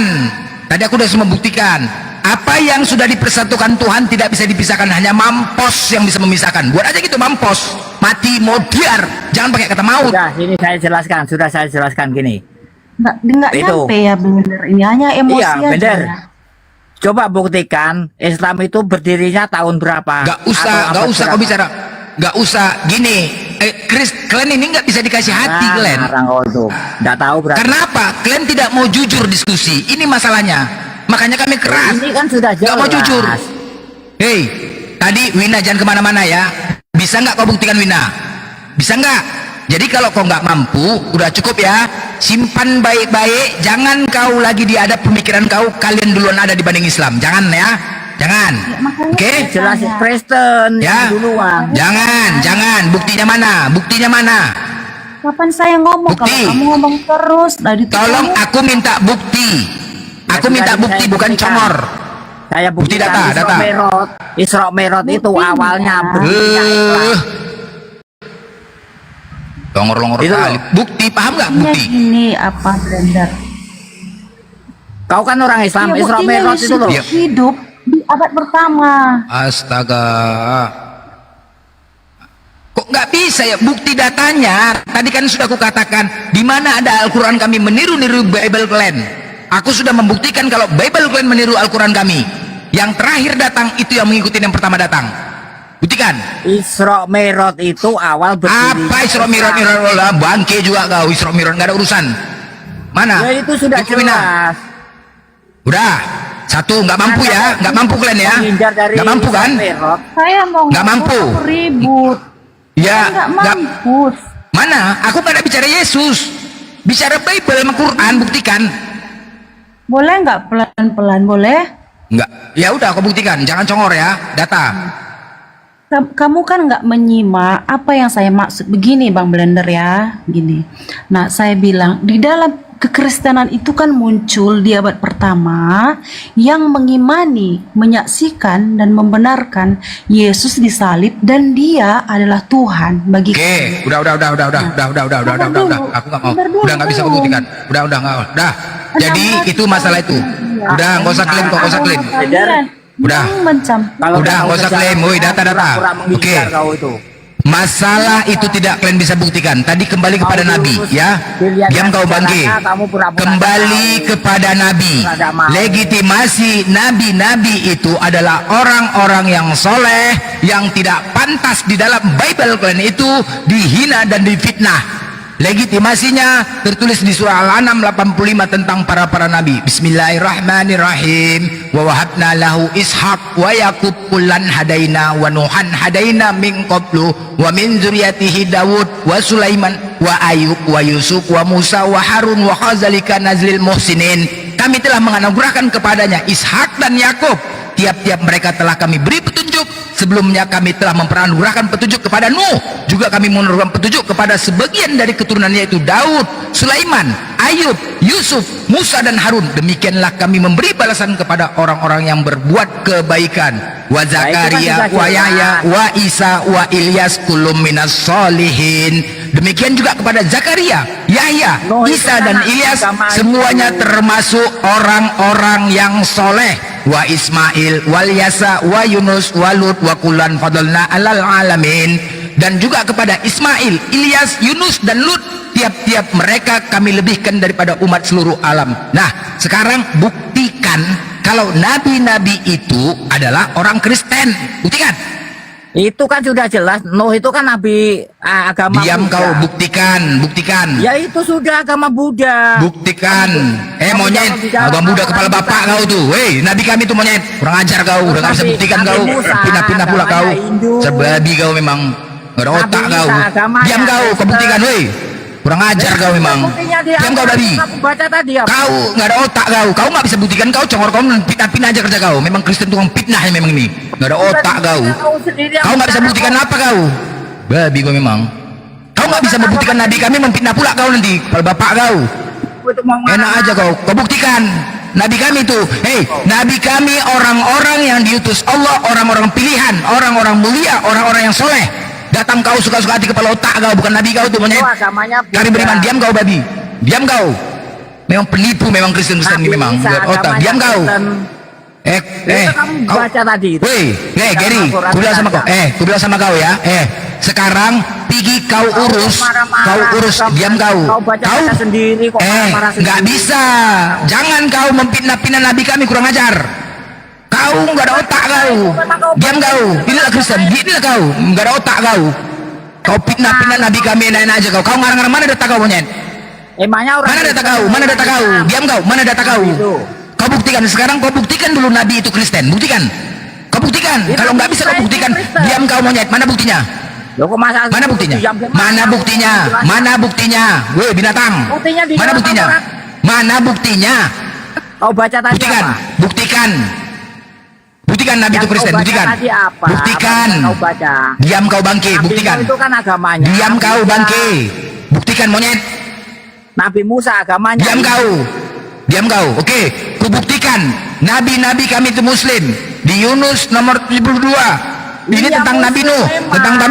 Tadi aku udah semua buktikan. Apa yang sudah dipersatukan Tuhan tidak bisa dipisahkan. Hanya mampus yang bisa memisahkan. Buat aja gitu, mampus. Mati, modar. Jangan pakai kata maut. Sudah, ini saya jelaskan. Sudah saya jelaskan gini. Nggak nyampe ya Blender. Ini hanya emosi iya, aja. bener. Ya. Coba buktikan Islam itu berdirinya tahun berapa? Gak usah kau bicara. Gak usah gini. Kalian ini nggak bisa dikasih hati, kalian. Nggak tahu berarti. Karena apa? Kalian tidak mau jujur diskusi. Ini masalahnya. Makanya kami keras. Ini kan sudah jelas. Gak mau jujur. Hei, tadi Wina jangan kemana-mana ya. Bisa nggak kau buktikan Wina? Bisa nggak? Jadi kalau kau nggak mampu, udah cukup ya. Simpan baik-baik. Jangan kau lagi diadap pemikiran kau. Kalian duluan ada dibanding Islam. Jangan ya. Jangan. Oke? Jelasin Kristen Ya. duluan. Jangan. Buktinya mana? Buktinya mana? Kapan saya ngomong? Kalau kamu ngomong terus, Tolong aku minta bukti. Aku minta bukti, bukan congor. Saya bukti data. Isra Mi'raj itu awalnya Longor-longor kali. Bukti, paham nggak bukti? Ini apa Blender? Kau kan orang Islam, Ya, Isra buktinya Mi'raj itu loh. Yesus hidup di abad pertama. Astaga. Kok nggak bisa ya bukti datanya? Tadi kan sudah aku katakan di mana ada Al-Quran kami meniru-niru Bible kalian. Aku sudah membuktikan kalau Bible kalian meniru Al-Quran kami. Yang terakhir datang itu yang mengikuti yang pertama datang. Buktikan. Isra Mi'raj itu awal berdiri. Apa Isra Mi'raj? Bangke juga kau. Isra Mi'raj nggak ada urusan. Mana? Ya itu sudah jelas. Udah. Satu, nggak mampu ya, nggak mampu kalian ya, nggak mampu kan? Saya mau Nggak mampu. ribut. Ya, Nggak mampu. Mana? Aku nggak ada bicara Yesus, bicara Bible sama Quran, buktikan. Boleh nggak pelan-pelan, boleh? Nggak, ya udah aku buktikan, jangan congor ya, data. Kamu kan nggak menyimak apa yang saya maksud. Begini Bang Blender ya, gini. Nah, saya bilang di dalam kekristenan itu kan muncul di abad pertama yang mengimani, menyaksikan dan membenarkan Yesus disalib dan Dia adalah Tuhan bagi Oke, udah. Aku nggak mau. Udah nggak bisa membuktikan. Udah. Jadi itu masalah itu. Udah nggak usah klaim kok, nggak usah klaim. Udah, nggak usah klaim. Woi, data. Oke. Masalah itu tidak kalian bisa buktikan. Tadi kembali kepada Nabi, ya. Diam kau bangke. Kembali kepada Nabi. Legitimasi nabi-nabi itu adalah orang-orang yang soleh, yang tidak pantas di dalam Bible kalian itu dihina dan difitnah. Legitimasinya tertulis di surah Al-An'am 85 tentang para nabi. Bismillahirrahmanirrahim. Wa wahabna lahu Ishaq wa Yaqub kullan hadaina wa Nuhan hadaina min qablu wa min dzurriyyatihi Daud wa Sulaiman wa Ayub wa Yusuf wa Musa wa Harun wa khazalika nazlil muhsinin. Kami telah menganugerahkan kepadanya Ishak dan Yakub. Tiap-tiap mereka telah kami beri petunjuk. Sebelumnya kami telah memperananugerahkan petunjuk kepada Nuh. Juga kami menurunkan petunjuk kepada sebagian dari keturunannya, yaitu Daud, Sulaiman, Ayub, Yusuf, Musa dan Harun. Demikianlah kami memberi balasan kepada orang-orang yang berbuat kebaikan. Wa Zakaria, wa Yahya, wa Isa, wa Ilyas kulum minas solihin. Demikian juga kepada Zakaria, Yahya, Isa dan Ilyas, semuanya termasuk orang-orang yang soleh. Wa Ismail, wal Yasa, wa Yunus, wa Lut, wa kulan fadlna alal alamin. Dan juga kepada Ismail, Ilyas, Yunus dan Lut, tiap-tiap mereka kami lebihkan daripada umat seluruh alam. Nah, sekarang buktikan kalau nabi-nabi itu adalah orang Kristen. Buktikan. Itu kan sudah jelas. Nuh itu kan nabi agama Diam Buddha. kau, buktikan. Ya itu sudah agama Buddha. Buktikan. Monyet, agama Buddha kepala bapak kau tuh. Weh, nabi kami tuh monyet. Kurang ajar kau, udah nggak bisa buktikan kau. Pindah-pindah pula kau. Serbabi kau memang. Gak ada otak kau. Diam kau buktikan, weh. Kurang ajar kau memang. Diam kau babi. Kau nggak ada otak kau. Kau nggak bisa buktikan, kau congor, kau pindah-pindah aja kerja kau. Memang Kristen tukang fitnah ya memang ini. Nggak ada otak kau. Kau nggak bisa buktikan apa kau. Babi kau memang. Kau nggak bisa membuktikan nabi kami memfitnah pula kau nanti. Kalau bapak kau. Enak aja kau. Kau buktikan. Nabi kami itu, nabi kami orang-orang yang diutus Allah, orang-orang pilihan, orang-orang mulia, orang-orang yang soleh. Datang kau suka-suka hati kepala otak kau, bukan nabi kau tuh monyet. Kami beriman. Diam kau babi. Diam kau. Memang penipu memang Kristen ini memang. Otak. Diam kau. Kamu baca tadi. Woi, Gary, ku bilang sama kau ya. Sekarang pergi kau urus, diam kau. Kau sendiri kok nggak bisa. Jangan kau memfitnah-fitnah nabi kami, kurang ajar. Kau nggak ada otak kau. Diam kau. Inilah Kristen. Inilah kau. Nggak ada otak kau. Kau fitnah-fitnah nabi kami, enak aja kau. Kau ngarang-ngarang, mana data kau monyet? Mana data kau? Mana data kau? Diam kau. Mana data kau? Kau buktikan sekarang. Kau buktikan dulu nabi itu Kristen. Buktikan. Kau buktikan. Kalau nggak bisa kau buktikan, diam kau monyet. Mana buktinya? Mana buktinya? Mana buktinya? Mana buktinya? Woi binatang. Mana buktinya? Mana buktinya? Kau baca tadi buktikan. apa? Buktikan nabi itu Kristen. Buktikan. Buktikan. Diam kau bangke. Buktikan. Itu kan agamanya. Diam kau bangke. Buktikan monyet. Nabi Musa agamanya. Diam kau. Oke, kubuktikan nabi-nabi kami itu muslim. Di Yunus nomor 72. Ini tentang Nabi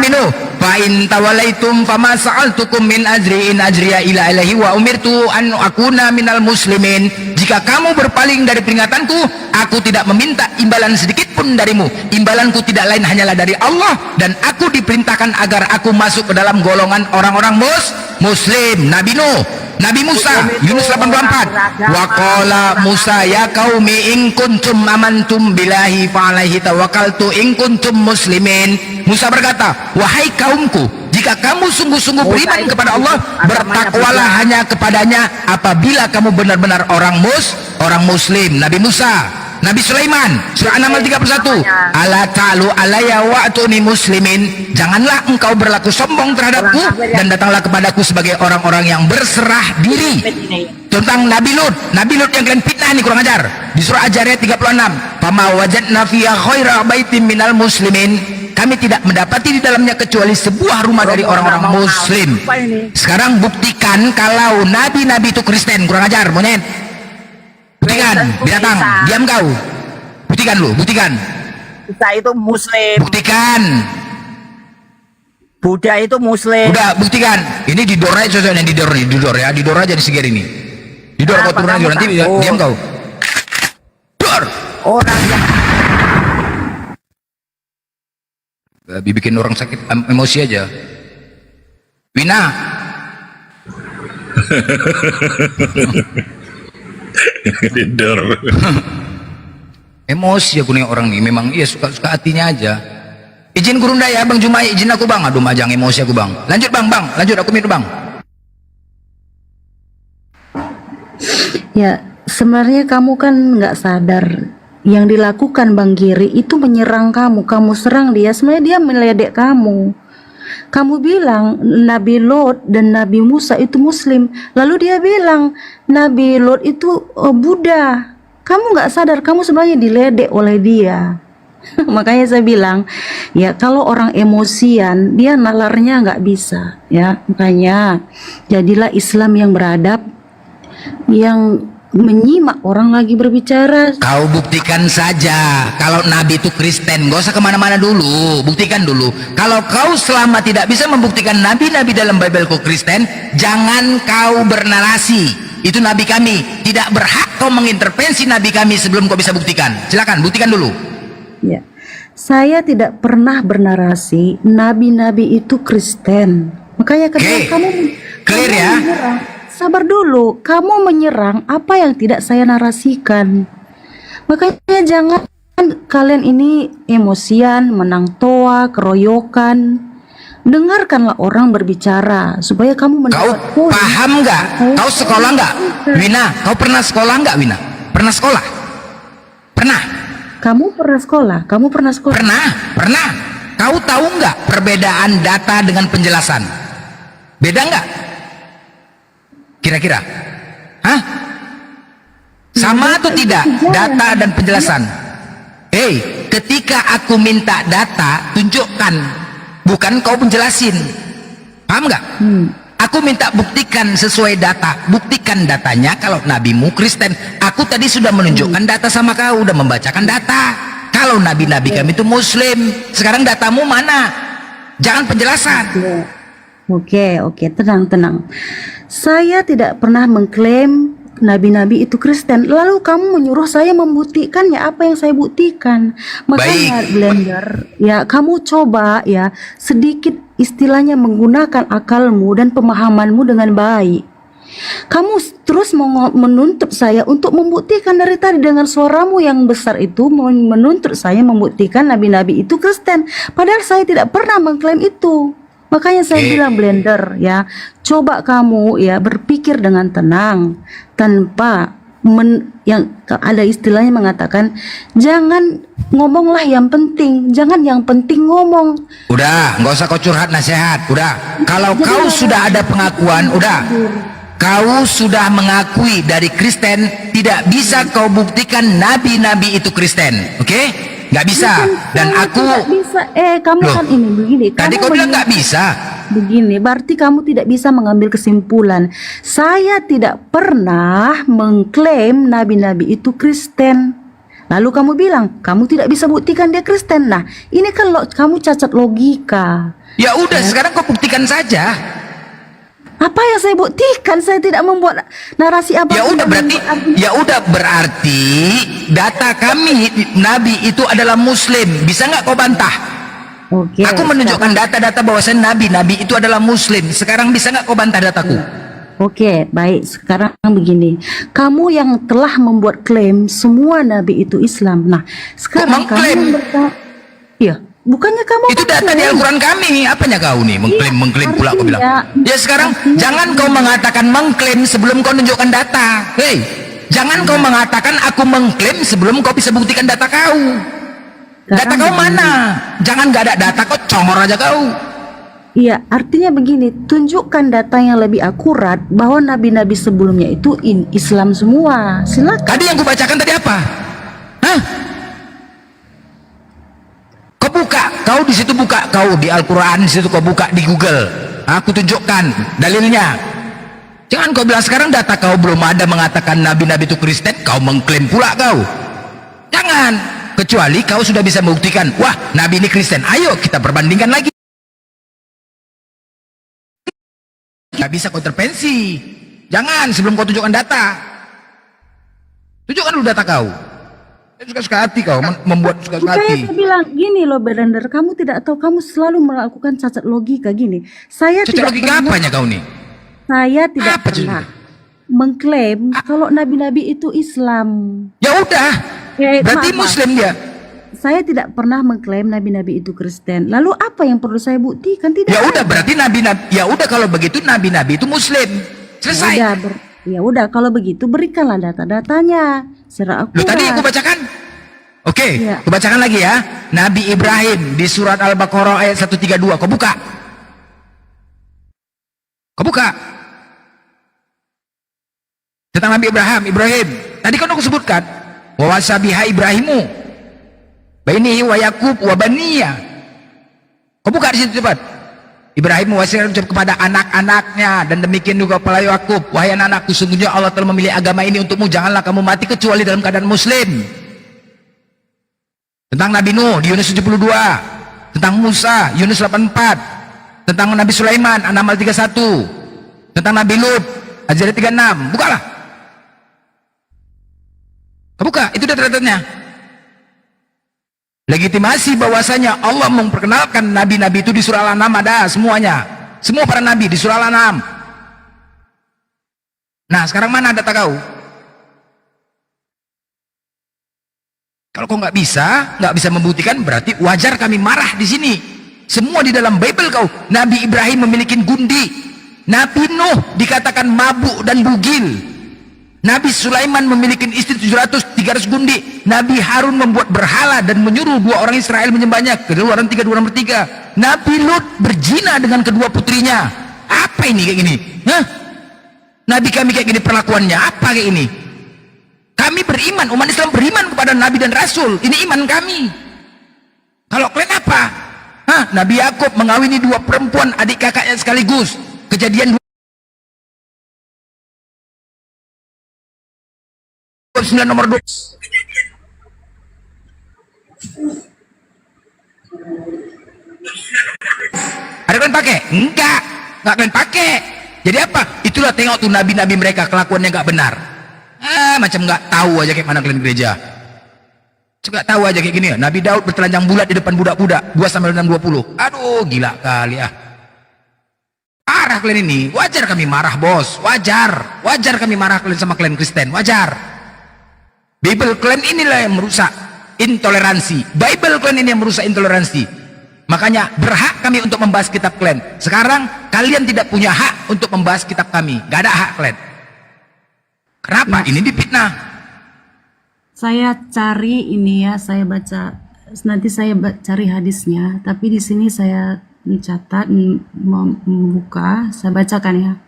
Nuh, Fa in tawalaitum fama sa'altukum min ajri in ajriya ila ilahi wa umirtu an akuna minal muslimin. Jika kamu berpaling dari peringatanku, aku tidak meminta imbalan sedikit pun darimu. Imbalanku tidak lain hanyalah dari Allah, dan aku diperintahkan agar aku masuk ke dalam golongan orang-orang muslim. Nabi Nuh. Nabi Musa, Yunus 84. Wa qala Musa ya qaumi in kuntum amantum billahi fa alaihi tawakkaltu in kuntum muslimin. Musa berkata, wahai kaumku, jika kamu sungguh-sungguh beriman kepada Allah, bertakwalah hanya kepadanya apabila kamu benar-benar orang muslim. Nabi Musa. Nabi Sulaiman, surah An-Naml 31. Ala ta'lu alayya wa'tuni muslimin. Janganlah engkau berlaku sombong terhadapku dan datanglah kepadaku sebagai orang-orang yang berserah diri. Tentang Nabi Lut yang kalian fitnah nih, kurang ajar. Di surah Al-Jariyah 36. Fama wajadna fiha khaira baitin minal muslimin. Kami tidak mendapati di dalamnya kecuali sebuah rumah dari orang-orang muslim. Sekarang buktikan kalau nabi-nabi itu Kristen, kurang ajar, monyet. Buktikan, binatang, diam kau. Buktikan lu, buktikan. Kita itu muslim. Buktikan. Buddha itu muslim. Udah, buktikan. Ini didor aja, yang didor ya, didor aja di segeri ini. Didor kau turun aja, nanti diam kau. Dor. Orang yang bikin orang sakit emosi aja. Wina. Didor. Emosi aku nih orang nih, memang iya suka hatinya aja. Izin Gurunda ya Bang Jumai, izin aku Bang. Aduh majang emosi aku Bang. Lanjut Bang, lanjut aku minum Bang. Ya, sebenarnya kamu kan nggak sadar yang dilakukan Bang Giri itu menyerang kamu. Kamu serang dia, sebenarnya dia meledek kamu. Kamu bilang Nabi Lot dan Nabi Musa itu Muslim, lalu dia bilang Nabi Lot itu Buddha. Kamu nggak sadar, kamu sebenarnya diledek oleh dia. Makanya saya bilang, ya kalau orang emosian, dia nalarnya nggak bisa, ya. Makanya jadilah Islam yang beradab, yang menyimak orang lagi berbicara. Kau buktikan saja kalau Nabi itu Kristen, gak usah kemana-mana dulu, buktikan dulu. Kalau kau selama tidak bisa membuktikan Nabi-Nabi dalam Bibelku Kristen, jangan kau bernarasi. Itu Nabi kami, tidak berhak kau mengintervensi Nabi kami sebelum kau bisa buktikan. Silakan buktikan dulu. Ya, saya tidak pernah bernarasi Nabi-Nabi itu Kristen. Makanya ketika kamu clear ya. Sabar dulu, kamu menyerang apa yang tidak saya narasikan. Makanya jangan kalian ini emosian, menang toa, keroyokan. Dengarkanlah orang berbicara supaya kamu mendapat Kau paham nggak? Kau sekolah nggak, Wina? Kau pernah sekolah nggak, Wina? Pernah sekolah? Pernah? Kamu pernah sekolah? Kamu pernah sekolah? Pernah. Kau tahu nggak perbedaan data dengan penjelasan? Beda nggak? Kira-kira? Hah? Sama atau tidak data dan penjelasan? Ketika aku minta data, tunjukkan, bukan kau penjelasin. Paham nggak? Aku minta buktikan sesuai data, buktikan datanya. Kalau nabimu Kristen, aku tadi sudah menunjukkan data sama kau, udah membacakan data. Kalau nabi-nabi kami itu Muslim, sekarang datamu mana? Jangan penjelasan. Oke, tenang. Saya tidak pernah mengklaim nabi-nabi itu Kristen. Lalu kamu menyuruh saya membuktikannya apa yang saya buktikan. Makanya Blender, ya kamu coba ya sedikit istilahnya menggunakan akalmu dan pemahamanmu dengan baik. Kamu terus menuntut saya untuk membuktikan dari tadi dengan suaramu yang besar itu, menuntut saya membuktikan nabi-nabi itu Kristen. Padahal saya tidak pernah mengklaim itu. Makanya saya bilang Blender ya, coba kamu ya berpikir dengan tenang tanpa yang ada istilahnya mengatakan jangan ngomonglah yang penting, jangan yang penting ngomong. Udah, nggak usah kau curhat nasihat. Udah, kalau kau sudah ada pengakuan, udah. Kau sudah mengakui dari Kristen, tidak bisa kau buktikan nabi-nabi itu Kristen, oke? Nggak bisa. Dan aku tidak bisa. Kamu kan ini begini. Tadi kau bilang nggak bisa. Begini, berarti kamu tidak bisa mengambil kesimpulan. Saya tidak pernah mengklaim nabi-nabi itu Kristen. Lalu kamu bilang kamu tidak bisa buktikan dia Kristen. Nah, ini kan kamu cacat logika. Ya udah, sekarang kau buktikan saja. Apa yang saya buktikan? Saya tidak membuat narasi apa. Ya udah berarti data kami nabi itu adalah Muslim. Bisa nggak kau bantah? Oke. Aku menunjukkan data-data bahwasanya nabi itu adalah Muslim. Sekarang bisa nggak kau bantah dataku? Oke, baik. Sekarang begini, kamu yang telah membuat klaim semua nabi itu Islam. Nah, sekarang kamu iya, bukannya kamu Itu data di Al-Quran kami. Apanya kau nih mengklaim pula kau bilang. Ya sekarang jangan kau mengatakan mengklaim sebelum kau tunjukkan data. Hei, jangan kau mengatakan aku mengklaim sebelum kau bisa buktikan data kau. Data kau mana? Jangan gak ada data kau congor aja kau. Iya, artinya begini, tunjukkan data yang lebih akurat bahwa nabi-nabi sebelumnya itu Islam semua. Silakan. Tadi yang kubacakan tadi apa? Hah? Kau buka, kau di situ buka, kau di Al-Quran di situ kau buka di Google. Aku tunjukkan dalilnya. Jangan kau bilang sekarang data kau belum ada mengatakan nabi-nabi itu Kristen, kau mengklaim pula kau. Jangan, kecuali kau sudah bisa membuktikan, wah nabi ini Kristen. Ayo kita perbandingkan lagi. Gak bisa kau intervensi. Jangan sebelum kau tunjukkan data. Tunjukkan dulu data kau. Suka-suka hati kau membuat suka-suka hati. Saya bilang gini loh Berender, kamu tidak tahu, kamu selalu melakukan cacat logika gini. Saya Cacat tidak logika pernah, apanya kau nih? saya tidak pernah mengklaim kalau nabi-nabi itu Islam. Ya udah, berarti Muslim dia. Saya tidak pernah mengklaim nabi-nabi itu Kristen. Lalu apa yang perlu saya buktikan? Tidak. Ya udah, berarti nabi-nabi. Ya udah kalau begitu nabi-nabi itu Muslim. Selesai. Ya udah kalau begitu berikanlah data-datanya secara akurat. Loh, tadi yang kubacakan. Oke, kubacakan lagi ya. Nabi Ibrahim di surat Al-Baqarah ayat 132. Kau buka. Kau buka. Tentang Nabi Ibrahim. Tadi kan aku sebutkan. Wa wasabiha Ibrahimu bainihi wa Yakub wa baniya. Kau buka di situ cepat. Ibrahim mewasiatkan kepada anak-anaknya dan demikian juga kepada Yakub, wahai anak-anakku, sungguhnya Allah telah memilih agama ini untukmu, janganlah kamu mati kecuali dalam keadaan muslim. Tentang Nabi Nuh di Yunus 72, tentang Musa Yunus 84, tentang Nabi Sulaiman An-Naml 31, tentang Nabi Lut Az-Zariyat 36. Bukalah. Kau buka, itu data-datanya. Legitimasi bahwasanya Allah memperkenalkan nabi-nabi itu di surah Al-An'am ada semuanya. Semua para nabi di surah Al-An'am. Nah, sekarang mana data kau? Kalau kau nggak bisa membuktikan, berarti wajar kami marah di sini. Semua di dalam Bible kau. Nabi Ibrahim memiliki gundi. Nabi Nuh dikatakan mabuk dan bugil. Nabi Sulaiman memiliki istri 300 gundi. Nabi Harun membuat berhala dan menyuruh 2 orang Israel menyembahnya. Keluaran 3 nomor 3. Nabi Lut berzina dengan kedua putrinya. Apa ini kayak gini? Hah? Nabi kami kayak gini perlakuannya. Apa kayak ini? Kami beriman, umat Islam beriman kepada Nabi dan Rasul. Ini iman kami. Kalau kalian apa? Hah? Nabi Yakub mengawini 2 perempuan adik kakaknya sekaligus. Kejadian 9 nomor 2. Ada kalian pakai? Enggak kalian pakai. Jadi apa? Itulah tengok tuh nabi-nabi mereka kelakuannya enggak benar. Macam enggak tahu aja kayak mana kalian gereja. Enggak tahu aja kayak gini ya. Nabi Daud bertelanjang bulat di depan budak-budak 2 sampai 20. Aduh, gila kali ah. Marah kalian ini. Wajar kami marah, bos. Wajar kami marah kalian sama kalian Kristen. Wajar. Bible klan inilah yang merusak intoleransi. Bible klan ini yang merusak intoleransi. Makanya berhak kami untuk membahas kitab klan. Sekarang kalian tidak punya hak untuk membahas kitab kami. Gak ada hak klan. Kenapa? Ini difitnah. Saya cari ini ya, saya baca, nanti saya cari hadisnya. Tapi di sini saya mencatat, membuka, saya bacakan ya.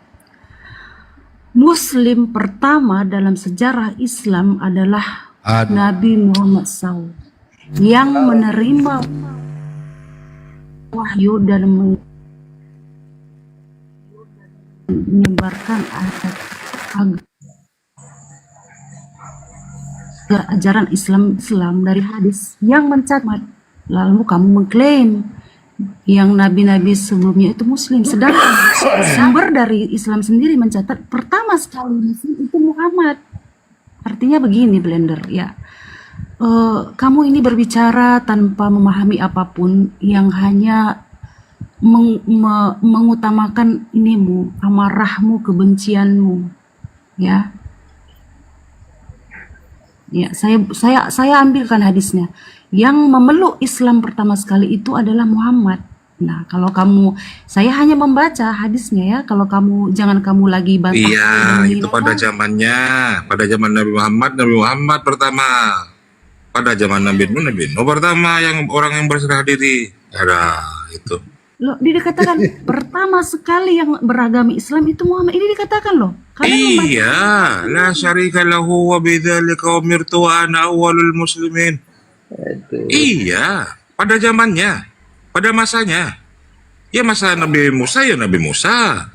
Muslim pertama dalam sejarah Islam adalah Nabi Muhammad SAW yang menerima wahyu dan menyebarkan ajaran Islam dari hadis yang mencatat. Lalu kamu mengklaim yang nabi-nabi sebelumnya itu Muslim, sedangkan sumber dari Islam sendiri mencatat pertama sekali Muslim itu Muhammad. Artinya begini Blender ya, kamu ini berbicara tanpa memahami apapun, yang hanya mengutamakan inimu, amarahmu, kebencianmu, ya. Ya, saya ambilkan hadisnya. Yang memeluk Islam pertama sekali itu adalah Muhammad. Nah, kalau kamu, saya hanya membaca hadisnya ya. Kalau kamu, jangan kamu lagi bantah. Iya, itu pada zamannya, pada zaman Nabi Muhammad pertama. Pada zaman Nabi Nuh pertama, yang orang yang berserah diri. Ada itu. Loh, dikatakan pertama sekali yang beragama Islam itu Muhammad. Ini dikatakan loh. Iya, la syarika lahu wa bidzalika umirtu wa ana awwalul muslimin. Iya, pada zamannya, pada masanya. Ya masa Nabi Musa ya Nabi Musa.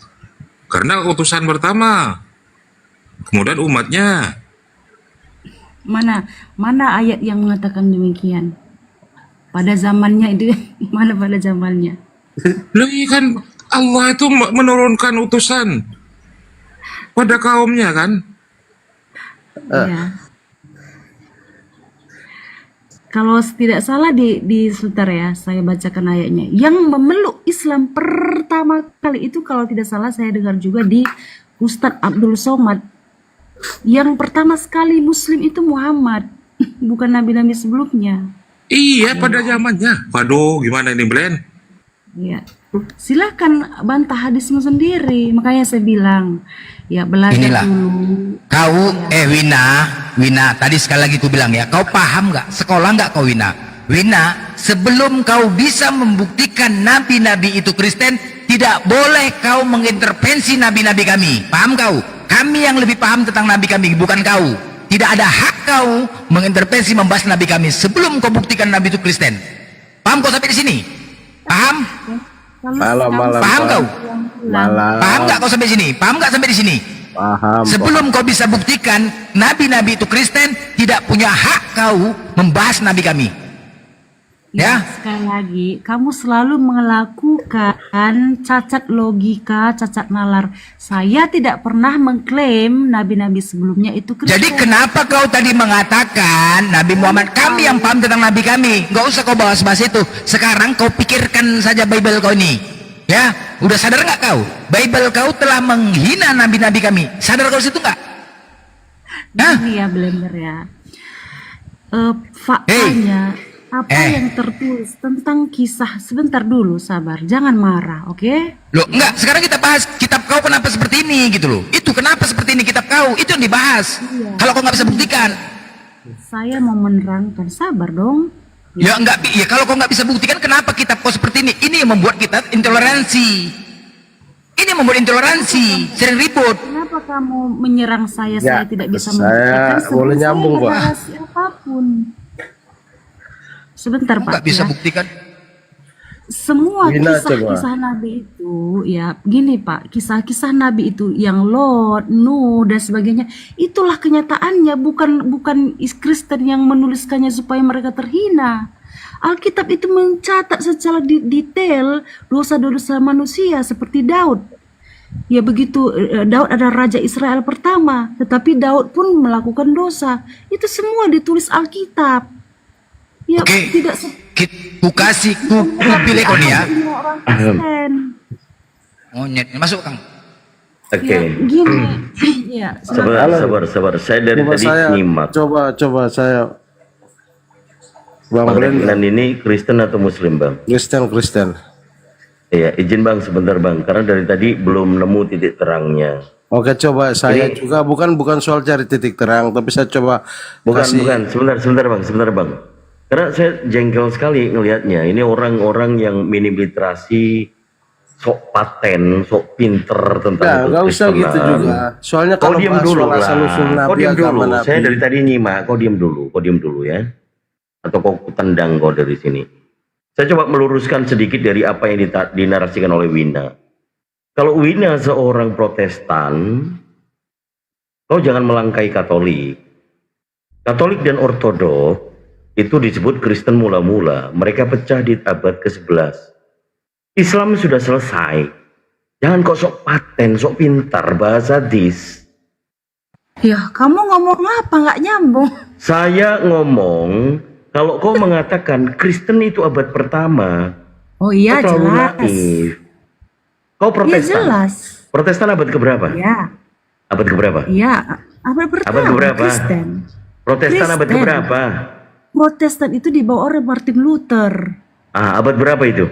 Karena utusan pertama. Kemudian umatnya. Mana ayat yang mengatakan demikian? Pada zamannya itu mana pada zamannya? Loh, iya kan Allah itu menurunkan utusan pada kaumnya kan? Iya. Kalau tidak salah di sebentar ya, saya bacakan ayatnya. Yang memeluk Islam pertama kali itu kalau tidak salah saya dengar juga di Ustadz Abdul Somad. Yang pertama sekali Muslim itu Muhammad, bukan nabi-nabi sebelumnya. Iya, pada zamannya. Waduh, gimana ini, Blen? Ya, silahkan bantah hadismu sendiri. Makanya saya bilang, ya belajar Inilah. dulu. Kau Wina, tadi sekali lagi ku bilang ya, kau paham nggak? Sekolah nggak kau Wina? Sebelum kau bisa membuktikan nabi-nabi itu Kristen, tidak boleh kau mengintervensi nabi-nabi kami. Paham kau? Kami yang lebih paham tentang nabi kami, bukan kau. Tidak ada hak kau mengintervensi membahas nabi kami sebelum kau buktikan nabi itu Kristen. Paham kau sampai di sini? Paham? Paham kau? Paham nggak kau sampai sini? Paham nggak sampai di sini? Paham. Sebelum kau bisa buktikan nabi-nabi itu Kristen, tidak punya hak kau membahas nabi kami. Ya. Sekali lagi, kamu selalu melakukan cacat logika, cacat nalar. Saya tidak pernah mengklaim nabi-nabi sebelumnya itu Kristen. Jadi kenapa kau tadi mengatakan Nabi Muhammad, kami yang paham tentang nabi kami? Nggak usah kau bahas-bahas itu. Sekarang kau pikirkan saja Bible kau ini. Ya, udah sadar nggak kau? Bible kau telah menghina nabi-nabi kami. Sadar kau situ nggak? Ini ya Blender ya. Faktanya apa yang tertulis tentang kisah, sebentar dulu, sabar, jangan marah, oke? Loh, enggak, sekarang kita bahas kitab kau kenapa seperti ini gitu loh. Itu kenapa seperti ini kitab kau, itu yang dibahas. Iya. Kalau kau nggak bisa buktikan. Saya mau menerangkan, sabar dong. Ya enggak, ya kalau kau nggak bisa buktikan kenapa kitab kau seperti ini? Ini yang membuat kita intoleransi. Ini yang membuat intoleransi, sering ribut. Kenapa kamu menyerang saya? Ya, Saya tidak bisa saya membuktikan boleh sebelum nyambung, saya Pak. berhasil apapun. Sebentar Pak. Nggak bisa ya. buktikan. Semua Wina, kisah-kisah Nabi itu, ya gini Pak, kisah-kisah Nabi itu yang Lot, Nuh dan sebagainya, itulah kenyataannya, bukan Kristen yang menuliskannya supaya mereka terhina. Alkitab itu mencatat secara detail dosa-dosa manusia seperti Daud. Ya begitu, Daud adalah raja Israel pertama, tetapi Daud pun melakukan dosa. Itu semua ditulis Alkitab. Ya, Oke. tidak Ku kasih, ku pilih kau nih ya. orang Kristen. Monyet, masuk Kang. Oke. Ya, gini. Ya, Sabar. Saya dari Coba tadi saya, nyimak. coba saya. Bang Bang Blen, Rekinan ini Kristen atau Muslim, Bang? Kristen. Iya, izin Bang sebentar, Bang. Karena dari tadi belum nemu titik terangnya. Oke, coba saya Ini- juga bukan soal cari titik terang, tapi saya coba Bukan, kasih. sebentar Bang. Karena saya jengkel sekali ngelihatnya. Ini orang-orang yang minim literasi, sok paten, sok pinter tentang Nggak usah kekristenan. gitu juga. Soalnya Kau kalau diam bahas dulu soal lah. asal-usul Nabi, Kau diam agama dulu. Nabi. Saya dari tadi nyimak. Kau diam dulu ya. Atau kau tendang kau dari sini. Saya coba meluruskan sedikit dari apa yang dinarasikan oleh Wina. Kalau Wina seorang Protestan, kau jangan melangkai Katolik. Katolik dan Ortodok itu disebut Kristen mula-mula. Mereka pecah di abad ke-11. Islam sudah selesai. Jangan kok sok paten, sok pintar bahasa hadis. Ya, kamu ngomong apa nggak nyambung? Saya ngomong, kalau kau mengatakan Kristen itu abad pertama, Oh iya, Kau terlalu jelas. naif. Kau Iya, Protestan. jelas. Protestan abad keberapa? Iya, Abad keberapa? iya. Abad pertama, Abad keberapa? Kristen. Protestan abad Kristen. keberapa? Protestan itu dibawa oleh Martin Luther. Abad berapa itu?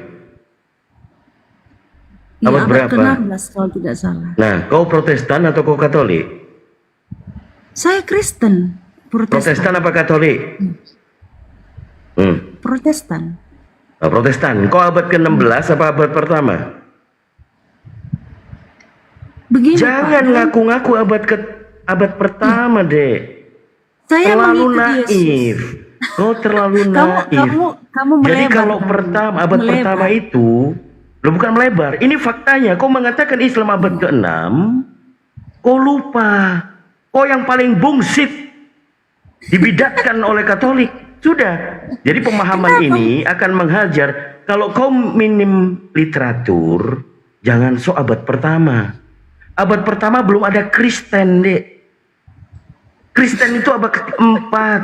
Iya, Abad berapa? ke-16 kalau tidak salah. Nah, kau Protestan atau kau Katolik? Saya Kristen. Protestan apa Katolik? Protestan. Nah, Protestan. Kau abad ke-16 apa abad pertama? Begini, Jangan Pak. ngaku-ngaku abad pertama, Dek. Saya Terlalu mengikuti naif. Kau terlalu naif. Kamu Jadi melebar, kalau kamu. abad Melebar. pertama itu, lo bukan melebar. Ini faktanya. Kau mengatakan Islam abad ke-6, kau lupa. Kau yang paling bungsit dibidatkan oleh Katolik. Sudah. Jadi pemahaman ini akan menghajar. Kalau kau minim literatur, jangan sok abad pertama. Abad pertama belum ada Kristen, Dek. Kristen itu abad keempat.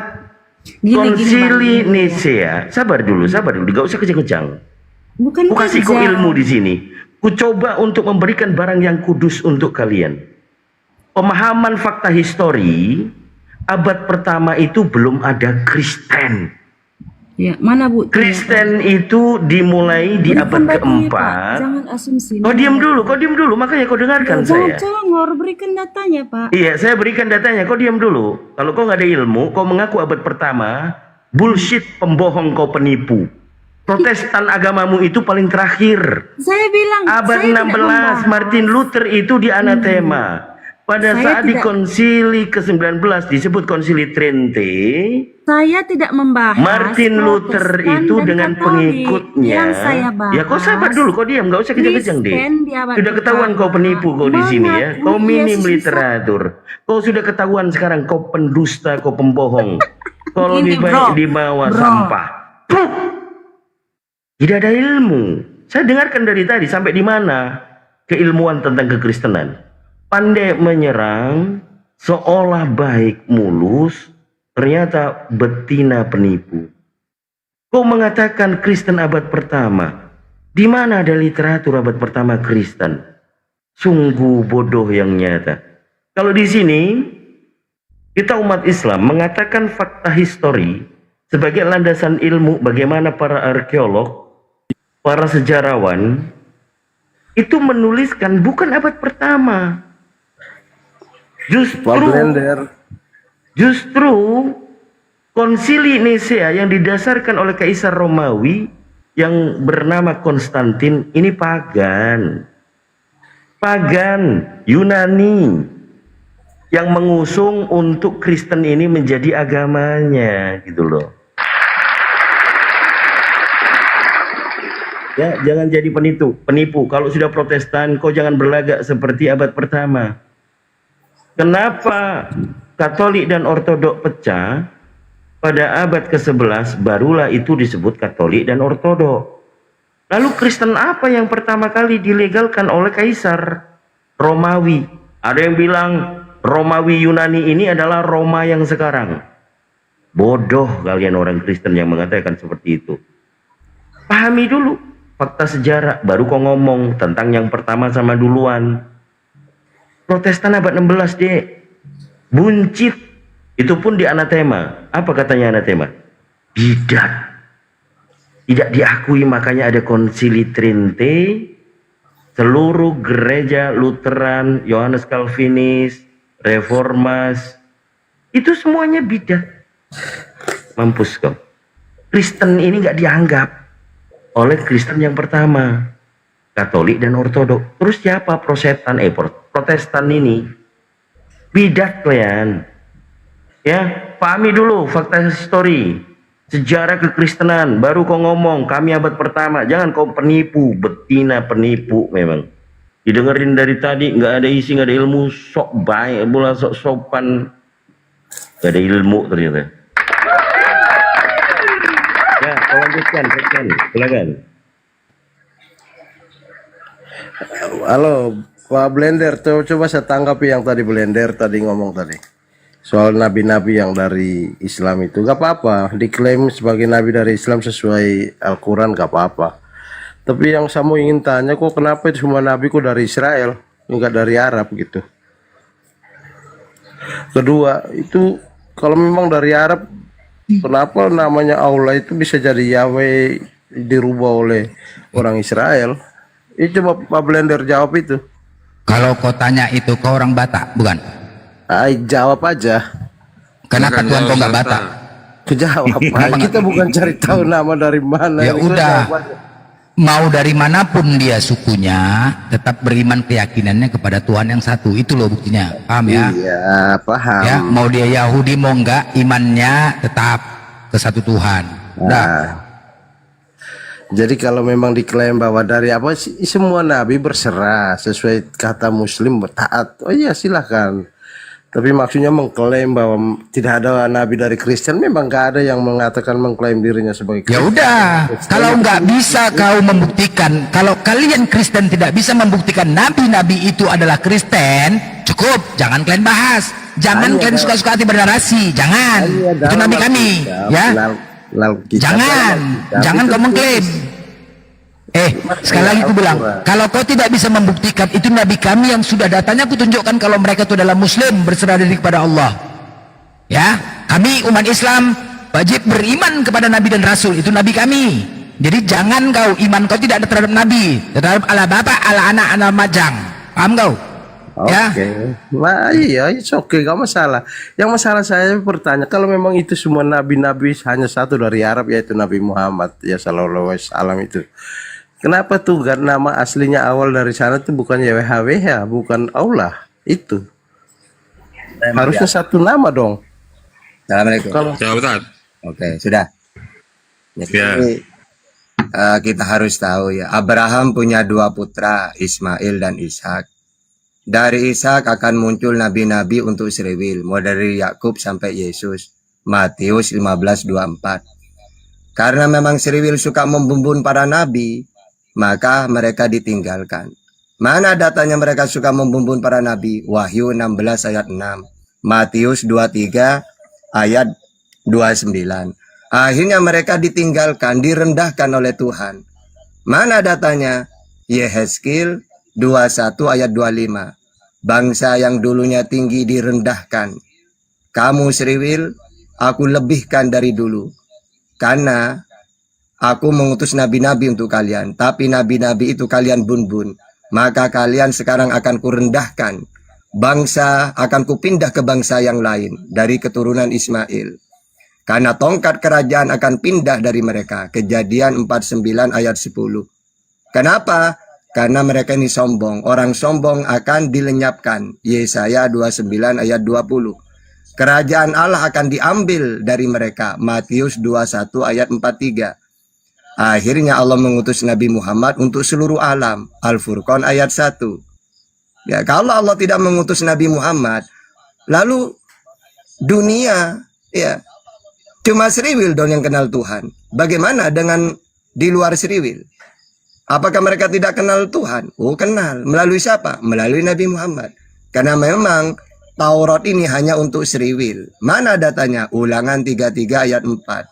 Konsili Nicea. Sabar dulu, gak usah kejang-kejang. Bukan Ku kasih kau kerja. ilmu di sini. Ku coba untuk memberikan barang yang kudus untuk kalian. Pemahaman fakta histori, abad pertama itu belum ada Kristen. Ya, mana Bu? Kristen itu dimulai di abad keempat. Jangan asumsi. Kau diam dulu, makanya kau dengarkan saya. Jangan berikan datanya, Pak. Iya, saya berikan datanya. Kau diam dulu. Kalau kau nggak ada ilmu, kau mengaku abad pertama, bullshit, pembohong, kau penipu. Protestan agamamu itu paling terakhir. Saya bilang Abad saya tidak 16, membahas. Martin Luther itu di anatema. Pada Saya saat di tidak- konsili ke-19 disebut konsili Trente, Saya tidak membahas Martin Luther Protestan itu dan dengan Katolik. pengikutnya. Yang saya bahas, Ya kau sabar dulu, kau diam, gak usah kejang-kejang deh. Kristen di abad Sudah ketahuan kau penipu kau di sini ya. Kau minim literatur. Kau sudah ketahuan sekarang kau pendusta, kau pembohong. Kau Begini, lebih baik bro. di bawah Bro. sampah. Puh! Tidak ada ilmu. Saya dengarkan dari tadi sampai di mana keilmuan tentang kekristenan. Pandai menyerang, seolah baik mulus, ternyata betina penipu. Kau mengatakan Kristen abad pertama. Di mana ada literatur abad pertama Kristen? Sungguh bodoh yang nyata. Kalau di sini, kita umat Islam mengatakan fakta histori sebagai landasan ilmu bagaimana para arkeolog, para sejarawan, itu menuliskan bukan abad pertama. Justru konsili Nicea yang didasarkan oleh Kaisar Romawi yang bernama Konstantin ini pagan. Pagan Yunani yang mengusung untuk Kristen ini menjadi agamanya gitu loh. Ya, jangan jadi penipu. Kalau sudah Protestan, kau jangan berlagak seperti abad pertama. Kenapa Katolik dan Ortodok pecah? Pada abad ke-11 barulah itu disebut Katolik dan Ortodok. Lalu Kristen apa yang pertama kali dilegalkan oleh Kaisar Romawi? Ada yang bilang Romawi Yunani ini adalah Roma yang sekarang. Bodoh kalian orang Kristen yang mengatakan seperti itu. Pahami dulu fakta sejarah, baru kau ngomong tentang yang pertama sama duluan. Protestan abad 16 deh. Buncit. Itu pun di anatema. Apa katanya anatema? Bidat. Tidak diakui, makanya ada konsili Trente. Seluruh gereja Lutheran, Yohanes Calvinis, Reformas, itu semuanya bidat. Mampus kau. Kristen ini nggak dianggap oleh Kristen yang pertama. Katolik dan Ortodok. Terus siapa Protestan ini? Bidat kalian. Ya, pahami dulu fakta histori, sejarah kekristenan, baru kau ngomong kami abad pertama. Jangan kau penipu, betina penipu memang. Didengerin dari tadi nggak ada isi, nggak ada ilmu, sok baik, bola sok sopan, nggak ada ilmu ternyata. Ya, kau lanjutkan, silakan. Halo Pak Blender, coba saya tanggapi yang tadi Blender tadi ngomong tadi soal nabi-nabi yang dari Islam itu. Gak apa-apa, diklaim sebagai nabi dari Islam sesuai Al-Quran gak apa-apa. Tapi yang saya mau ingin tanya, kok kenapa itu semua nabi kok dari Israel, enggak dari Arab gitu? Kedua, itu kalau memang dari Arab, kenapa namanya Allah itu bisa jadi Yahweh dirubah oleh orang Israel? Itu coba Pak Blender jawab itu. Kalau kau tanya itu kau orang Batak, bukan? Jawab aja. Kenapa Tuhan kau nggak Batak? Jawab aja. Kita bukan cari tahu nama dari mana. Ya Itu udah. jawab aja. Mau dari manapun dia sukunya, tetap beriman keyakinannya kepada Tuhan yang satu. Itu loh buktinya. Paham ya? Iya, paham. Ya, mau dia Yahudi mau enggak, imannya tetap ke satu Tuhan. Udah. Jadi kalau memang diklaim bahwa dari apa semua nabi berserah sesuai kata Muslim taat, oh iya silahkan. Tapi maksudnya mengklaim bahwa tidak ada nabi dari Kristen, memang nggak ada yang mengatakan mengklaim dirinya sebagai Kristen. Ya udah, kalau nggak bisa kau membuktikan, kalau kalian Kristen tidak bisa membuktikan nabi-nabi itu adalah Kristen, cukup, jangan kalian bahas, jangan kalian suka-suka hati bernarasi, jangan. Itu nabi kami, ya. Jangan kau mengklaim. Sekali lagi aku bilang, kalau kau tidak bisa membuktikan itu nabi kami yang sudah datanya, aku tunjukkan kalau mereka itu adalah Muslim berserah diri kepada Allah. Ya, kami umat Islam wajib beriman kepada nabi dan rasul, itu nabi kami. Jadi jangan kau iman kau tidak ada terhadap nabi, terhadap ala bapak, ala anak, ala majang. Paham kau? Ya. Nah, iya, oke, gak masalah. Yang masalah saya bertanya, kalau memang itu semua nabi-nabi hanya satu dari Arab, yaitu Nabi Muhammad ya sallallahu alaihi wasallam itu. Kenapa tuh kan nama aslinya awal dari sana tuh bukan YHWH, bukan Allah itu? Harusnya satu nama dong. Assalamualaikum. Ya, Ustaz. Oke, sudah. Jadi Ya. kita harus tahu ya, Abraham punya dua putra, Ismail dan Ishak. Dari Ishak akan muncul nabi-nabi untuk Israel, mulai dari Yakub sampai Yesus. Matius 15:24. Karena memang Israel suka membumbun para nabi, maka mereka ditinggalkan. Mana datanya mereka suka membumbun para nabi? Wahyu 16 ayat 6. Matius 23 ayat 29. Akhirnya mereka ditinggalkan, direndahkan oleh Tuhan. Mana datanya? Yehezkiel 21 ayat 25. Bangsa yang dulunya tinggi direndahkan. Kamu Israel, aku lebihkan dari dulu. Karena aku mengutus nabi-nabi untuk kalian, tapi nabi-nabi itu kalian bun-bun. Maka kalian sekarang akan kurendahkan. Bangsa akan kupindah ke bangsa yang lain dari keturunan Ismail. Karena tongkat kerajaan akan pindah dari mereka. Kejadian 49 ayat 10. Kenapa? Karena mereka ini sombong. Orang sombong akan dilenyapkan. Yesaya 29 ayat 20. Kerajaan Allah akan diambil dari mereka. Matius 21 ayat 43. Akhirnya Allah mengutus Nabi Muhammad untuk seluruh alam. Al-Furqan ayat 1. Ya, kalau Allah tidak mengutus Nabi Muhammad, lalu dunia ya cuma Seriwil dong yang kenal Tuhan. Bagaimana dengan di luar Seriwil? Apakah mereka tidak kenal Tuhan? Oh, kenal. Melalui siapa? Melalui Nabi Muhammad. Karena memang Taurat ini hanya untuk Seriwil. Mana datanya? Ulangan 33 ayat 4.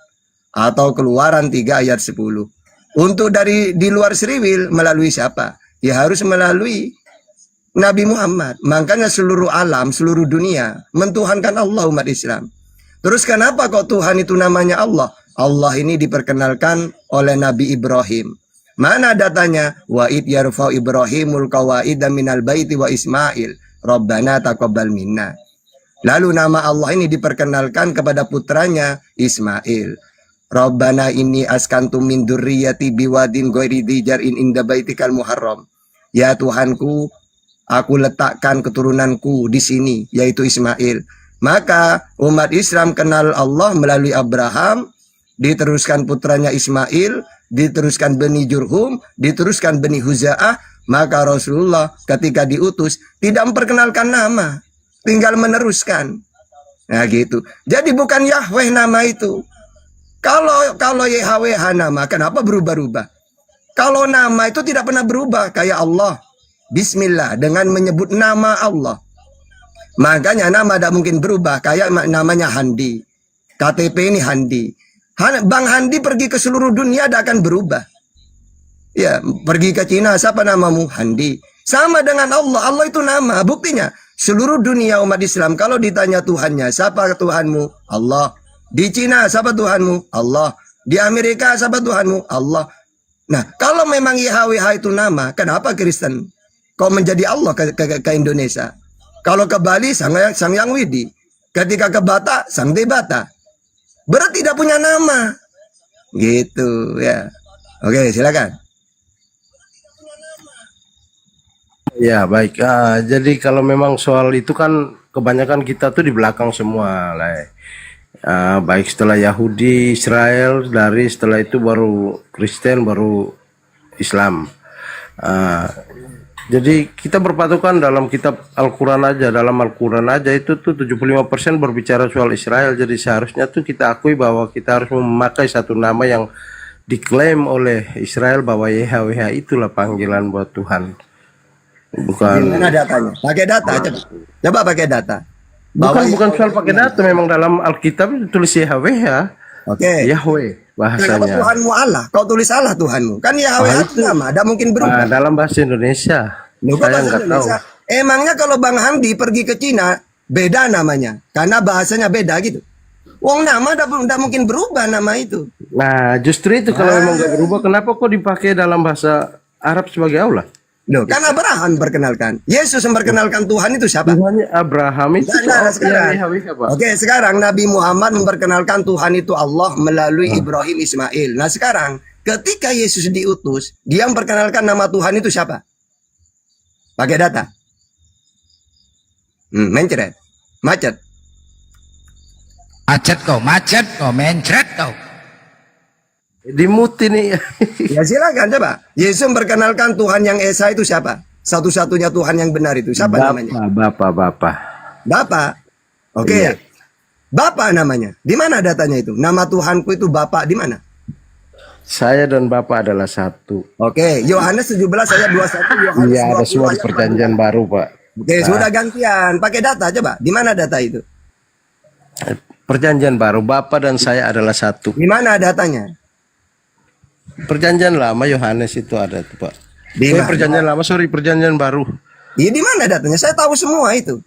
Atau Keluaran 3 ayat 10. Untuk dari di luar Seriwil melalui siapa? Ya harus melalui Nabi Muhammad. Makanya seluruh alam, seluruh dunia mentuhankan Allah umat Islam. Terus kenapa kok Tuhan itu namanya Allah? Allah ini diperkenalkan oleh Nabi Ibrahim. Mana datanya? Wa id yarfa'u Ibrahimul qawaida minal baiti wa Ismail. Rabbana taqabbal minna. Lalu nama Allah ini diperkenalkan kepada putranya Ismail. Rabbana inni askantu min dzurriyyati biwadin ghairi dzijar'in inda baitikal muharram. Ya Tuhanku, aku letakkan keturunanku di sini, yaitu Ismail. Maka umat Islam kenal Allah melalui Abraham, diteruskan putranya Ismail, diteruskan Bani Jurhum, diteruskan Bani Huza'ah. Maka Rasulullah ketika diutus tidak memperkenalkan nama, tinggal meneruskan. Nah gitu. Jadi bukan Yahweh nama itu. Kalau YHWH nama, kenapa berubah-ubah? Kalau nama itu tidak pernah berubah, kayak Allah. Bismillah, dengan menyebut nama Allah. Makanya nama tidak mungkin berubah, kayak namanya Handi. KTP ini Handi. Bang Handi pergi ke seluruh dunia tidak akan berubah. Ya, pergi ke Cina, siapa namamu? Handi. Sama dengan Allah. Allah itu nama. Buktinya, seluruh dunia umat Islam, kalau ditanya Tuhannya, siapa Tuhanmu? Allah. Di Cina, siapa Tuhanmu? Allah. Di Amerika, siapa Tuhanmu? Allah. Nah, kalau memang YHWH itu nama, kenapa Kristen kok menjadi Allah ke Indonesia? Kalau ke Bali, Sang Hyang Widi. Ketika ke Batak, Sang Debata. Berarti tidak punya nama. Gitu ya. Oke, silakan. Ya baik. Jadi kalau memang soal itu kan kebanyakan kita tuh di belakang semua lah. Baik setelah Yahudi, Israel, setelah itu baru Kristen, baru Islam. Jadi kita berpatokan dalam kitab Al-Quran aja, dalam Al-Quran aja itu tuh 75% berbicara soal Israel. Jadi seharusnya tuh kita akui bahwa kita harus memakai satu nama yang diklaim oleh Israel bahwa YHWH itulah panggilan buat Tuhan. Bukan. Gimana datanya? Pakai data coba. Coba pakai data. Bukan soal pakai data, memang dalam Alkitab itu tulis YHWH. Oke. Yahweh bahasanya. Kenapa Tuhanmu Allah? Kau tulis Allah Tuhanmu. Kan YHWH itu nama, ada mungkin berubah. Dalam bahasa Indonesia. Saya nggak tahu. Emangnya kalau Bang Hamdi pergi ke Cina, beda namanya. Karena bahasanya beda gitu. Wong nama tidak mungkin berubah nama itu. Nah, justru itu kalau memang nggak berubah, kenapa kok dipakai dalam bahasa Arab sebagai Allah? Loh, kan Abraham perkenalkan. Yesus memperkenalkan Tuhan itu siapa? Tuhannya Abraham itu sekarang. Oke, sekarang Nabi Muhammad memperkenalkan Tuhan itu Allah melalui Ibrahim Ismail. Nah, sekarang ketika Yesus diutus, dia memperkenalkan nama Tuhan itu siapa? Pakai data. Mencret. Macet, mencret kau. Dimuti nih. Ya silakan coba. Yesus memperkenalkan Tuhan yang Esa itu siapa? Satu-satunya Tuhan yang benar itu siapa namanya? Bapak. Oke. Bapak namanya. Di mana datanya itu? Nama Tuhanku itu Bapak di mana? Saya dan Bapak adalah satu. Oke, Yohanes 17 ayat 21. Yohanes Iya, ada semua di perjanjian baru, Pak. Oke, sudah gantian. Pakai data coba. Di mana data itu? Perjanjian baru, Bapak dan saya adalah satu. Di mana datanya? Perjanjian lama Yohanes itu ada tuh, Pak. Perjanjian lama, perjanjian baru. Iya, di mana datanya? Saya tahu semua itu.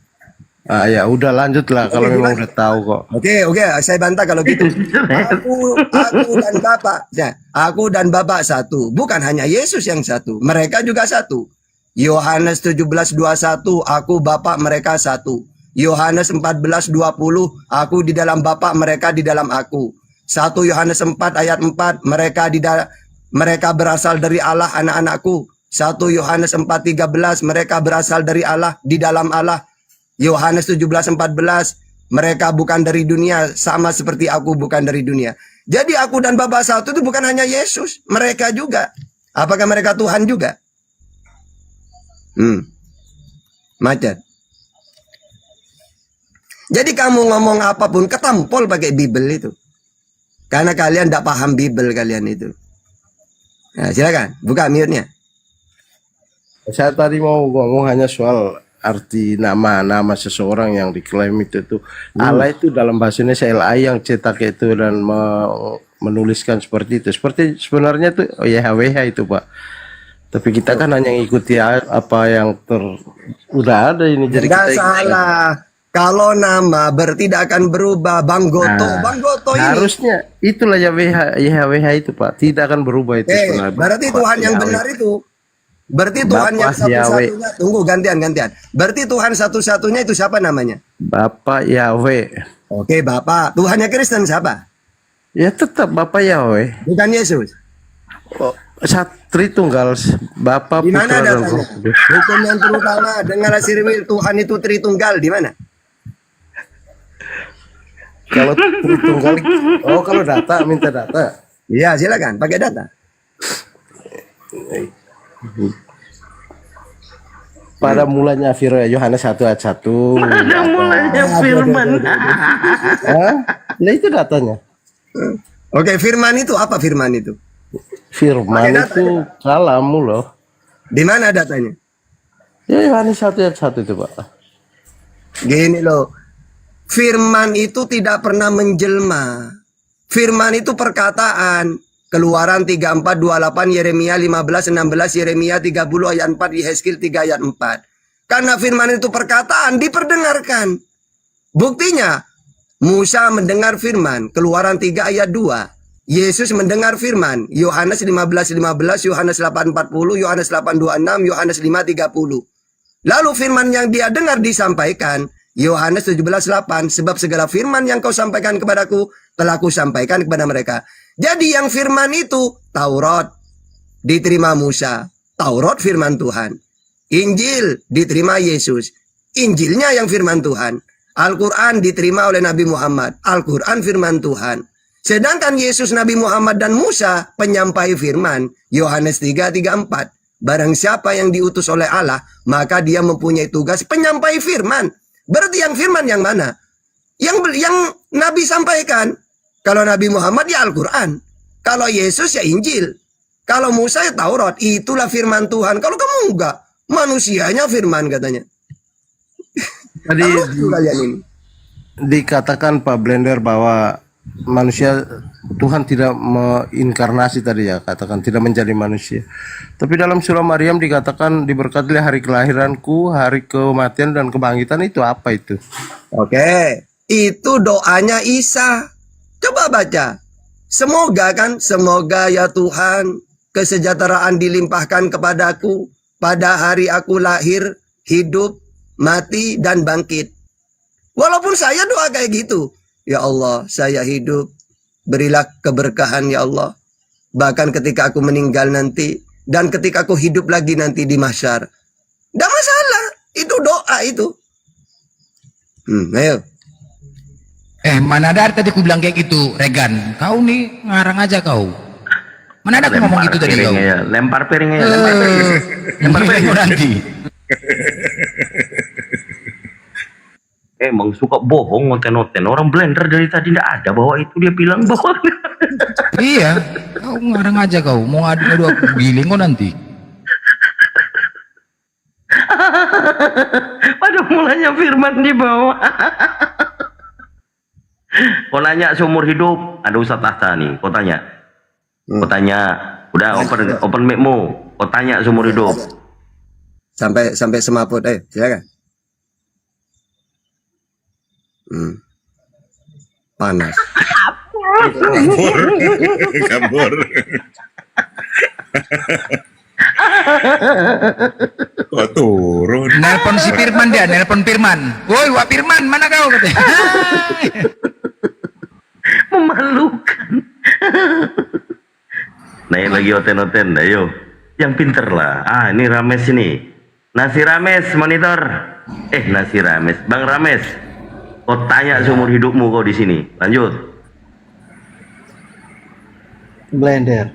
Ya udah lanjutlah kalau memang udah tahu kok. Oke, saya bantah kalau gitu. Aku dan Bapak, aku dan Bapak satu. Bukan hanya Yesus yang satu, mereka juga satu. Yohanes 17:21, aku Bapak mereka satu. Yohanes 14:20, aku di dalam Bapak mereka di dalam aku. 1 Yohanes 4 ayat 4, mereka berasal dari Allah anak-anakku. 1 Yohanes 4:13, mereka berasal dari Allah di dalam Allah. Yohanes 17:14, mereka bukan dari dunia sama seperti aku bukan dari dunia. Jadi aku dan Bapa satu itu bukan hanya Yesus, mereka juga. Apakah mereka Tuhan juga? Macet. Jadi kamu ngomong apapun ketampol pakai Bible itu. Karena kalian tidak paham Bible kalian itu. Nah, silakan buka mute-nya. Saya tadi mau ngomong hanya soal arti nama seseorang yang diklaim itu. Allah itu dalam bahasa Indonesia LI yang cetak itu dan menuliskan seperti itu. Seperti sebenarnya itu YHWH itu, Pak. Tapi kita kan hanya ikuti apa yang udah ada ini. Jadi tidak kita salah. Kalau nama tidak akan berubah. Bang Goto, Bang Goto ini. Harusnya itulah YHWH itu, Pak. Tidak akan berubah itu sebenarnya. Berarti Tuhan yang benar itu. Berarti Tuhan yang satu-satunya. Tunggu, gantian. Berarti Tuhan satu-satunya itu siapa namanya? Bapak Yahweh. Oke, Bapak. Tuhannya Kristen siapa? Ya tetap Bapak Yahweh. Bukan Yesus. Tritunggal, Bapak, di mana Putra, dan datanya? Roh Kudus. Hukum yang terutama dengan Sirwil, Tuhan itu Tritunggal di mana? Kalau Tritunggal, kalau data, minta data. Iya, silakan pakai data. Pada mulanya firman Yohanes 1 ayat 1. Pada mulanya firman. Nah itu datanya. Oke, firman itu apa firman itu? Firman itu kalamu loh. Di mana datanya? Ya Yohanes 1 ayat 1 itu, Pak. Gini loh. Firman itu tidak pernah menjelma. Firman itu perkataan. Keluaran 34, 28, Yeremia 15, 16, Yeremia 30 ayat 4, Yehezkiel 3 ayat 4. Karena firman itu perkataan, diperdengarkan. Buktinya, Musa mendengar firman, Keluaran 3 ayat 2. Yesus mendengar firman, Yohanes 15, 15, Yohanes 8, 40, Yohanes 8, 26, Yohanes 5, 30. Lalu firman yang dia dengar disampaikan, Yohanes 17:8, sebab segala firman yang kau sampaikan kepadaku telah ku sampaikan kepada mereka. Jadi yang firman itu Taurat diterima Musa, Taurat firman Tuhan. Injil diterima Yesus, Injilnya yang firman Tuhan. Al-Quran diterima oleh Nabi Muhammad, Al-Quran firman Tuhan. Sedangkan Yesus, Nabi Muhammad dan Musa penyampai firman. Yohanes 3:34. Barang siapa yang diutus oleh Allah, maka dia mempunyai tugas penyampai firman. Berarti yang firman yang mana? Yang Nabi sampaikan. Kalau Nabi Muhammad ya Al-Quran. Kalau Yesus ya Injil. Kalau Musa ya Taurat. Itulah firman Tuhan. Kalau kamu enggak, manusianya firman katanya. Tadi dikatakan Pak Blender bahwa manusia, Tuhan tidak menginkarnasi tadi ya, katakan tidak menjadi manusia. Tapi dalam surah Maryam dikatakan diberkatilah hari kelahiranku, hari kematian dan kebangkitan. Itu apa itu? Oke, itu doanya Isa. Coba baca. Semoga kan, semoga ya Tuhan kesejahteraan dilimpahkan kepadaku pada hari aku lahir, hidup, mati dan bangkit. Walaupun saya doa kayak gitu. Ya Allah, saya hidup, berilah keberkahan ya Allah. Bahkan ketika aku meninggal nanti, dan ketika aku hidup lagi nanti di mahsyar. Tidak masalah, itu doa itu. Ayo. Mana ada tadi aku bilang kayak gitu, Regan. Kau nih ngarang aja kau. Mana ada aku ngomong gitu tadi kau. Lempar piringnya, lempar piring. Lempar piring nanti. Emang suka bohong ngoten-ngoten. Orang Blender dari tadi tidak ada bahwa itu dia bilang bahwa. Iya, kau ngarang aja kau. Mau ngadu aku giling kau nanti. Pada mulanya firman di bawah. Kau nanya seumur hidup, ada Ustaz Tahta nih. Kau tanya, udah open mic-mu. Kau tanya seumur hidup. Sampai semaput, silakan. Panas. Kabur. Kok turun? Nelpon si Firman dia, nelpon Firman. Woi, Wak Firman, mana kau? Memalukan. Naik lagi oten-oten, ayo. Yang pinter lah. Ini Rames ini. Nasi Rames monitor. Nasi Rames, Bang Rames. Kau tanya seumur hidupmu kau di sini. Lanjut. Blender.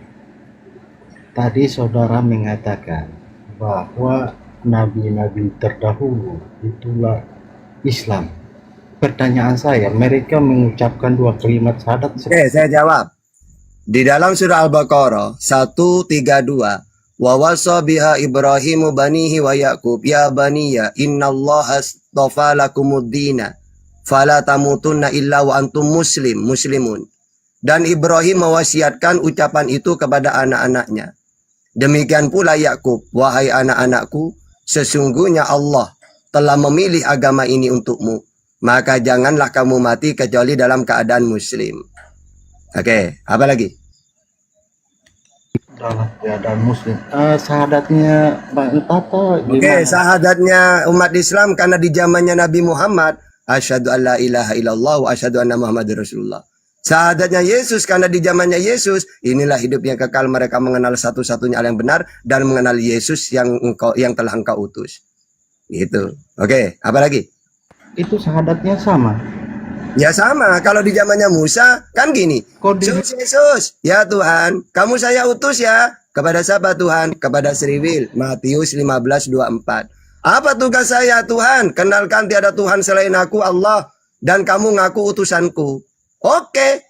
Tadi saudara mengatakan bahwa nabi-nabi terdahulu itulah Islam. Pertanyaan saya, mereka mengucapkan dua kalimat syahadat. Saya jawab. Di dalam surah Al-Baqarah 132, wa wasa biha Ibrahimu banihi wa Yaqub ya baniya innallaha astafa lakumuddina fala tamutunna illa wa antum muslimun. Dan Ibrahim mewasiatkan ucapan itu kepada anak-anaknya. Demikian pula Yakub, wahai anak-anakku, sesungguhnya Allah telah memilih agama ini untukmu. Maka janganlah kamu mati kecuali dalam keadaan muslim. Oke, apa lagi? Dalam keadaan muslim. Syahadatnya Bang Tata gimana? Oke, syahadatnya umat Islam karena di zamannya Nabi Muhammad, asyhadu alla ilaha illallah wa asyhadu anna Muhammadar Rasulullah. Syahadatnya Yesus karena di zamannya Yesus, inilah hidup yang kekal, mereka mengenal satu-satunya Allah yang benar dan mengenal Yesus yang telah engkau utus. Gitu. Oke, apa lagi? Itu syahadatnya sama. Ya sama, kalau di zamannya Musa kan gini. Yesus, ya Tuhan, kamu saya utus ya. Kepada siapa Tuhan? Kepada Sriwil. Matius 15:24. Apa tugas saya Tuhan? Kenalkan tiada Tuhan selain aku Allah dan kamu ngaku utusanku. Oke,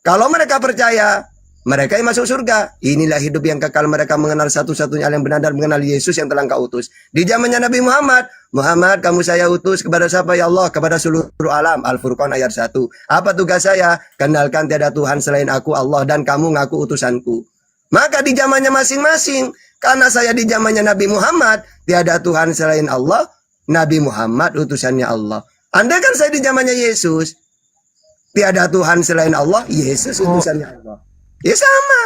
kalau mereka percaya, mereka yang masuk surga. Inilah hidup yang kekal, mereka mengenal satu-satunya Allah yang benar dan mengenal Yesus yang telah Engkau utus. Di zamannya Nabi Muhammad, Muhammad kamu saya utus kepada siapa ya Allah? Kepada seluruh alam. Al-Furqan ayat 1. Apa tugas saya? Kenalkan tiada Tuhan selain aku Allah dan kamu ngaku utusanku. Maka di zamannya masing-masing, karena saya di zamannya Nabi Muhammad, tiada Tuhan selain Allah, Nabi Muhammad utusannya Allah. Andai kan saya di zamannya Yesus, tiada Tuhan selain Allah, Yesus utusannya Allah. Ya sama.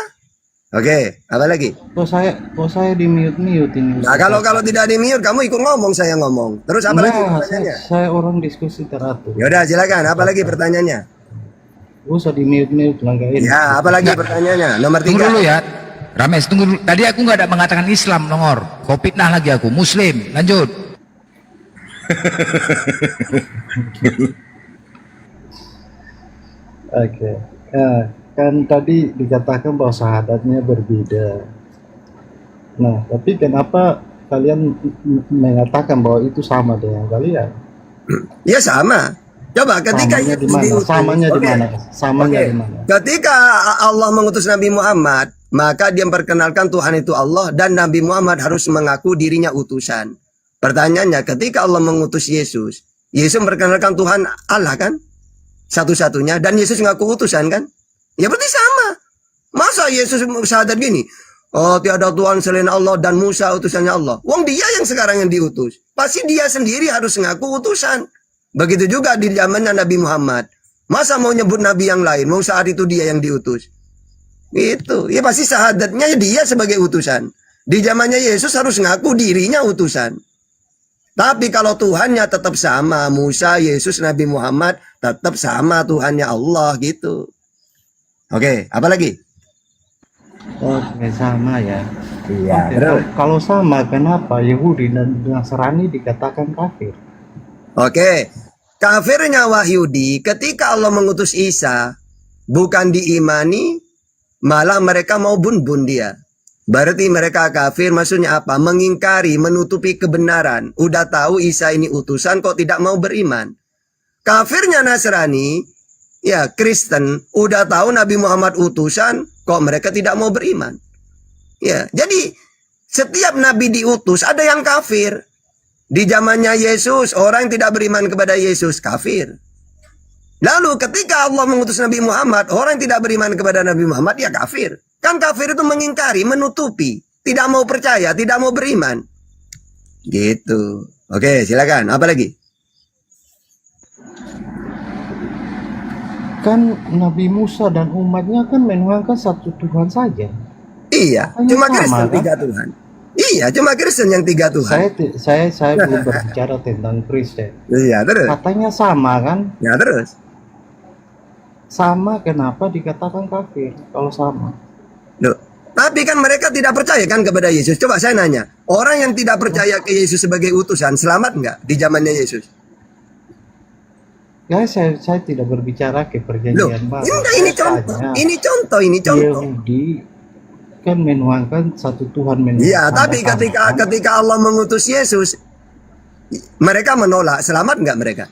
Oke, apa lagi? Kok saya di mute ini? Nah, kalau tidak di mute, kamu ikut ngomong, saya ngomong. Terus apa lagi pertanyaannya? Saya orang diskusi teratur. Yaudah, silakan. Apa lagi pertanyaannya? Usah di mute langgain. Ya, apa lagi pertanyaannya? Nomor 3. Tunggu dulu ya, Rames, tunggu dulu. Tadi aku nggak ada mengatakan Islam, Nongor. Kau fitnah lagi aku. Muslim. Lanjut. Oke. Kan tadi dikatakan bahwa syahadatnya berbeda. Nah, tapi kenapa kalian mengatakan bahwa itu sama dengan kalian? Ya sama. Coba ketika Samanya di mana? Samanya di mana? Samanya di mana? Ketika Allah mengutus Nabi Muhammad, maka dia memperkenalkan Tuhan itu Allah dan Nabi Muhammad harus mengaku dirinya utusan. Pertanyaannya, ketika Allah mengutus Yesus, Yesus memperkenalkan Tuhan Allah kan? Satu-satunya, dan Yesus mengaku utusan kan? Ya berarti sama. Masa Yesus syahadat gini? Oh, tiada Tuhan selain Allah dan Musa utusannya Allah. Wong dia yang sekarang yang diutus. Pasti dia sendiri harus mengaku utusan. Begitu juga di zamannya Nabi Muhammad. Masa mau nyebut Nabi yang lain? Mau saat itu dia yang diutus. Itu. Ya pasti syahadatnya dia sebagai utusan. Di zamannya Yesus harus ngaku dirinya utusan. Tapi kalau Tuhannya tetap sama, Musa, Yesus, Nabi Muhammad tetap sama Tuhannya Allah gitu. Oke, apa lagi? Oke, sama ya. Iya. Oke, kalau sama, kenapa Yahudi dan Nasrani dikatakan kafir? Oke, kafirnya Wahyudi ketika Allah mengutus Isa bukan diimani, malah mereka mau bun-bun dia. Berarti mereka kafir, maksudnya apa? Mengingkari, menutupi kebenaran. Udah tahu Isa ini utusan kok tidak mau beriman. Kafirnya Nasrani, ya Kristen, udah tahu Nabi Muhammad utusan kok mereka tidak mau beriman. Ya, jadi setiap nabi diutus ada yang kafir. Di zamannya Yesus, orang yang tidak beriman kepada Yesus kafir. Lalu ketika Allah mengutus Nabi Muhammad, orang yang tidak beriman kepada Nabi Muhammad ya kafir. Kan kafir itu mengingkari, menutupi, tidak mau percaya, tidak mau beriman. Gitu. Oke, silakan. Apa lagi? Kan Nabi Musa dan umatnya kan menuhankan satu Tuhan saja. Iya, Hanya cuma sama, Kristen kan? 3 Tuhan. Iya, cuma Kristen yang 3 Tuhan. Saya belum berbicara tentang Kristen. Iya, terus. Katanya sama kan? Ya, terus. Sama, kenapa dikatakan kafir kalau sama? Loh, tapi kan mereka tidak percaya kan kepada Yesus. Coba saya nanya, orang yang tidak percaya ke Yesus sebagai utusan, selamat nggak di zamannya Yesus? Ya, saya tidak berbicara ke perjanjian baru. Ini contoh. Yahudi kan menuhankan satu Tuhan. Iya, tapi ketika Allah mengutus Yesus, mereka menolak. Selamat nggak mereka?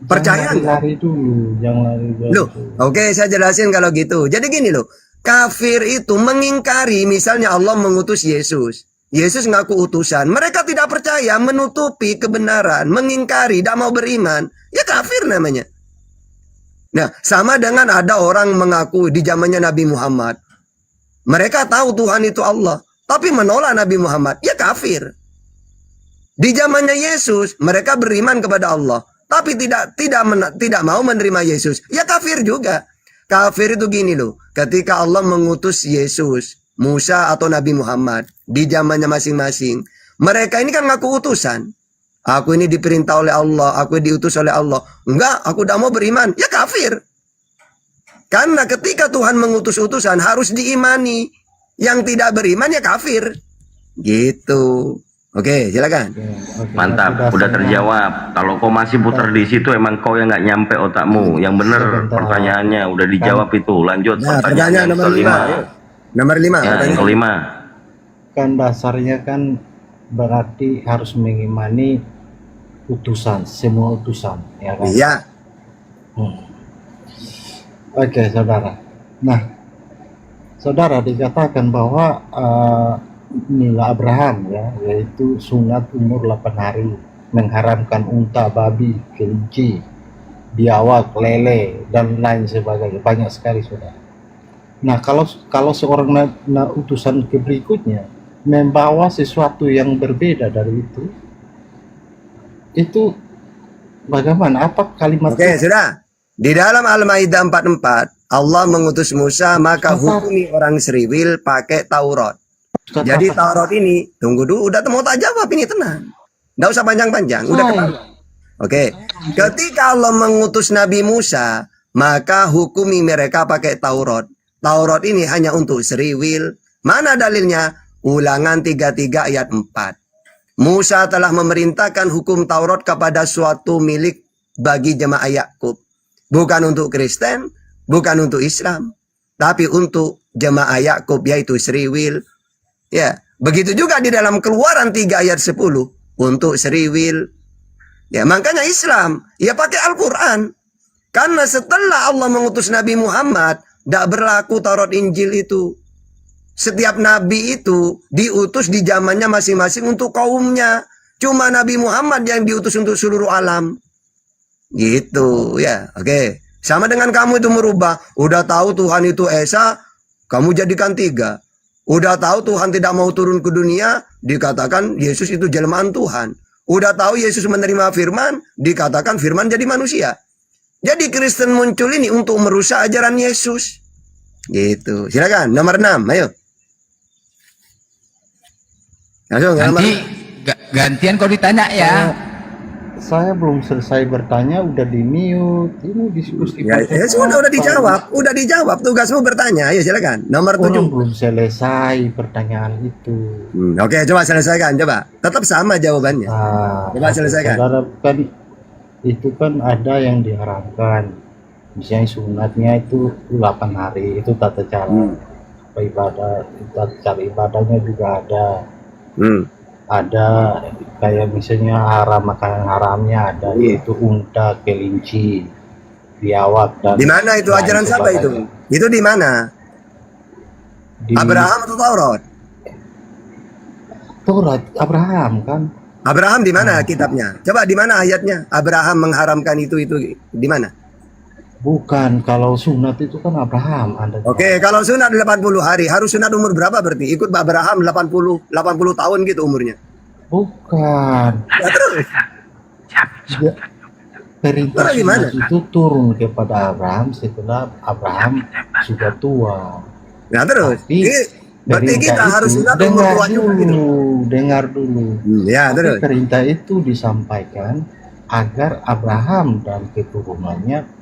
Percaya nggak? Lari dulu, jangan lari dulu. Loh, oke, saya jelasin kalau gitu. Jadi gini loh, kafir itu mengingkari misalnya Allah mengutus Yesus. Yesus ngaku utusan. Mereka tidak percaya, menutupi kebenaran, mengingkari, tidak mau beriman. Ya kafir namanya. Nah, sama dengan ada orang mengaku di zamannya Nabi Muhammad. Mereka tahu Tuhan itu Allah, tapi menolak Nabi Muhammad. Ya kafir. Di zamannya Yesus, mereka beriman kepada Allah, tapi tidak mau menerima Yesus. Ya kafir juga. Kafir itu gini loh, ketika Allah mengutus Yesus, Musa atau Nabi Muhammad di zamannya masing-masing, mereka ini kan ngaku utusan. Aku ini diperintah oleh Allah, aku diutus oleh Allah. Enggak, aku tidak mau beriman. Ya kafir. Karena ketika Tuhan mengutus utusan harus diimani. Yang tidak beriman ya kafir. Gitu. Oke, silakan. Mantap, udah terjawab. Kalau kau masih putar di situ, emang kau yang nggak nyampe otakmu. Yang bener pertanyaannya udah dijawab itu. Lanjut pertanyaan nomor kelima. 5. Nomor 5. Ya, yang kelima. Kan dasarnya kan berarti harus mengimani utusan, semua utusan, ya kan? Iya. Oke, saudara. Nah, saudara, dikatakan bahwa Mila Abraham ya, yaitu sunat umur 8 hari, mengharamkan unta, babi, kelinci, biawak, lele, dan lain sebagainya, banyak sekali saudara. Nah, kalau seorang utusan ke berikutnya membawa sesuatu yang berbeda dari itu bagaimana? Apa kalimat Oke, sudah. Di dalam Al-Maidah 44, Allah mengutus Musa, maka hukumi orang seriwil pakai Taurat. Jadi Taurat ini, tunggu dulu, udah mau tak jawab ini, tenang. Nggak usah panjang-panjang, udah ketahuan. Oke, ketika Allah mengutus Nabi Musa, maka hukumi mereka pakai Taurat. Taurat ini hanya untuk seriwil. Mana dalilnya? Ulangan 33 ayat 4. Musa telah memerintahkan hukum Taurat kepada suatu milik bagi jemaah Yakub. Bukan untuk Kristen, bukan untuk Islam, tapi untuk jemaah Yakub, yaitu seriwil. Ya, begitu juga di dalam Keluaran 3 ayat 10 untuk seriwil. Ya, makanya Islam ya pakai Al-Qur'an. Karena setelah Allah mengutus Nabi Muhammad, tidak berlaku Taurat Injil itu. Setiap nabi itu diutus di zamannya masing-masing untuk kaumnya. Cuma Nabi Muhammad yang diutus untuk seluruh alam. Gitu ya. Oke. Sama dengan kamu itu merubah. Udah tahu Tuhan itu Esa, kamu jadikan 3. Udah tahu Tuhan tidak mau turun ke dunia, dikatakan Yesus itu jelmaan Tuhan. Udah tahu Yesus menerima firman, dikatakan firman jadi manusia. Jadi Kristen muncul ini untuk merusak ajaran Yesus. Gitu. Silakan nomor 6, ayo. Langsung gantian kau ditanya ya. Saya belum selesai bertanya udah di mute. Ini diskusi. Ya, sudah dijawab, udah dijawab. Tugasmu bertanya. Ayo silakan. Nomor 7. Belum selesai pertanyaan itu. Oke, coba selesaikan, coba. Tetap sama jawabannya. Coba selesaikan. Saudara, kan itu kan ada yang diharamkan. Misalnya sunatnya itu 8 hari, itu tata cara ibadah, tata cara ibadahnya juga ada. Ada kayak misalnya haram, makanan haramnya ada, yaitu unta, kelinci, biawak, dan di mana itu ajaran siapa itu? Itu di mana? Abraham atau Taurat? Taurat Abraham kan. Abraham di mana kitabnya? Coba di mana ayatnya? Abraham mengharamkan itu di mana? Bukan, kalau sunat itu kan Abraham. Oke, kalau sunat 80 hari, harus sunat umur berapa berarti? Ikut Abraham 80 tahun gitu umurnya. Bukan. Ya, terus. Perintah sunat itu turun kepada Abraham setelah Abraham sudah tua. Nah terus. Berarti kita harus sunat umur tua juga gitu. Dengar dulu. Ya, terus. Perintah itu disampaikan agar Abraham dan keturunannya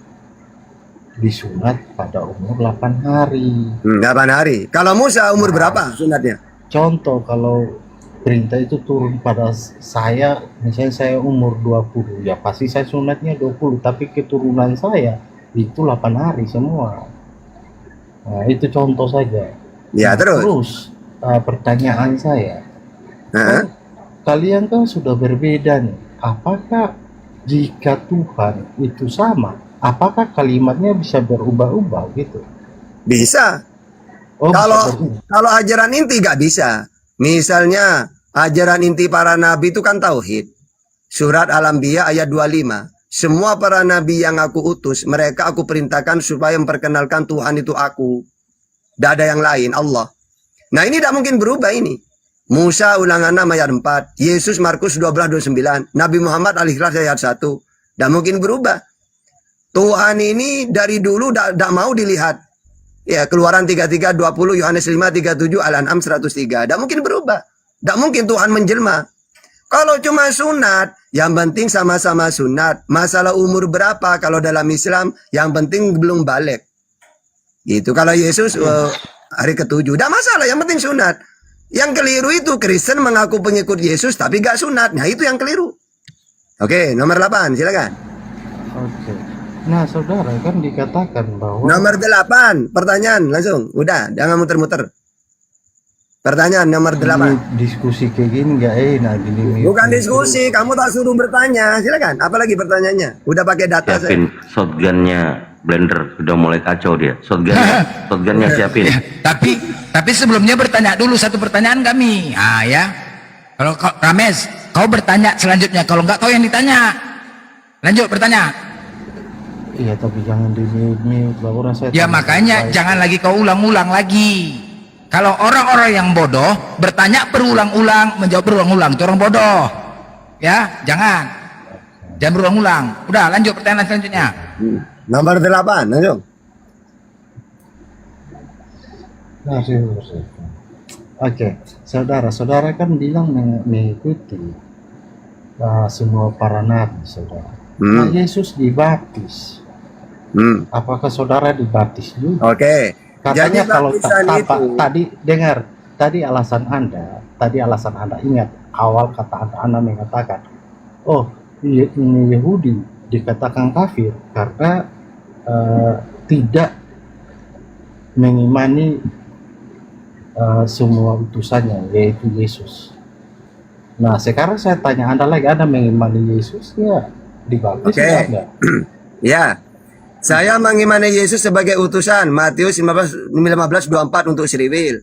disunat pada umur 8 hari. 8 hari. Kalau Musa umur berapa sunatnya? Contoh, kalau perintah itu turun pada saya, misalnya saya umur 20, ya pasti saya sunatnya 20, tapi keturunan saya itu 8 hari semua. Nah, itu contoh saja. Ya, terus. Terus pertanyaan saya, kan, kalian kan sudah berbeda nih. Apakah jika Tuhan itu sama, apakah kalimatnya bisa berubah-ubah gitu? Bisa. Kalau ajaran inti gak bisa. Misalnya ajaran inti para nabi itu kan tauhid. Surat Al-Anbiya ayat 25. Semua para nabi yang aku utus, mereka aku perintahkan supaya memperkenalkan Tuhan itu aku. Tidak ada yang lain, Allah. Nah ini tidak mungkin berubah ini. Musa ulangan 6 ayat 4. Yesus Markus 12:29. Nabi Muhammad Al-Ikhlas ayat 1. Tidak mungkin berubah. Tuhan ini dari dulu tidak mau dilihat. Ya, Keluaran 33, 20, Yohanes 5, 37, Al-An'am 103. Tidak mungkin berubah. Tidak mungkin Tuhan menjelma. Kalau cuma sunat, yang penting sama-sama sunat. Masalah umur berapa kalau dalam Islam, yang penting belum balik. Gitu. Kalau Yesus hari ke-7, tidak masalah, yang penting sunat. Yang keliru itu Kristen mengaku pengikut Yesus tapi gak sunat. Nah, itu yang keliru. Oke, nomor 8, silakan. Oke. Nah, saudara, kan dikatakan bahwa nomor 8, pertanyaan langsung. Udah, jangan muter-muter. Pertanyaan nomor 8. Diskusi kayak gini gak enak gini. Bukan diskusi, kamu tak suruh bertanya. Silakan, apalagi pertanyaannya? Udah pakai data Siapin shotgunnya blender sudah mulai kacau dia. Shotgunnya siapin. Tapi sebelumnya bertanya dulu satu pertanyaan kami. Ya. Kalau Rames, kau bertanya selanjutnya. Kalau enggak kau yang ditanya. Lanjut bertanya. Iya, tapi jangan di-mute. Baru saya Ya makanya jangan lagi kau ulang-ulang lagi. Kalau orang-orang yang bodoh bertanya berulang-ulang, menjawab berulang-ulang, itu orang bodoh. Ya, jangan berulang-ulang. Udah, lanjut pertanyaan selanjutnya. Nomor 8, ayo. Oke, saudara kan bilang mengikuti semua para nabi, saudara. Nah, Yesus dibaptis. Apakah saudara dibaptis juga? Oke. Katanya Jadi kalau baptisan itu tadi alasan Anda ingat awal kata Anda mengatakan, oh ini Yahudi dikatakan kafir karena tidak mengimani semua utusannya yaitu Yesus. Nah sekarang saya tanya Anda lagi, Anda mengimani Yesus ya dibaptis enggak? Ya. Saya mengimani Yesus sebagai utusan. Matius 15:24 untuk Sriwil.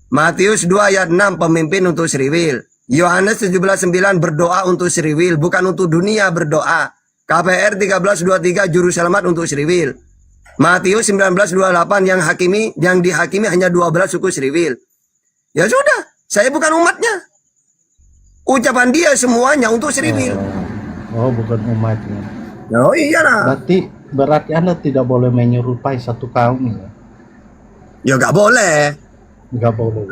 Matius 2 ayat 6 pemimpin untuk Sriwil. Yohanes 17:9 berdoa untuk Sriwil, bukan untuk dunia berdoa. KPR 13:23 juru selamat untuk Sriwil. Matius 19:28 yang dihakimi hanya 12 suku Sriwil. Ya sudah, saya bukan umatnya. Ucapan dia semuanya untuk Sriwil. Oh, bukan umatnya. Oh iya lah. Berarti Anda tidak boleh menyerupai satu kaum ya? Ya nggak boleh. Nggak boleh.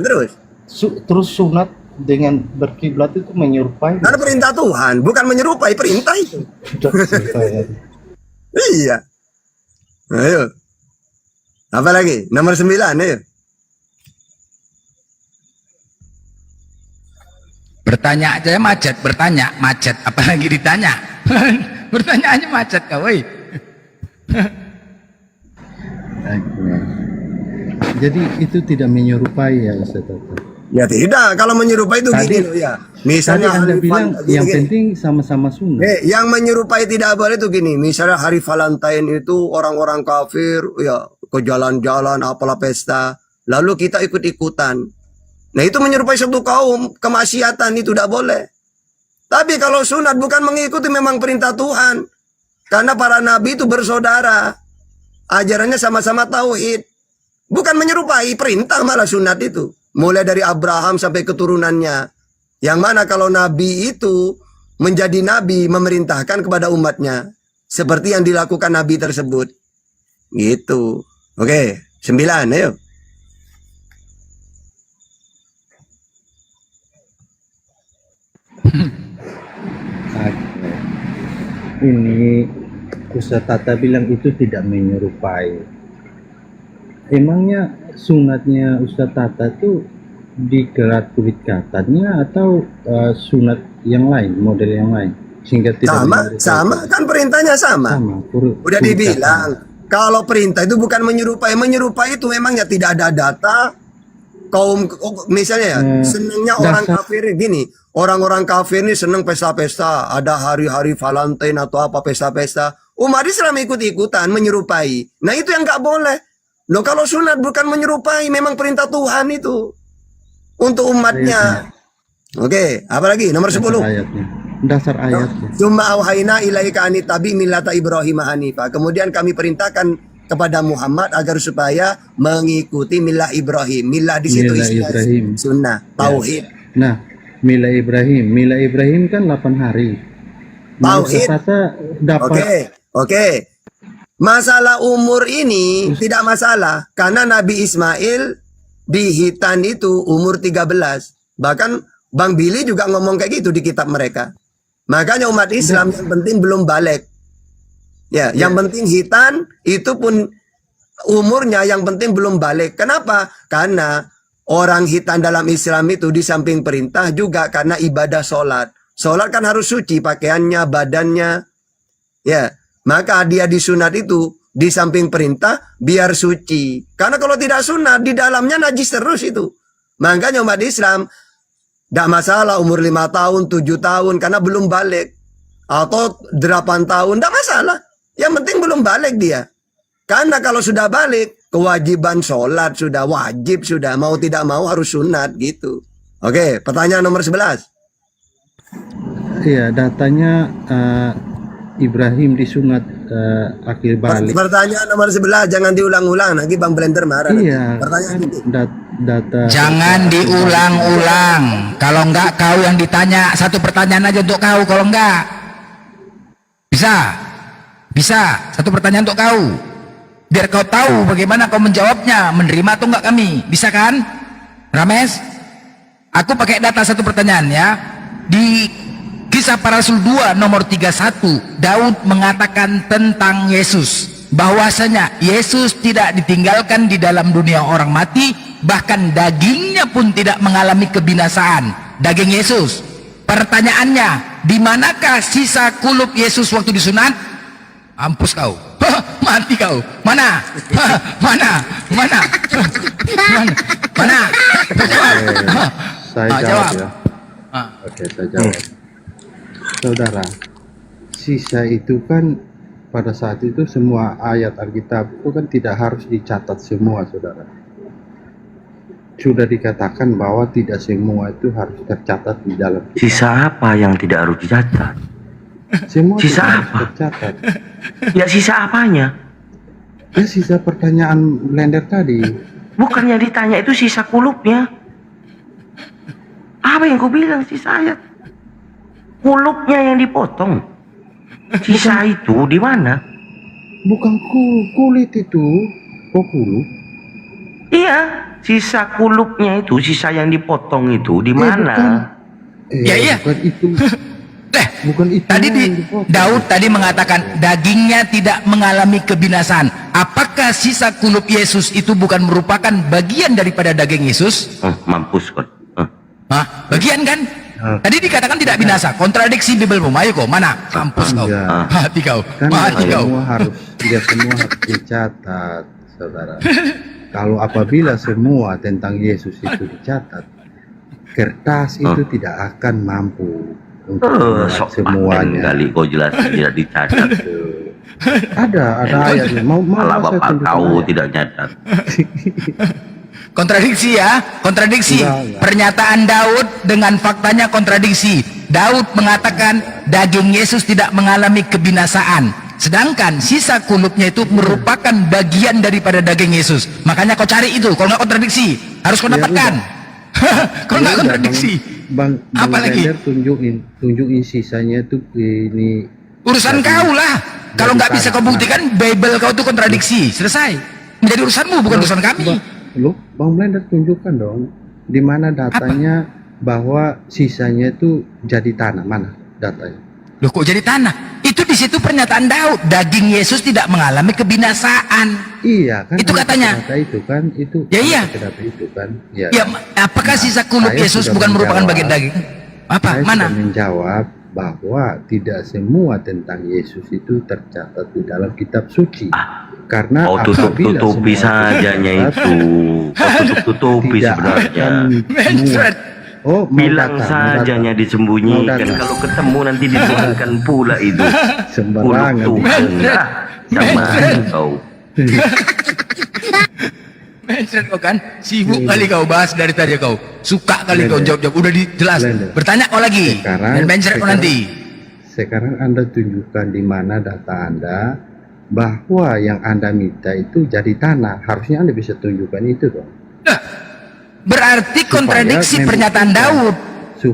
Terus sunat dengan berkiblat itu menyerupai? Karena perintah Tuhan, bukan menyerupai, perintah itu. Iya. Ayo. Apa lagi? Nomor 9, ayo. Bertanya aja macet, apalagi ditanya. Pertanyaannya macet kau, woi. Jadi itu tidak menyerupai ya Ustaz? Ya tidak, kalau menyerupai itu gini loh ya. Misalnya Anda bilang yang penting sama-sama sunnah. Yang menyerupai tidak boleh itu gini. Misalnya hari Valentine itu orang-orang kafir ya ke jalan-jalan apalah pesta, lalu kita ikut-ikutan. Nah itu menyerupai satu kaum, kemaksiatan itu tidak boleh. Tapi kalau sunat bukan mengikuti memang perintah Tuhan. Karena para nabi itu bersaudara. Ajarannya sama-sama tauhid. Bukan menyerupai, perintah malah sunat itu. Mulai dari Abraham sampai keturunannya. Yang mana kalau nabi itu menjadi nabi memerintahkan kepada umatnya. Seperti yang dilakukan nabi tersebut. Gitu. Oke, 9 ayo. Ini Ustaz Tata bilang itu tidak menyerupai. Emangnya sunatnya Ustaz Tata itu digelar kulit katanya atau sunat yang lain, model yang lain? Sehingga tidak sama kan perintahnya sama. Udah dibilang kalau perintah itu bukan menyerupai. Menyerupai itu memangnya tidak ada data kaum misalnya ya, senangnya orang kafir gini. Orang-orang kafir ini senang pesta-pesta, ada hari-hari Valentine atau apa pesta-pesta. Umat Islam ikut-ikutan menyerupai. Nah itu yang nggak boleh. Loh kalau sunat bukan menyerupai, memang perintah Tuhan itu untuk umatnya. Oke, apa lagi? Nomor 10. Dasar ayatnya. Summa auhayna ilaika an tabi millata Ibrahim hanifa. Kemudian kami perintahkan kepada Muhammad agar supaya mengikuti milah Ibrahim. Milah di situ isinya sunnah, tauhid. Nah, milah Ibrahim kan 8 hari. Tauhid. Dapat. Oke. Masalah umur ini tidak masalah karena Nabi Ismail di Hitan itu umur 13. Bahkan Bang Billy juga ngomong kayak gitu di kitab mereka. Makanya umat Islam yang penting belum balik. Ya, yang penting Hitan itu pun umurnya yang penting belum balik. Kenapa? Karena orang Hitan dalam Islam itu di samping perintah juga karena ibadah sholat. Sholat kan harus suci pakaiannya, badannya. Ya, maka dia disunat itu di samping perintah biar suci. Karena kalau tidak sunat di dalamnya najis terus itu. Makanya umat Islam tidak masalah umur 5 tahun, 7 tahun karena belum balik. Atau 8 tahun, tidak masalah. Yang penting belum balik dia. Karena kalau sudah balik, kewajiban sholat sudah wajib, sudah mau tidak mau harus sunat gitu. Oke, pertanyaan nomor 11. Iya, datanya Ibrahim disunat akhir balik. Pertanyaan nomor 11 jangan diulang-ulang, nanti Bang Blender marah. Iya, Pertanyaan itu. Jangan diulang-ulang. Kalau enggak kau yang ditanya, satu pertanyaan aja untuk kau. Kalau enggak, bisa satu pertanyaan untuk kau, biar kau tahu bagaimana kau menjawabnya, menerima atau enggak kami. Bisa kan, Rames? Aku pakai data satu pertanyaan ya. Di Kisah Para Rasul 2 nomor 31, Daud mengatakan tentang Yesus, bahwasanya Yesus tidak ditinggalkan di dalam dunia orang mati, bahkan dagingnya pun tidak mengalami kebinasaan. Daging Yesus. Pertanyaannya, di manakah sisa kulup Yesus waktu disunat? Ampus kau. Mati kau. Mana? Mana? Saya jawab ya. Oke, saya jawab. Saudara, sisa itu kan pada saat itu semua ayat Alkitab itu kan tidak harus dicatat semua, saudara. Sudah dikatakan bahwa tidak semua itu harus tercatat di dalam kitab. Sisa apa yang tidak harus dicatat? Semua Sisa tidak harus apa? tercatat. Ya sisa apanya? Ya sisa pertanyaan Blender tadi. Bukannya ditanya itu sisa kulupnya. Apa yang kau bilang sisa ayat? Kulupnya yang dipotong. Sisa itu di mana? Bukan kulit itu. Kok kulup? Iya, sisa kulupnya itu, sisa yang dipotong itu di mana? Iya. Bukan itu. Bukan itu. Tadi Daud tadi mengatakan dagingnya tidak mengalami kebinasaan. Apakah sisa kulup Yesus itu bukan merupakan bagian daripada daging Yesus? Mampus kau. Bagian kan? Tadi dikatakan tidak binasa. Kontradiksi Bibelmu. Ayo kau, mana? Mampus kau. Mati kau. Kan Mati kau. semua harus dicatat, saudara. Kalau apabila semua tentang Yesus itu dicatat, kertas itu tidak akan mampu untuk memuat semuanya. Kali kau jelas tidak dicatat. Ada ayatnya. Mau Malah saya bapak tunjukkan tahu ayat? tidak nyatat. Kontradiksi ya, kontradiksi. Enggak. Pernyataan Daud dengan faktanya kontradiksi. Daud mengatakan daging Yesus tidak mengalami kebinasaan, sedangkan sisa kulupnya itu merupakan bagian daripada daging Yesus. Makanya kau cari itu, kalau nggak kontradiksi harus kau dapatkan. Kalau nggak kontradiksi, Bang apa lagi? Blender tunjukin sisanya itu ini. Urusan kau lah. Kalau nggak bisa kau buktikan, Bible kau itu kontradiksi. Selesai. Menjadi urusanmu, bukan urusan kami. Loh, Bang Blender tunjukkan dong di mana datanya bahwa sisanya itu jadi tanah, mana datanya? Loh, kok jadi tanah? Itu di situ pernyataan Daud, daging Yesus tidak mengalami kebinasaan. Iya kan? Itu katanya. Kata itu kan itu. Ya, iya. Kata itu kan. Ya. Ya, apakah sisa kulup Saya Yesus sudah bukan merupakan menjawab. bagian daging? Apa? Saya Mana? sudah menjawab bahwa tidak semua tentang Yesus itu tercatat di dalam kitab suci. Karena Kau tutup-tutupi sajanya itu. Kau tutup-tutupi sebenarnya. Oh, bilang sajanya disembunyikan. Kalau ketemu nanti dituangkan pula itu. Sembarangan. Sama kau. Mencret kau kan? Sibuk kali kau bahas dari tadi kau. Suka kali kau jawab-jawab. Udah jelas. Bertanya kau lagi. Dan mencret kau nanti. Sekarang Anda tunjukkan di mana data Anda bahwa yang Anda minta itu jadi tanah. Harusnya Anda bisa tunjukkan itu dong. Berarti kontradiksi pernyataan Daud.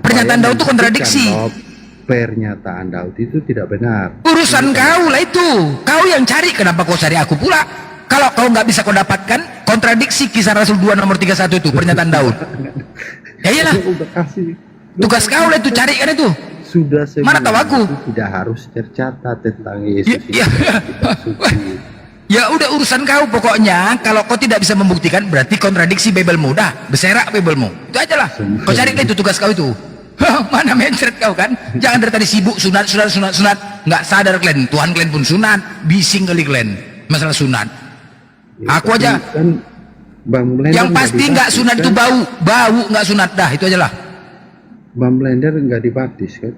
Pernyataan Daud itu kontradiksi. Pernyataan Daud itu tidak benar. Urusan kau lah itu. Kau yang cari, kenapa kau cari aku pula? Kalau kau nggak bisa kau dapatkan, kontradiksi Kisah Rasul 2 nomor 31 itu pernyataan Daud. Ya iyalah. Tugas kau lah itu, cari kan itu. Sudah mana tahu aku? Tidak harus tercatat tentang Yesus. Ya udah urusan kau pokoknya. Kalau kau tidak bisa membuktikan, berarti kontradiksi Biblemu. Dah, berserak Biblemu. Itu aja lah. Kau cari itu tugas kau itu. Mana mencret kau kan? Jangan dari tadi sibuk sunat. Nggak sadar kalian. Tuhan kalian pun sunat. Bising kali kalian masalah sunat. Aku aja. Kan, Bang Blender yang pasti nggak sunat itu bau nggak sunat dah. Itu aja lah. Bang Blender nggak dibaptis kan?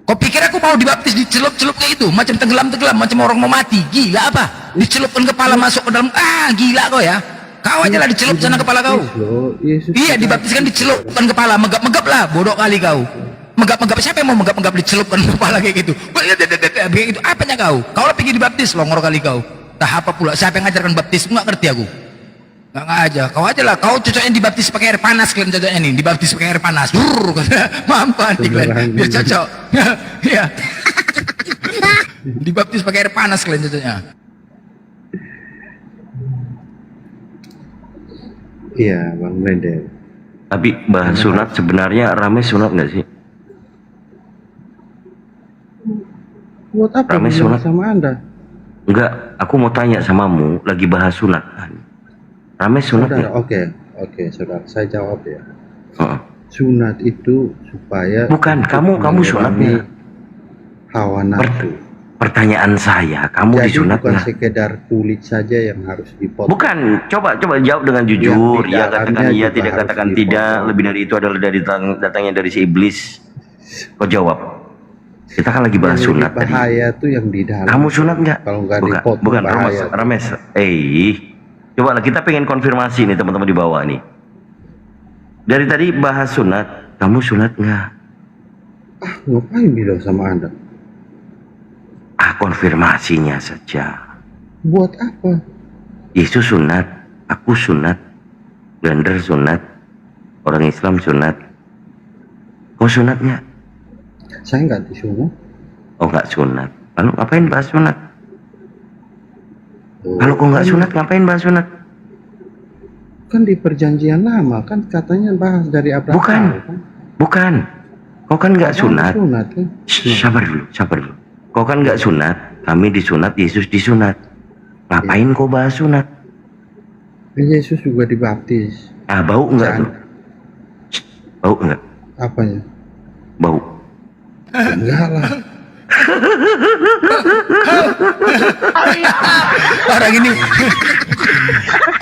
Kau pikir aku mau dibaptis dicelup-celup kayak itu, macam tenggelam-tenggelam, macam orang mau mati? Gila apa? Dicelupkan kepala masuk ke dalam, gila kau ya. Kau aja lah dicelup sana kepala kau. Iya, dibaptiskan dicelupkan kepala, megap-megap lah, bodoh kali kau. Megap-megap, siapa yang mau megap-megap dicelupkan kepala kayak gitu? Kayak gitu, apanya kau? Kau lah pikir dibaptis, longor kali kau. Tah apa pula, siapa yang ngajarkan baptis? Nggak ngerti aku. Nggak aja, kau aja lah, kau cocoknya dibaptis pakai air panas, kalian cocoknya nih, dibaptis pakai air panas. Mampan nih kalian, biar cocok. Iya. Dibaptis pakai air panas kalian cocoknya. Iya, Bang Blender. Tapi bahas sunat sebenarnya rame sunat nggak sih? Buat apa Rame bilang sunat? sama Anda? Enggak, aku mau tanya samamu, lagi bahas sunat kan? Rame sunat Saudara, nggak? oke, saudara, saya jawab ya. Heeh. Sunat itu supaya Bukan, kamu sunatnya. hawa nafsu. Pertanyaan saya, kamu Jadi disunat bukan nggak? sekedar kulit saja yang harus dipotong. Bukan, coba jawab dengan jujur. Yang di Ya katakan dalamnya iya, juga tidak harus katakan dipotong. tidak. Lebih dari itu adalah dari datangnya dari si iblis. Kau jawab. Kita kan lagi bahas Yang sunat lebih tadi. bahaya tuh yang di dalam. Kamu sunat nggak? Kalau nggak Bukan, dipotong bukan bahaya. Rames. Coba lah kita pengen konfirmasi nih teman-teman di bawah nih. Dari tadi bahas sunat, kamu sunat nggak? Ngapain bilang sama Anda? Konfirmasinya saja. Buat apa? Yesus sunat, aku sunat, Blender sunat, orang Islam sunat. Kau sunat nggak? Saya nggak disunat. Oh nggak sunat. Lalu ngapain bahas sunat? Kalau kau nggak sunat, ngapain bahas sunat? Kan di perjanjian lama kan katanya bahas dari Abraham. Bukan. Kau kan nggak sunat. Sunat kan? Sabar dulu. Kau kan nggak sunat, kami disunat, Yesus disunat. Ngapain kau bahas sunat? Yesus juga dibaptis. Bau nggak tuh? Bau nggak? Apanya? Bau. Enggak lah.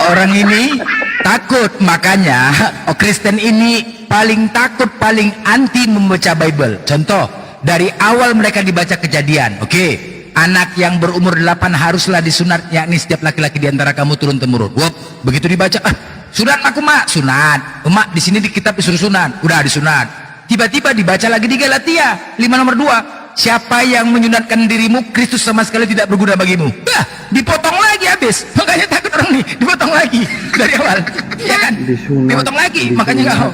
Orang ini takut, makanya Kristen ini paling takut, paling anti membaca Bible. Contoh, dari awal mereka dibaca Kejadian, oke, anak yang berumur 8 haruslah disunat, yakni setiap laki-laki di antara kamu turun temurun. Begitu dibaca, sunat aku mak, sunat. Mak di sini di kitab disuruh sunat, udah disunat. Tiba-tiba dibaca lagi di Galatia 5 nomor 2. Siapa yang menyunatkan dirimu, Kristus sama sekali tidak berguna bagimu. Dipotong lagi habis. Makanya takut orang nih, dipotong lagi dari awal. Ya kan? Dipotong lagi, makanya nggak mau.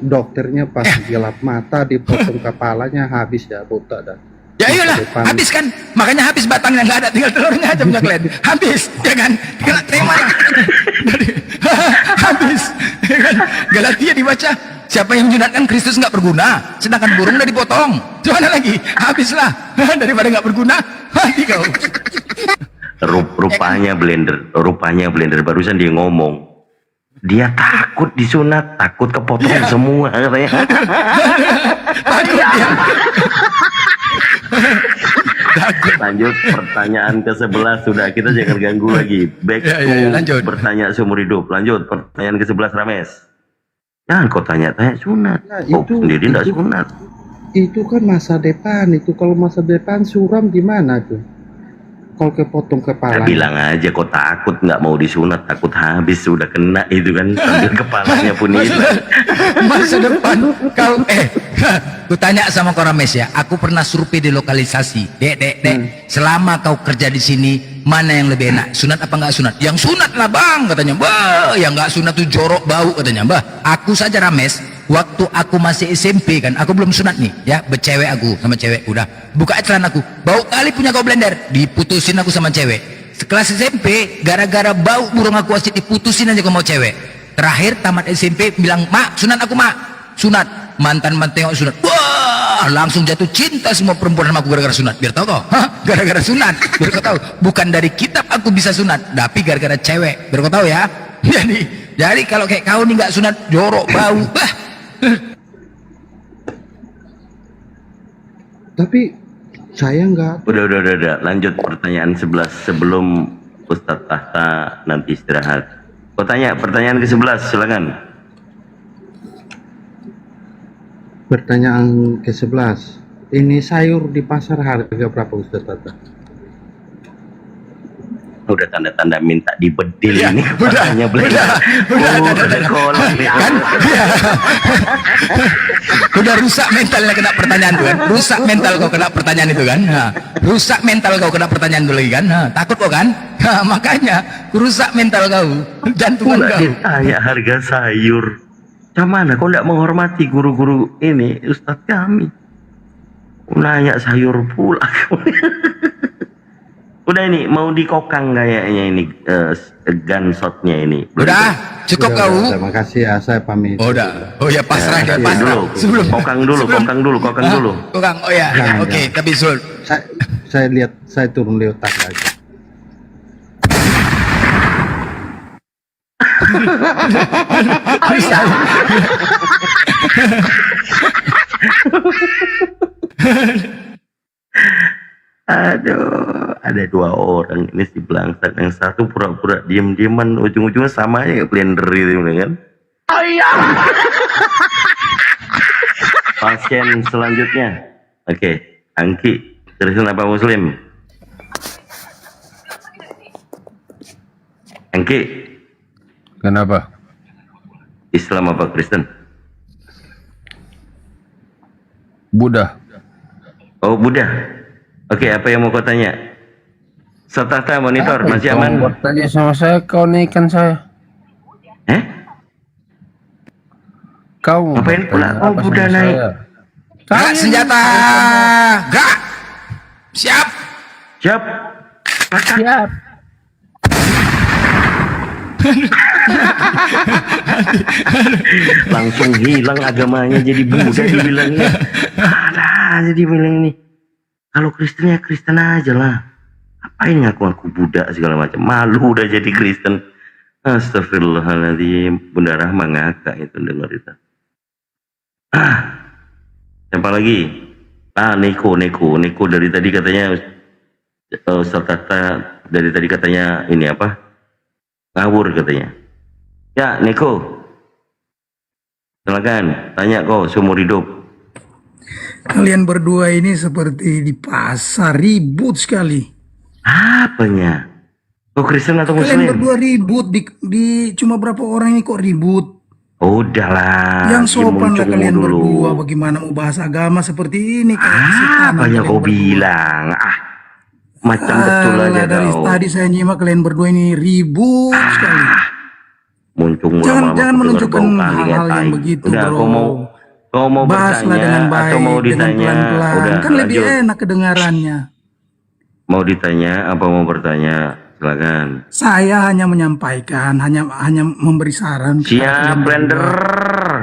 Dokternya pas gelap mata dipotong kepalanya habis ya botak dah. Ya iyalah, habis kan? Makanya habis batangnya nggak ada, tinggal telurnya aja punya kalian. Habis, ya kan? Tinggal terima. Habis, ya kan? Galatia dibaca. Siapa yang menyunatkan Kristus nggak berguna, sedangkan burung udah dipotong. Gimana lagi? Habislah. Daripada nggak berguna, mati kau. Rupanya Blender barusan dia ngomong. Dia takut disunat, takut kepotong semua katanya. Takut dia. Lanjut pertanyaan ke-11 sudah, kita jangan ganggu lagi. Back to bertanya seumur hidup. Lanjut pertanyaan ke-11 Rames. Jangan kau tanya-tanya sunat. Kau sendiri tidak sunat. Itu kan masa depan. Itu kalau masa depan suram gimana tuh? Kalau kepotong kepala. Bilang aja kau takut nggak mau disunat, takut habis sudah kena itu kan, sambil kepalanya pun itu. Masa depan kau ku tanya sama kau Rames ya, aku pernah survei di lokalisasi. Dek, selama kau kerja di sini, mana yang lebih enak, sunat apa nggak sunat? Yang sunat lah bang, katanya. Bah, yang nggak sunat tuh jorok bau, katanya. Bah, aku saja Rames, waktu aku masih SMP kan, aku belum sunat nih, ya, bercewek aku sama cewek, udah buka celana aku, bau kali punya kau Blender, diputusin aku sama cewek. Sekelas SMP, gara-gara bau burung aku asyik diputusin aja kau mau cewek. Terakhir tamat SMP bilang, mak, sunat aku mak, sunat. Mantan tengok sunat, wah, langsung jatuh cinta semua perempuan sama aku gara-gara sunat. Biar tahu kau, gara-gara sunat, biar kau tahu, bukan dari kitab aku bisa sunat, tapi gara-gara cewek, biar kau tahu ya. Jadi kalau kayak kau nih nggak sunat, jorok bau, bah. Tapi saya nggak. Udah. Lanjut pertanyaan 11 sebelum Ustadz Tahta nanti istirahat. Kau tanya pertanyaan ke-11, silakan. Pertanyaan ke-11. ini sayur di pasar harga berapa Ustaz Tata? Udah tanda-tanda minta dibedil ini udah kan udah rusak mentalnya kena pertanyaan tuh kan, rusak mental kau kena pertanyaan itu kan, rusak mental kau kena pertanyaan itu lagi kan, takut kau kan, makanya rusak mental kau, jantungan pula kau. ditanya harga sayur. Mana kau tidak menghormati guru-guru ini, Ustadz kami. Nanya sayur pula. Udah ini mau dikokang kayaknya ini gunshotnya ini. Udah cukup kau. Terima kasih ya, saya pamit. Udah. Oh ya pasrah Kasih pasrah. dulu. Sebelum kokang dulu. Kokang. Oh ya. Jangan, Oke, tapi Sul. Saya lihat, saya turun di otak aja. Aduh, ada dua orang ini si Blangsat, yang satu pura-pura diem-dieman, ujung-ujungnya sama aja kayak blender itu kan. Pasien selanjutnya, oke, Angki, Kristen apa Muslim? Angki, Kenapa? Islam apa Kristen? Buddha. Oh, Buddha. Oke, apa yang mau kau tanya? Serta monitor, masih aman? Kau tanya sama saya, kau naikkan saya. Kau ngapain pula? Oh, Buddha naik. Gerak senjata. Gerak. Siap. Siap. Siap. Langsung hilang agamanya, jadi Buddha dibilangnya. Ada jadi bilang nih. Kalau Kristennya Kristen aja lah. Apain ngaku Buddha segala macam. Malu udah jadi Kristen. Astagfirullahaladzim. Bunda Rahma ngakak itu dengar itu. Siapa lagi? Neko dari tadi katanya Ustaz Tata dari tadi katanya ini apa? Ngawur katanya. Ya, Neko. Silakan, tanya kau seumur hidup. Kalian berdua ini seperti di pasar, ribut sekali. Apanya? Kau Kristen atau Muslim? Kalian berdua ribut di cuma berapa orang ini kok ribut? Udahlah. Yang sopan lah kalian dulu. berdua. Bagaimana mau bahas agama seperti ini? Apanya kau bilang? Macam betul aja dari kau. tadi saya nyimak kalian berdua ini ribut sekali. Muncung Jangan menunjukkan hal-hal yang begitu, udah, bro. Kau mau Bahaslah dengan bertanya baik, atau mau dengan ditanya? pelan-pelan. Udah, Kan lebih lanjut. enak kedengarannya. Mau ditanya apa mau bertanya? Silakan. Saya hanya menyampaikan, hanya memberi saran. kepada Siap, kalian blender. berdua.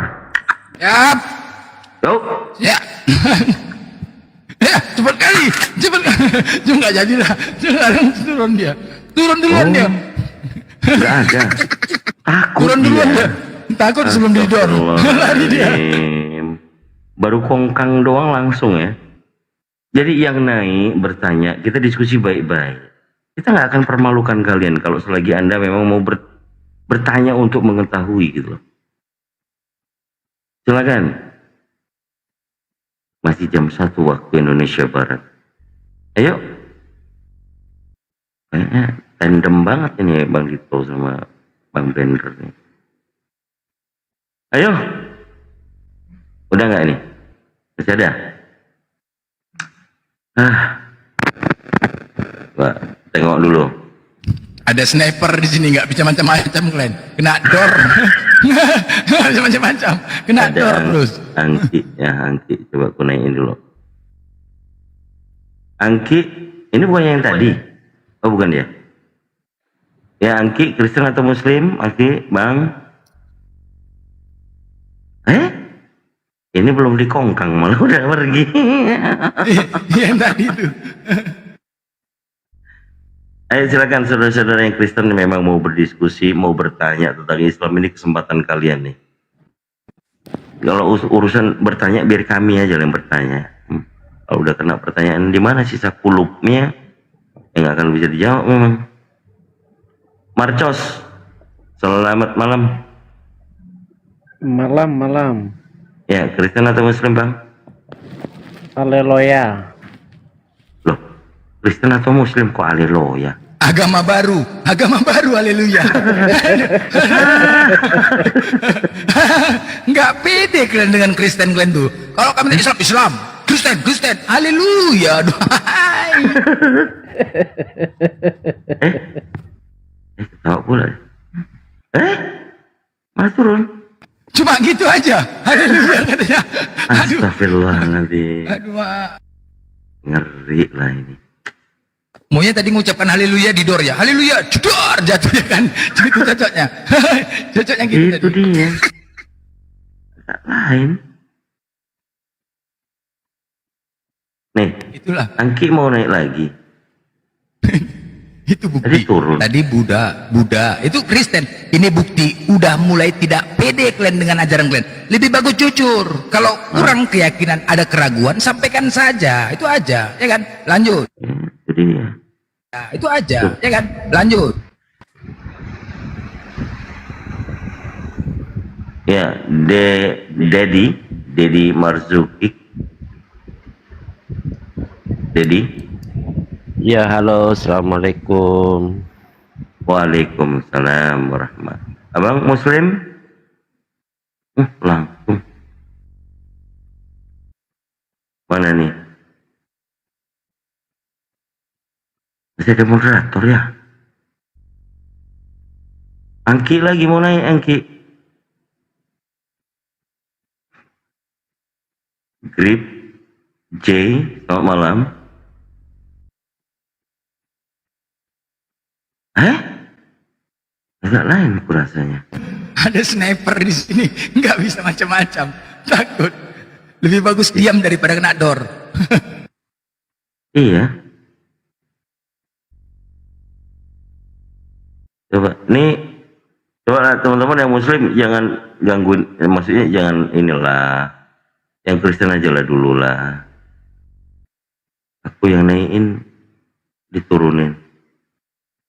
Siap. Yuk. Ya. Ya, cepat kali. Cepat. Cuma nggak jadi lah. Turun dia. Turun duluan dia. Enggak ada. Takut Turun duluan dia. Takut sebelum didorong. Lari dia. Baru kongkang doang langsung ya. Jadi yang naik bertanya, kita diskusi baik-baik. Kita nggak akan permalukan kalian kalau selagi Anda memang mau bertanya untuk mengetahui gitu loh. Silakan. Masih jam 1 waktu Indonesia Barat. Ayo. Kayaknya tandem banget ini Bang Dito sama Bang Blender nih. Ayo. Udah nggak ini? Masih ada? Pak, tengok dulu. Ada sniper di sini nggak bisa macam-macam kalian. Kena dor. Bisa macam-macam. Kena dor terus. Angki, ya Angki, coba aku naikin dulu. Angki, ini bukan yang tadi. Oh bukan dia. Ya Angki, Kristen atau Muslim? Angki, Bang. Ini belum dikongkang malah udah pergi. Yang tadi itu. Ayo silakan saudara-saudara yang Kristen memang mau berdiskusi, mau bertanya tentang Islam, ini kesempatan kalian nih. Kalau urusan bertanya biar kami aja yang bertanya. Kalau udah kena pertanyaan di mana sisa kulupnya, yang akan bisa dijawab memang. Marcos, selamat malam. Malam. Ya, Kristen atau Muslim Bang? Haleluya. Loh, Kristen atau Muslim kok haleluya? Agama baru, haleluya. Nggak pede kalian dengan Kristen kalian tuh. Kalau kami Islam, Kristen, haleluya. Aduh, hai. Tahu pula. Malah turun. Cuma gitu aja, haleluya katanya. Astagfirullahaladzim. Aduh, Mak. Ngeri lah ini. Maunya tadi ngucapkan haleluya di door ya. Haleluya, jedor jatuhnya kan. Itu cocoknya. Cocoknya gitu. Itu tadi. dia. Tak lain. Nih, itulah. Angki mau naik lagi. Itu bukti. Tadi turun. Tadi Buddha. Itu Kristen. Ini bukti udah mulai tidak pede kalian dengan ajaran kalian. Lebih bagus jujur. Kalau kurang keyakinan, ada keraguan, sampaikan saja. Itu aja, ya kan? Lanjut. Itu dia. Nah, itu aja, ya kan? Lanjut. Ya, Dedi Marzuki. Dedi. Ya, halo, assalamualaikum. Waalaikumsalam warahmatullahi. Abang Muslim? Langsung. Mana nih? Masih ada moderator ya? Angki lagi mau naik, Angki. Grip J, selamat malam. Agak lain aku rasanya. Ada sniper di sini, nggak bisa macam-macam. Takut. Lebih bagus diam daripada kena dor. Iya. Coba teman-teman yang Muslim jangan gangguin, maksudnya jangan inilah. Yang Kristen aja lah dulu lah. Aku yang naikin diturunin.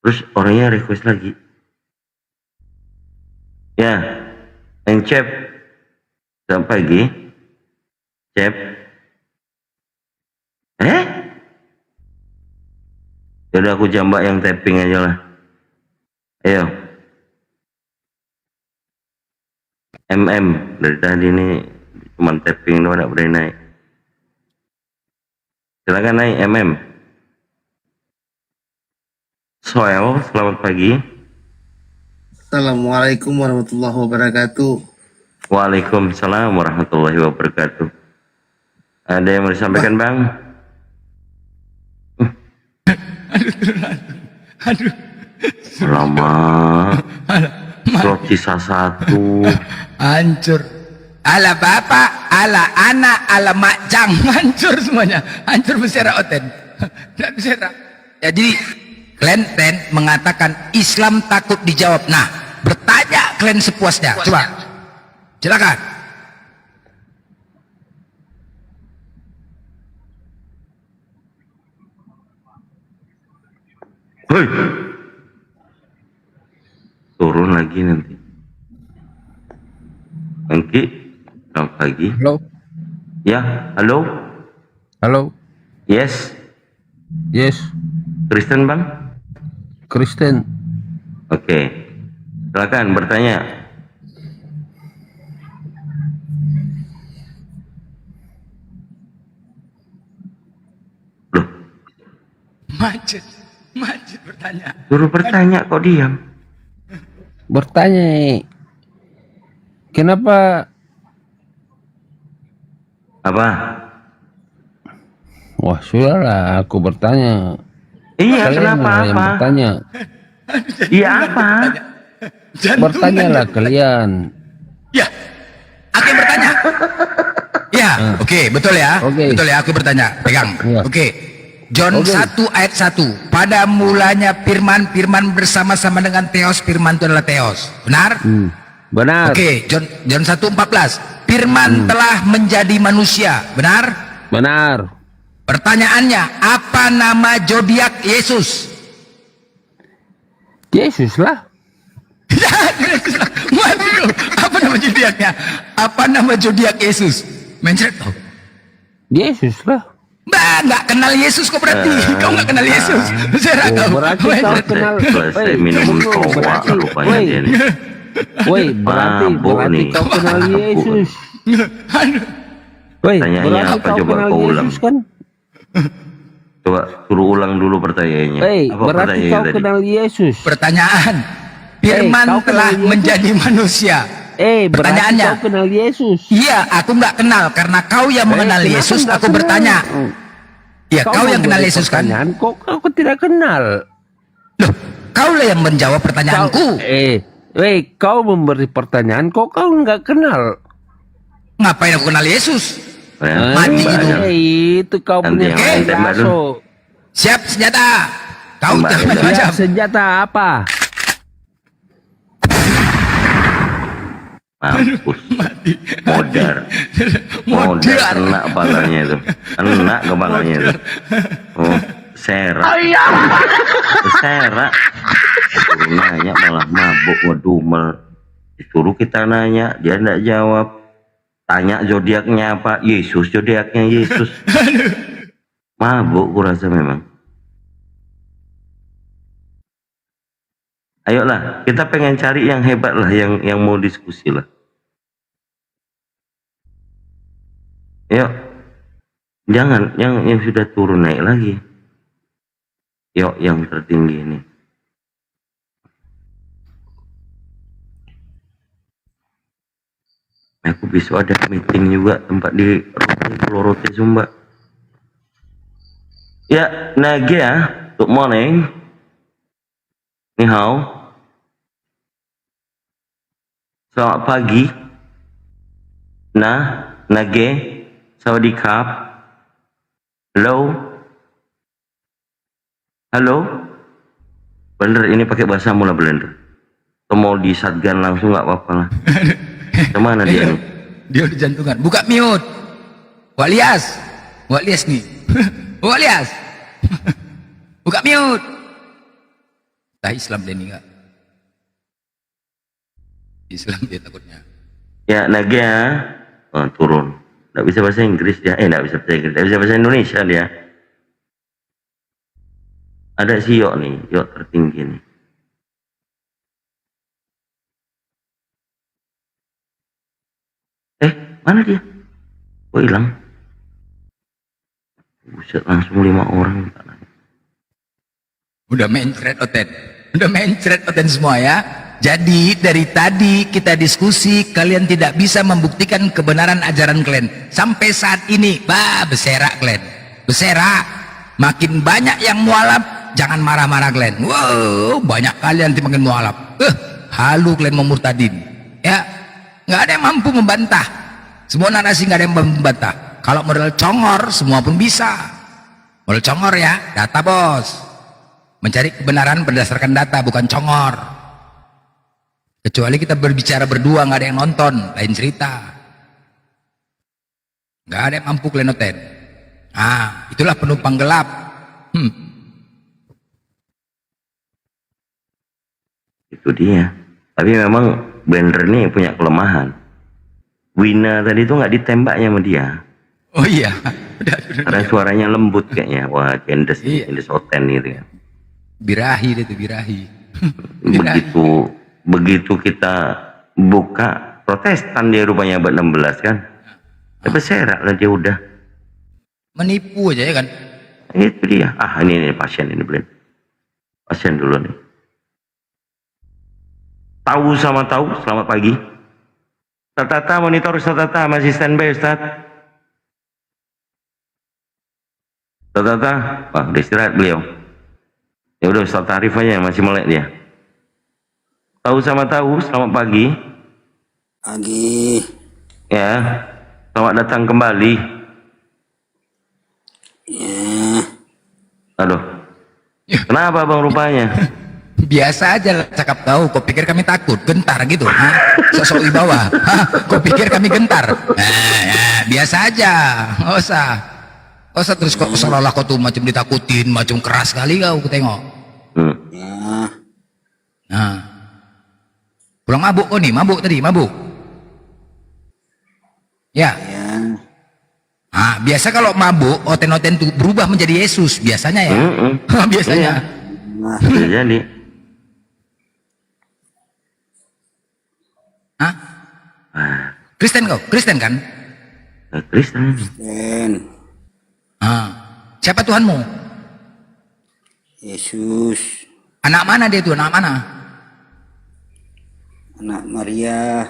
Terus orangnya request lagi. Ya, yang Cep selamat pagi. Cep. Yaudah aku jambak yang tapping aja lah. Ayo. Dari tadi ini cuma tapping doang, tidak berani naik. Silakan naik Soel, selamat pagi. Assalamualaikum warahmatullahi wabarakatuh. Waalaikumsalam warahmatullahi wabarakatuh. Ada yang mau disampaikan, Bang? Aduh. Lama. Slot sisa 1. Hancur. Ala bapak, ala anak, ala makcang. Hancur semuanya. Hancur bersera oten. Tidak bersera. Jadi kalian mengatakan Islam takut dijawab. Nah, bertanya kalian sepuasnya. Coba. Silakan. Hei. Turun lagi nanti. Angki, selamat pagi. Halo. Ya, halo. Halo. Yes. Kristen, Bang? Kristen. Oke. Silakan bertanya. Loh. Macet bertanya. Suruh bertanya kok diam. Bertanya. Kenapa? Apa? Wah, sudahlah, aku bertanya. Iya, Kalian kenapa yang apa? bertanya. Iya apa? Bertanyalah kalian. Ya, aku yang bertanya. Ya, oke, betul ya. Betul ya, aku bertanya. Pegang. Oke. John 1 ayat 1. Pada mulanya firman bersama-sama dengan Theos, firman itu adalah Theos. Benar? Benar. Oke, John 1:14. Firman telah menjadi manusia. Benar? Benar. Pertanyaannya, apa nama zodiak Yesus? Yesus lah. Apa nama zodiaknya? Apa nama zodiak Yesus? Mencret. Yesus lah. Bah, nggak kenal Yesus kok berarti. Kau nggak kenal Yesus. Bersera kau. Berarti kau kenal. Selesai minum toa rupanya dia nih. Woi, berarti nih. kau kenal Yesus. Woi, Pertanyaannya berarti apa? kau Coba kenal kau ulang. Yesus kan? Coba suruh ulang dulu pertanyaannya. Apa Berarti pertanyaannya kau tadi? kenal Yesus. Pertanyaan. Firman kau kenal telah Yesus? menjadi manusia. Berarti Pertanyaannya. kau kenal Yesus. Iya, aku nggak kenal karena kau yang mengenal kenapa Yesus. nggak Aku kenal? bertanya. Ya, kau yang kenal memberi Yesus kan? pertanyaan, kau tidak kenal. Loh, kaulah yang menjawab pertanyaanku. Kau memberi pertanyaan, kau nggak kenal. Ngapain aku kenal Yesus? Mati Itu kau punya bakso. Siap senjata. Kau Mbak, jangan macam. Senjata apa? Mampus. Modar kena kepalanya itu. Kena kepalanya itu. Oh, serak. Serak. Suruh nanya malah mabuk, ngedumel. Disuruh kita nanya, dia tidak jawab. Tanya zodiaknya apa? Yesus, zodiaknya Yesus. Mabuk kurasa memang. Ayolah, kita pengen cari yang hebat lah, yang mau diskusi lah. Yuk, jangan yang sudah turun naik lagi. Yuk, yang tertinggi ini. Aku besok ada meeting juga tempat di Pulau Rote Sumba. Ya, Nagia, good morning. Ni hao. Selamat pagi. Nage, sawadikap. Halo. Halo. Bener, ini pakai bahasa mula Blender. Atau mau di shotgun langsung nggak apa-apa lah. Kemana dia nih? Dia udah jantungan. Buka mute. Wak Lias nih. Wak Lias. Buka mute. Dah Islam dia nih enggak? Islam dia takutnya. Ya, Nagia. Oh, turun. Nggak bisa bahasa Inggris dia. Nggak bisa bahasa Inggris. Nggak bisa bahasa Indonesia dia. Ada si Yok nih. Yok tertinggi nih. Mana dia? Oh, hilang. Buset, langsung 5 orang. Udah mencret oten. Udah mencret oten semua ya. Jadi dari tadi kita diskusi, kalian tidak bisa membuktikan kebenaran ajaran kalian. Sampai saat ini, beserak kalian. Beserak. Makin banyak yang mualaf, jangan marah-marah kalian. Wow, banyak kalian yang makin mualaf. Halu kalian memurtadin. Ya, nggak ada yang mampu membantah. Semua narasi nggak ada yang membantah. Kalau model congor, semua pun bisa. Model congor ya, data bos. Mencari kebenaran berdasarkan data, bukan congor. Kecuali kita berbicara berdua, nggak ada yang nonton, lain cerita. Nggak ada yang mampu kalian noten. Itulah penumpang gelap. Itu dia. Tapi memang Blender nih punya kelemahan. Wina tadi itu nggak ditembaknya sama dia. Oh iya. Karena suaranya lembut kayaknya. Wah, cendes oten gitu ya. Birahi dia tuh, birahi. Begitu kita buka Protestan dia rupanya abad 16 kan. Berserak lah dia udah. Menipu aja ya kan. Itu dia. Ini pasien ini Blend. Pasien dulu nih. Tahu sama tahu, selamat pagi. Tata monitor Tata masih standby Ustaz. Tata, udah istirahat beliau. Ya udah Ustaz Tarif aja masih melek dia. Tahu sama tahu, selamat pagi. Pagi. Ya, selamat datang kembali. Ya. Aduh. Kenapa bang rupanya? Biasa aja cakap tahu. Kau pikir kami takut, gentar gitu? Sosok wibawa. Kau pikir kami gentar? Biasa aja, nggak usah. Nggak usah terus kok seolah-olah kau tuh macam ditakutin, macam keras sekali kau tengok. Pulang mabuk kau nih, mabuk tadi, mabuk. Ya. Biasa kalau mabuk, Oten-Oten itu berubah menjadi Yesus biasanya ya. Biasanya. Bisa jadi. Hah? Kristen kau? Kristen kan? Kristen. Siapa Tuhanmu? Yesus, Anak mana dia itu? Anak mana? anak Maria,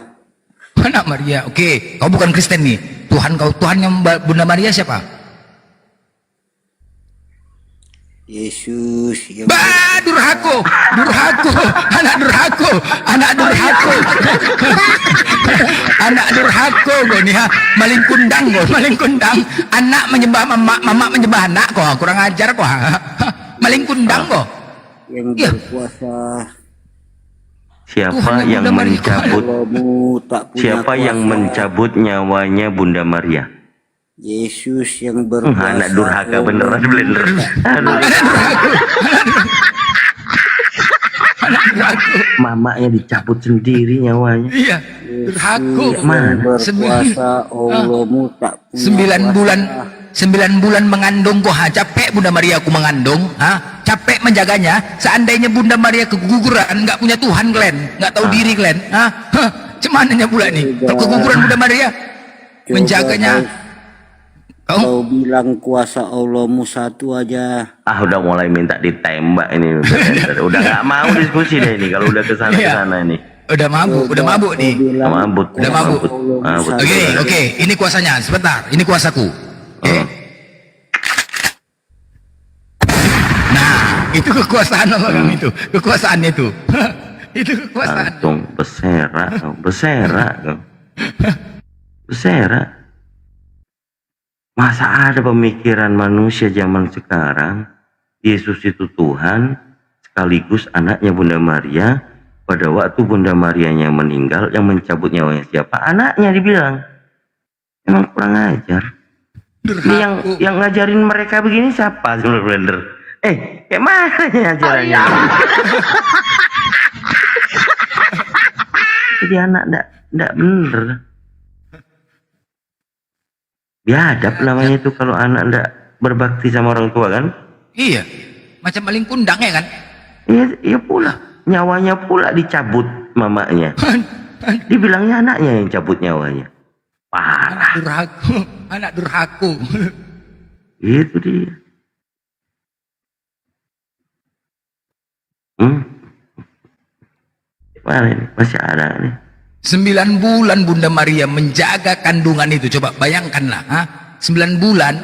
Anak Maria. Oke, kau bukan Kristen nih. Tuhan kau, Tuhannya Bunda Maria siapa? Yesus yang Durhako, anak durhako, anak durhako, anak durhako kau nih ha, maling kundang, anak menyembah mama menyembah anak kau, kurang ajar kau, maling kundang kau. yang berkuasa. Siapa yang mencabut? Siapa yang mencabut nyawanya Bunda Maria? Yesus yang berkuasa. Anak durhaka beneran blender. Mamanya dicabut sendiri nyawanya. Iya, durhako. Berkuasa Allahmu tak punya 9 bulan mengandung kok, capek Bunda Maria aku mengandung, capek menjaganya. Seandainya Bunda Maria keguguran, nggak punya Tuhan kalian, nggak tahu diri kalian, cumananya pula nih kalau keguguran Bunda Maria menjaganya. Kau bilang kuasa Allahmu satu aja. Udah mulai minta ditembak ini. Udah nggak mau diskusi deh ini kalau udah kesana ini. Udah mabuk nih. Udah mabuk. Oke, ini kuasanya. Sebentar, ini kuasaku. Nah, itu kekuasaan orang itu. Kekuasaan itu. Itu kekuasaan. Langsung bersera. Masa ada pemikiran manusia zaman sekarang Yesus itu Tuhan sekaligus anaknya Bunda Maria. Pada waktu Bunda Marianya meninggal, yang mencabut nyawanya siapa? Anaknya dibilang. Emang kurang ajar. Ini yang ngajarin mereka begini siapa? Blender. Kayak mana ajarannya? Jadi anak enggak bener. Biadab namanya itu kalau anak enggak berbakti sama orang tua kan? Iya, macam maling kundang ya kan? Iya pula. Nyawanya pula dicabut mamanya. Dibilangnya anaknya yang cabut nyawanya. Parah. Anak durhako. Itu dia. Mana ini? Masih ada nih. 9 bulan Bunda Maria menjaga kandungan itu. Coba bayangkanlah, 9 bulan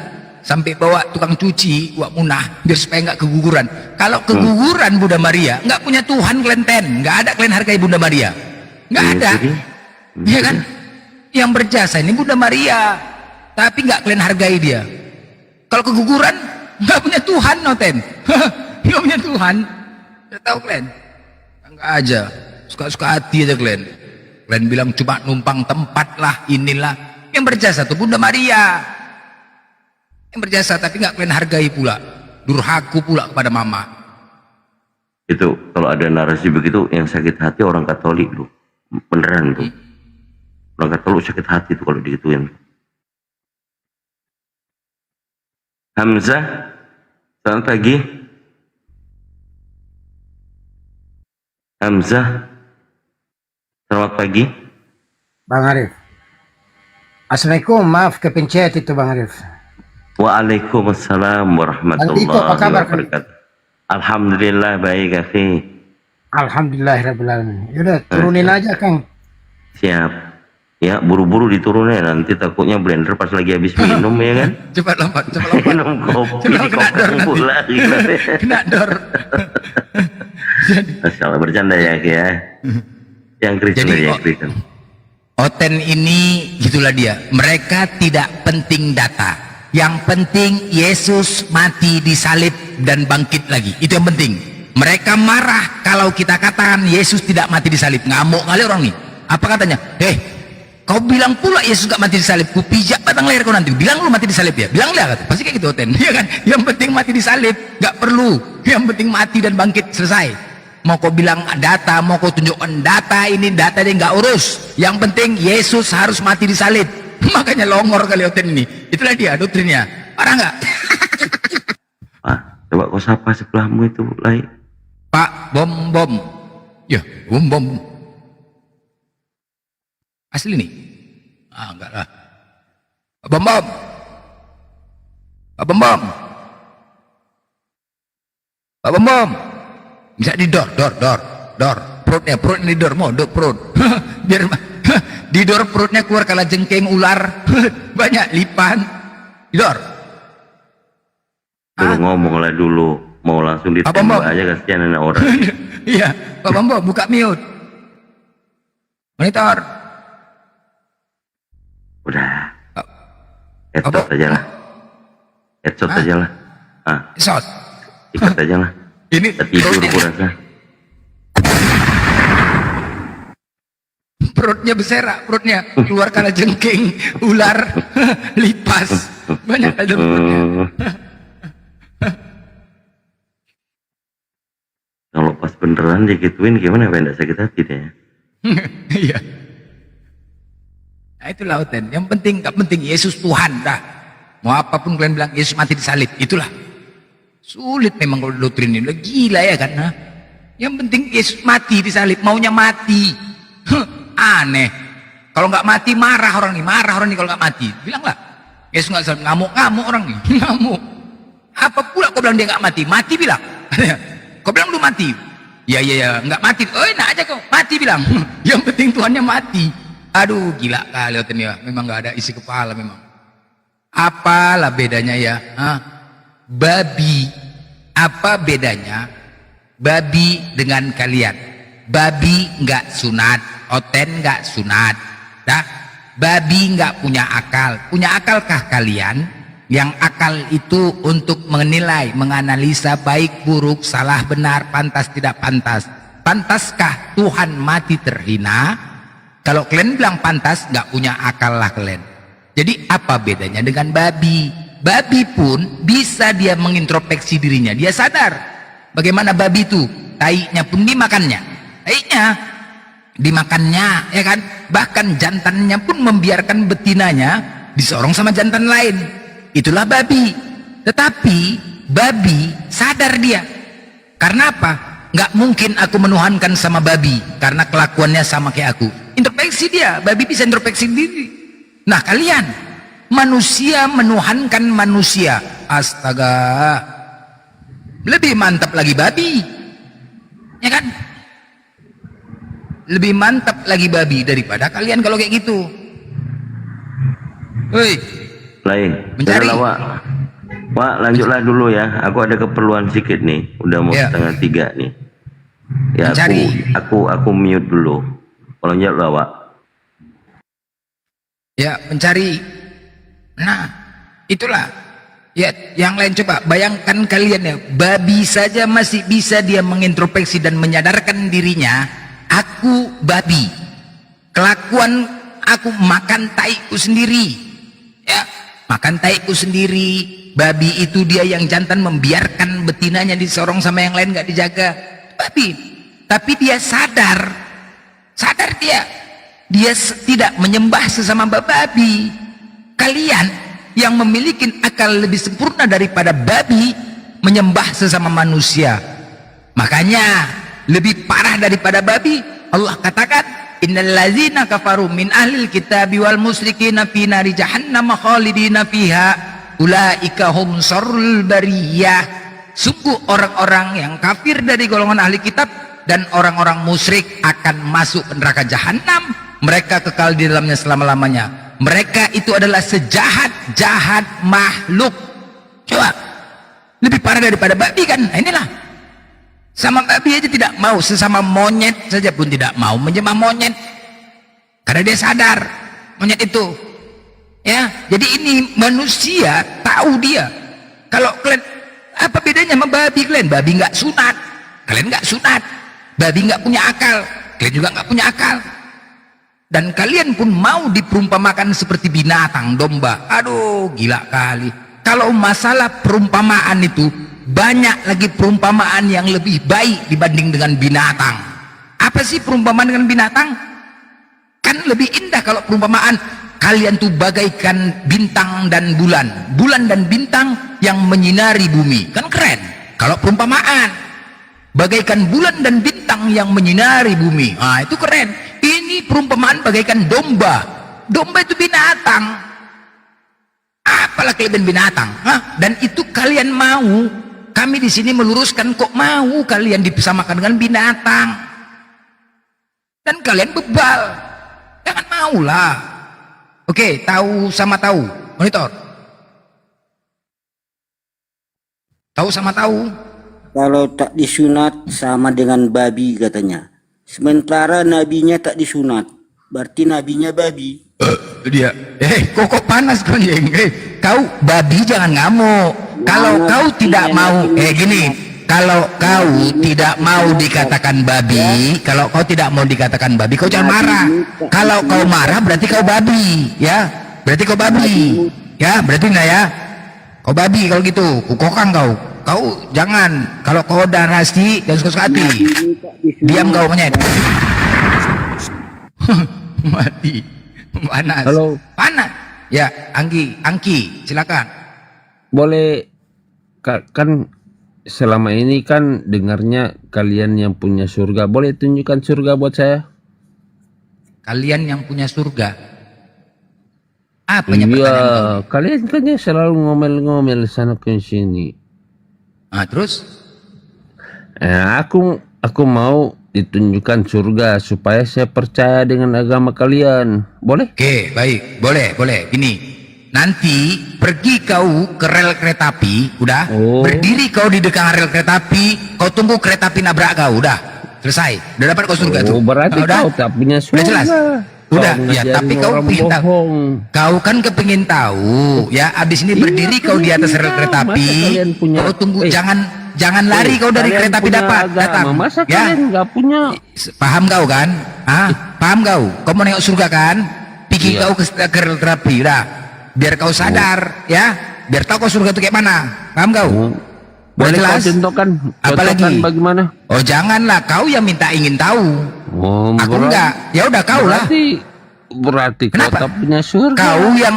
sampai bawa tukang cuci, bawa munah biar supaya nggak keguguran. Kalau keguguran Bunda Maria, nggak punya Tuhan kalian, nggak ada kalian hargai Bunda Maria, nggak ada, ya kan? Yang berjasa ini Bunda Maria, tapi nggak kalian hargai dia. Kalau keguguran, nggak punya Tuhan, Noten, nggak punya Tuhan. Udah tahu kalian? Nggak aja, suka-suka hati aja kalian. Kalian bilang cuma numpang tempat lah, inilah. Yang berjasa tuh Bunda Maria. Yang berjasa tapi nggak kalian hargai pula. Durhaku pula kepada mama. Itu kalau ada narasi begitu yang sakit hati orang Katolik loh. Beneran tuh. Orang Katolik sakit hati tuh kalau digituin. Hamzah, selamat pagi. Hamzah, selamat pagi. Bang Arif. Assalamualaikum, maaf kepencet itu Bang Arif. Waalaikumsalam warahmatullahi wabarakatuh. Alhamdulillah baik akhi. Alhamdulillahirrahmanirrahim. Yaudah turunin aja Kang. Siap. Ya buru-buru diturunin nanti takutnya blender pas lagi habis minum ya kan. Cepat lompat. Minum kopi pula gitu. Kena dor. Masalah bercanda ya akhi ya. Yang Kristen ya Kristen. Oten ini gitulah dia. Mereka tidak penting data. Yang penting Yesus mati disalib dan bangkit lagi. Itu yang penting. Mereka marah kalau kita katakan Yesus tidak mati disalib. Ngamuk kali orang nih. Apa katanya? Kau bilang pula Yesus gak mati disalib. Ku pijak batang leher kau nanti. Bilang lu mati disalib ya? Bilang lah kata. Pasti kayak gitu Oten. Ya kan? Yang penting mati disalib. Gak perlu. Yang penting mati dan bangkit. Selesai. Mau kau bilang data, mau kau tunjukkan data ini, data dia nggak urus. Yang penting Yesus harus mati disalib. Makanya longor kali oten ini. Itulah dia doktrinnya. Parah nggak? Pak, coba kau sapa sebelahmu itu, Lai. Pak Bom. Ya, Bom. Asli nih? Ah, enggak lah. Pak Bom. Pak Bom. Pak Bom. Bisa didor. Perutnya didor, modok perut. Biar didor perutnya keluar kala jengking ular. Banyak lipan. Didor. Ngomonglah dulu. Mau langsung ditembak aja, kasihan anak orang. Iya, Pak Bom, buka mute. Monitor. Udah. Headshot aja lah. Headshot aja lah. Headshot. Ikat aja lah. Ini tidur kurasa. Perutnya berserak, perutnya keluar kala jengking, ular, lipas, banyak ada perutnya. Kalau pas beneran digituin gimana, enggak sakit hati deh. Iya. Nah itulah Oten. Yang penting, gak penting Yesus Tuhan dah. Mau apapun kalian bilang Yesus mati disalib, itulah. Sulit memang kalau doktrin ini, gila ya kan? Nah? Yang penting Yesus mati disalib, maunya mati. Aneh. Kalau nggak mati marah orang nih kalau nggak mati. Bilanglah, Yesus nggak salib, ngamuk orang nih, ngamuk. Apa pula kau bilang dia nggak mati? Mati bilang. Kau bilang lu mati. Ya, nggak mati. Oh enak aja kau, mati bilang. Yang penting Tuhannya mati. Aduh gila kali Oten ya. Memang nggak ada isi kepala memang. Apalah bedanya ya? Babi. Apa bedanya babi dengan kalian? Babi nggak sunat, Oten nggak sunat. Dah, babi nggak punya akal. Punya akalkah kalian? Yang akal itu untuk menilai, menganalisa baik buruk, salah benar, pantas tidak pantas. Pantaskah Tuhan mati terhina? Kalau kalian bilang pantas, nggak punya akal lah kalian. Jadi apa bedanya dengan babi? Babi pun bisa dia mengintrospeksi dirinya. Dia sadar bagaimana babi itu, taiknya pun dimakannya. Taiknya dimakannya, ya kan? Bahkan jantannya pun membiarkan betinanya disorong sama jantan lain. Itulah babi. Tetapi babi sadar dia. Karena apa? Nggak mungkin aku menuhankan sama babi karena kelakuannya sama kayak aku. Introspeksi dia. Babi bisa introspeksi diri. Nah kalian, manusia menuhankan manusia. Astaga, lebih mantap lagi babi, ya kan? Lebih mantap lagi babi daripada kalian kalau kayak gitu. Hei, mencari. Wak, lanjutlah dulu ya. Aku ada keperluan sedikit nih. Udah mau setengah 3 nih. Ya aku mute dulu. Lanjutlah Wak. Ya mencari. Nah itulah. Ya yang lain coba bayangkan kalian ya. Babi saja masih bisa dia mengintrospeksi dan menyadarkan dirinya. Aku babi. Kelakuan aku makan taiku sendiri. Ya. Makan taiku sendiri. Babi itu dia yang jantan membiarkan betinanya disorong sama yang lain gak dijaga. Babi. Tapi dia sadar dia tidak menyembah sesama babi. Kalian yang memiliki akal lebih sempurna daripada babi menyembah sesama manusia. Makanya lebih parah daripada babi. Allah katakan, innal ladzina kafaru min ahlil kitabi wal musyrikina fi nari jahannam khalidina fiha ulaika hum syarrul bariyah. Sungguh orang-orang yang kafir dari golongan ahli kitab dan orang-orang musyrik akan masuk ke neraka jahanam. Mereka kekal di dalamnya selama-lamanya. Mereka itu adalah sejahat-jahat makhluk. Coba, lebih parah daripada babi kan? Nah, inilah. Sama babi aja tidak mau, sesama monyet saja pun tidak mau menyembah monyet. Karena dia sadar monyet itu. Ya, jadi ini manusia tahu dia. Kalau kalian, apa bedanya sama babi kalian? Babi nggak sunat, kalian nggak sunat. Babi nggak punya akal, kalian juga nggak punya akal. Dan kalian pun mau diperumpamakan seperti binatang, domba. Aduh, gila kali. Kalau masalah perumpamaan itu, banyak lagi perumpamaan yang lebih baik dibanding dengan binatang. Apa sih perumpamaan dengan binatang? Kan lebih indah kalau perumpamaan. kalian tuh bagaikan bintang dan bulan, bulan dan bintang yang menyinari bumi. Kan keren kalau perumpamaan, bagaikan bulan dan bintang yang menyinari bumi. Itu keren. Ini perumpamaan bagaikan domba. Domba itu binatang. Apalah kelebihan binatang? Dan itu kalian mau? Kami di sini meluruskan, kok mau kalian disamakan dengan binatang? Dan kalian bebal. Jangan maulah. Oke, tahu sama tahu. Monitor. Tahu sama tahu. Kalau tak disunat sama dengan babi katanya. Sementara nabinya tak disunat, berarti nabinya babi. Dia, kok panas kau nih? Kau babi jangan ngamuk. Kalau kau tidak mau, gini. Kalau kau tidak mau dikatakan babi, kalau kau tidak mau dikatakan babi, kau jangan marah. Kalau kau marah berarti kau babi, ya. Berarti kau babi, ya. Berarti enggak ya? Kau babi kalau gitu, kukokang kau. Kau jangan. Kalau kau udah rasi dan suka hati, diam kau monyet. Mati. Panas. Halo. Panas. Ya, Angki, silakan. Boleh kan selama ini kan dengarnya kalian yang punya surga. Boleh tunjukkan surga buat saya? Kalian yang punya surga. Apanya Iya, pertanyaan kalian kan ya selalu ngomel-ngomel sana ke sini. Terus? Aku mau ditunjukkan surga supaya saya percaya dengan agama kalian. Boleh? Oke, baik. Boleh. Ini. Nanti pergi kau ke rel kereta api, udah. Berdiri kau di dekat rel kereta api, kau tunggu kereta api nabrak kau, udah. Selesai. Udah dapat kau surga tuh. Berarti udah. kau tak punya surga. Udah jelas. Udah, ya, tapi kau pengen tahu. Kau kan kepingin tahu, ya. Abis ini berdiri kau di atas rel kereta api, kau tunggu, jangan lari kau dari kereta api datang. Masa ya. kalian nggak punya? Paham kau kan? Paham kau? Kau mau nengok surga kan? Pikir kau ke rel kereta api, udah. Biar kau sadar, ya. Biar tahu kau surga itu kayak mana. Paham kau? Boleh jelas? kau contohkan? Apalagi? Bagaimana? Oh janganlah, kau yang minta ingin tahu. Aku enggak. Ya udah kau lah. Berarti kenapa? Kau tak punya surga. Kau yang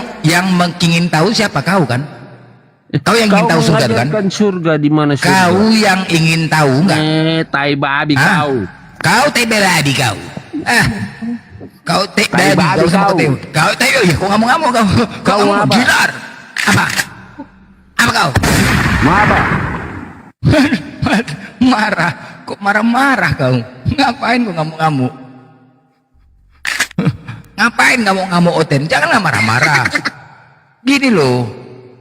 ingin tahu siapa kau kan? Kau yang ingin tahu surga kan? Surga di mana surga? Kau yang ingin tahu enggak? Tai babi kau. Kau tai babi kau. Kau tai babi kau. Kau tai kau ngamuk-ngamuk kau. Kau gilar. Apa kau? Apa? Marah. Kok marah-marah kau? Ngapain kau ngamuk-ngamuk? Ngapain ngamuk-ngamuk Oten? Janganlah marah-marah. Gini loh,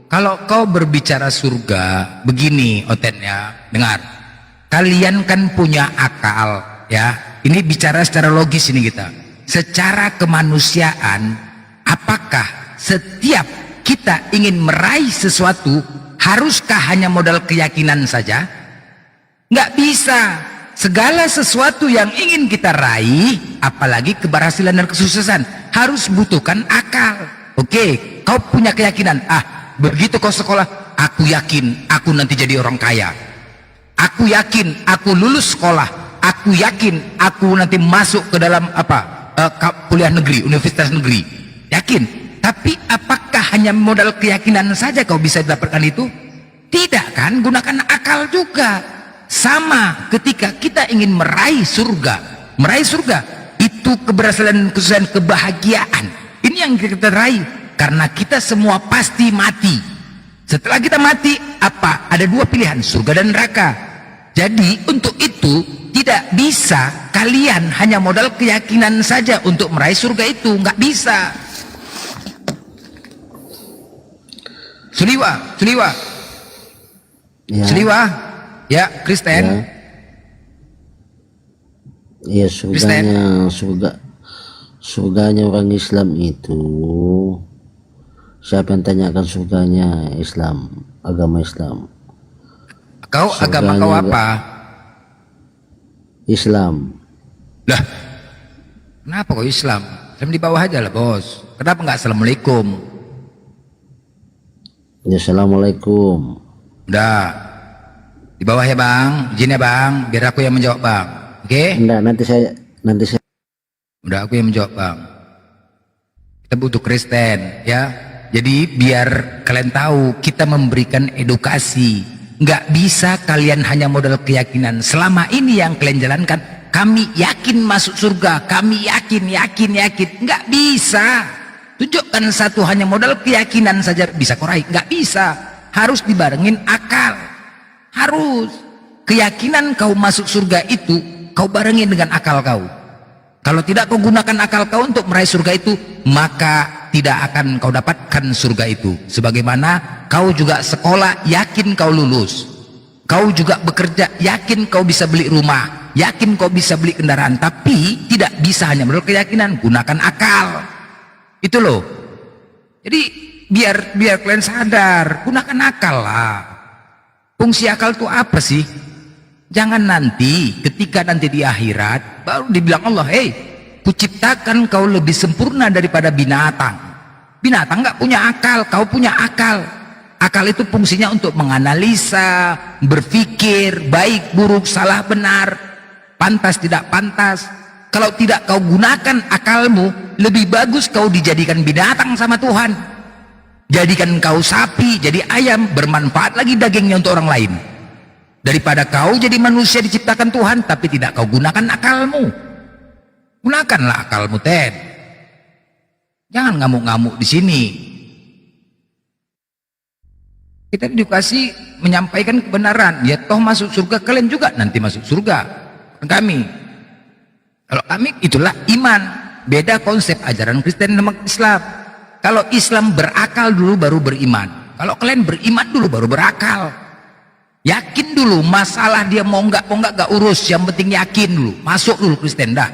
kalau kau berbicara surga, begini Oten ya, dengar. Kalian kan punya akal ya. Ini bicara secara logis ini kita. Secara kemanusiaan, apakah setiap kita ingin meraih sesuatu, haruskah hanya modal keyakinan saja? Nggak bisa. Segala sesuatu yang ingin kita raih, apalagi keberhasilan dan kesuksesan, harus butuhkan akal. Oke, kau punya keyakinan. Begitu kau sekolah, aku yakin aku nanti jadi orang kaya. Aku yakin aku lulus sekolah. Aku yakin aku nanti masuk ke dalam kuliah negeri, universitas negeri. Yakin. Tapi apakah hanya modal keyakinan saja kau bisa dapatkan itu? Tidak kan, gunakan akal juga. Sama ketika kita ingin meraih surga itu keberhasilan, kesuksesan, kebahagiaan. Ini yang kita raih karena kita semua pasti mati. Setelah kita mati, ada dua pilihan, surga dan neraka. Jadi untuk itu tidak bisa kalian hanya modal keyakinan saja untuk meraih surga itu, nggak bisa. Suliwa. Ya, Kristen. Ya, surganya orang Islam itu. Siapa yang tanyakan surganya? Islam, agama Islam. Agama kau apa? Islam. Lah, kenapa kau Islam? Islam di bawah aja lah, bos. Kenapa nggak Assalamualaikum? Ya, Assalamualaikum. Udah. Di bawah ya bang, izin ya bang, biar aku yang menjawab bang, oke? Enggak, nanti saya. Udah aku yang menjawab bang. Kita butuh Kristen, ya. Jadi biar kalian tahu, kita memberikan edukasi. Nggak bisa kalian hanya modal keyakinan. Selama ini yang kalian jalankan, kami yakin masuk surga, kami yakin. Nggak bisa. Tunjukkan satu hanya modal keyakinan saja bisa korai. Nggak bisa. Harus dibarengin akal. Harus. Keyakinan kau masuk surga itu, kau barengin dengan akal kau. Kalau tidak kau gunakan akal kau untuk meraih surga itu, maka tidak akan kau dapatkan surga itu. Sebagaimana kau juga sekolah, yakin kau lulus. Kau juga bekerja, yakin kau bisa beli rumah, yakin kau bisa beli kendaraan. Tapi tidak bisa hanya menurut keyakinan, gunakan akal. Itu loh. Jadi biar kalian sadar, gunakan akal lah. Fungsi akal itu apa sih? Jangan nanti ketika nanti di akhirat baru dibilang Allah, hei, kuciptakan kau lebih sempurna daripada binatang. Binatang nggak punya akal, kau punya akal. Akal itu fungsinya untuk menganalisa, berpikir, baik, buruk, salah, benar, pantas, tidak pantas. Kalau tidak kau gunakan akalmu, lebih bagus kau dijadikan binatang sama Tuhan. Jadikan kau sapi, jadi ayam, bermanfaat lagi dagingnya untuk orang lain. Daripada kau jadi manusia diciptakan Tuhan tapi tidak kau gunakan akalmu. Gunakanlah akalmu, Ted. Jangan ngamuk-ngamuk di sini. Kita edukasi menyampaikan kebenaran. Ya toh masuk surga, kalian juga nanti masuk surga. Kami. Kalau kami itulah iman. Beda konsep ajaran Kristen dan Islam. Kalau Islam berakal dulu baru beriman. Kalau kalian beriman dulu baru berakal. Yakin dulu, masalah dia mau nggak gak urus, yang penting yakin dulu, masuk dulu Kristen dah.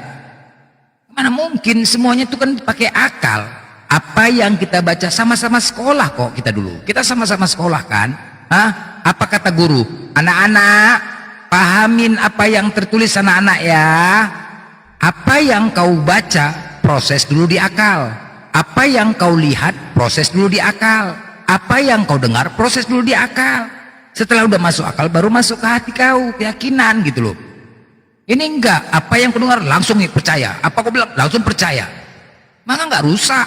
Mana mungkin semuanya itu kan pakai akal. Apa yang kita baca sama-sama sekolah kok kita dulu. Kita sama-sama sekolah kan? Hah? Apa kata guru? Anak-anak, pahamin apa yang tertulis anak-anak ya. Apa yang kau baca, proses dulu di akal. Apa yang kau lihat, proses dulu di akal. Apa yang kau dengar, proses dulu di akal. Setelah udah masuk akal baru masuk ke hati kau, keyakinan gitu loh. Ini enggak, apa yang kau dengar langsung percaya, apa kau bilang langsung percaya, maka enggak rusak.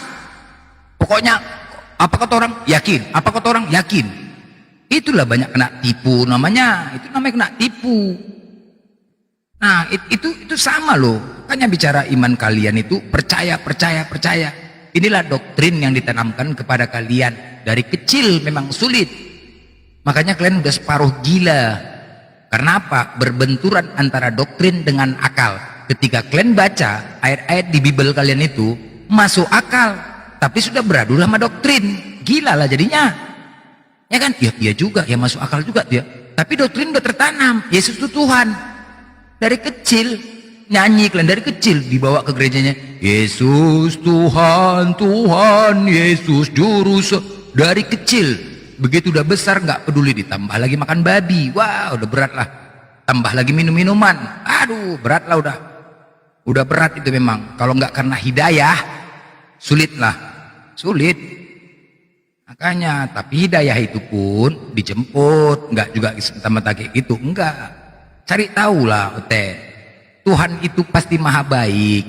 Pokoknya apa kata orang yakin, apa kata orang yakin. Itulah banyak kena tipu namanya, itu namanya kena tipu. Nah itu sama loh. Makanya bicara iman kalian itu percaya. Inilah doktrin yang ditanamkan kepada kalian dari kecil, memang sulit. Makanya kalian udah separuh gila. Karena apa? Berbenturan antara doktrin dengan akal. Ketika kalian baca ayat-ayat di Bible kalian itu masuk akal, tapi sudah beradu sama doktrin, gila lah jadinya. Ya kan? Ya dia juga, ya masuk akal juga dia. Tapi doktrin udah tertanam, Yesus itu Tuhan. Dari kecil nyanyi kalian, dari kecil dibawa ke gerejanya, Yesus Tuhan, Tuhan Yesus Juru. Dari kecil. Begitu udah besar nggak peduli, ditambah lagi makan babi, wah udah berat lah. Tambah lagi minum-minuman, aduh berat lah udah berat itu memang. Kalau nggak karena hidayah, sulit. Makanya, tapi hidayah itu pun dijemput, nggak juga semata-mata kayak gitu, enggak. Cari tahu lah, Tuhan itu pasti maha baik,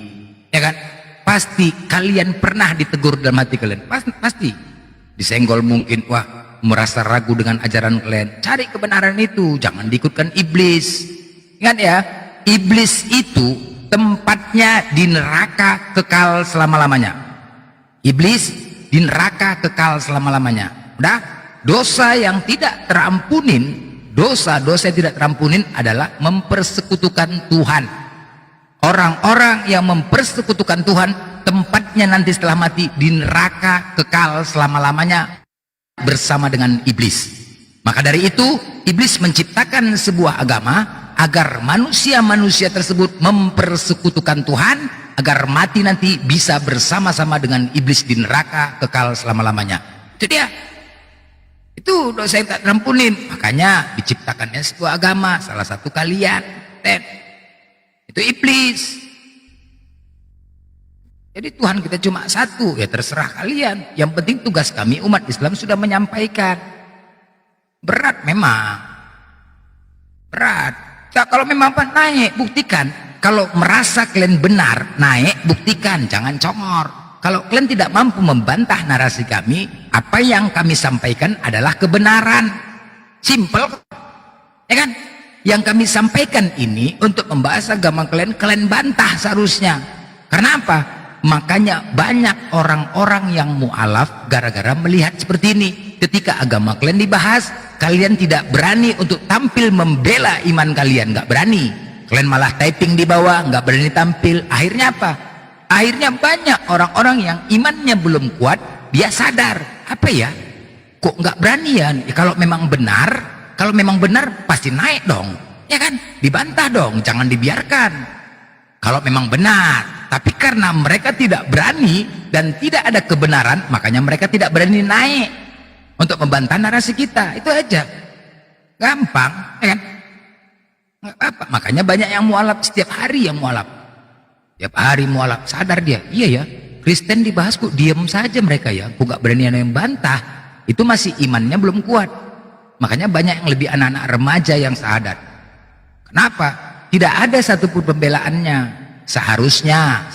ya kan? Pasti kalian pernah ditegur dalam hati kalian, pasti disenggol mungkin, wah merasa ragu dengan ajaran kalian. Cari kebenaran itu, jangan diikutkan iblis. Ingat ya, iblis itu tempatnya di neraka kekal selama-lamanya. Iblis di neraka kekal selama-lamanya. Udah, dosa yang tidak terampunin, dosa-dosa yang tidak terampunin adalah mempersekutukan Tuhan. Orang-orang yang mempersekutukan Tuhan, tempatnya nanti setelah mati di neraka kekal selama-lamanya bersama dengan iblis. Maka dari itu iblis menciptakan sebuah agama agar manusia-manusia tersebut mempersekutukan Tuhan, agar mati nanti bisa bersama-sama dengan iblis di neraka kekal selama-lamanya. Itu dia. Itu dosa yang tak terampunin. Makanya diciptakannya sebuah agama, salah satu kalian, itu iblis. Jadi Tuhan kita cuma satu, ya terserah kalian. Yang penting tugas kami umat Islam sudah menyampaikan. Berat memang. Berat. Ya, kalau memang apa, naik, buktikan. Kalau merasa kalian benar, naik, buktikan. Jangan congor. Kalau kalian tidak mampu membantah narasi kami, apa yang kami sampaikan adalah kebenaran. Simple, ya kan? Yang kami sampaikan ini untuk membahas agama kalian, kalian bantah seharusnya. Karena apa? Makanya banyak orang-orang yang mu'alaf gara-gara melihat seperti ini. Ketika agama kalian dibahas, kalian tidak berani untuk tampil membela iman kalian, nggak berani. Kalian malah typing di bawah, nggak berani tampil. Akhirnya apa? Akhirnya banyak orang-orang yang imannya belum kuat, dia sadar, apa ya? Kok nggak berani ya? Kalau memang benar pasti naik dong, ya kan? Dibantah dong, jangan dibiarkan. Kalau memang benar, tapi karena mereka tidak berani dan tidak ada kebenaran, makanya mereka tidak berani naik untuk membantah narasi kita. Itu aja, gampang, ya kan? Nggak apa-apa. Makanya banyak yang mualaf, setiap hari yang mualaf. Tiap hari mualaf, sadar dia, iya ya, Kristen dibahas kok diam saja mereka ya, kok gak berani ada yang bantah. Itu masih imannya belum kuat. Makanya banyak yang lebih anak-anak remaja yang sadar. Kenapa? Tidak ada satupun pembelaannya. Seharusnya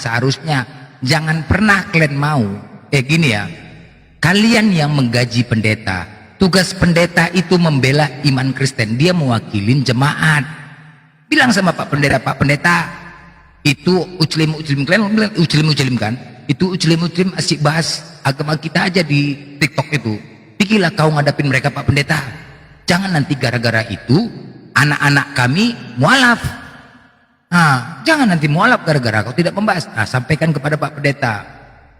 jangan pernah kalian mau gini ya, kalian yang menggaji pendeta, tugas pendeta itu membela iman Kristen, dia mewakilin jemaat. Bilang sama Pak Pendeta, itu uclim kalian bilang uclim kan, itu uclim asyik bahas agama kita aja di TikTok itu. Pikirlah kau ngadapin mereka Pak Pendeta, jangan nanti gara-gara itu anak-anak kami mualaf. Nah, jangan nanti mualaf gara-gara kau tidak membahas. Nah, sampaikan kepada Pak Pendeta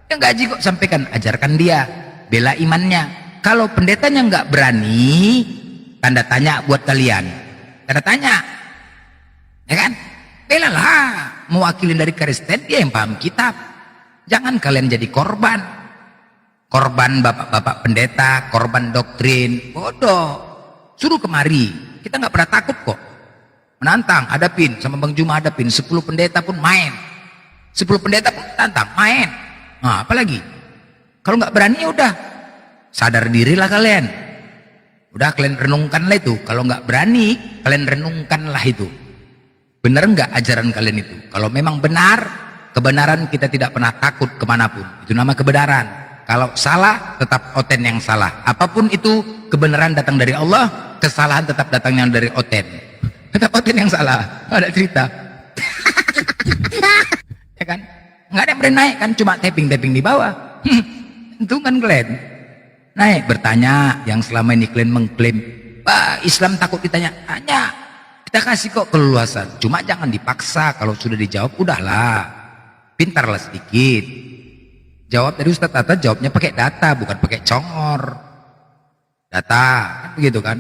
yang gaji kok, sampaikan, ajarkan dia, bela imannya. Kalau pendetanya nggak berani, tanda tanya buat kalian, tanda tanya, ya kan? Belalah, mewakili dari Kristen, dia yang paham kitab. Jangan kalian jadi korban bapak-bapak pendeta, korban doktrin, bodoh. Suruh kemari, kita nggak pernah takut kok. Menantang, hadapin, sama Bang Juma hadapin, 10 pendeta pun main. 10 pendeta pun tantang, main. Nah, apalagi? Kalau nggak berani ya udah, sadar dirilah kalian. Udah kalian renungkanlah itu. Kalau nggak berani, kalian renungkanlah itu. Benar nggak ajaran kalian itu? Kalau memang benar, kebenaran kita tidak pernah takut kemanapun. Itu nama kebenaran. Kalau salah, tetap Oten yang salah. Apapun itu, kebenaran datang dari Allah, kesalahan tetap datangnya dari Oten. Tetap Oten yang salah. Ada cerita. Ya kan? Nggak ada yang berani naik kan, cuma tapping di bawah. Itu kan kalian. Naik bertanya, yang selama ini kalian mengklaim, Pak Islam takut ditanya, tanya. Kita kasih kok keleluasan, cuma jangan dipaksa. Kalau sudah dijawab, udahlah, pintarlah sedikit. Jawab dari Ustadz Tata, jawabnya pakai data, bukan pakai congor. Data, kan begitu kan?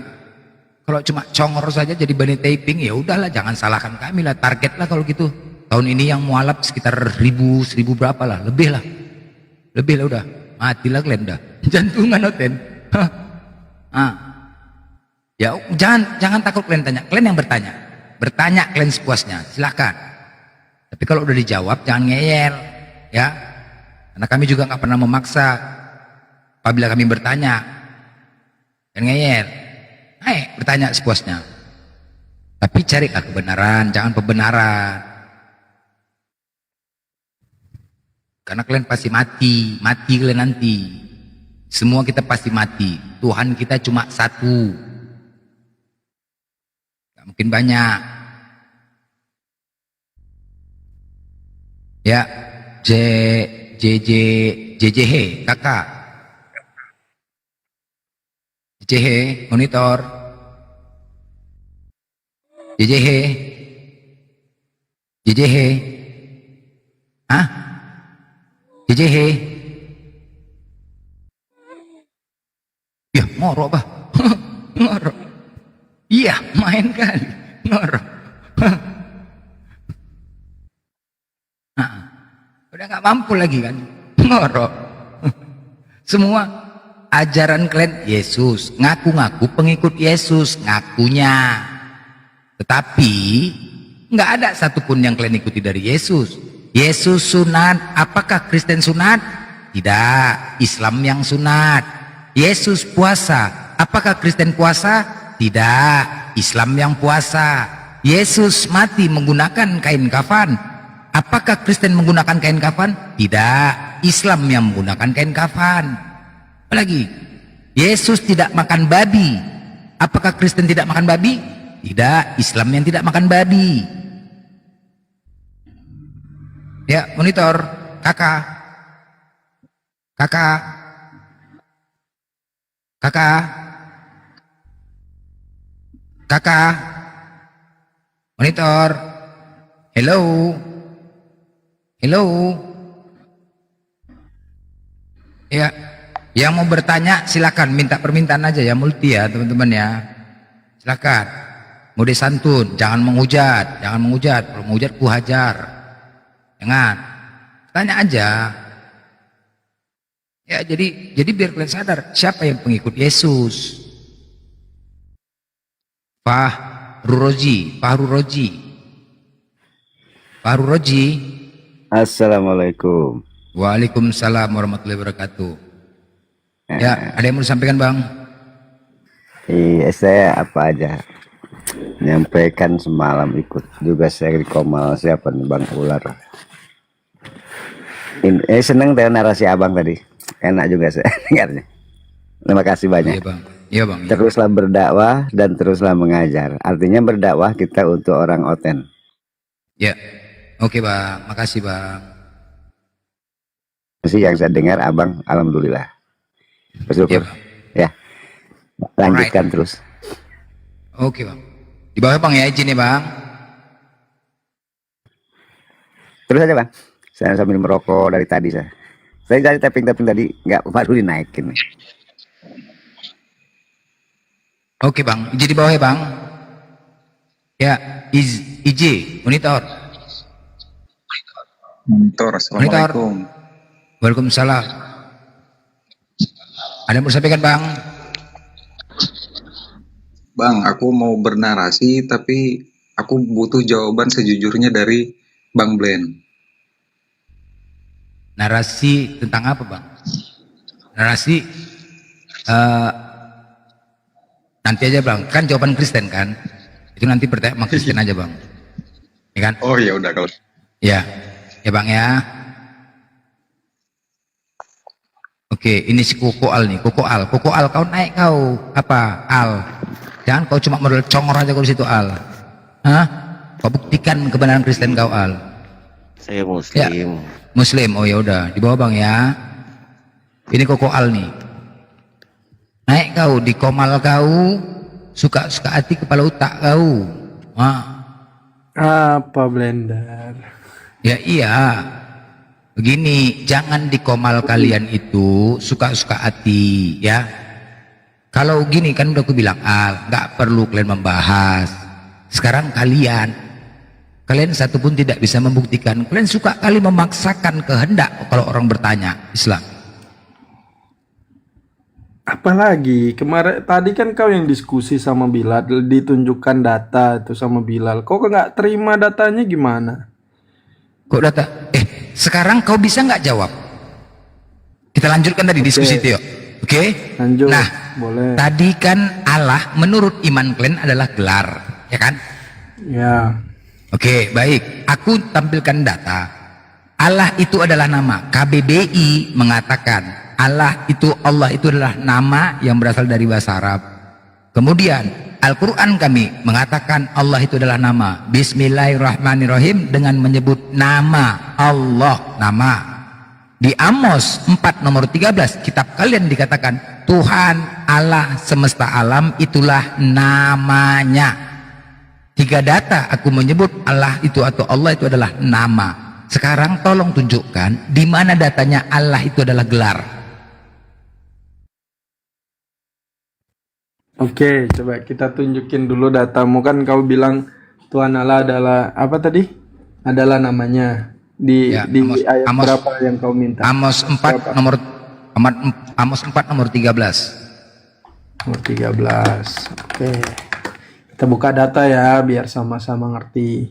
Kalau cuma congor saja jadi bani taping, ya udahlah, jangan salahkan kami lah. Target lah kalau gitu. Tahun ini yang mualaf sekitar 1000 berapa lah, lebih lah udah, matilah kalian dah, jantungan Oten. Ya jangan takut kalian tanya, kalian yang bertanya kalian sepuasnya, silakan. Tapi kalau udah dijawab jangan ngeyel, ya. Karena kami juga nggak pernah memaksa. Apabila kami bertanya, jangan ngeyel, bertanya sepuasnya. Tapi carilah kebenaran, jangan pembenaran. Karena kalian pasti mati kalian nanti. Semua kita pasti mati. Tuhan kita cuma satu. Mungkin banyak ya. JJH kakak, JJH monitor, JJH JJH ya ngorok bah. Ngorok. Iya, main kali, ngorok. Udah nggak mampu lagi kan, ngorok. Semua ajaran kalian Yesus, ngaku-ngaku pengikut Yesus, ngakunya. Tetapi nggak ada satupun yang kalian ikuti dari Yesus. Yesus sunat, apakah Kristen sunat? Tidak, Islam yang sunat. Yesus puasa, apakah Kristen puasa? Tidak, Islam yang puasa. Yesus mati menggunakan kain kafan, apakah Kristen menggunakan kain kafan? Tidak, Islam yang menggunakan kain kafan. Apalagi Yesus tidak makan babi. Apakah Kristen tidak makan babi? Tidak, Islam yang tidak makan babi. Ya, monitor, kakak, monitor, hello, ya, yang mau bertanya silakan, minta permintaan aja ya, multi ya teman-teman ya, silakan, mode santun, jangan menghujat, kalau menghujat ku hajar, jangan, tanya aja. Ya, jadi biar kalian sadar siapa yang pengikut Yesus. Fahru Roji. Assalamualaikum. Waalaikumsalam warahmatullahi wabarakatuh. Ya, ada yang mau disampaikan, Bang? Iya, saya apa aja menyampaikan semalam ikut juga saya di Komal siapa nih Bang Ular. Seneng dengan narasi Abang tadi. Enak juga saya dengarnya. Terima kasih banyak. Iya, Bang. Iya, Bang. Teruslah berdakwah dan teruslah mengajar. Artinya berdakwah kita untuk orang oten. Ya. Oke, Bang. Makasih, Bang. Masih yang saya dengar Abang alhamdulillah. Bersyukur. Ya. Lanjutkan terus. Oke, Bang. Di bawah Bang ya, izin ya, Bang. Terus aja, Bang. Saya sambil merokok dari tadi saya. Saya dari tapping tadi nggak baru dinaikin. Oke, Bang. Izin di bawah ya, Bang. Ya, monitor. Assalamualaikum. Waalaikumsalam. Ada yang mau disampaikan, Bang? Bang, aku mau bernarasi tapi aku butuh jawaban sejujurnya dari Bang Glenn. Narasi tentang apa, Bang? Narasi nanti aja, Bang. Kan jawaban Kristen kan? Itu nanti bertanya sama Kristen aja, Bang. Ya kan? Oh ya udah kalau. Ya. Ya, Bang ya. Oke, ini si Koko Al nih. Koko Al, kau naik kau. Apa? Al. Jangan kau cuma modal congor aja kau di situ, Al. Hah? Kau buktikan kebenaran Kristen kau, Al. Saya Muslim. Ya. Muslim, oh ya udah, di bawah Bang ya. Ini Koko Al nih. Naik kau di Komal kau, suka hati kepala otak kau. Apa blender? Ya iya. Begini, jangan di Komal kalian itu suka hati ya. Kalau gini kan udah aku bilang, nggak perlu kalian membahas. Sekarang kalian satu pun tidak bisa membuktikan. Kalian suka kali memaksakan kehendak kalau orang bertanya Islam. Apalagi kemarin tadi kan kau yang diskusi sama Bilal, ditunjukkan data itu sama Bilal. Kok nggak terima datanya gimana? Kok data? Sekarang kau bisa nggak jawab? Kita lanjutkan tadi diskusi itu yuk. Oke? Lanjut. Nah, boleh. Tadi kan Allah menurut iman kalian adalah gelar, ya kan? Ya. Oke, baik. Aku tampilkan data. Allah itu adalah nama. KBBI mengatakan Allah itu adalah nama yang berasal dari bahasa Arab. Kemudian Al-Quran kami mengatakan Allah itu adalah nama. Bismillahirrahmanirrahim dengan menyebut nama Allah, nama. Di Amos 4 nomor 13 kitab kalian dikatakan Tuhan Allah semesta alam itulah namanya. 3 data aku menyebut Allah itu atau Allah itu adalah nama. Sekarang tolong tunjukkan di mana datanya Allah itu adalah gelar. Oke, coba kita tunjukin dulu datamu. Kan kau bilang Tuhan Allah adalah apa tadi? Adalah namanya. Di ayat berapa yang kau minta? Amos 4 nomor 13. Nomor 13. Oke. Kita buka data ya biar sama-sama ngerti.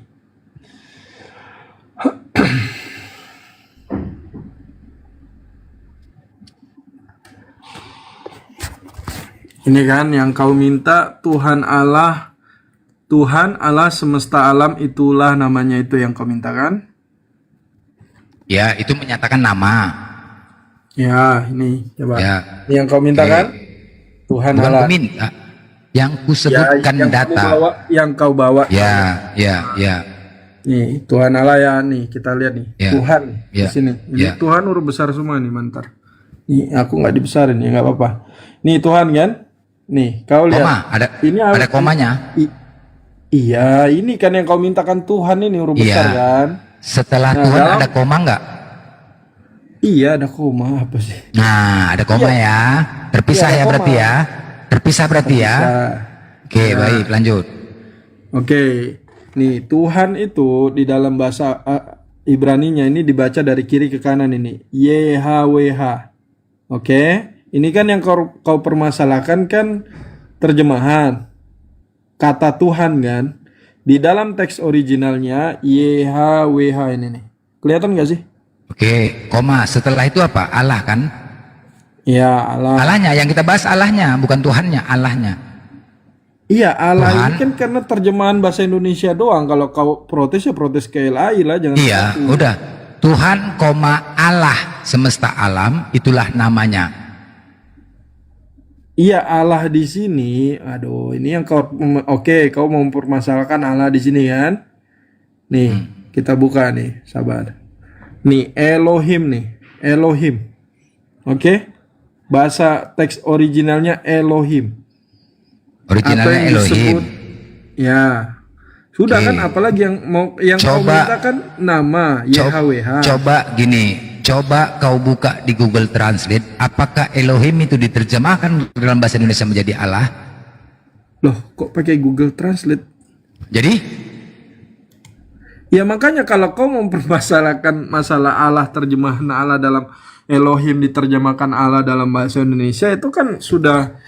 Ini kan yang kau minta Tuhan Allah semesta alam itulah namanya, itu yang kau minta kan? Ya, itu menyatakan nama. Ya, ini coba. Ya. Ini yang kau mintakan? Tuhan Bukan Allah. peminta. Yang kusebutkan yang data. yang kau bawa. Ya. Nih, Tuhan Allah ya, nih kita lihat nih. Ya. Tuhan di Ya. sini. Ini Ya. Tuhan huruf besar semua nih, mantar. Nih, aku nggak dibesarin ya, nggak apa-apa. Nih Tuhan kan? Nih, kau lihat. Koma, ada komanya. Iya, ini kan yang kau mintakan Tuhan ini huruf Iya. besar kan? Setelah Nah, Tuhan dalam- ada koma nggak? Iya, ada koma apa sih? Nah, ada koma Iya. ya. Terpisah Iya, ada ya berarti koma. ya. Terpisah berarti ya. Terpisah. Oke, Nah. baik, lanjut. Oke, nih Tuhan itu di dalam bahasa Ibraninya ini dibaca dari kiri ke kanan ini, YHWH. Oke, ini kan yang kau permasalahkan kan terjemahan kata Tuhan kan. Di dalam teks originalnya YHWH ini nih, kelihatan nggak sih? Oke, koma. Setelah itu apa? Allah kan? Ya, Allah. Allahnya yang kita bahas Allahnya, bukan Tuhannya, Allahnya. Iya, Allah Tuhan. ini kan karena terjemahan bahasa Indonesia doang. Kalau kau protes ya protes ke LAI lah, jangan. Iya, aku. udah. Tuhan, koma Allah semesta alam, itulah namanya. Iya, Allah di sini. Aduh, ini yang kau oke, kau mau mempermasalahkan Allah di sini kan? Nih, kita buka nih, sabar. Nih, Elohim nih, Elohim. Oke? Bahasa teks originalnya Elohim. Originalnya Atau yang Elohim. disebut, ya. Sudah Oke. kan, apalagi yang mau yang kau Coba- minta kan nama YHWH. Coba gini, coba kau buka di Google Translate, apakah Elohim itu diterjemahkan dalam bahasa Indonesia menjadi Allah? Loh, kok pakai Google Translate? Jadi? Ya makanya kalau kau mempermasalahkan masalah Allah, terjemahan Allah dalam Elohim diterjemahkan Allah dalam bahasa Indonesia, itu kan sudah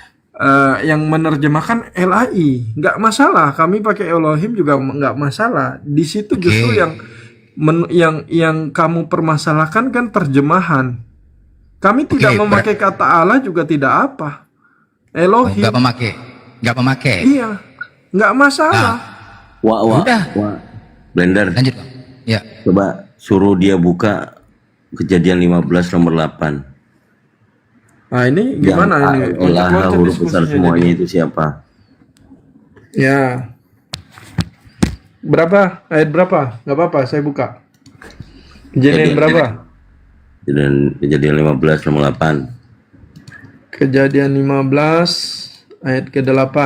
yang menerjemahkan LAI, nggak masalah. Kami pakai Elohim juga nggak masalah. Di situ justru yang kamu permasalahkan kan terjemahan. Kami tidak memakai kata Allah juga tidak apa. Elohim. Nggak memakai. Iya, nggak masalah. Wah, Blender. Lanjut. Ya. Coba suruh dia buka Kejadian 15 nomor 8. Nah ini gimana ini? Allah huruf besar diskusinya semuanya jadi. itu siapa? Ya. Berapa? Ayat berapa? Gak apa-apa, saya buka. Kejadian berapa? Kejadian 15 nomor 8. Kejadian 15 ayat ke-8.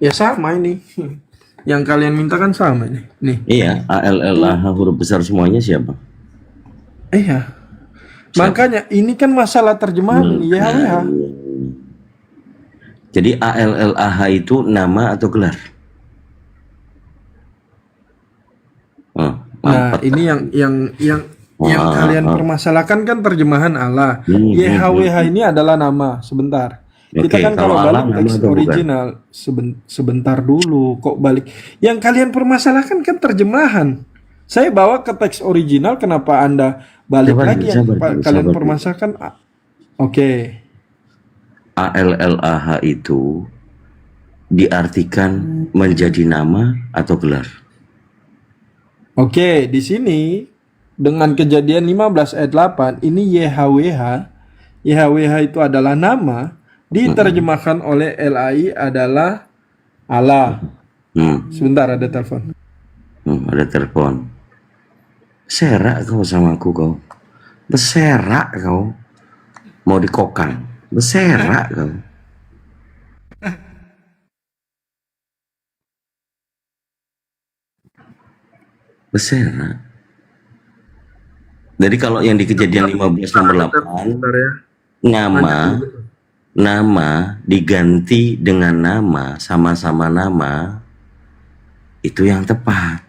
Ya sama ini. Yang kalian minta kan sama ini. Nih. Iya, ALLAH huruf besar semuanya siapa? Iya. Makanya ini kan masalah terjemahan YHWH. Jadi ALLAH itu nama atau gelar? Nah, ini yang kalian permasalahkan kan terjemahan Allah. YHWH ini adalah nama. Sebentar. Kita kan kalau balik teks original sebentar dulu kok balik. Yang kalian permasalahkan kan terjemahan. Saya bawa ke teks original, kenapa Anda balik lagi yang kalian permasalahkan? Oke. ALLAH itu diartikan menjadi nama atau gelar. Oke, di sini dengan Kejadian 15 ayat 8 ini YHWH. YHWH itu adalah nama, diterjemahkan oleh LAI adalah Allah. Sebentar, ada telepon. Ada telepon. Beserak kau sama aku kau. Beserak kau. Mau dikokang. Beserak kau. Beserak. Jadi kalau yang di Kejadian 15 nomor 8, nama diganti dengan nama, sama-sama nama, itu yang tepat.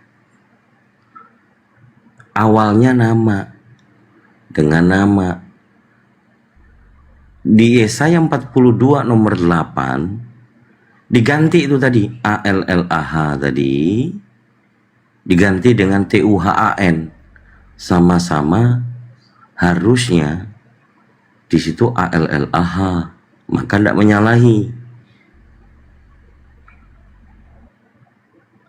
Awalnya nama, dengan nama. Di Yesaya 42 nomor 8, diganti itu tadi, ALLAH tadi, diganti dengan TUHAN. Sama-sama harusnya di situ ALLAH, maka tidak menyalahi.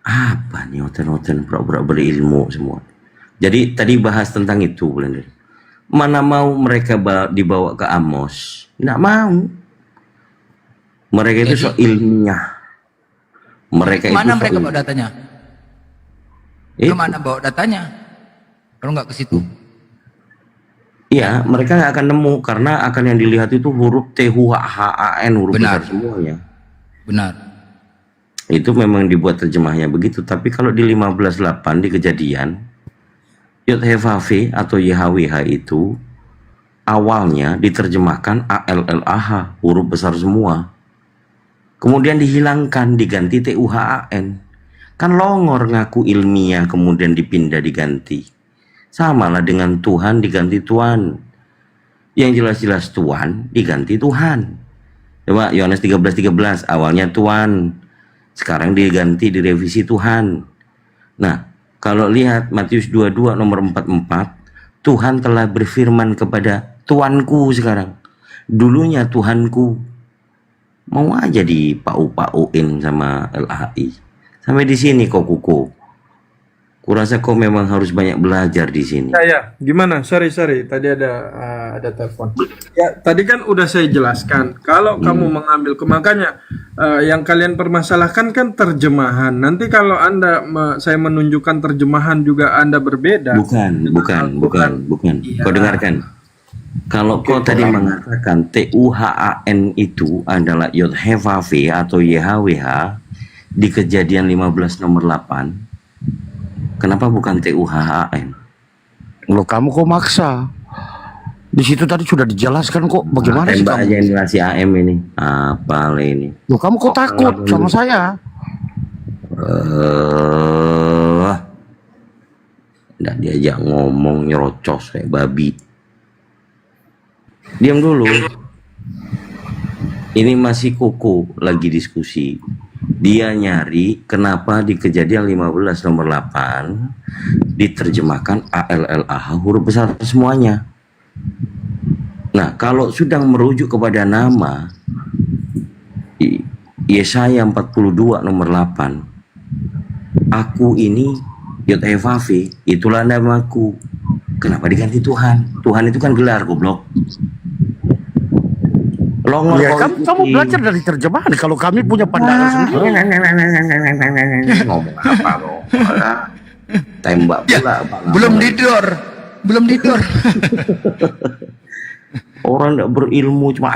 Apa nih oten-oten pura-pura berilmu semua? Jadi tadi bahas tentang itu, Blender. Mana mau mereka dibawa ke Amos? Nggak mau. Mereka itu so ilmiah. Mereka Mana itu mereka bawa datanya? Kemana bawa datanya? Kalau nggak ke situ. Iya, mereka nggak akan nemu karena akan yang dilihat itu huruf THUHAN, huruf besar semuanya. Benar. Itu memang dibuat terjemahnya begitu. Tapi kalau di 15:8 di Kejadian, Yod-Heh-Vav-Veh atau YHWH itu awalnya diterjemahkan ALLAH, huruf besar semua. Kemudian dihilangkan, diganti TUHAN. Kan longor ngaku ilmiah, kemudian dipindah diganti. Samalah dengan Tuhan diganti Tuhan. Yang jelas-jelas Tuhan diganti Tuhan. Coba Yohanes 13:13, awalnya Tuhan. Sekarang diganti, direvisi Tuhan. Nah, kalau lihat Matius 22 nomor 44, Tuhan telah berfirman kepada Tuanku sekarang. Dulunya Tuhanku. Mau aja dipau-pauin sama LHI. Sampai di sini kok kuku. Kurasa kau memang harus banyak belajar di sini. Ya, gimana? Sorry. Tadi ada telepon. Ya, tadi kan udah saya jelaskan. Kalau kamu mengambil, makanya yang kalian permasalahkan kan terjemahan. Nanti kalau saya menunjukkan terjemahan juga Anda berbeda. Bukan. Iya. Kau dengarkan. Kalau kau tadi mengatakan TUHAN itu adalah Yod-Heh-Vav-Veh atau YHWH di Kejadian 15 nomor 8. Kenapa bukan TUHAN? Loh, kamu kok maksa? Di situ tadi sudah dijelaskan kok. Bagaimana sih Tembak kamu? aja yang ngasih AM ini. Apa ini? Loh, kamu kok takut sama saya? Nggak diajak ngomong, nyerocos kayak babi. Diam dulu. Ini masih kuku lagi diskusi. Dia nyari kenapa di Kejadian 15 nomor 8 diterjemahkan ALLAH huruf besar semuanya. Nah, kalau sudah merujuk kepada nama Yesaya 42 nomor 8, aku ini Yod-Heh-Vav-Veh, itulah namaku. Kenapa diganti Tuhan? Tuhan itu kan gelar, goblok. Longor Ya, kamu belajar dari terjemahan. Kalau kami punya pandangan sendiri. Ngomong apa lo? Tembak pula. Belum tidur. Orang tidak berilmu cuma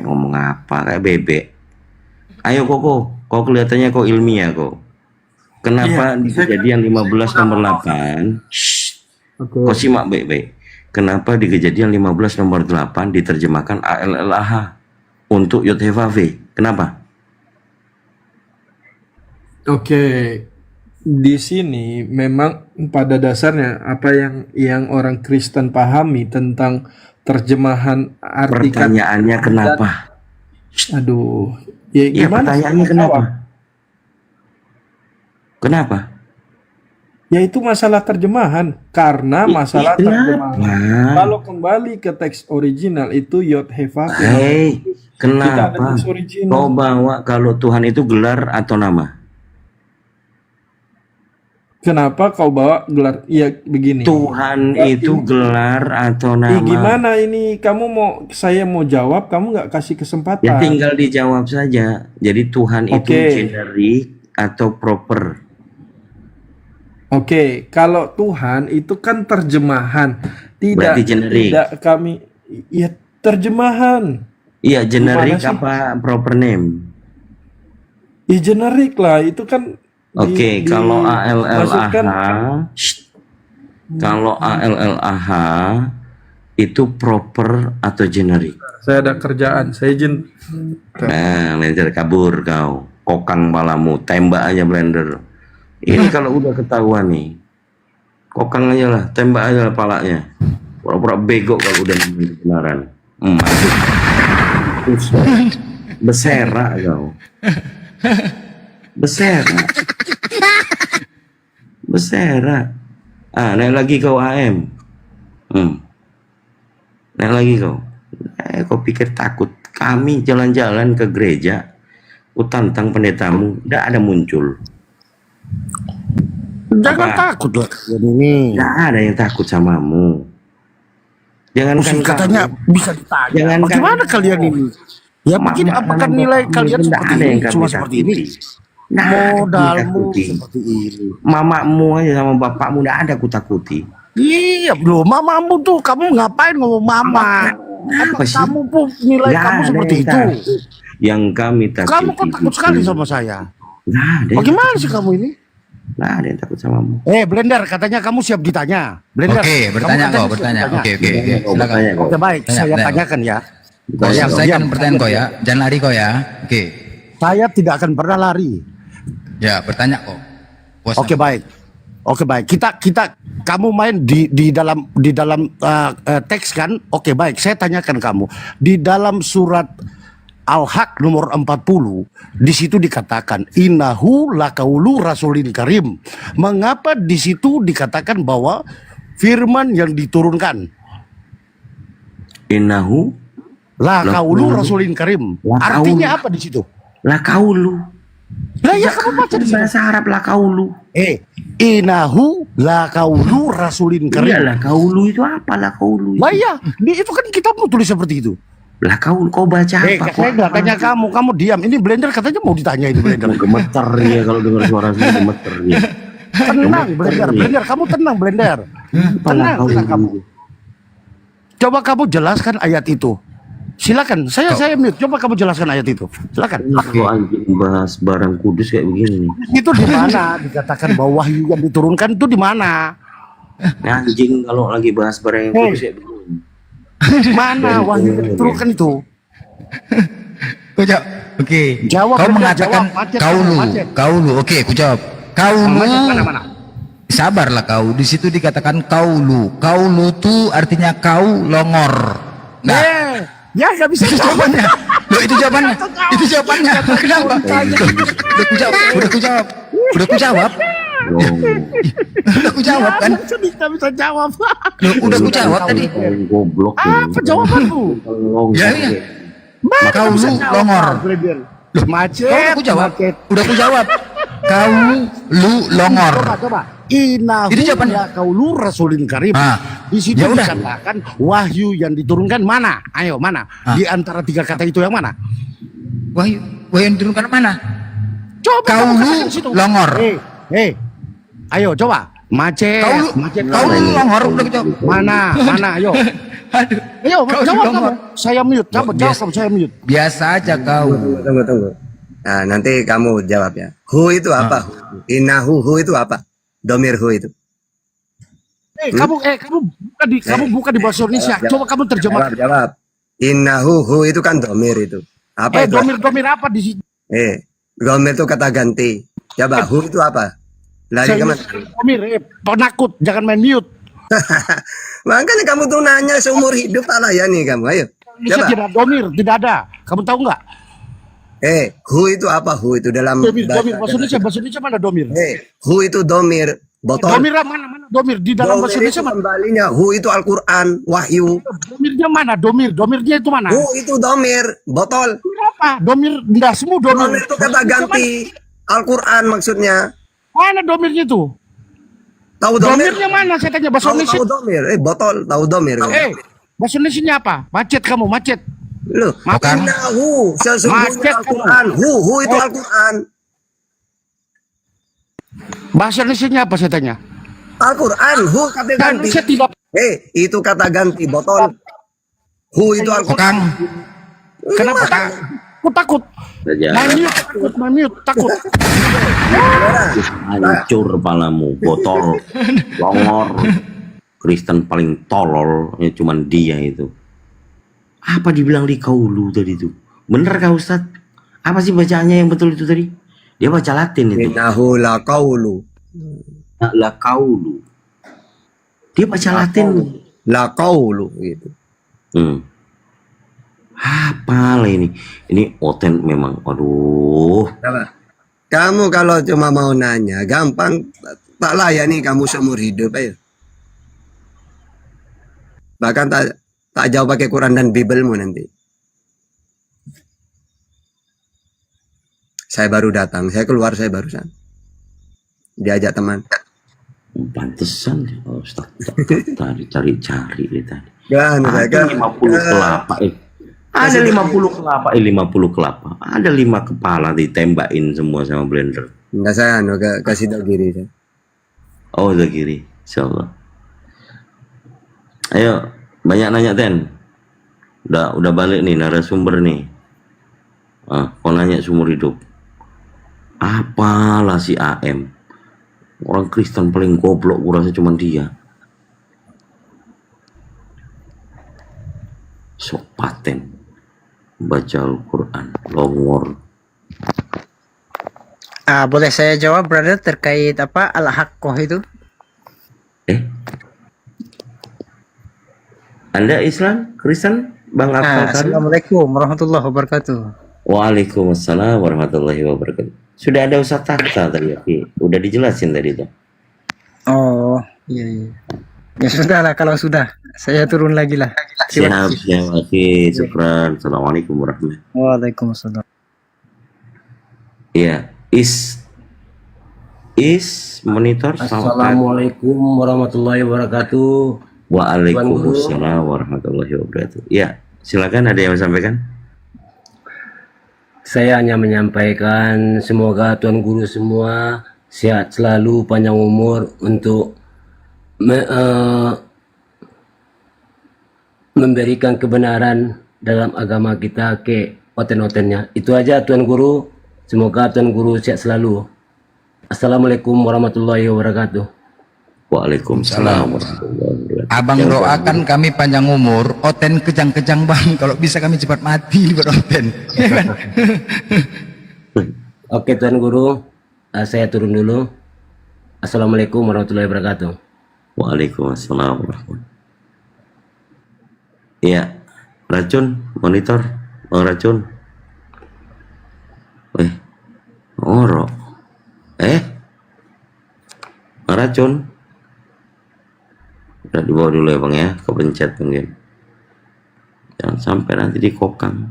ngomong apa kayak bebek. Ayo kok kelihatannya kok ilmiah kok. Kenapa di Kejadian 15 nomor 8? Kau simak baik-baik. Kenapa di Kejadian 15 nomor 8 diterjemahkan ALLAH untuk Yod-Heh-Vav-Veh? Kenapa? Oke, di sini memang pada dasarnya apa yang orang Kristen pahami tentang terjemahan arti Pertanyaannya kenapa? Aduh, ya Ya, gimana? pertanyaannya kenapa? Kenapa? Ya itu masalah terjemahan, karena masalah terjemahan. Kalau kembali ke teks original itu Yod-Heh-Vav-Veh. Hei, Tidak ada kenapa teks original. kau bawa kalau Tuhan itu gelar atau nama? Kenapa kau bawa gelar? Ya begini. Tuhan itu gelar atau nama? Gimana ini? Saya mau jawab, kamu nggak kasih kesempatan. Ya tinggal dijawab saja. Jadi Tuhan itu generik atau proper? Oke, kalau Tuhan itu kan terjemahan, Berarti generik. tidak kami, ya terjemahan. Iya, generik Gimana sih? apa proper name? Ya generik lah, itu kan. Oke, kalau masukkan. kalau ALLAH itu proper atau generik? Saya ada kerjaan, saya izin. Nah, Blender kabur kau, kokang palamu, tembak aja Blender. Ini kalau udah ketahuan nih, kokang aja lah, tembak aja lah palanya. Pura-pura bego kalau udah nemuin kebenaran. Masuk. Beserak kau. Beserak. Naik lagi kau AM. Naik lagi kau. Kau pikir takut? Kami jalan-jalan ke gereja, ku tantang pendetamu, tidak ada muncul. Jangan Apa? takut lah kalian ini. Nggak ada yang takut samamu. Jangankan Katanya bisa ditanya. Jangankan Bagaimana kalian ini? Ya mungkin apakah nilai kalian seperti ini? Cuma seperti ini. Modalmu seperti ini. Mamamu aja sama bapakmu nggak ada kutakuti. Iya, belum mamamu tuh, kamu ngapain ngomong mama? Apa sih? kamu pun nilai Nggak kamu ada seperti yang itu? takut. Yang kami takut. Kamu kok takut sekali sama saya? Nggak ada. yang Bagaimana takut. sih kamu ini? Nggak ada yang takut samamu. Blender, katanya kamu siap ditanya. Blender. Oke, bertanya kamu katanya kok, siap bertanya. ditanya. Oke, silakan. Bertanya kok. Oke, baik, Tanya, saya tanya. tanyakan ya. Kau Diam, selesaikan diam. pertanyaan kau ya. Jangan lari kau ya. Oke. Saya tidak akan pernah lari. Ya, bertanya kok. Puas Oke, baik. Oke, baik. Kamu main di dalam teks kan? Oke, baik. Saya tanyakan kamu. Di dalam surat Al-Haq nomor 40, di situ dikatakan innahu lakaulu rasulin karim. Mengapa di situ dikatakan bahwa firman yang diturunkan Innahu lakaulu rasulin karim. Artinya apa di situ? lakaulu. Lah ya kamu baca di situ. Bahasa Arab lakaulu. Innahu lakaulu rasulin karim. Iya, lakaulu itu apa lakaulu? Lah iya, itu kan kitabmu tulis seperti itu. Lakaulu kau baca apa? Saya nggak tanya kamu diam. Ini Blender katanya mau ditanya itu Blender. Gemeter ya kalau dengar suara saya gemeter ya. Tenang Blender, kamu tenang Blender. Tenang kamu. Coba kamu jelaskan ayat itu. Silakan, saya mute. Coba kamu jelaskan ayat itu. Silakan. Kalau anjing bahas barang kudus kayak begini nih. Itu di mana dikatakan bahwa wahyu yang diturunkan itu di mana? Anjing kalau lagi bahas barang yang kudus kayak begini. Mana wahyu yang diturunkan itu? Oke. Jawab, Kau Blender, mengatakan jawab. Macet, kaulu. macet. Kaulu. Oke, ku jawab. Kaulu. Mana? Sabarlah kau. Di situ dikatakan kaulu. Kaulu itu artinya kau longor. Nah, ya nggak bisa jawabannya. Loh, itu jawabannya. Itu jawabannya. Kenapa? Udah ku jawab. Udah ku jawab kan? Nggak bisa jawab. Loh, udah ku jawab tadi. Goblok. Apa jawabanmu? Ya, iya. Kau lu longor. Loh, Macet. udah ku jawab. Udah ku jawab. Kau lu longor. Coba. Innahu Itu jawabannya. lakaulu rasulin karim. Di situ ya udah. dikatakan wahyu yang diturunkan mana? Ayo mana? Di antara tiga kata itu yang mana? Wahyu yang diturunkan mana? Coba Kau kamu lu katakan situ. longor. Ayo coba. Macet. Kau lu longor. Udah ku jawab. Mana? Ayo. Ayo Kau jawab longor. kamu. Saya mute. Jawab kamu. Saya mute. Biasa aja kau. Tunggu. Nah, nanti kamu jawab ya. Hu itu apa? Innahu hu itu apa? Domir hu itu. Kamu buka di bahasa Indonesia. Coba kamu terjemahkan. Jawab. Innahu hu itu kan domir itu. Apa itu? Domir apa di sini? Domir itu kata ganti. Coba hu itu apa? Lari kemana? Domir, penakut. Jangan main mute. Makanya kamu tuh nanya seumur hidup tak ya nih kamu. Ayo. Indonesia Coba. tidak ada domir, tidak ada. Kamu tahu nggak? Hu itu apa? Hu itu dalam Domir, bahasa Indonesia mana domir? Hu itu domir. Botol. Domir mana domir di dalam bahasa Indonesia mana? Kembalinya hu itu Al-Quran, wahyu. Domirnya mana? Domirnya itu mana? Hu itu domir, botol. Apa? Domir, enggak semua domir. Domir itu kata ganti Al-Quran maksudnya. Mana domirnya itu? Tahu domir? Domirnya mana? Saya tanya bahasa Indonesia. Tahu domir, botol, tahu domir. Bahasa Indonesia apa? Macet kamu, macet. Loh, innahu sesungguhnya Al-Quran. Hu itu Al-Quran. Bahasa Indonesia apa saya tanya? Al-Quran, hu kata ganti. Itu kata ganti botol. Hu itu Al-Quran. Kenapa? Aku takut. Takut. Hancur kepalamu, botol, longor. Kristen paling tolol, ya cuman dia itu. Apa dibilang di kaulu tadi itu? Bener kah Ustaz? Apa sih bacaannya yang betul itu tadi? Dia baca Latin itu. Innahu la kaulu. La kaulu. Dia baca Latin. La kaulu gitu. Apa lah ini? Ini oten memang. Aduh. Kamu kalau cuma mau nanya, gampang. Tak layani kamu seumur hidup ayo. Bahkan tak jauh pakai Quran dan Bibelmu nanti. Saya baru datang, saya keluar, saya barusan diajak teman. Pantesan ya, oh, Ustaz tadi cari-cari deh tadi. Kan, Ada 50 kelapa. Ada 50 kelapa, 50 kelapa. Ada 5 kepala ditembakin semua sama blender. Enggak saya kasih tau gini saya. Oh, udah kiri. Insyaallah. Ayo, banyak nanya Ten. Udah balik nih narasumber nih. Kau nanya seumur hidup. Apalah si AM? Orang Kristen paling goblok gua rasa cuma dia. Sok paten baca Al-Quran longor. Boleh saya jawab brother terkait apa al-haqqah itu? Anda Islam, Kristen, Bang Akmal? Assalamualaikum warahmatullahi wabarakatuh. Waalaikumsalam warahmatullahi wabarakatuh. Sudah ada Ustaz Takta tadi, udah dijelasin tadi tuh. Oh, iya. Ya sudah lah, kalau sudah saya turun lagi lah. Siap, oke, syukran. Assalamualaikum warahmatullahi wabarakatuh. Waalaikumsalam. Iya, is monitor. Assalamualaikum warahmatullahi wabarakatuh. Waalaikumsalam warahmatullahi wabarakatuh. Ya, silakan, ada yang mau sampaikan? Saya hanya menyampaikan semoga Tuan Guru semua sehat selalu, panjang umur untuk memberikan kebenaran dalam agama kita ke oten-otennya. Itu aja Tuan Guru. Semoga Tuan Guru sehat selalu. Assalamualaikum warahmatullahi wabarakatuh. Waalaikumsalam warahmatullahi wabarakatuh. Abang doakan kami panjang umur, Oten kejang-kejang bang. Kalau bisa kami cepat mati buat Oten. Ya kan? Oke Tuan Guru, saya turun dulu. Assalamualaikum warahmatullahi wabarakatuh. Waalaikumsalam warahmatullahi. Iya, racun monitor, Bang Racun. Ngorok. Bang Racun. Udah dibawa dulu ya Bang ya, kepencet mungkin. Jangan sampai nanti dikokang.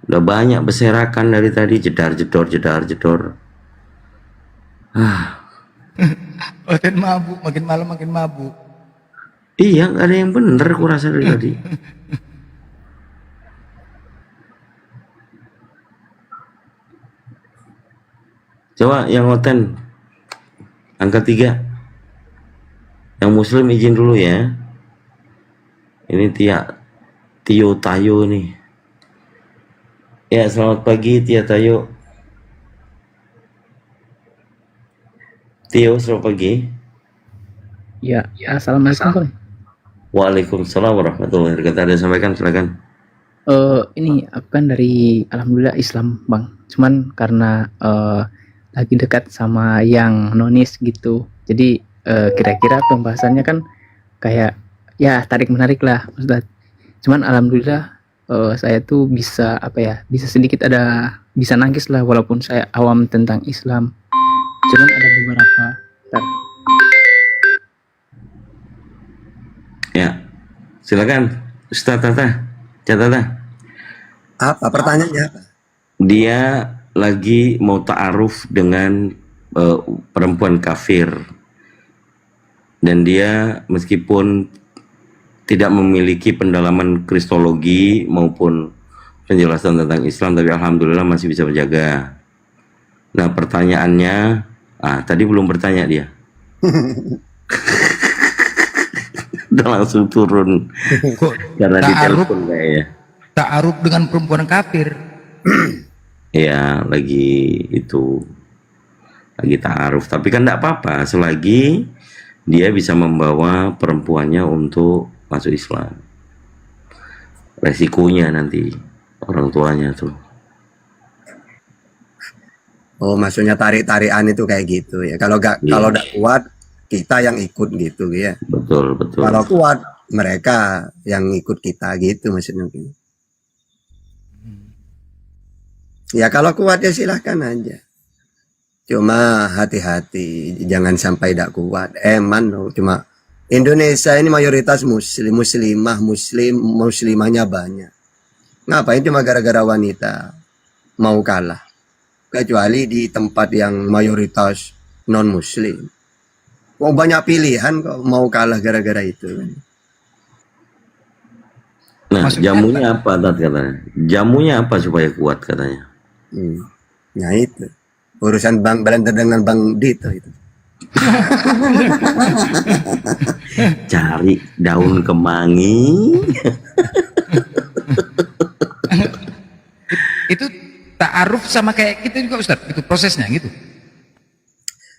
Udah banyak berserakan dari tadi, jedar-jedor. Oten mabuk, makin malam makin mabuk. Iya, nggak ada yang bener aku rasa dari tadi. Coba yang Oten angka 3. Yang Muslim izin dulu ya. Ini Tio Tayo nih. Ya, selamat pagi Tia Tayo. Tio, selamat pagi. Ya, assalamualaikum. Waalaikumsalam warahmatullahi wabarakatuh. Ada yang sampaikan, silakan. Ini aku kan dari alhamdulillah Islam bang. Cuman karena lagi dekat sama yang nonis gitu. Jadi kira-kira pembahasannya kan kayak ya tarik menarik lah Ustaz. Cuman alhamdulillah saya tuh bisa bisa sedikit bisa nangis lah walaupun saya awam tentang Islam. Cuman ada beberapa. Ya, silakan Ustaz Tata. Apa pertanyaannya? Dia lagi mau ta'aruf dengan perempuan kafir. Dan dia meskipun tidak memiliki pendalaman kristologi maupun penjelasan tentang Islam, tapi alhamdulillah masih bisa menjaga. Nah pertanyaannya, tadi belum bertanya dia. Udah langsung turun. Karena ditelepon kayaknya. Ta'aruf dengan perempuan kafir. Ya, lagi ta'aruf. Tapi kan tidak apa-apa selagi dia bisa membawa perempuannya untuk masuk Islam. Resikonya nanti orang tuanya tuh. Oh, maksudnya tarik-tarikan itu kayak gitu ya. Kalau udah kuat kita yang ikut gitu ya. Betul. Kalau kuat mereka yang ikut kita gitu maksudnya. Ya kalau kuat ya silahkan aja. Cuma hati-hati, jangan sampai tidak kuat. Cuma Indonesia ini mayoritas muslimahnya banyak. Ngapain cuma gara-gara wanita mau kalah? Kecuali di tempat yang mayoritas non muslim. Mau banyak pilihan kok mau kalah gara-gara itu kan. Nah, jamunya apa Tat katanya? Jamunya apa supaya kuat katanya? Nah itu urusan Bang Belanda dengan Bang Dito itu. Cari daun kemangi. Itu ta'aruf sama kayak kita juga Ustaz, itu prosesnya gitu.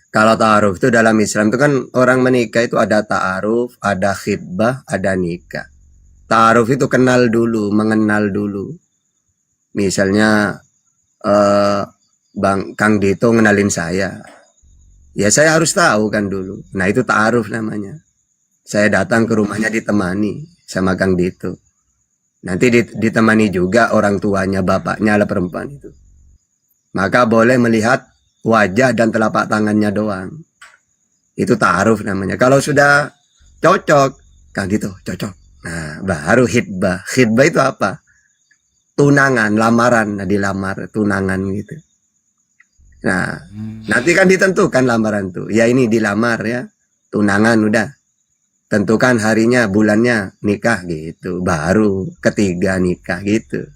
Kalau ta'aruf itu dalam Islam itu kan orang menikah itu ada ta'aruf, ada khitbah, ada nikah. Ta'aruf itu kenal dulu, mengenal dulu. Misalnya Bang Kang Dito ngenalin saya. Ya saya harus tahu kan dulu. Nah itu ta'aruf namanya. Saya datang ke rumahnya ditemani sama Kang Dito. Nanti ditemani juga orang tuanya, bapaknya lah perempuan itu. Maka boleh melihat wajah dan telapak tangannya doang. Itu ta'aruf namanya. Kalau sudah cocok, Kang Dito cocok. Nah, baru khitbah. Khitbah itu apa? Tunangan, lamaran, nah, dilamar, tunangan gitu. Nah, nanti kan ditentukan lamaran tuh. Ya ini dilamar ya, tunangan udah. Tentukan harinya, bulannya, nikah gitu. Baru ketiga nikah gitu.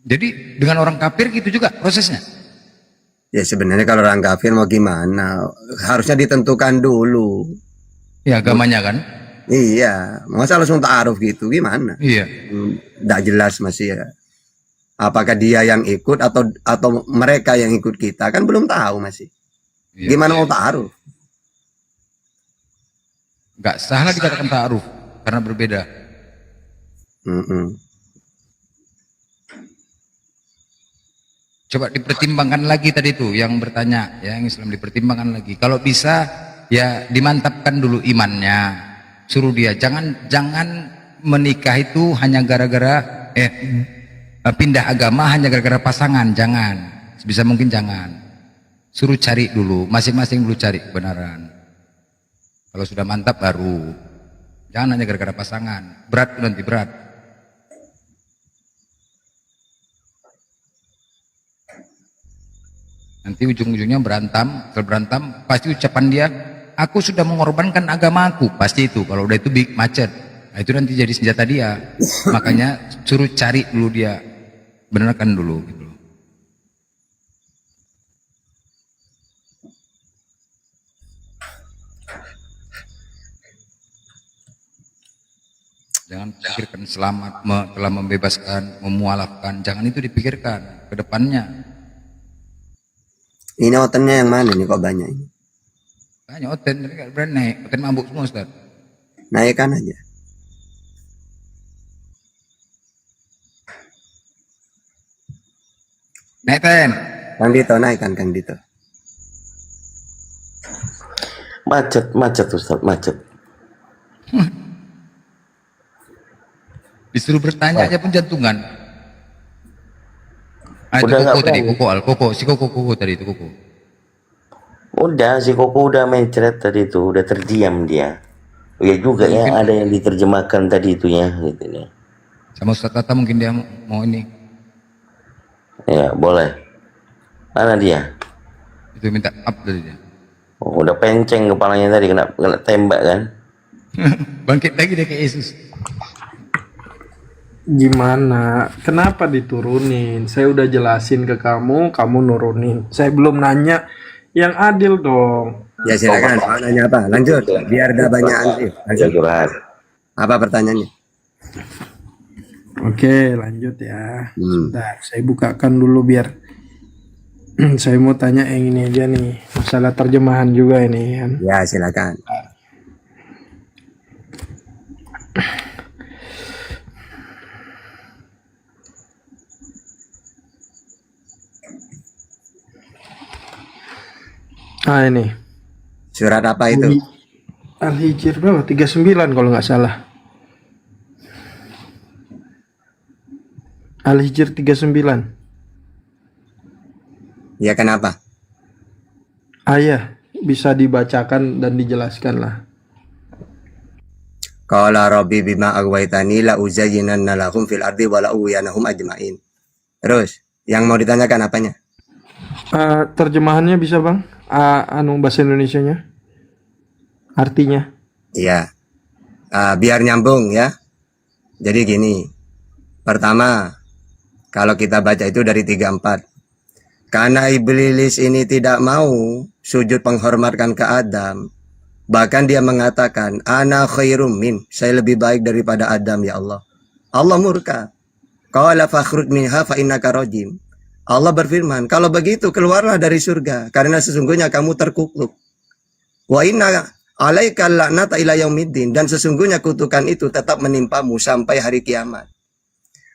Jadi dengan orang kafir gitu juga prosesnya? Ya sebenarnya kalau orang kafir mau gimana? Harusnya ditentukan dulu. Ya agamanya kan? Iya, masa langsung ta'aruf gitu gimana? Iya. Nggak jelas masih ya. Apakah dia yang ikut atau mereka yang ikut kita kan belum tahu masih. Iya, Gimana mau ta'aruf? Nggak salah dikatakan ta'aruf karena berbeda. Coba dipertimbangkan lagi tadi tuh yang bertanya, ya, yang Islam dipertimbangkan lagi. Kalau bisa ya dimantapkan dulu imannya. Suruh dia jangan menikah itu hanya gara-gara pindah agama hanya gara-gara pasangan, jangan. Sebisa mungkin jangan. Suruh cari dulu, masing-masing dulu cari kebenaran. Kalau sudah mantap baru. Jangan hanya gara-gara pasangan. Berat nanti berat. Nanti ujung-ujungnya berantem, terberantem, pasti ucapan dia, aku sudah mengorbankan agamaku, pasti itu. Kalau udah itu big macet, nah, itu nanti jadi senjata dia. Makanya suruh cari dulu dia, benarkan dulu. Gitu. Jangan pikirkan selamat, telah membebaskan, memualafkan, jangan itu dipikirkan ke depannya. Ini otennya yang mana nih kok banyak ini? Banyak oten, tapi gak berani naik. Oten mabuk semua Ustaz. Naikkan aja. Naik ten. Kang Dito, naikkan Kang Dito. Macet Ustaz, macet. Disuruh bertanya aja pun jantungan. Ah, itu Udah nggak koko tadi, berani. si koko tadi itu koko. Udah, si Koko udah mencret tadi itu, udah terdiam dia. Ya juga ya, ada yang diterjemahkan tadi itu ya, gitu ya. Sama Ustaz Tata mungkin dia mau ini. Ya, boleh. Mana dia? Itu minta up tadi dia. Oh, udah penceng kepalanya tadi, kena tembak kan? Bangkit lagi dia kayak Yesus. Gimana? Kenapa diturunin? Saya udah jelasin ke kamu, kamu nurunin. Saya belum nanya yang adil dong. Ya silakan, mau nanya apa? Lanjut, biar ada banyak ansih. Lanjut. Apa pertanyaannya? Oke, lanjut ya. Sebentar, saya bukakan dulu biar saya mau tanya yang ini aja nih, masalah terjemahan juga ini kan. Ya silakan. Ah ini. Surat apa itu? Al-Hijr berapa? 39 kalau nggak salah. Al-Hijr 39. Ya kenapa? Ayah, bisa dibacakan dan dijelaskan lah. Qala rabbi bima aghwaytani la uzayyinanna lahum fil ardi wa la uyanahum ajmain. Terus, yang mau ditanyakan apanya? Terjemahannya bisa bang? Bahasa Indonesianya? Artinya? Iya. Biar nyambung ya. Jadi gini. Pertama, kalau kita baca itu dari 34. Karena iblis ini tidak mau sujud penghormatan ke Adam. Bahkan dia mengatakan, ana khairum min. Saya lebih baik daripada Adam ya Allah. Allah murka. Qala fakhruj minha fa innaka rajim. Allah berfirman, kalau begitu keluarlah dari surga karena sesungguhnya kamu terkutuk. Wa inna alaika la'nata ila yaumiddin, dan sesungguhnya kutukan itu tetap menimpamu sampai hari kiamat.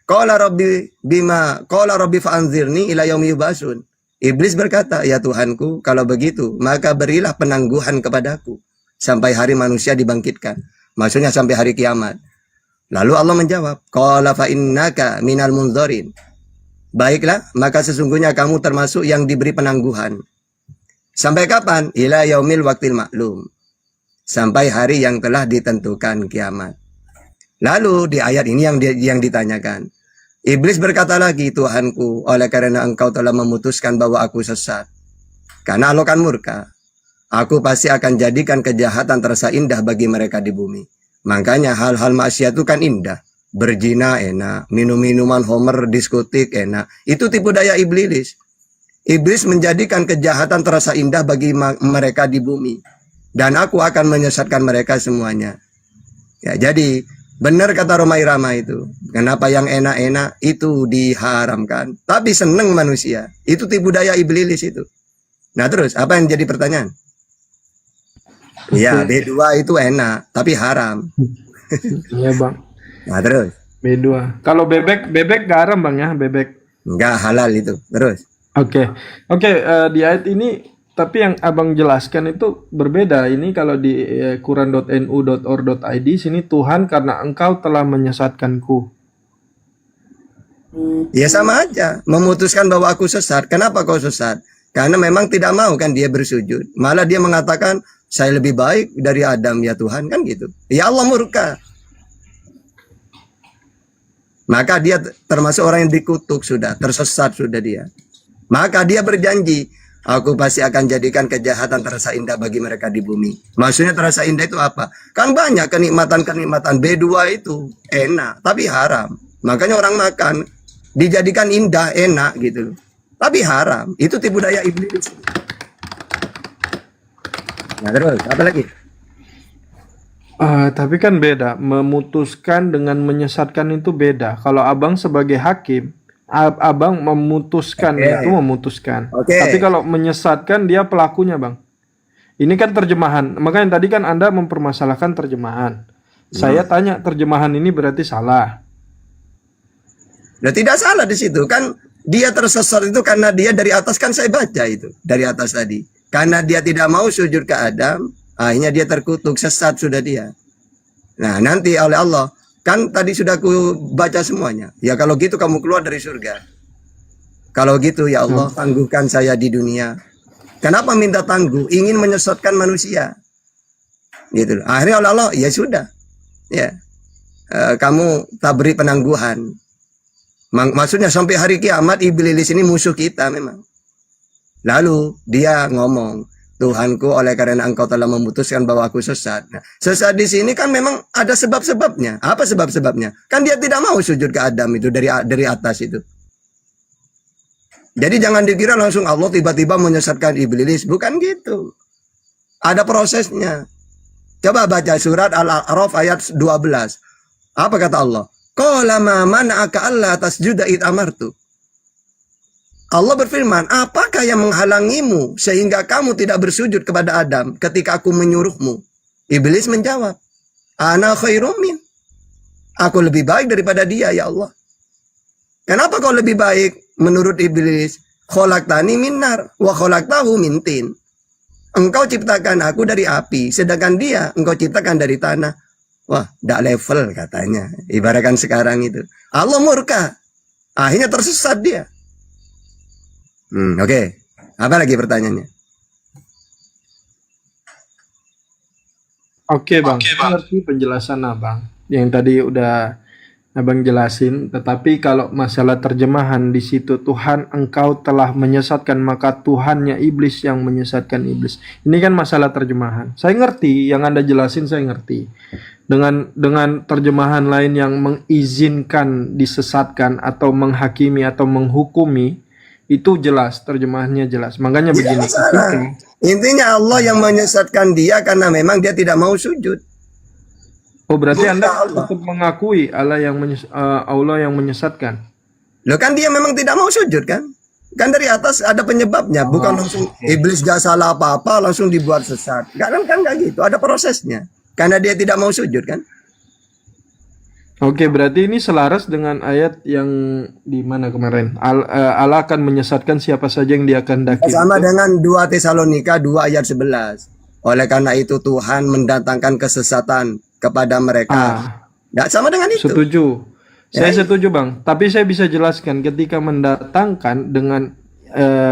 Qala rabbi fa'anzirni ila yaumi yub'atsun. Iblis berkata, ya Tuhanku, kalau begitu maka berilah penangguhan kepadaku sampai hari manusia dibangkitkan. Maksudnya sampai hari kiamat. Lalu Allah menjawab, qala fa innaka minal munzarin. Baiklah, maka sesungguhnya kamu termasuk yang diberi penangguhan. Sampai kapan? Ila yaumil waqtil ma'lum. Sampai hari yang telah ditentukan kiamat. Lalu di ayat ini yang ditanyakan. Iblis berkata lagi, Tuhanku, oleh karena engkau telah memutuskan bahwa aku sesat. Karena Allah kan murka. Aku pasti akan jadikan kejahatan terasa indah bagi mereka di bumi. Makanya hal-hal maksiat itu kan indah. Berzina enak, minum-minuman homer, diskotik enak. Itu tipu daya iblis. Iblis menjadikan kejahatan terasa indah bagi mereka di bumi. Dan aku akan menyesatkan mereka semuanya. Ya, jadi benar kata Romai Rama itu. Kenapa yang enak-enak itu diharamkan. Tapi seneng manusia. Itu tipu daya iblis itu. Nah terus, apa yang jadi pertanyaan? Ya, B2 itu enak, tapi haram. Iya bang. Nah terus. B2. Kalau bebek garam bang ya, bebek. Enggak halal itu. Terus. Oke. Di ayat ini, tapi yang abang jelaskan itu berbeda. Ini kalau di quran.nu.or.id sini, Tuhan karena engkau telah menyesatkanku. Ya sama aja. Memutuskan bahwa aku sesat. Kenapa kau sesat? Karena memang tidak mau kan dia bersujud. Malah dia mengatakan, saya lebih baik dari Adam ya Tuhan, kan gitu. Ya Allah murka. Maka dia termasuk orang yang dikutuk sudah, tersesat sudah dia. Maka dia berjanji, aku pasti akan jadikan kejahatan terasa indah bagi mereka di bumi. Maksudnya terasa indah itu apa? Kan banyak kenikmatan-kenikmatan. B2 itu enak, tapi haram. Makanya orang makan, dijadikan indah, enak gitu. Tapi haram. Itu tipu daya iblis. Nah terus, apa lagi? Tapi kan beda, memutuskan dengan menyesatkan itu beda. Kalau abang sebagai hakim, abang memutuskan itu memutuskan. Tapi kalau menyesatkan dia pelakunya bang. Ini kan terjemahan. Makanya tadi kan Anda mempermasalahkan terjemahan. Saya tanya terjemahan ini berarti salah. Nah tidak salah di situ kan, dia tersesat itu karena dia dari atas, kan saya baca itu dari atas tadi. Karena dia tidak mau sujud ke Adam, akhirnya dia terkutuk, sesat sudah dia. Nah nanti oleh Allah, kan tadi sudah aku baca semuanya. Ya kalau gitu kamu keluar dari surga. Kalau gitu ya Allah, tangguhkan saya di dunia. Kenapa minta tangguh? Ingin menyesatkan manusia. Gitu. Akhirnya oleh Allah, ya sudah. Ya, kamu tak beri penangguhan. Maksudnya sampai hari kiamat iblis ini musuh kita memang. Lalu dia ngomong, Tuhanku, oleh karena engkau telah memutuskan bahwa aku sesat. Nah, sesat di sini kan memang ada sebab-sebabnya. Apa sebab-sebabnya? Kan dia tidak mau sujud ke Adam itu dari atas itu. Jadi jangan dikira langsung Allah tiba-tiba menyesatkan iblis. Bukan gitu. Ada prosesnya. Coba baca surat Al-A'raf ayat 12. Apa kata Allah? Qala ma mana'aka alla tasjuda id amartu. Allah berfirman, apakah yang menghalangimu sehingga kamu tidak bersujud kepada Adam ketika aku menyuruhmu? Iblis menjawab, ana khairum min. Aku lebih baik daripada dia ya Allah. Kenapa kau lebih baik menurut iblis? Khalaqtani min nar wa khalaqtahu min tin. Engkau ciptakan aku dari api, sedangkan dia engkau ciptakan dari tanah. Wah, tidak level katanya. Ibaratkan sekarang itu. Allah murka. Akhirnya tersesat dia. Oke. Apa lagi pertanyaannya? Oke bang. Mengerti penjelasan abang. Yang tadi udah Abang jelasin, tetapi kalau masalah terjemahan di situ Tuhan engkau telah menyesatkan maka Tuhannya iblis yang menyesatkan iblis. Ini kan masalah terjemahan. Saya ngerti yang Anda jelasin, saya ngerti. Dengan terjemahan lain yang mengizinkan disesatkan atau menghakimi atau menghukumi, itu jelas, terjemahannya jelas. Makanya begini. Masalah. Intinya Allah yang menyesatkan dia karena memang dia tidak mau sujud. Oh, berarti Anda tetap mengakui Allah yang menyesatkan. Loh kan dia memang tidak mau sujud kan? Kan dari atas ada penyebabnya, bukan langsung iblis gak salah apa-apa langsung dibuat sesat. Kan gak gitu, ada prosesnya. Karena dia tidak mau sujud kan? Oke, berarti ini selaras dengan ayat yang di mana kemarin? Allah akan menyesatkan siapa saja yang dia kehendaki. Sama dengan 2 Tesalonika 2 ayat 11. Oleh karena itu Tuhan mendatangkan kesesatan kepada mereka. Nggak sama dengan itu. Setuju. Saya setuju, Bang. Tapi saya bisa jelaskan ketika mendatangkan dengan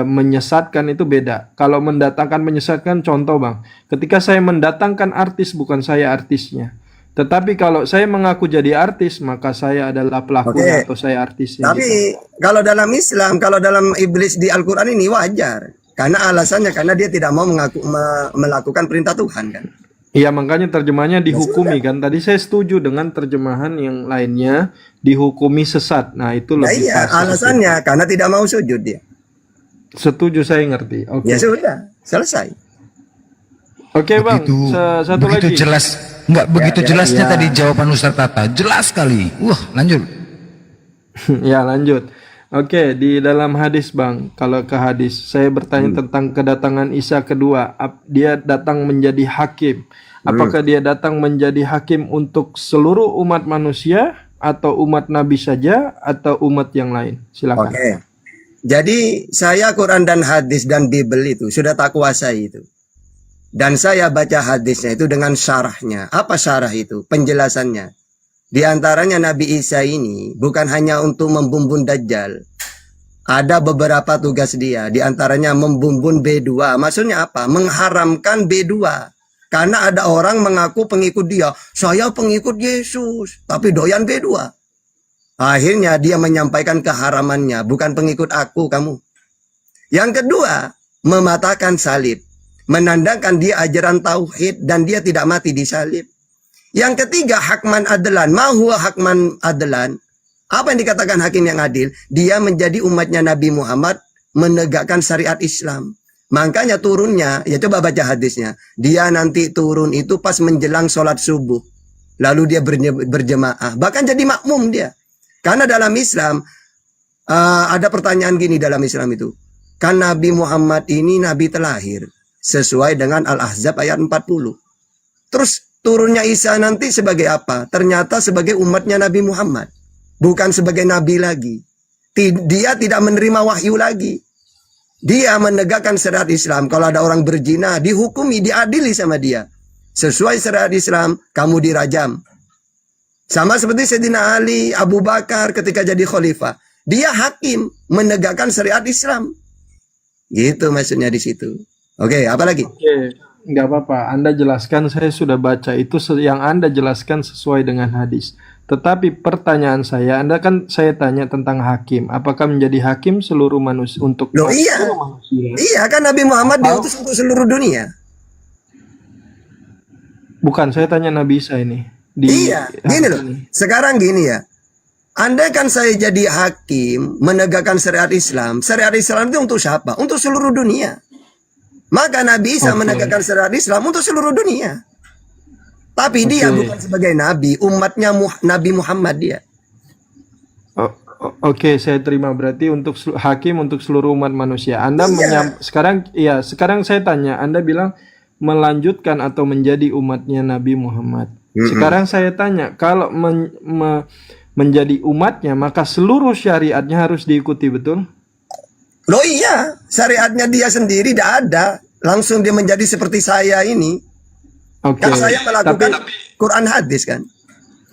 menyesatkan itu beda. Kalau mendatangkan menyesatkan, contoh, Bang. Ketika saya mendatangkan artis, bukan saya artisnya. Tetapi kalau saya mengaku jadi artis, maka saya adalah pelakunya atau saya artisnya. Tapi kalau dalam Islam, kalau dalam iblis di Al-Quran ini wajar. Karena alasannya, karena dia tidak mau melakukan perintah Tuhan kan. Iya, makanya terjemahannya dihukumi kan. Tadi saya setuju dengan terjemahan yang lainnya, dihukumi sesat. Nah, itu lebih iya, pas. alasannya karena tidak mau sujud dia. Setuju, saya ngerti. Oke. Ya sudah, selesai. Oke, Bang. Satu begitu lagi. jelas, enggak begitu jelasnya ya. tadi jawaban Ustaz Tata. Jelas sekali. Wah, lanjut. Ya, lanjut. Oke, di dalam hadis, Bang, kalau ke hadis, saya bertanya tentang kedatangan Isa kedua. Dia datang menjadi hakim. Apakah dia datang menjadi hakim untuk seluruh umat manusia atau umat Nabi saja atau umat yang lain? Silakan. Oke. Jadi saya Quran dan hadis dan Bible itu sudah tak kuasai itu. Dan saya baca hadisnya itu dengan syarahnya. Apa syarah itu? Penjelasannya. Di antaranya Nabi Isa ini bukan hanya untuk membumbun Dajjal. Ada beberapa tugas dia. Di antaranya membumbun B2. Maksudnya apa? Mengharamkan B2. Karena ada orang mengaku pengikut dia. Saya pengikut Yesus. Tapi doyan B2. Akhirnya dia menyampaikan keharamannya. Bukan pengikut aku kamu. Yang kedua, mematahkan salib. Menandakan dia ajaran tauhid dan dia tidak mati di salib. Yang ketiga, hakman adlan. Ma huwa hakman adlan? Apa yang dikatakan hakim yang adil? Dia menjadi umatnya Nabi Muhammad menegakkan syariat Islam. Makanya turunnya, ya coba baca hadisnya. Dia nanti turun itu pas menjelang sholat subuh. Lalu dia berjemaah. Bahkan jadi makmum dia. Karena dalam Islam, ada pertanyaan gini dalam Islam itu. Kan Nabi Muhammad ini Nabi terlahir. Sesuai dengan Al-Ahzab ayat 40. Terus turunnya Isa nanti sebagai apa? Ternyata sebagai umatnya Nabi Muhammad. Bukan sebagai Nabi lagi. Dia tidak menerima wahyu lagi. Dia menegakkan syariat Islam. Kalau ada orang berzina, dihukumi, diadili sama dia. Sesuai syariat Islam, kamu dirajam. Sama seperti Sayyidina Ali, Abu Bakar ketika jadi khalifah. Dia hakim menegakkan syariat Islam. Gitu maksudnya di situ. Oke, apa lagi? Oke, nggak apa-apa. Anda jelaskan, saya sudah baca. Itu yang Anda jelaskan sesuai dengan hadis. Tetapi pertanyaan saya, saya tanya tentang hakim. Apakah menjadi hakim seluruh manusia untuk seluruh manusia? Iya, kan Nabi Muhammad diutus untuk seluruh dunia. Bukan, saya tanya Nabi Isa ini. Iya, gini loh. Sekarang gini ya. Andai kan saya jadi hakim menegakkan syariat Islam itu untuk siapa? Untuk seluruh dunia. Maka Nabi Isa menegakkan syariat Islam untuk seluruh dunia. Tapi dia bukan sebagai Nabi, umatnya Nabi Muhammad dia. Oke, saya terima. Berarti untuk hakim untuk seluruh umat manusia. Anda sekarang saya tanya, Anda bilang melanjutkan atau menjadi umatnya Nabi Muhammad. Sekarang saya tanya, kalau menjadi umatnya, maka seluruh syariatnya harus diikuti, betul? Loh iya, syariatnya dia sendiri tidak ada. Langsung dia menjadi seperti saya ini. Kan saya melakukan Quran hadis kan.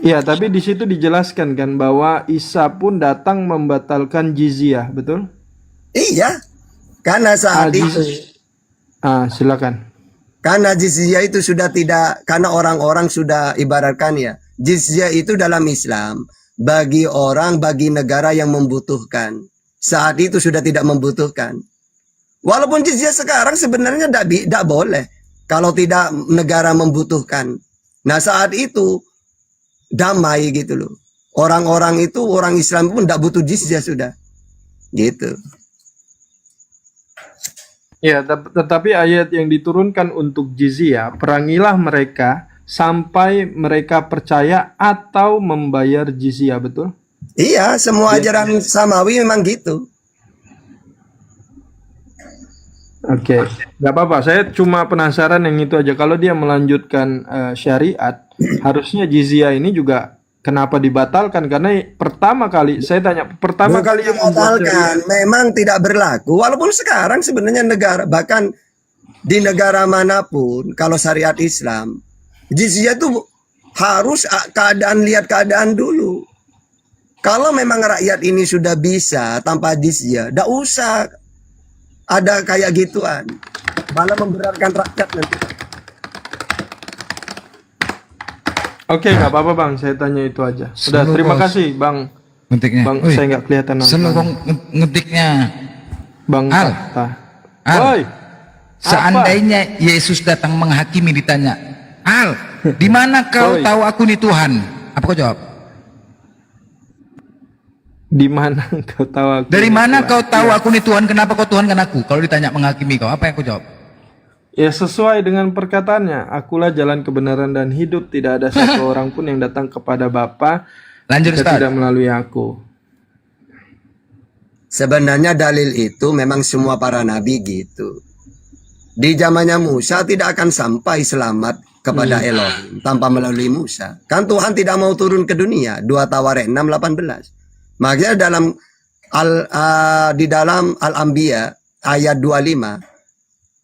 Iya, tapi di situ dijelaskan kan bahwa Isa pun datang membatalkan jizyah, betul? Iya. Karena saat itu silakan. Karena jizyah itu sudah tidak, karena orang-orang sudah ibaratkan ya, jizyah itu dalam Islam bagi negara yang membutuhkan. Saat itu sudah tidak membutuhkan. Walaupun jizya sekarang sebenarnya tidak boleh kalau tidak negara membutuhkan. Nah saat itu damai gitu loh. Orang-orang itu, orang Islam pun tidak butuh jizya sudah. Gitu. Ya, tetapi ayat yang diturunkan untuk jizya, perangilah mereka sampai mereka percaya atau membayar jizya, betul? Iya, semua ajaran samawi memang gitu. Oke, nggak apa-apa. Saya cuma penasaran yang itu aja. Kalau dia melanjutkan syariat, harusnya jizya ini juga kenapa dibatalkan? Karena pertama kali saya tanya, pertama kali yang membuat dibatalkan memang tidak berlaku. Walaupun sekarang sebenarnya negara, bahkan di negara manapun, kalau syariat Islam, jizya itu harus lihat keadaan dulu. Kalau memang rakyat ini sudah bisa tanpa jizya, tidak usah ada kayak gituan, malah memberatkan rakyat nanti. Oke, nggak apa-apa Bang, saya tanya itu aja. Udah, terima kasih Bang. Ngetiknya. Bang, saya nggak kelihatan Seluruh ngetiknya. Bang. Al. Woi. Seandainya Yesus datang menghakimi, ditanya, Al, di mana kau tahu aku ini Tuhan? Apa kau jawab? Di mana kau tahu aku? Dari mana kau tahu aku ini Tuhan? Kenapa kau Tuhan kan aku? Kalau ditanya menghakimi kau, apa yang kau jawab? Ya sesuai dengan perkataannya, akulah jalan kebenaran dan hidup, tidak ada satu orang pun yang datang kepada Bapa tidak melalui aku. Sebenarnya dalil itu memang semua para nabi gitu. Di zamannya Musa tidak akan sampai selamat kepada Elohim tanpa melalui Musa. Kan Tuhan tidak mau turun ke dunia. 2 Tawarikh 6:18. Makanya di dalam Al-Anbiya ayat 25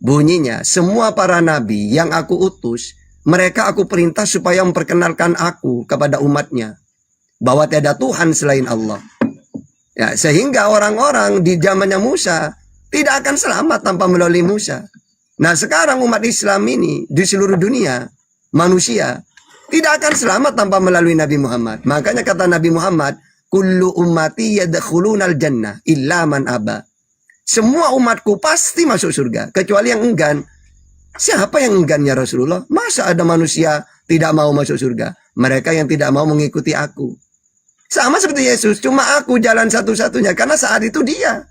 bunyinya, semua para nabi yang aku utus, mereka aku perintah supaya memperkenalkan aku kepada umatnya, bahwa tiada Tuhan selain Allah. Ya, sehingga orang-orang di zamannya Musa tidak akan selamat tanpa melalui Musa. Nah sekarang umat Islam ini di seluruh dunia, manusia tidak akan selamat tanpa melalui Nabi Muhammad. Makanya kata Nabi Muhammad, kullu ummati yadkhulunal jannah illa man aba. Semua umatku pasti masuk surga, kecuali yang enggan. Siapa yang enggan ya Rasulullah? Masa ada manusia tidak mau masuk surga? Mereka yang tidak mau mengikuti aku. Sama seperti Yesus, cuma aku jalan satu-satunya, karena saat itu dia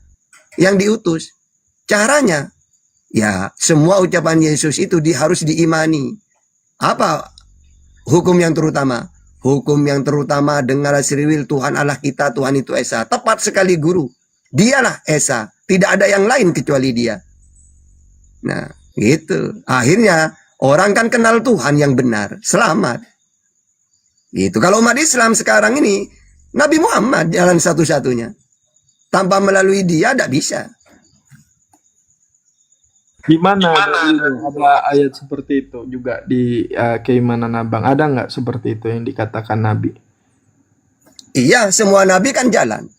yang diutus. Caranya, ya semua ucapan Yesus itu harus diimani. Apa hukum yang terutama? Hukum yang terutama, dengarlah seriwil, Tuhan Allah kita, Tuhan itu Esa. Tepat sekali guru. Dialah Esa. Tidak ada yang lain kecuali dia. Nah, gitu. Akhirnya, orang kan kenal Tuhan yang benar. Selamat. Gitu. Kalau umat Islam sekarang ini, Nabi Muhammad jalan satu-satunya. Tanpa melalui dia, tidak bisa. Di mana ada ayat seperti itu juga di keimanan Abang? Ada nggak seperti itu yang dikatakan Nabi? Iya, semua Nabi kan jalan.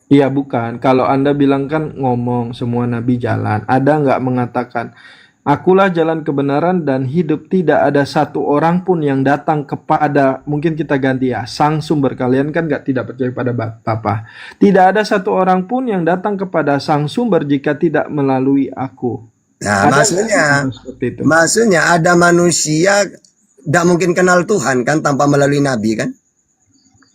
Iya, bukan. Kalau Anda bilang kan ngomong semua Nabi jalan. Ada nggak mengatakan, akulah jalan kebenaran dan hidup, tidak ada satu orang pun yang datang kepada, mungkin kita ganti ya, sang sumber. Kalian kan tidak percaya pada Bapa. Tidak ada satu orang pun yang datang kepada sang sumber jika tidak melalui aku. Nah, maksudnya ada manusia tidak mungkin kenal Tuhan kan tanpa melalui Nabi kan?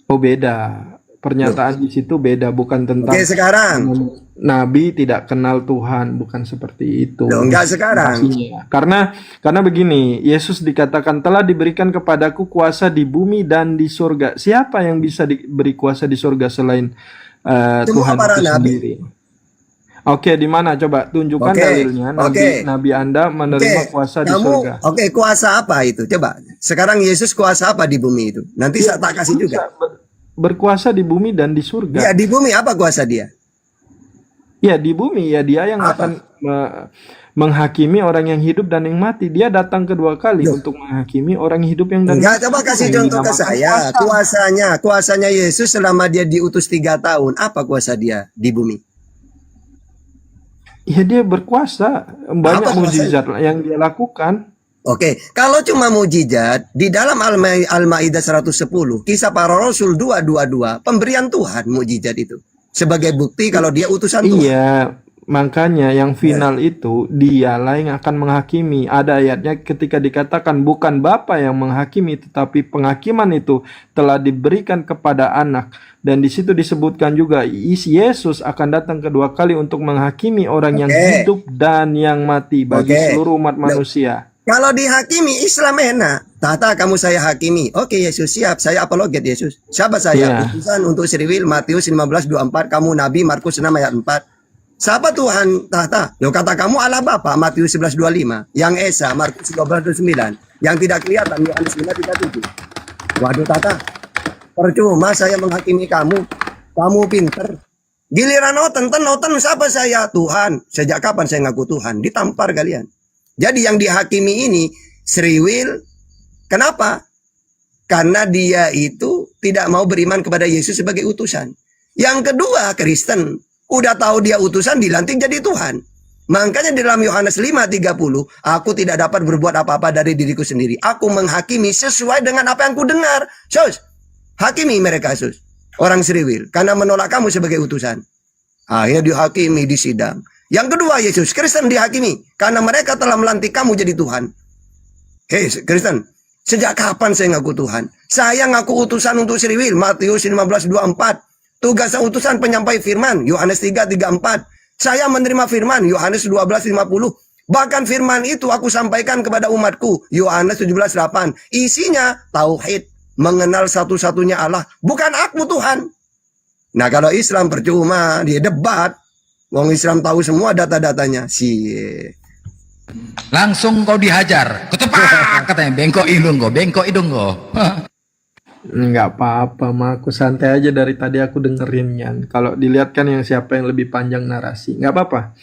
Oh, beda. Pernyataan di situ beda, bukan tentang sekarang Nabi tidak kenal Tuhan, bukan seperti itu. Enggak sekarang. Karena begini, Yesus dikatakan telah diberikan kepadaku kuasa di bumi dan di surga. Siapa yang bisa diberi kuasa di surga selain Tuhan itu sendiri? Oke, di mana coba tunjukkan dalilnya Nabi Anda menerima kuasa di surga. Oke, kuasa apa itu? Coba. Sekarang Yesus kuasa apa di bumi itu? Nanti saya tak kasih juga. Berkuasa di bumi dan di surga. Ya, di bumi apa kuasa dia? Ya, di bumi ya dia yang akan menghakimi orang yang hidup dan yang mati. Dia datang kedua kali untuk menghakimi orang yang hidup yang dan mati. Coba kasih contoh ke saya. Kuasanya Yesus selama dia diutus 3 tahun. Apa kuasa dia di bumi? Ya, dia berkuasa. Banyak mukjizat yang dia lakukan. Oke, kalau cuma mujizat di dalam Al-Maidah 110, kisah para rasul 222, pemberian Tuhan mujizat itu sebagai bukti kalau dia utusan Tuhan. Iya, makanya yang final itu dialah yang akan menghakimi. Ada ayatnya ketika dikatakan bukan Bapa yang menghakimi, tetapi penghakiman itu telah diberikan kepada anak. Dan di situ disebutkan juga Yesus akan datang kedua kali untuk menghakimi orang yang hidup dan yang mati bagi seluruh umat manusia. Kalau dihakimi Islam enak. Tata kamu saya hakimi. Oke Yesus siap. Saya apologet Yesus. Siapa saya? Utusan untuk Sriwil Matius 15:24. Kamu Nabi Markus 6 ayat 4. Siapa Tuhan Tata? Yo kata kamu Allah Bapa Matius 11:25. Yang Esa Markus 12:9. Yang tidak kelihatan Yohanes 5:37. Waduh Tata. Percuma saya menghakimi kamu. Kamu pinter. Giliran noten siapa saya? Tuhan. Sejak kapan saya ngaku Tuhan? Ditampar kalian. Jadi yang dihakimi ini Sriwil, kenapa? Karena dia itu tidak mau beriman kepada Yesus sebagai utusan. Yang kedua Kristen, udah tahu dia utusan dilantik jadi Tuhan. Makanya di dalam Yohanes 5:30, aku tidak dapat berbuat apa-apa dari diriku sendiri. Aku menghakimi sesuai dengan apa yang ku dengar. Sus, hakimi mereka sus. Orang Sriwil, karena menolak kamu sebagai utusan. Akhirnya dihakimi di sidang. Yang kedua Yesus Kristen dihakimi karena mereka telah melantik kamu jadi Tuhan. Hei Kristen, sejak kapan saya ngaku Tuhan? Saya ngaku utusan untuk Sriwil Matius 15:24. Tugas utusan penyampai firman Yohanes 3:34. Saya menerima firman Yohanes 12:50. Bahkan firman itu aku sampaikan kepada umatku Yohanes 17:8. Isinya tauhid, mengenal satu-satunya Allah, bukan aku Tuhan. Nah kalau Islam percuma dia debat. Wong Islam tahu semua data-datanya. Langsung kau dihajar. Ketepak katanya, bengkok hidung kau, bengkok hidung kau. Nggak apa-apa, mah aku santai aja dari tadi aku dengerinnya. Kalau dilihat kan yang siapa yang lebih panjang narasi, nggak apa-apa.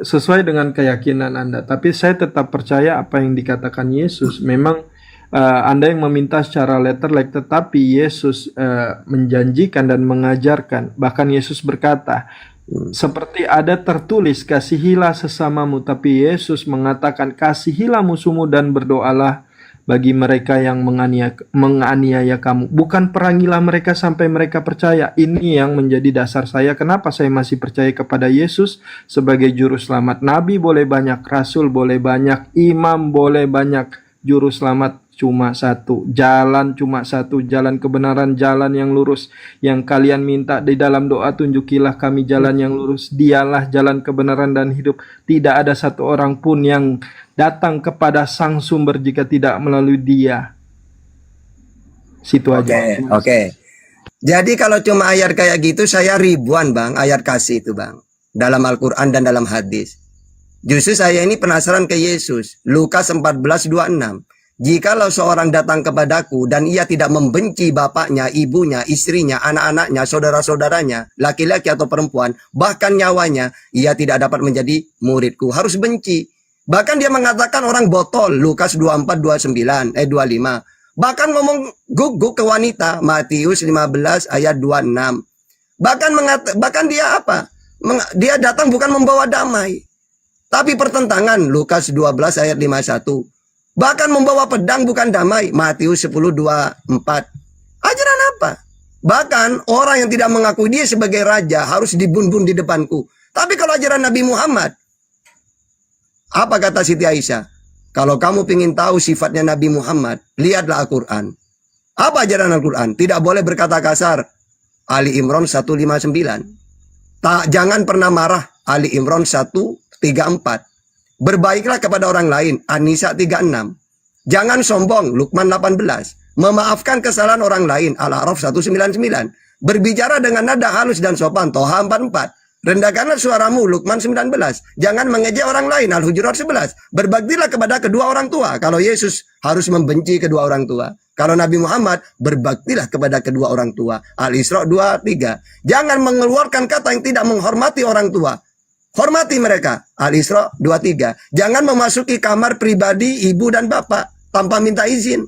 Sesuai dengan keyakinan Anda. Tapi saya tetap percaya apa yang dikatakan Yesus. Memang Anda yang meminta secara letter-like, tetapi Yesus menjanjikan dan mengajarkan. Bahkan Yesus berkata, seperti ada tertulis, kasihilah sesamamu. Tapi Yesus mengatakan, kasihilah musuhmu dan berdoalah bagi mereka yang menganiaya kamu. Bukan perangilah mereka sampai mereka percaya. Ini yang menjadi dasar saya. Kenapa saya masih percaya kepada Yesus sebagai juru selamat. Nabi boleh banyak, Rasul boleh banyak, imam boleh banyak, juru selamat cuma satu, jalan cuma satu, jalan kebenaran, jalan yang lurus. Yang kalian minta di dalam doa, tunjukilah kami jalan yang lurus. Dialah jalan kebenaran dan hidup. Tidak ada satu orang pun yang datang kepada sang sumber jika tidak melalui dia. Situ aja. Oke. Jadi kalau cuma ayat kayak gitu, saya ribuan bang, ayat kasih itu bang. Dalam Al-Quran dan dalam hadis. Justru saya ini penasaran ke Yesus. Lukas 14:26. Jikalau seorang datang kepadaku dan ia tidak membenci bapaknya, ibunya, istrinya, anak-anaknya, saudara-saudaranya, laki-laki atau perempuan, bahkan nyawanya, ia tidak dapat menjadi muridku. Harus benci. Bahkan dia mengatakan orang botol, Lukas 24:25. Bahkan ngomong guguk ke wanita, Matius 15 ayat 26. Bahkan dia apa? Dia datang bukan membawa damai, tapi pertentangan, Lukas 12 ayat 51. Bahkan membawa pedang bukan damai, Matius 10:24. Ajaran apa? Bahkan orang yang tidak mengakui dia sebagai raja harus dibun-bun di depanku. Tapi kalau ajaran Nabi Muhammad, apa kata Siti Aisyah? Kalau kamu ingin tahu sifatnya Nabi Muhammad, lihatlah Al-Quran. Apa ajaran Al-Quran? Tidak boleh berkata kasar, Ali Imran 159. Jangan pernah marah, Ali Imran 134. Berbaiklah kepada orang lain, An-Nisa 36. Jangan sombong, Luqman 18. Memaafkan kesalahan orang lain, Al-A'raf 199. Berbicara dengan nada halus dan sopan, Toha 44. Rendahkanlah suaramu, Luqman 19. Jangan mengejek orang lain, Al-Hujurat 11. Berbaktilah kepada kedua orang tua. Kalau Yesus harus membenci kedua orang tua. Kalau Nabi Muhammad, berbaktilah kepada kedua orang tua. Al-Isra 23. Jangan mengeluarkan kata yang tidak menghormati orang tua. Hormati mereka. Al-Isra 23. Jangan memasuki kamar pribadi ibu dan bapak tanpa minta izin.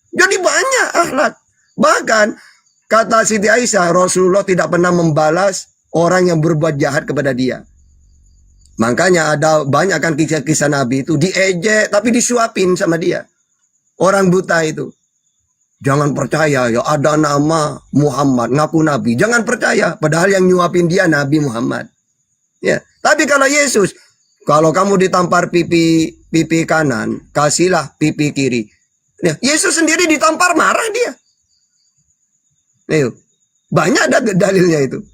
Jadi banyak akhlak. Bahkan kata Siti Aisyah, Rasulullah tidak pernah membalas orang yang berbuat jahat kepada dia. Makanya ada banyak kan kisah-kisah Nabi itu diejek tapi disuapin sama dia. Orang buta itu. Jangan percaya ya ada nama Muhammad ngaku Nabi. Jangan percaya padahal yang nyuapin dia Nabi Muhammad. Ya, tapi kalau Yesus, kalau kamu ditampar pipi kanan, kasihlah pipi kiri. Ya, Yesus sendiri ditampar marah dia. Ayo. Banyak dalilnya itu.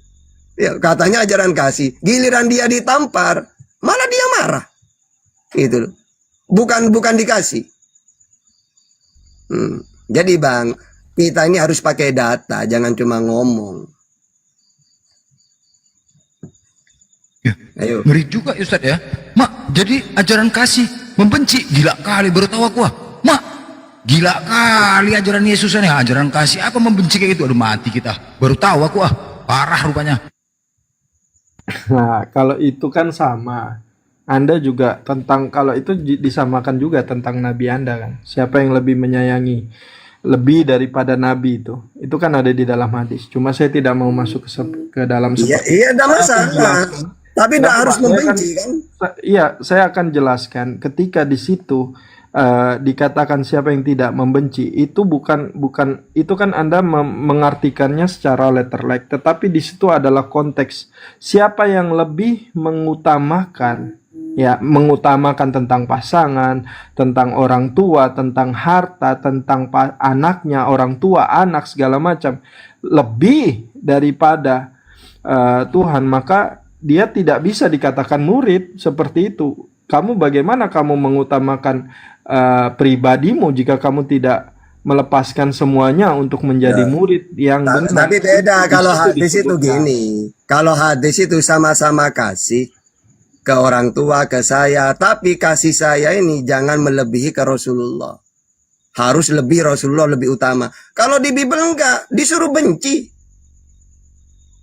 Ya, katanya ajaran kasih. Giliran dia ditampar, malah dia marah. Gitu loh. Bukan dikasih. Jadi Bang, kita ini harus pakai data, jangan cuma ngomong. Ya, ayo. Ngeri juga ya Ustaz ya. Mak, jadi ajaran kasih membenci. Gila kali, baru tahu aku. Mak, gila kali ajaran Yesus ini. Ajaran kasih apa membenci kayak gitu? Aduh mati kita. Baru tahu aku parah rupanya. Nah, kalau itu kan sama. Anda juga tentang, kalau itu disamakan juga tentang Nabi Anda kan. Siapa yang lebih menyayangi lebih daripada Nabi itu. Itu kan ada di dalam hadis. Cuma saya tidak mau masuk ke dalam seperti Iya, ada masalah. Tapi tidak harus membenci kan? Iya, saya akan jelaskan. Ketika di situ dikatakan siapa yang tidak membenci, itu bukan itu kan Anda mengartikannya secara letter like, tetapi di situ adalah konteks siapa yang lebih mengutamakan, ya, mengutamakan tentang pasangan, tentang orang tua, tentang harta, tentang anaknya, orang tua, anak, segala macam, lebih daripada Tuhan, maka dia tidak bisa dikatakan murid seperti itu. Kamu bagaimana kamu mengutamakan pribadimu jika kamu tidak melepaskan semuanya untuk menjadi murid yang benar? Tapi beda kalau hadis itu gini. Kalau hadis itu sama-sama kasih ke orang tua, ke saya, tapi kasih saya ini jangan melebihi ke Rasulullah. Harus lebih Rasulullah lebih utama. Kalau di Bible enggak, disuruh benci.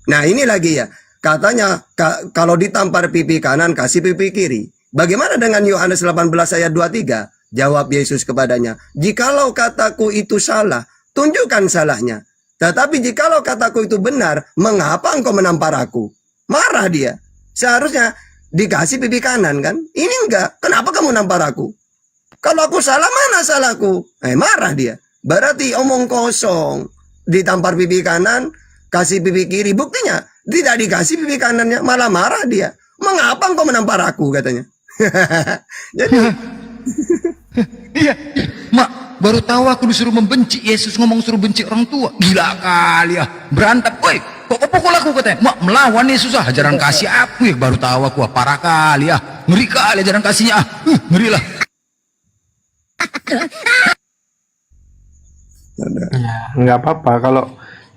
Nah, ini lagi ya. Katanya kalau ditampar pipi kanan kasih pipi kiri. Bagaimana dengan Yohanes 18 ayat 23? Jawab Yesus kepadanya, "Jikalau kataku itu salah, tunjukkan salahnya. Tetapi jikalau kataku itu benar, mengapa engkau menampar aku?" Marah dia. Seharusnya dikasih pipi kanan kan? Ini enggak. Kenapa kamu nampar aku? Kalau aku salah, mana salahku? Marah dia. Berarti omong kosong. Ditampar pipi kanan, kasih pipi kiri. Buktinya tidak dikasih pipi kanannya, malah marah dia. Mengapa engkau menampar aku, katanya. Jadi iya, Mak, baru tahu aku disuruh membenci. Yesus ngomong suruh benci orang tua. Gila kali ya. Berantak, woi, kok pukul aku, katanya. Mak, melawan Yesus ajaran kasih aku ya. Baru tahu aku parah kali ya. Ngeri kali ajaran kasihnya. Ngeri lah. Nggak apa-apa kalau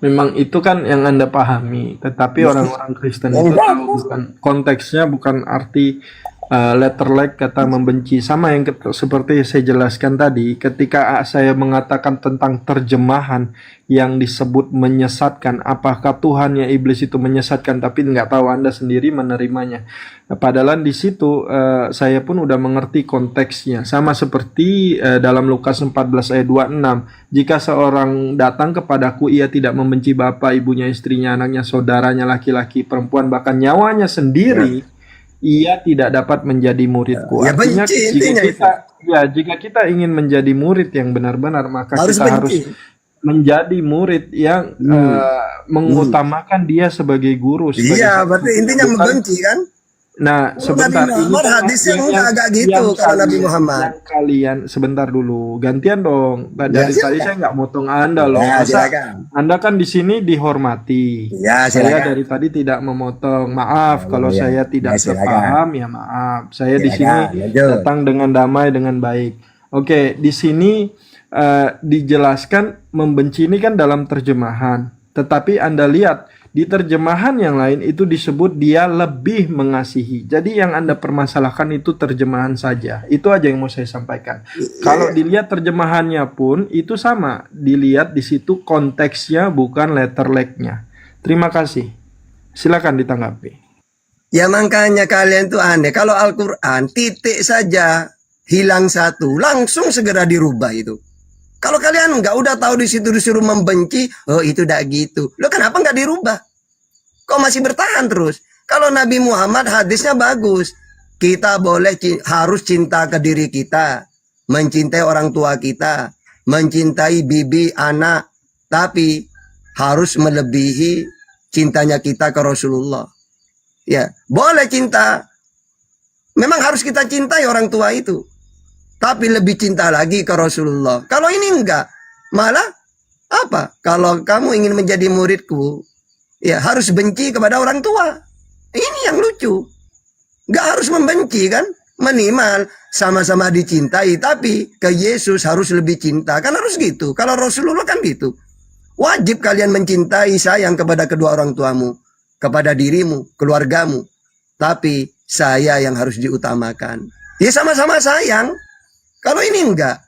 memang itu kan yang Anda pahami, tetapi orang-orang Kristen itu tahu bukan konteksnya, bukan arti letter like kata membenci. Sama yang seperti saya jelaskan tadi, ketika saya mengatakan tentang terjemahan yang disebut menyesatkan, apakah Tuhan ya iblis itu menyesatkan, tapi nggak tahu, Anda sendiri menerimanya. Padahal di situ saya pun udah mengerti konteksnya. Sama seperti dalam Lukas 14 ayat 26. Jika seorang datang kepadaku, ia tidak membenci bapak, ibunya, istrinya, anaknya, saudaranya, laki-laki, perempuan, bahkan nyawanya sendiri, ia tidak dapat menjadi muridku. Ya, Artinya benci, jika kita ingin menjadi murid yang benar-benar, maka harus kita harus benci. menjadi murid yang mengutamakan dia sebagai guru. Iya, berarti intinya membenci kan? Nah, sebentar, Nabi Muhammad hadisnya enggak agak gitu kalau Nabi Muhammad. Kalian sebentar dulu, gantian dong. Dari tadi saya nggak motong Anda loh. Ya, Masa silakan. Anda kan di sini dihormati. Ya, saya silakan. dari tadi tidak memotong. Maaf kalau ya. saya tidak Ya, silakan. sepaham, ya maaf. Saya di sini Silakan, lanjut. datang dengan damai, dengan baik. Oke, di sini dijelaskan membenci ini kan dalam terjemahan. Tetapi Anda lihat di terjemahan yang lain itu disebut dia lebih mengasihi. Jadi yang Anda permasalahkan itu terjemahan saja. Itu aja yang mau saya sampaikan. Kalau dilihat terjemahannya pun itu sama. Dilihat di situ konteksnya bukan letter like-nya. Terima kasih. Silakan ditanggapi. Ya makanya kalian tuh aneh. Kalau Al-Quran titik saja hilang satu, langsung segera dirubah itu. Kalau kalian nggak udah tahu di situ disuruh membenci, oh itu udah gitu. Lo kenapa nggak dirubah? Kok masih bertahan terus? Kalau Nabi Muhammad hadisnya bagus, kita harus cinta ke diri kita, mencintai orang tua kita, mencintai bibi, anak, tapi harus melebihi cintanya kita ke Rasulullah. Ya, boleh cinta. Memang harus kita cintai orang tua itu. Tapi lebih cinta lagi ke Rasulullah. Kalau ini enggak, malah apa? Kalau kamu ingin menjadi muridku, ya harus benci kepada orang tua. Ini yang lucu. Enggak harus membenci kan? Minimal sama-sama dicintai, tapi ke Yesus harus lebih cinta. Kan harus gitu. Kalau Rasulullah kan gitu. Wajib kalian mencintai, sayang kepada kedua orang tuamu, kepada dirimu, keluargamu. Tapi saya yang harus diutamakan. Ya sama-sama sayang. Kalau ini enggak.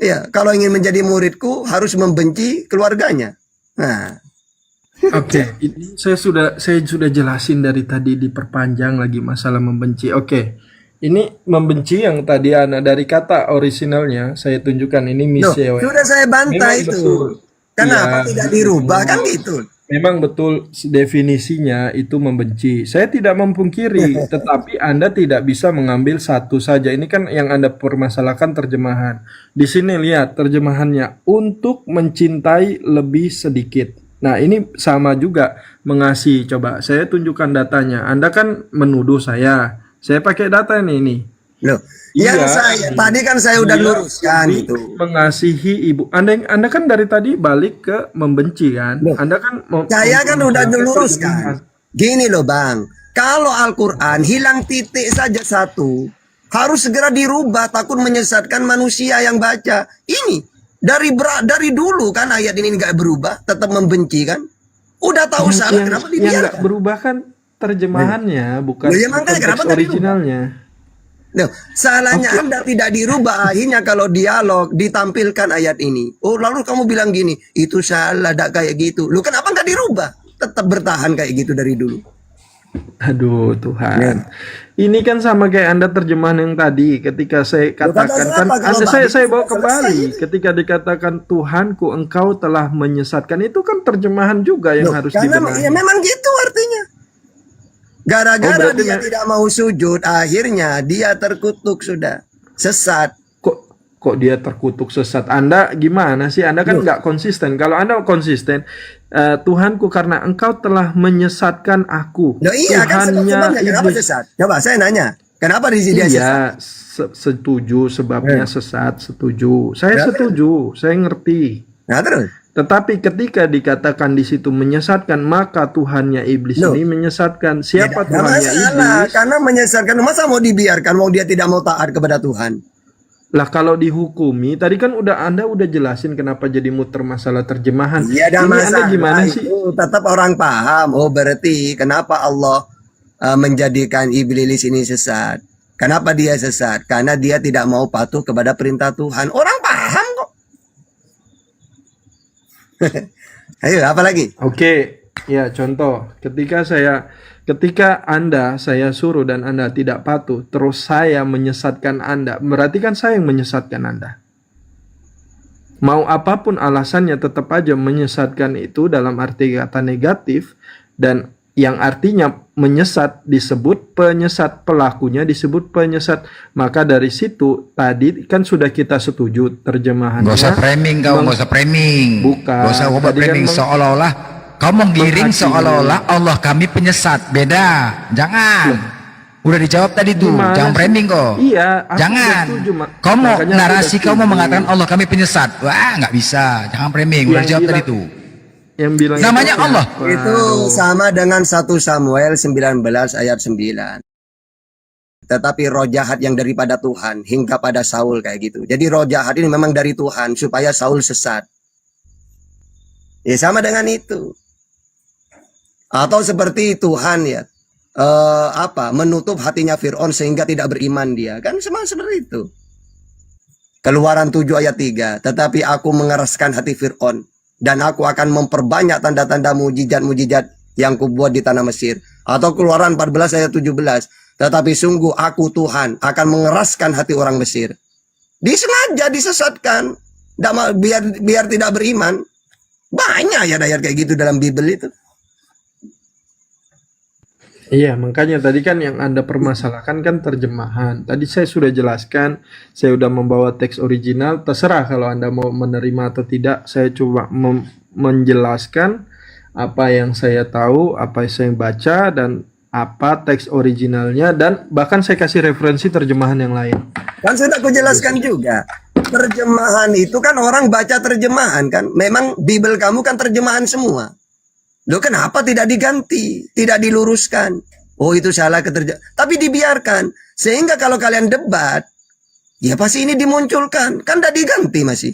Ya, kalau ingin menjadi muridku harus membenci keluarganya. Nah. Oke, ini saya sudah jelasin dari tadi, diperpanjang lagi masalah membenci. Oke. Ini membenci yang tadi dari kata orisinalnya saya tunjukkan ini misyewe. Sudah saya bantai itu. Betul. Kenapa Ya, tidak dirubah kan gitu? Memang betul definisinya itu membenci. Saya tidak memungkiri, tetapi Anda tidak bisa mengambil satu saja. Ini kan yang Anda permasalahkan terjemahan. Di sini lihat terjemahannya, untuk mencintai lebih sedikit. Nah, ini sama juga mengasihi. Coba saya tunjukkan datanya. Anda kan menuduh saya. Saya pakai data ini. Loh, yang tadi kan saya udah luruskan itu. Mengasihi ibu. Anda kan dari tadi balik ke membenci kan? Anda kan Saya kan udah luruskan. Gini loh Bang, kalau Al-Quran hilang titik saja satu, harus segera dirubah, takut menyesatkan manusia yang baca. Ini dari dulu kan ayat ini nggak berubah, tetap membenci kan? Udah tahu salah, kenapa yang dibiarkan? nggak berubah kan terjemahannya, bukan Ya, makanya kenapa teks nggak originalnya. Loh, salahnya Anda tidak dirubah. Akhirnya kalau dialog ditampilkan ayat ini. Oh, lalu kamu bilang gini, itu salah, tidak kayak gitu. Lu kenapa nggak dirubah? Tetap bertahan kayak gitu dari dulu. Aduh Tuhan. Ini kan sama kayak Anda terjemahan yang tadi ketika saya katakan kan saya bawa kembali ketika dikatakan Tuhanku engkau telah menyesatkan, itu kan terjemahan juga yang harus dibenahi. Ya memang gitu artinya. Gara-gara dia tidak mau sujud, akhirnya dia terkutuk sudah. Sesat. Kok dia terkutuk sesat? Anda gimana sih? Anda kan nggak konsisten. Kalau Anda konsisten, Tuhanku karena engkau telah menyesatkan aku. Loh, iya kan sebabnya kenapa sesat? Coba saya nanya. Kenapa di sini dia sesat? Setuju sebabnya sesat, setuju. Saya setuju, saya ngerti. Nah, terus? Tetapi ketika dikatakan di situ menyesatkan, maka Tuhannya iblis ini menyesatkan. Siapa Tuhannya iblis? Karena menyesatkan, masa mau dibiarkan mau dia tidak mau taat kepada Tuhan? Lah kalau dihukumi, tadi kan Anda udah jelasin kenapa jadi muter masalah terjemahan. Iya, ada ini masalah. Anda gimana sih? Tetap orang paham. Oh, berarti kenapa Allah menjadikan iblis ini sesat? Kenapa dia sesat? Karena dia tidak mau patuh kepada perintah Tuhan. Orang paham kok. Ayo, apa lagi? Oke, ya contoh. Ketika saya suruh dan Anda tidak patuh, terus saya menyesatkan Anda, berarti kan saya yang menyesatkan Anda. Mau apapun alasannya, tetap aja menyesatkan itu dalam arti kata negatif, dan yang artinya menyesat disebut penyesat, pelakunya disebut penyesat. Maka dari situ tadi kan sudah kita setuju terjemahannya. Gak usah framing kau, gak usah framing. Bukan. Gak usah framing seolah-olah kau menggiring seolah-olah Allah kami penyesat. Beda. Jangan. Udah dijawab tadi tuh. Jangan framing kok. Iya. Jangan. Kau mau narasi, kau mau mengatakan Allah kami penyesat. Wah, nggak bisa. Jangan framing. Udah dijawab tadi tuh. Yang bilang namanya Allah. Itu sama dengan 1 Samuel 19 ayat 9. Tetapi roh jahat yang daripada Tuhan hingga pada Saul kayak gitu. Jadi roh jahat ini memang dari Tuhan supaya Saul sesat. Ya sama dengan itu. Atau seperti Tuhan ya, menutup hatinya Fir'aun sehingga tidak beriman dia. Kan sama seperti itu. Keluaran 7 ayat 3. Tetapi aku mengeraskan hati Fir'aun, dan aku akan memperbanyak tanda-tanda mujizat-mujizat yang kubuat di tanah Mesir. Atau Keluaran 14 ayat 17. Tetapi sungguh aku Tuhan akan mengeraskan hati orang Mesir. Disengaja disesatkan. Biar tidak beriman. Banyak ayat-ayat kayak gitu dalam Bible itu. Iya, makanya tadi kan yang Anda permasalahkan kan terjemahan. Tadi saya sudah jelaskan, saya sudah membawa teks original. Terserah kalau Anda mau menerima atau tidak. Saya coba menjelaskan apa yang saya tahu, apa yang saya baca, dan apa teks originalnya, dan bahkan saya kasih referensi terjemahan yang lain. Kan sudah aku jelaskan juga. Terjemahan itu kan orang baca terjemahan kan. Memang Bible kamu kan terjemahan semua. Loh kenapa tidak diganti, tidak diluruskan? Oh itu salah tapi dibiarkan. Sehingga kalau kalian debat, ya pasti ini dimunculkan. Kan tidak diganti masih.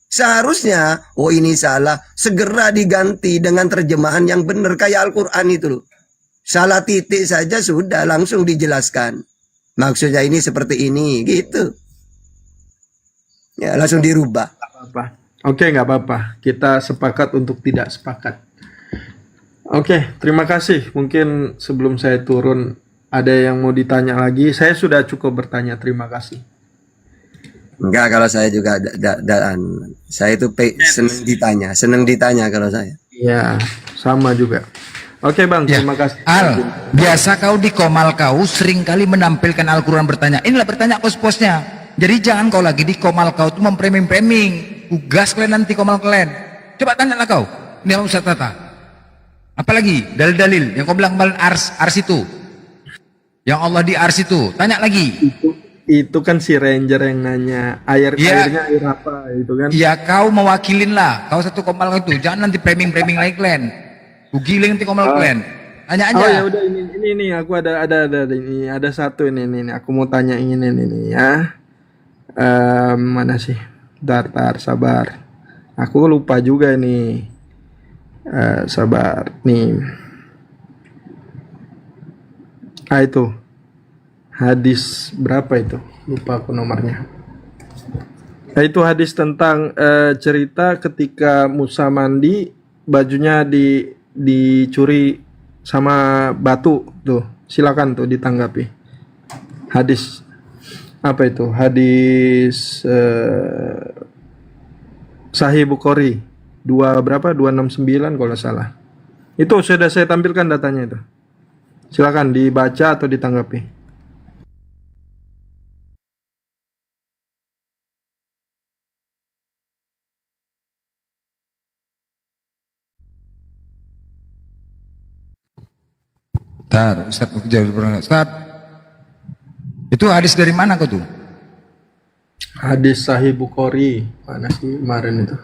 Seharusnya, oh ini salah, segera diganti dengan terjemahan yang benar. Kayak Al-Quran itu loh. Salah titik saja sudah langsung dijelaskan. Maksudnya ini seperti ini, gitu. Ya langsung dirubah. Apa-apa. Oke, nggak apa-apa. Kita sepakat untuk tidak sepakat. Oke, terima kasih. Mungkin sebelum saya turun ada yang mau ditanya lagi. Saya sudah cukup bertanya. Terima kasih. Enggak, kalau saya juga saya itu seneng ditanya kalau saya. Iya, sama juga. Oke bang, terima kasih. Al, biasa kau di komal kau sering kali menampilkan Al-Quran bertanya. Inilah bertanya pos-posnya. Jadi jangan kau lagi di komal kau tuh mempreming-preming. Ugas kalian nanti komal kalian. Coba tanyalah kau. Ini sama Ustaz Tata. Apalagi dalil-dalil yang kau bilang ars itu, yang Allah di ars itu, tanya lagi. Itu kan si Ranger yang nanya airnya air apa itu kan? Ya kau mewakilin lah, kau satu komal itu, jangan nanti framing lagi kalian. Giling nanti komal kalian. Tanya aja. Oh ya udah ini aku ada ini ada satu ini aku mau tanya ini ya. Mana sih? Dar sabar. Aku lupa juga nih. Sabar nih. Itu hadis berapa itu? Lupa aku nomornya. Itu hadis tentang cerita ketika Musa mandi, bajunya dicuri sama batu tuh. Silakan tuh ditanggapi. Hadis apa itu? Hadis Sahih Bukhari 269 kalau salah. Itu sudah saya tampilkan datanya itu. Silakan dibaca atau ditanggapi. Ustaz, itu hadis dari mana kau tuh? Hadis Sahih Bukhari. Mana sih kemarin itu?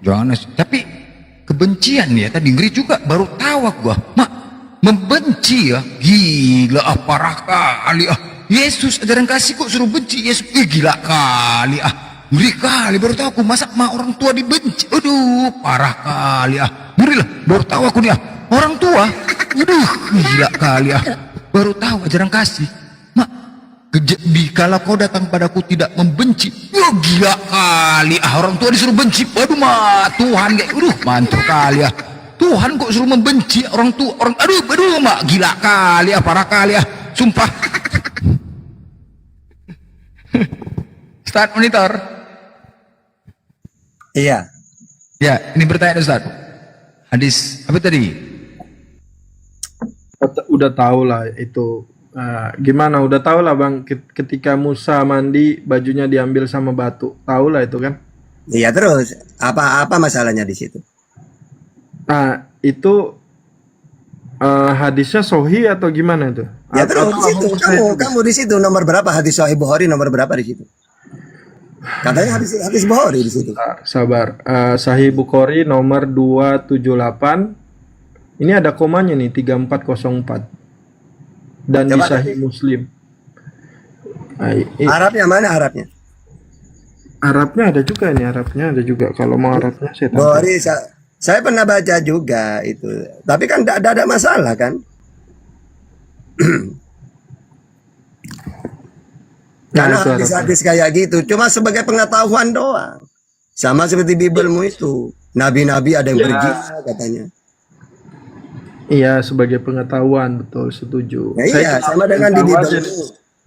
Jangan, tapi kebencian ya tadi ngeri juga, baru tahu aku membenci ya, gila parah kali Yesus ajaran kasih kok suruh benci Yesus, gila kali ngeri kali, baru tahu aku masa orang tua dibenci, aduh parah kali ngeri lah, baru tahu aku nih orang tua, aduh gila kali baru tahu ajaran kasih. Kalau kau datang padaku tidak membenci, gila kali orang tua disuruh benci, waduh Tuhan kayak mantap kali Tuhan kok suruh membenci orang tua, aduh gila kali parah kali sumpah. Start monitor. Iya. Ya, ini bertanya Ustaz. Hadis apa tadi? Udah tahu lah itu. Gimana udah tahu lah bang, ketika Musa mandi bajunya diambil sama batu, tahu lah itu kan? Iya, terus apa masalahnya di situ? Nah itu hadisnya Sahih atau gimana itu? Ya terus di situ kamu di situ nomor berapa hadis Sahih Bukhari, nomor berapa di situ? Katanya hadis Bukhari di situ. Sabar, Sahih Bukhari nomor 278. Ini ada komanya nih 3404. Dan coba di Sahih Muslim. Arabnya mana Arabnya? Arabnya ada juga ini, Arabnya ada juga. Kalau mau Arabnya saya tahu. Bukhari saya pernah baca juga itu. Tapi kan tidak ada masalah kan? Karena hadis-hadis kayak gitu cuma sebagai pengetahuan doang. Sama seperti Bibelmu itu. Nabi-nabi ada yang berzina katanya. Iya, sebagai pengetahuan, betul, setuju. Ya, iya, sama dengan di Bible.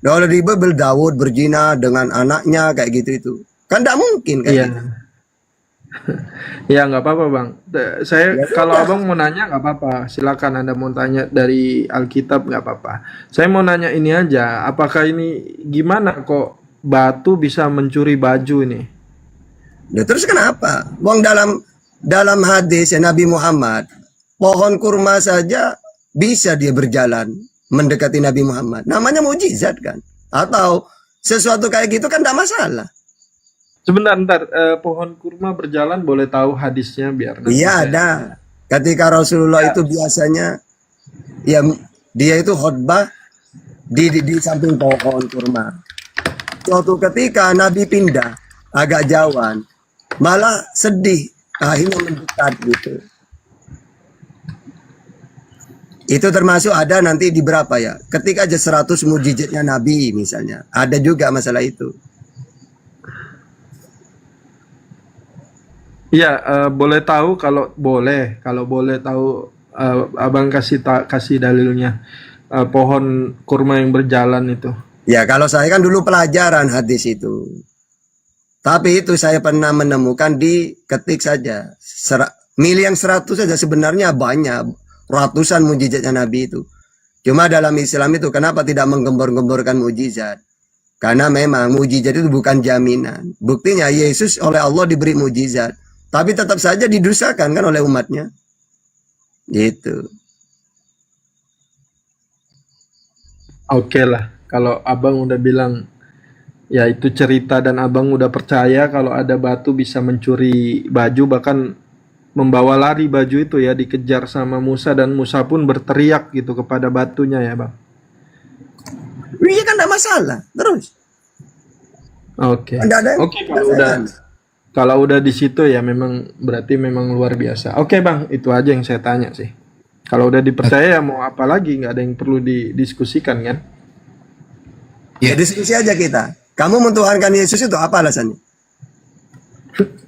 Kalau di Bible Daud berzina dengan anaknya kayak gitu itu. Kan tidak mungkin kan? Iya. Ya nggak apa-apa bang. Saya Ya kalau sudah. abang mau nanya nggak apa-apa. Silakan Anda mau tanya dari Alkitab nggak apa-apa. Saya mau nanya ini aja. Apakah ini gimana kok batu bisa mencuri baju ini? Ya terus kenapa? Wong dalam hadis ya Nabi Muhammad, pohon kurma saja bisa dia berjalan mendekati Nabi Muhammad. Namanya mujizat kan? Atau sesuatu kayak gitu kan tidak masalah. Sebentar, pohon kurma berjalan boleh tahu hadisnya biar nanti Iya saya. ada. Ketika Rasulullah itu biasanya ya dia itu khutbah di samping pohon kurma. Suatu ketika Nabi pindah agak jauhan, malah sedih, akhirnya mendekat gitu. Itu termasuk ada nanti di berapa ya? Ketika aja 100 mujizatnya Nabi misalnya. Ada juga masalah itu. Iya, boleh tahu kalau boleh tahu abang kasih dalilnya pohon kurma yang berjalan itu. Ya kalau saya kan dulu pelajaran hadis itu. Tapi itu saya pernah menemukan di ketik saja. Milih yang 100 saja sebenarnya banyak. Ratusan mujizatnya Nabi itu. Cuma dalam Islam itu kenapa tidak menggembor-gemborkan mujizat? Karena memang mujizat itu bukan jaminan. Buktinya Yesus oleh Allah diberi mujizat. Tapi tetap saja didustakan kan oleh umatnya. Gitu. Oke lah, kalau abang udah bilang ya itu cerita dan abang udah percaya kalau ada batu bisa mencuri baju bahkan membawa lari baju itu ya dikejar sama Musa dan Musa pun berteriak gitu kepada batunya ya bang. Iya kan tidak masalah. Terus. Oke. Nggak ada. Oke kalau udah di situ ya memang berarti memang luar biasa. Oke bang, itu aja yang saya tanya sih. Kalau udah dipercaya ya mau apa lagi, nggak ada yang perlu didiskusikan kan? Ya diskusi aja kita. Kamu mentuhankan Yesus itu apa alasannya?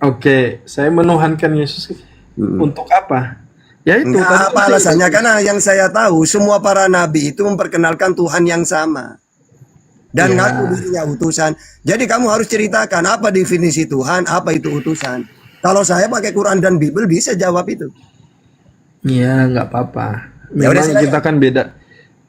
Oke, saya menuhankan Yesus untuk apa? Ya itu Enggak, apa alasannya? Karena yang saya tahu semua para nabi itu memperkenalkan Tuhan yang sama. Dan Ya. ngaku dirinya utusan. Jadi kamu harus ceritakan apa definisi Tuhan, apa itu utusan. Kalau saya pakai Quran dan Bible bisa jawab itu. Ya nggak apa-apa. Ya udah, Memang silakan.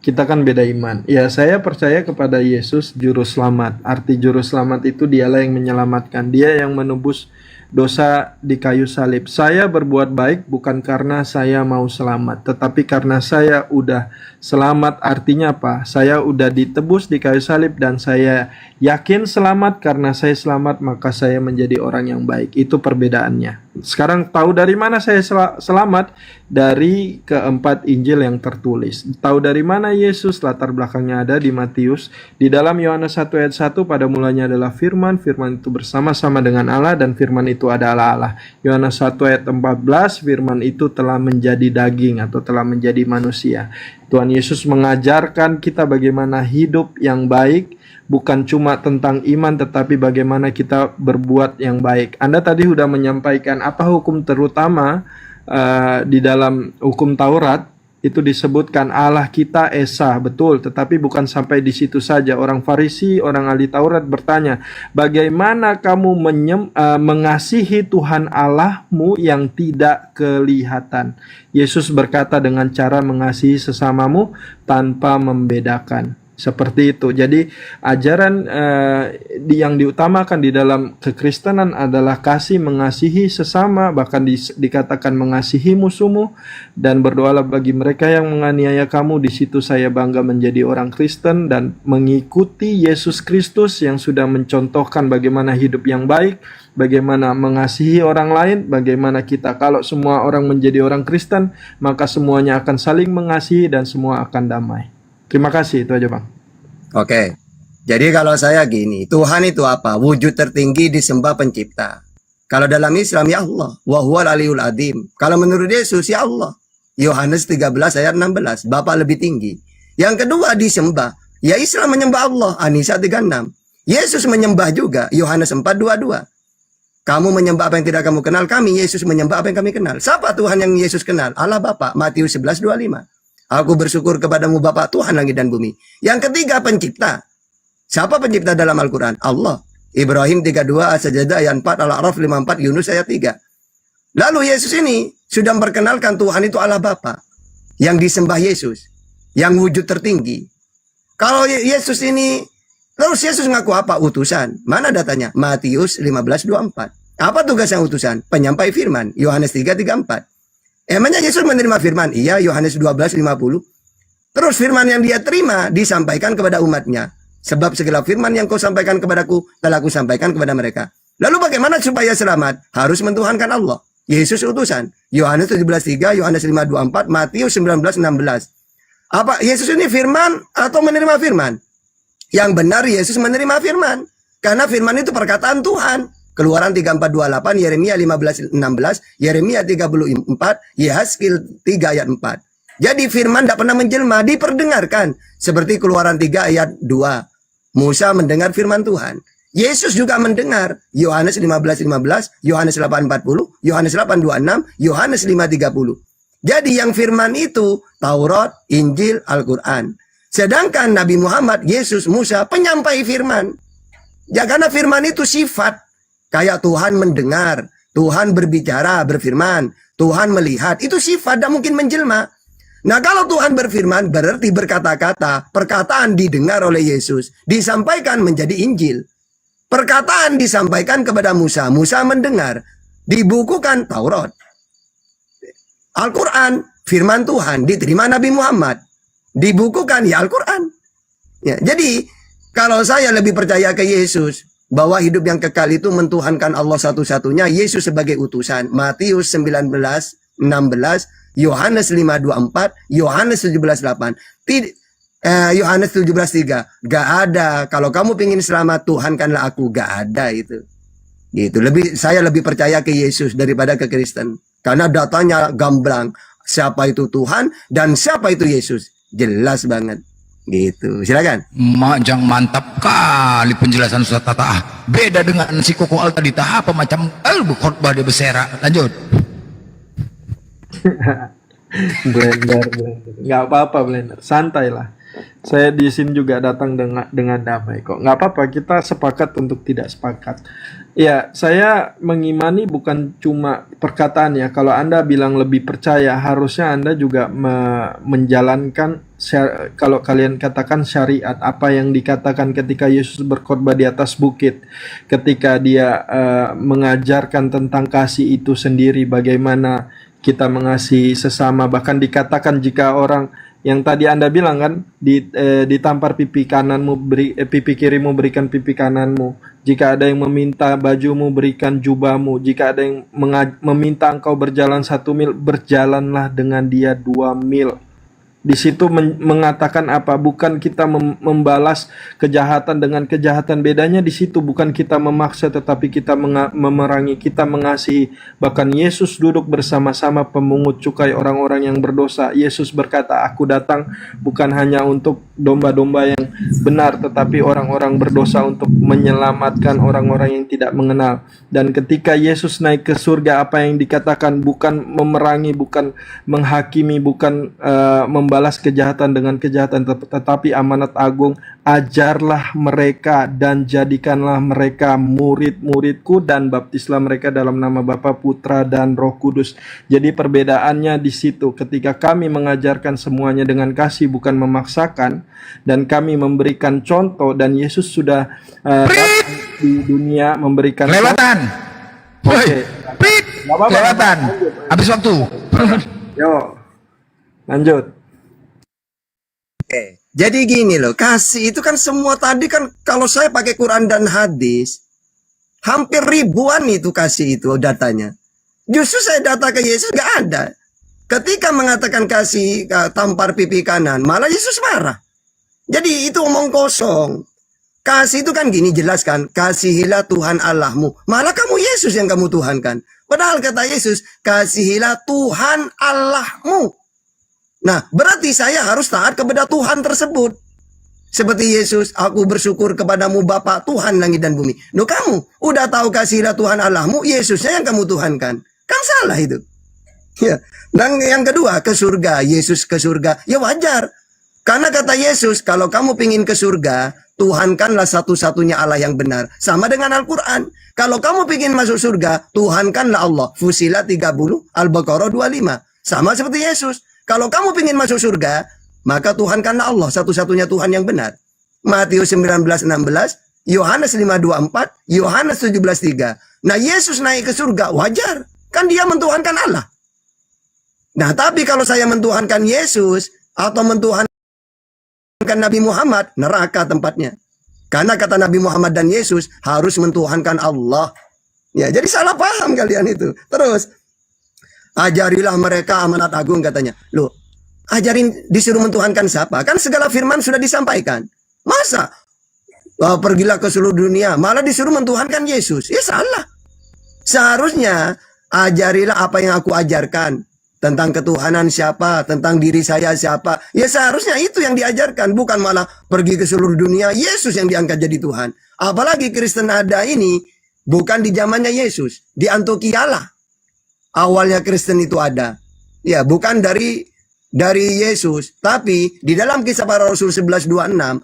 kita kan beda iman. Ya saya percaya kepada Yesus juru selamat. Arti juru selamat itu dialah yang menyelamatkan. Dia yang menebus dosa di kayu salib. Saya berbuat baik bukan karena saya mau selamat, tetapi karena saya udah selamat. Artinya apa? Saya udah ditebus di kayu salib dan saya yakin selamat. Karena saya selamat maka saya menjadi orang yang baik. Itu perbedaannya. Sekarang tahu dari mana saya selamat? Dari keempat Injil yang tertulis. Tahu dari mana Yesus? Latar belakangnya ada di Matius. Di dalam Yohanes 1 ayat 1 pada mulanya adalah firman. Firman itu bersama-sama dengan Allah dan firman itu adalah Allah. Yohanes 1 ayat 14 firman itu telah menjadi daging atau telah menjadi manusia. Tuhan Yesus mengajarkan kita bagaimana hidup yang baik. Bukan cuma tentang iman tetapi bagaimana kita berbuat yang baik. Anda tadi sudah menyampaikan apa hukum terutama di dalam hukum Taurat. Itu disebutkan Allah kita Esa, betul, tetapi bukan sampai di situ saja. Orang Farisi, orang ahli Taurat bertanya, bagaimana kamu mengasihi Tuhan Allahmu yang tidak kelihatan? Yesus berkata dengan cara mengasihi sesamamu tanpa membedakan. Seperti itu. Jadi ajaran yang diutamakan di dalam kekristenan adalah kasih, mengasihi sesama, bahkan dikatakan mengasihi musuhmu, dan berdoalah bagi mereka yang menganiaya kamu. Di situ saya bangga menjadi orang Kristen dan mengikuti Yesus Kristus yang sudah mencontohkan bagaimana hidup yang baik, bagaimana mengasihi orang lain, bagaimana kita kalau semua orang menjadi orang Kristen, maka semuanya akan saling mengasihi dan semua akan damai. Terima kasih, itu aja bang. Oke. Jadi kalau saya gini, Tuhan itu apa? Wujud tertinggi disembah pencipta. Kalau dalam Islam ya Allah, wa huwal aliyul azim. Kalau menurut Yesus ya Allah. Yohanes 13 ayat 16, Bapa lebih tinggi. Yang kedua disembah, ya Islam menyembah Allah, An-Nisa 36. Yesus menyembah juga, Yohanes 4:22. Kamu menyembah apa yang tidak kamu kenal, kami Yesus menyembah apa yang kami kenal. Siapa Tuhan yang Yesus kenal? Allah Bapa, Matius 11:25. Aku bersyukur kepadamu Bapa Tuhan langit dan bumi. Yang ketiga pencipta. Siapa pencipta dalam Al-Quran? Allah. Ibrahim 32, As-Sajdah ayat 4, Al-A'raf 54, Yunus ayat 3. Lalu Yesus ini sudah memperkenalkan Tuhan itu Allah Bapa yang disembah Yesus, yang wujud tertinggi. Kalau Yesus ini, terus Yesus ngaku apa? Utusan. Mana datanya? Matius 15:24. Apa tugasnya utusan? Penyampai firman. Yohanes 3:34. Emangnya Yesus menerima firman? Iya, Yohanes 12:50. Terus firman yang dia terima disampaikan kepada umatnya. Sebab segala firman yang kau sampaikan kepadaku, telah aku sampaikan kepada mereka. Lalu bagaimana supaya selamat? Harus mentuhankan Allah. Yesus utusan. Yohanes 17:3, Yohanes 5:24, Matius 19:16. Apa Yesus ini firman atau menerima firman? Yang benar Yesus menerima firman. Karena firman itu perkataan Tuhan. Keluaran 34:28, Yeremia 15:16, Yeremia 34, Yehezkiel 3 ayat 4. Jadi firman tidak pernah menjelma, diperdengarkan. Seperti Keluaran 3 ayat 2. Musa mendengar firman Tuhan. Yesus juga mendengar. Yohanes 15:15, Yohanes 8:40, Yohanes 8:26, Yohanes 5:30. Jadi yang firman itu Taurat, Injil, Al-Quran. Sedangkan Nabi Muhammad, Yesus, Musa penyampai firman. Ya karena firman itu sifat. Kayak Tuhan mendengar, Tuhan berbicara, berfirman, Tuhan melihat. Itu sifat, tidak mungkin menjelma. Nah kalau Tuhan berfirman berarti berkata-kata, perkataan didengar oleh Yesus, disampaikan menjadi Injil. Perkataan disampaikan kepada Musa, Musa mendengar, dibukukan Taurat. Al-Quran, firman Tuhan, diterima Nabi Muhammad, dibukukan ya Al-Quran. Ya, jadi kalau saya lebih percaya ke Yesus, bahwa hidup yang kekal itu mentuhankan Allah satu-satunya, Yesus sebagai utusan. Matius 19:16, Yohanes 5:24, Yohanes 17:8. Yohanes 17:3. Gak ada. Kalau kamu ingin selamat, tuhankanlah aku. Gak ada itu. Gitu. Saya lebih percaya ke Yesus daripada ke Kristen. Karena datanya gamblang. Siapa itu Tuhan dan siapa itu Yesus. Jelas banget. Gitu. Silakan. Majang mantap kali penjelasan Ustaz Tata. Beda dengan si Koko Al tadi. Apa macam khotbah dia bersera. Lanjut. Blender. Nggak apa-apa Blender, santai lah. Saya di sini juga datang dengan damai kok. Nggak apa-apa, kita sepakat untuk tidak sepakat. Ya, saya mengimani bukan cuma perkataan ya. Kalau Anda bilang lebih percaya, harusnya Anda juga menjalankan, kalau kalian katakan syariat, apa yang dikatakan ketika Yesus berkhotbah di atas bukit. Ketika dia mengajarkan tentang kasih itu sendiri, bagaimana kita mengasihi sesama. Bahkan dikatakan jika orang yang tadi Anda bilang kan, ditampar pipi kananmu, pipi kirimu berikan pipi kananmu. Jika ada yang meminta bajumu, berikan jubahmu. Jika ada yang meminta engkau berjalan 1 mil, berjalanlah dengan dia 2 mil. Di situ mengatakan apa? Bukan kita membalas kejahatan dengan kejahatan. Bedanya di situ bukan kita memaksa, tetapi kita memerangi, kita mengasihi. Bahkan Yesus duduk bersama-sama pemungut cukai, orang-orang yang berdosa. Yesus berkata, aku datang bukan hanya untuk domba-domba yang benar, tetapi orang-orang berdosa, untuk menyelamatkan orang-orang yang tidak mengenal. Dan ketika Yesus naik ke surga, apa yang dikatakan? Bukan memerangi, bukan menghakimi, bukan membalas kejahatan dengan kejahatan, tetapi amanat agung, ajarlah mereka dan jadikanlah mereka murid-muridku dan baptislah mereka dalam nama Bapa, Putra dan Roh Kudus. Jadi perbedaannya di situ. Ketika kami mengajarkan semuanya dengan kasih, bukan memaksakan, dan kami memberikan contoh, dan Yesus sudah datang di dunia memberikan kelewatan. Oke. Kelewatan. Habis waktu. Yo. Lanjut. Oke, jadi gini loh, kasih itu kan semua tadi kan, kalau saya pakai Quran dan hadis, hampir ribuan itu kasih itu datanya. Justru saya data ke Yesus gak ada. Ketika mengatakan kasih tampar pipi kanan, malah Yesus marah. Jadi itu omong kosong. Kasih itu kan gini, jelaskan, kasihilah Tuhan Allahmu. Malah kamu Yesus yang kamu tuhankan. Padahal kata Yesus, kasihilah Tuhan Allahmu. Nah, berarti saya harus taat kepada Tuhan tersebut. Seperti Yesus, aku bersyukur kepadamu Bapa, Tuhan langit dan bumi. Loh kamu, udah tahu kasihilah Tuhan Allahmu, Yesusnya yang kamu tuhankan. Kan salah itu. Ya. Dan yang kedua, ke surga. Yesus ke surga. Ya wajar. Karena kata Yesus, kalau kamu pingin ke surga, Tuhankanlah satu-satunya Allah yang benar. Sama dengan Al-Quran. Kalau kamu ingin masuk surga, Tuhankanlah Allah. Fusilat 30, Al-Baqarah 25. Sama seperti Yesus. Kalau kamu ingin masuk surga, maka Tuhankanlah Allah, satu-satunya Tuhan yang benar. Matius 19:16, Yohanes 5:24, Yohanes 17:3. Nah, Yesus naik ke surga, wajar. Kan dia mentuhankan Allah. Nah, tapi kalau saya mentuhankan Yesus atau mentuhankan Nabi Muhammad, neraka tempatnya. Karena kata Nabi Muhammad dan Yesus harus mentuhankan Allah. Ya, jadi salah paham kalian itu. Terus, ajarilah mereka amanat agung katanya. Loh, ajarin disuruh mentuhankan siapa? Kan segala firman sudah disampaikan. Masa pergilah ke seluruh dunia malah disuruh mentuhankan Yesus? Ya salah. Seharusnya ajarilah apa yang aku ajarkan. Tentang ketuhanan siapa, tentang diri saya siapa. Ya seharusnya itu yang diajarkan, bukan malah pergi ke seluruh dunia, Yesus yang diangkat jadi Tuhan. Apalagi Kristen ada ini bukan di zamannya Yesus, di Antioquia lah awalnya Kristen itu ada. Ya, bukan dari Yesus, tapi di dalam Kisah Para Rasul 11:26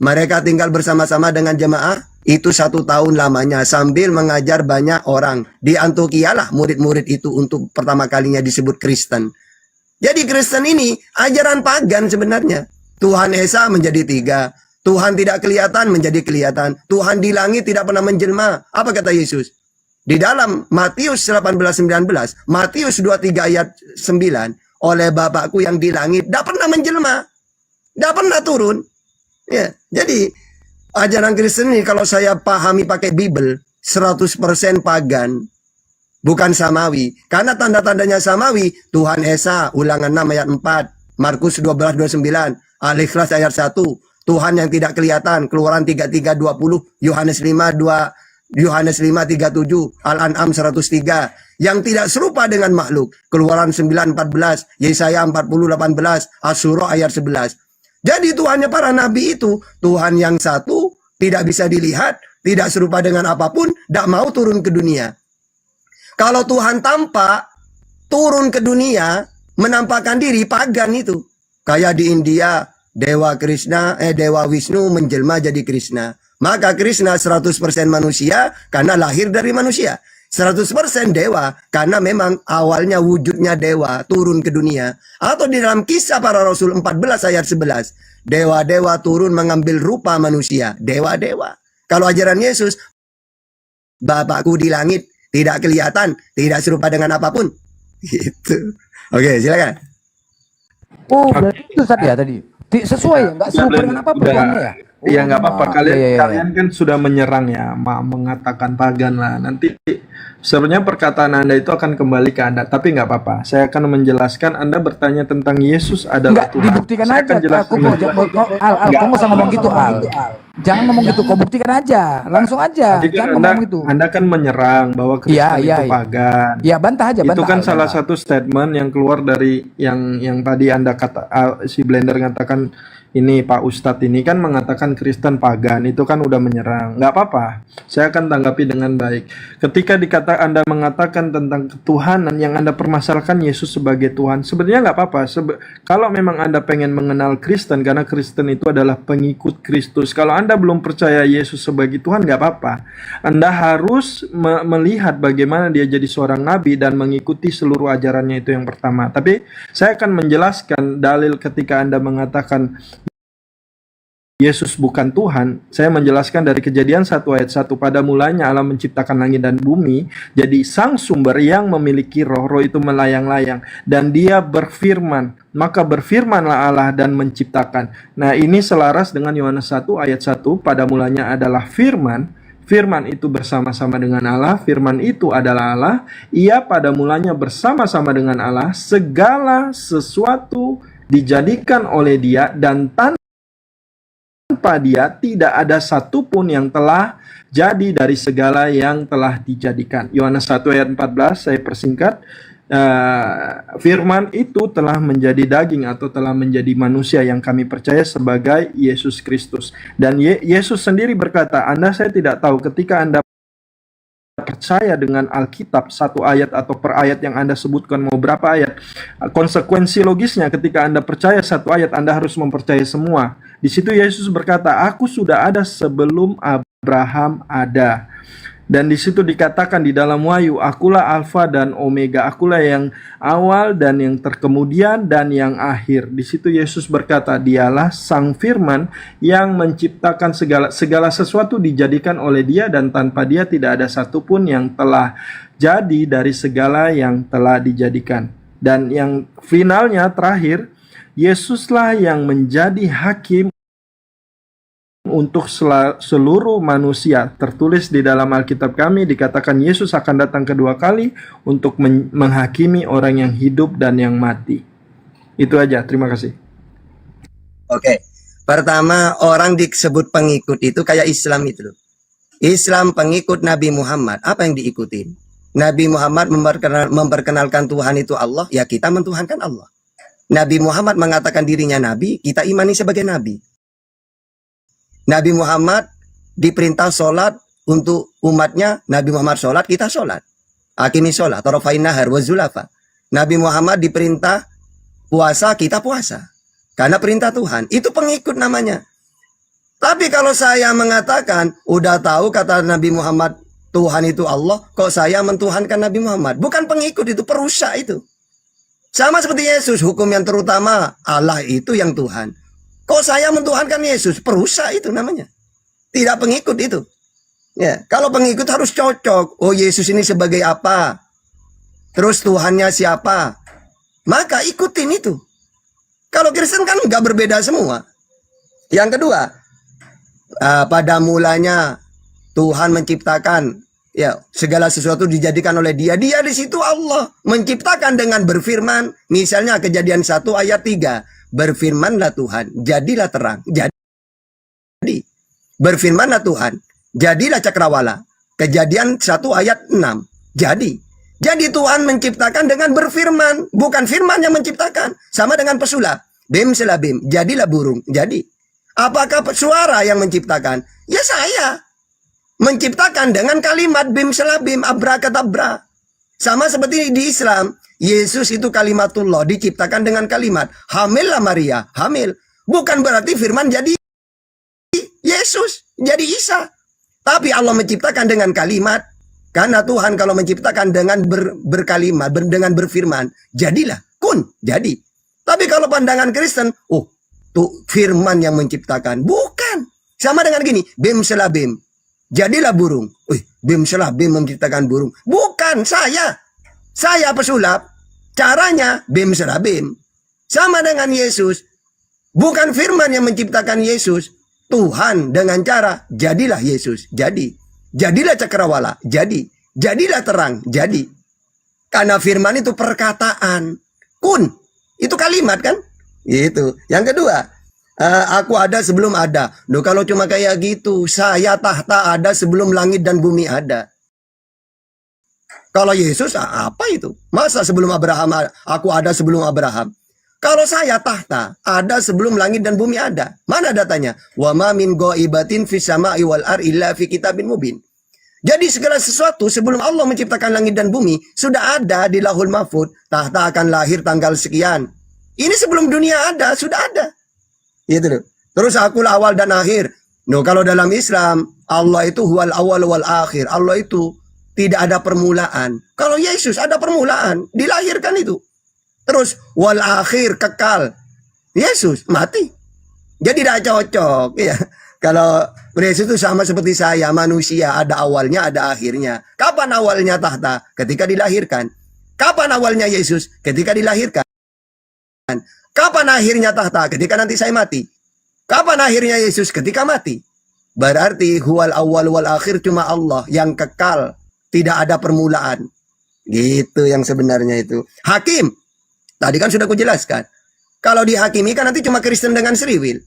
mereka tinggal bersama-sama dengan jemaah itu 1 tahun lamanya sambil mengajar banyak orang. Di Antioquia lah murid-murid itu untuk pertama kalinya disebut Kristen. Jadi Kristen ini ajaran pagan sebenarnya. Tuhan Esa menjadi 3. Tuhan tidak kelihatan menjadi kelihatan. Tuhan di langit tidak pernah menjelma. Apa kata Yesus? Di dalam Matius 18:19, Matius 23 ayat 9, oleh Bapakku yang di langit tidak pernah menjelma. Tidak pernah turun. Ya, jadi ajaran Kristen ini kalau saya pahami pakai Bible 100% pagan, bukan samawi. Karena tanda-tandanya samawi, Tuhan Esa Ulangan 6 ayat 4, Markus 12:29, Al-Ikhlas ayat 1, Tuhan yang tidak kelihatan, Keluaran 33:20, Yohanes 5:37, Al-An'am 103, yang tidak serupa dengan makhluk, Keluaran 9:14, Yesaya 40:18, Asyura ayat 11. Jadi Tuhannya para nabi itu Tuhan yang satu, tidak bisa dilihat, tidak serupa dengan apapun, tidak mau turun ke dunia. Kalau Tuhan tampak turun ke dunia, menampakkan diri, pagan itu. Kayak di India, Dewa Wisnu menjelma jadi Krishna. Maka Krishna 100% manusia karena lahir dari manusia. 100% dewa karena memang awalnya wujudnya dewa turun ke dunia. Atau di dalam Kisah Para Rasul 14 ayat 11, dewa-dewa turun mengambil rupa manusia, dewa-dewa. Kalau ajaran Yesus, Bapakku di langit tidak kelihatan, tidak serupa dengan apapun. Gitu. Oke, silakan. Oh, berarti itu Ustaz ya tadi. Sesuai ya, nggak serupa dengan apa Tuhannya ya? Ya nggak apa-apa, kalian kan sudah menyerang ya, mengatakan pagan lah. Nanti sebenarnya perkataan Anda itu akan kembali ke Anda, tapi nggak apa-apa. Saya akan menjelaskan. Anda bertanya tentang Yesus adalah Tuhan. Dibuktikan Saya aja. akan jelaskan. Al, kamu usah ngomong gitu Al. Jangan ngomong gitu, kau buktikan aja, langsung aja. Jadi Jangan kan ngomong itu. Anda kan menyerang bahwa Kristen itu pagan. Ya bantah aja. Itu kan bantah. salah satu statement yang keluar dari yang tadi Anda kata, si Blender mengatakan ini Pak Ustadz ini kan mengatakan Kristen pagan, itu kan udah menyerang. Nggak apa-apa, saya akan tanggapi dengan baik. Ketika Anda mengatakan tentang ketuhanan yang Anda permasalahkan Yesus sebagai Tuhan, sebenarnya nggak apa-apa. Kalau memang Anda pengen mengenal Kristen, karena Kristen itu adalah pengikut Kristus. Kalau Anda belum percaya Yesus sebagai Tuhan, nggak apa-apa. Anda harus melihat bagaimana dia jadi seorang nabi dan mengikuti seluruh ajarannya, itu yang pertama. Tapi saya akan menjelaskan dalil ketika Anda mengatakan Yesus bukan Tuhan. Saya menjelaskan dari Kejadian 1 ayat 1, pada mulanya Allah menciptakan langit dan bumi, jadi sang sumber yang memiliki roh itu melayang-layang, dan dia berfirman, maka berfirmanlah Allah dan menciptakan. Nah, ini selaras dengan Yohanes 1 ayat 1, pada mulanya adalah firman, firman itu bersama-sama dengan Allah, firman itu adalah Allah, ia pada mulanya bersama-sama dengan Allah, segala sesuatu dijadikan oleh dia, dan tanpa dia tidak ada satupun yang telah jadi dari segala yang telah dijadikan. Yohanes 1 ayat 14, saya persingkat. Firman itu telah menjadi daging atau telah menjadi manusia yang kami percaya sebagai Yesus Kristus. Dan Yesus sendiri berkata, saya tidak tahu ketika Anda percaya dengan Alkitab satu ayat atau per ayat yang Anda sebutkan mau berapa ayat, konsekuensi logisnya ketika Anda percaya satu ayat, Anda harus mempercayai semua. Di situ Yesus berkata, "Aku sudah ada sebelum Abraham ada." Dan di situ dikatakan di dalam Wahyu, "Akulah Alfa dan Omega, akulah yang awal dan yang terkemudian dan yang akhir." Di situ Yesus berkata, Dialah Sang Firman yang menciptakan segala sesuatu dijadikan oleh Dia, dan tanpa Dia tidak ada satupun yang telah jadi dari segala yang telah dijadikan. Dan yang finalnya terakhir, Yesuslah yang menjadi hakim untuk seluruh manusia. Tertulis di dalam Alkitab kami, dikatakan Yesus akan datang kedua kali untuk menghakimi orang yang hidup dan yang mati. Itu aja, terima kasih. Oke. Pertama, orang disebut pengikut itu kayak Islam itu loh. Islam pengikut Nabi Muhammad, apa yang diikutin? Nabi Muhammad memperkenalkan Tuhan itu Allah, ya kita mentuhankan Allah. Nabi Muhammad mengatakan dirinya Nabi, kita imani sebagai Nabi. Nabi Muhammad diperintah sholat untuk umatnya. Nabi Muhammad sholat, kita sholat. Akimi sholat, tarafain nahar wa zulafa. Nabi Muhammad diperintah puasa, kita puasa. Karena perintah Tuhan. Itu pengikut namanya. Tapi kalau saya mengatakan, udah tahu kata Nabi Muhammad, Tuhan itu Allah, kok saya mentuhankan Nabi Muhammad? Bukan pengikut, itu perusak itu. Sama seperti Yesus, hukum yang terutama, Allah itu yang Tuhan. Kok saya mentuhankan Yesus? Perusak itu namanya. Tidak pengikut itu. Ya, kalau pengikut harus cocok. Oh, Yesus ini sebagai apa? Terus Tuhannya siapa? Maka ikutin itu. Kalau Kristen kan nggak berbeda semua. Yang kedua, pada mulanya Tuhan menciptakan, ya, segala sesuatu dijadikan oleh Dia. Dia di situ Allah menciptakan dengan berfirman. Misalnya Kejadian 1 ayat 3. Berfirmanlah Tuhan, jadilah terang. Jadi, berfirmanlah Tuhan, jadilah cakrawala. Kejadian 1 ayat 6. Jadi Tuhan menciptakan dengan berfirman, bukan firman yang menciptakan. Sama dengan pesulap, bim selabim, jadilah burung. Jadi, apakah suara yang menciptakan? Ya saya. Menciptakan dengan kalimat bim selabim, abrakadabra. Sama seperti di Islam, Yesus itu kalimatullah, diciptakan dengan kalimat. Hamillah Maria, hamil. Bukan berarti firman jadi Yesus, jadi Isa. Tapi Allah menciptakan dengan kalimat. Karena Tuhan kalau menciptakan dengan berkalimat, dengan berfirman, jadilah, kun, jadi. Tapi kalau pandangan Kristen, oh, tuh firman yang menciptakan. Bukan. Sama dengan gini, bim selabim. Jadilah burung. Bim selabim menciptakan burung. Bukan, saya pesulap. Caranya bim selabim. Sama dengan Yesus. Bukan firman yang menciptakan Yesus. Tuhan dengan cara jadilah Yesus. Jadi. Jadilah cakrawala. Jadi. Jadilah terang. Jadi. Karena firman itu perkataan. Kun. Itu kalimat kan? Gitu. Yang kedua. Aku ada sebelum ada. Loh, kalau cuma kayak gitu. Saya tahta ada sebelum langit dan bumi ada. Kalau Yesus apa itu? Masa sebelum Abraham aku ada sebelum Abraham? Kalau saya tahta ada sebelum langit dan bumi ada. Mana datanya? Wa ma min ghaibatin fis sama'i wal ardi illa fi kitabin mubin. Jadi segala sesuatu sebelum Allah menciptakan langit dan bumi sudah ada di Lahul Mahfuz. Tahta akan lahir tanggal sekian. Ini sebelum dunia ada, sudah ada. Gitu loh. Terus akulah awal dan akhir. No, kalau dalam Islam Allah itu huwal awal wal akhir. Allah itu tidak ada permulaan. Kalau Yesus ada permulaan, dilahirkan itu. Terus wal akhir, kekal. Yesus mati. Jadi tidak cocok ya. Kalau Yesus itu sama seperti saya, manusia, ada awalnya, ada akhirnya. Kapan awalnya tahta? Ketika dilahirkan. Kapan awalnya Yesus? Ketika dilahirkan. Kapan akhirnya tahta? Ketika nanti saya mati. Kapan akhirnya Yesus? Ketika mati. Berarti huwal awal wal akhir cuma Allah yang kekal. Tidak ada permulaan. Gitu yang sebenarnya itu. Hakim. Tadi kan sudah kujelaskan. Kalau dihakimi kan nanti cuma Kristen dengan Seriwil.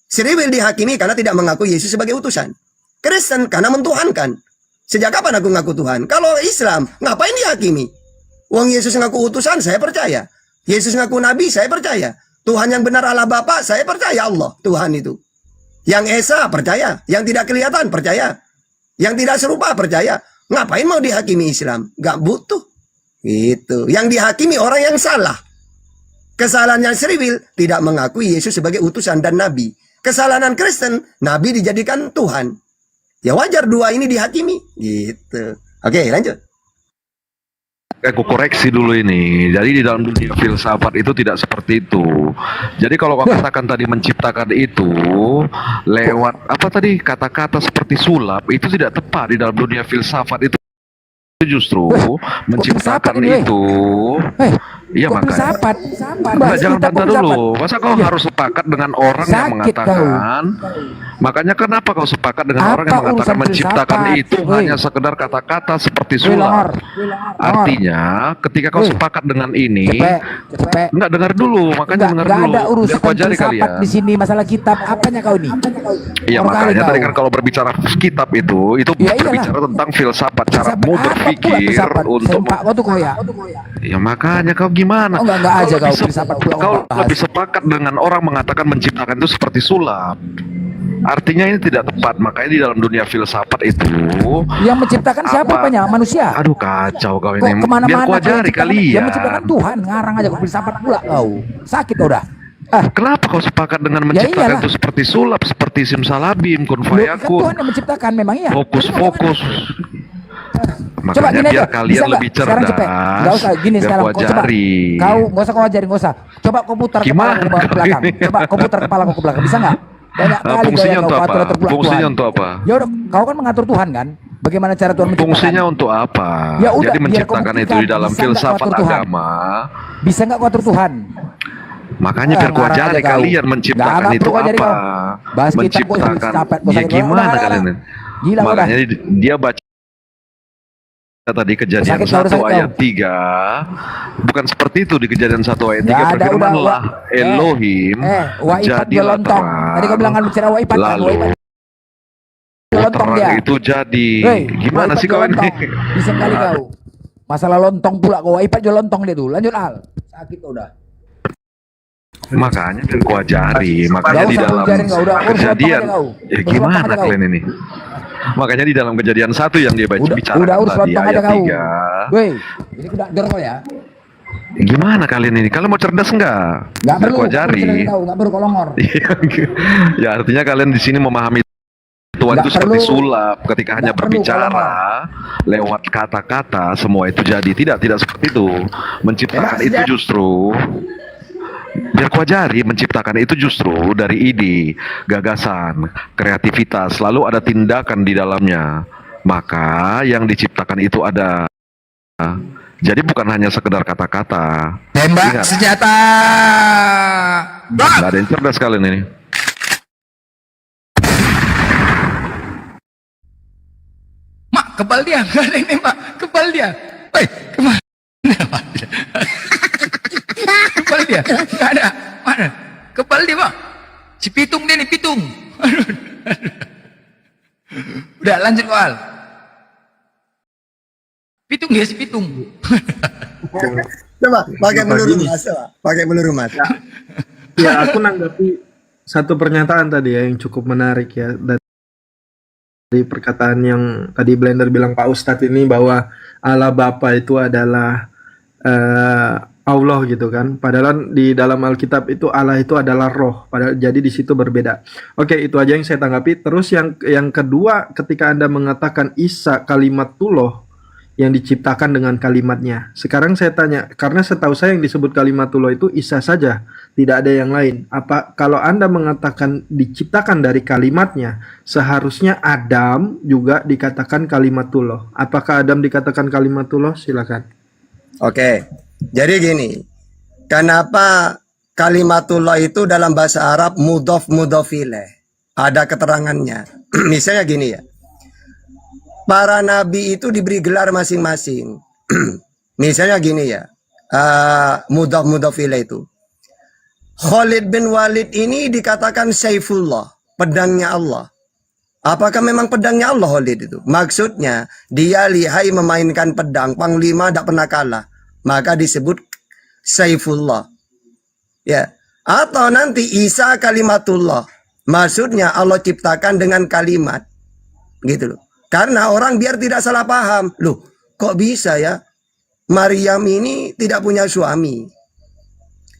Seriwil dihakimi karena tidak mengaku Yesus sebagai utusan. Kristen karena mentuhankan. Sejak kapan aku ngaku Tuhan? Kalau Islam, ngapain dihakimi? Wong Yesus ngaku utusan, saya percaya. Yesus ngaku Nabi, saya percaya. Tuhan yang benar Allah Bapa, saya percaya Allah. Tuhan itu. Yang Esa, percaya. Yang tidak kelihatan, percaya. Yang tidak serupa, percaya. Ngapain mau dihakimi Islam? Gak butuh. Gitu. Yang dihakimi orang yang salah. Kesalahan Sriwil tidak mengakui Yesus sebagai utusan dan nabi. Kesalahan Kristen, nabi dijadikan Tuhan. Ya wajar dua ini dihakimi gitu. Oke, lanjut. Aku koreksi dulu ini. Jadi di dalam dunia filsafat itu tidak seperti itu. Jadi kalau kau katakan tadi menciptakan itu lewat apa tadi kata-kata seperti sulap, itu tidak tepat di dalam dunia filsafat itu. Justru menciptakan itu. Iya makanya. Enggak, jangan bantah dulu. Masa kau harus sepakat dengan orang yang mengatakan? Makanya kenapa kau sepakat dengan orang yang mengatakan menciptakan itu hanya sekedar kata-kata seperti sulap? Artinya ketika kau sepakat dengan ini, enggak dengar dulu, makanya dengar dulu. Ada urusan Biar filsafat di sini masalah kitab. Apanya kau ini? Iya makanya tadi kan kalau berbicara kitab itu berbicara tentang filsafat, caramu berpikir untuk ya makanya kau gimana? Enggak aja kau filsafat pula. Kau lebih sepakat dengan orang mengatakan menciptakan itu seperti sulap. Artinya ini tidak tepat. Makanya di dalam dunia filsafat itu yang menciptakan siapa apanya? Manusia. Aduh kacau kau Kok ini. Biar ku ajari kalian. Yang menciptakan Tuhan, ngarang aja kau filsafat pula kau. Sakit kau dah. Kenapa kau sepakat dengan menciptakan itu seperti sulap, seperti simsalabim, kun fayakun? Tuhan yang menciptakan memang iya. Fokus. Coba Makanya gini biar aja. kalian lebih cerdas. Enggak usah gini biar sekarang. ku ajari. Kau enggak usah kau ajarin, enggak usah. Coba kau putar kepala kau ke belakang. Coba kau putar kepala kau ke belakang. Bisa enggak? Banyak kali fungsinya untuk apa? Fungsinya Tuhan. untuk apa? Ya udah, kau kan mengatur Tuhan kan? Bagaimana cara Tuhan menciptakan? Fungsinya untuk apa? Ya udah, jadi menciptakan itu di dalam filsafat agama. Bisa enggak kau atur Tuhan? Makanya biar ku ajari kalian menciptakan itu apa? Menciptakan ya gimana kalian? Makanya dia baca tadi kejadian 1 ayat 3 bukan seperti itu. Di kejadian 1 ayat 3 berfirmanlah Elohim jadilah terang, tadi kau bilang kan bicara Waipat, lalu terang itu jadi. Gimana sih kau ini? Bisa kali kau masalah lontong pula kau Waipat jual lontong dia tuh. Lanjut Al, sakit kau udah. Makanya ku ajari. Makanya di dalam kejadian ya gimana kalian ini? Makanya di dalam kejadian 1 yang dia bicarakan tadi ayat 3. Woi, ini udah kau ya. Gimana kalian ini? Kalian mau cerdas enggak? Enggak perlu. Aku ajari. Enggak perlu kolongor. Ya artinya kalian di sini memahami Tuhan itu seperti sulap. Ketika hanya berbicara lewat kata-kata semua itu jadi. Tidak seperti itu. Menciptakan itu justru biar ku ajari, menciptakan itu justru dari ide, gagasan, kreativitas, lalu ada tindakan di dalamnya. Maka yang diciptakan itu ada. Jadi bukan hanya sekedar kata-kata. Tembak senjata. Nggak ada yang cerdas kalian ini. Mak, kebal dia. Nggak ada yang nembak. Kebal dia. Woi, kemana? Kebal dia. Nggak ada. Mana? Kebal dia, Bang. Si Pitung dia nih, Pitung. Udah, lanjut Al. Pitung dia, si Pitung. Coba pakai peluru mas, pakai peluru mas. Ya, aku nanggapi satu pernyataan tadi ya yang cukup menarik ya dari perkataan yang tadi Blender bilang Pak Ustadz ini bahwa Allah Bapa itu adalah Allah gitu kan. Padahal di dalam Alkitab itu Allah itu adalah roh. Padahal jadi di situ berbeda. Oke, itu aja yang saya tanggapi. Terus yang kedua, ketika Anda mengatakan Isa kalimatullah yang diciptakan dengan kalimatnya. Sekarang saya tanya, karena setahu saya yang disebut kalimatullah itu Isa saja, tidak ada yang lain. Apa kalau Anda mengatakan diciptakan dari kalimatnya, seharusnya Adam juga dikatakan kalimatullah. Apakah Adam dikatakan kalimatullah? Silakan. Oke. Jadi gini, kenapa kalimatullah itu dalam bahasa Arab mudhof mudhofileh? Ada keterangannya. Misalnya gini ya. Para nabi itu diberi gelar masing-masing. Misalnya gini ya. Mudhof mudhofileh itu. Khalid bin Walid ini dikatakan Saifullah, pedangnya Allah. Apakah memang pedangnya Allah Khalid itu? Maksudnya dia lihai memainkan pedang, panglima tidak pernah kalah. Maka disebut Saifullah. Ya. Atau nanti Isa kalimatullah. Maksudnya Allah ciptakan dengan kalimat. Gitu loh. Karena orang biar tidak salah paham. Loh, kok bisa ya? Maryam ini tidak punya suami.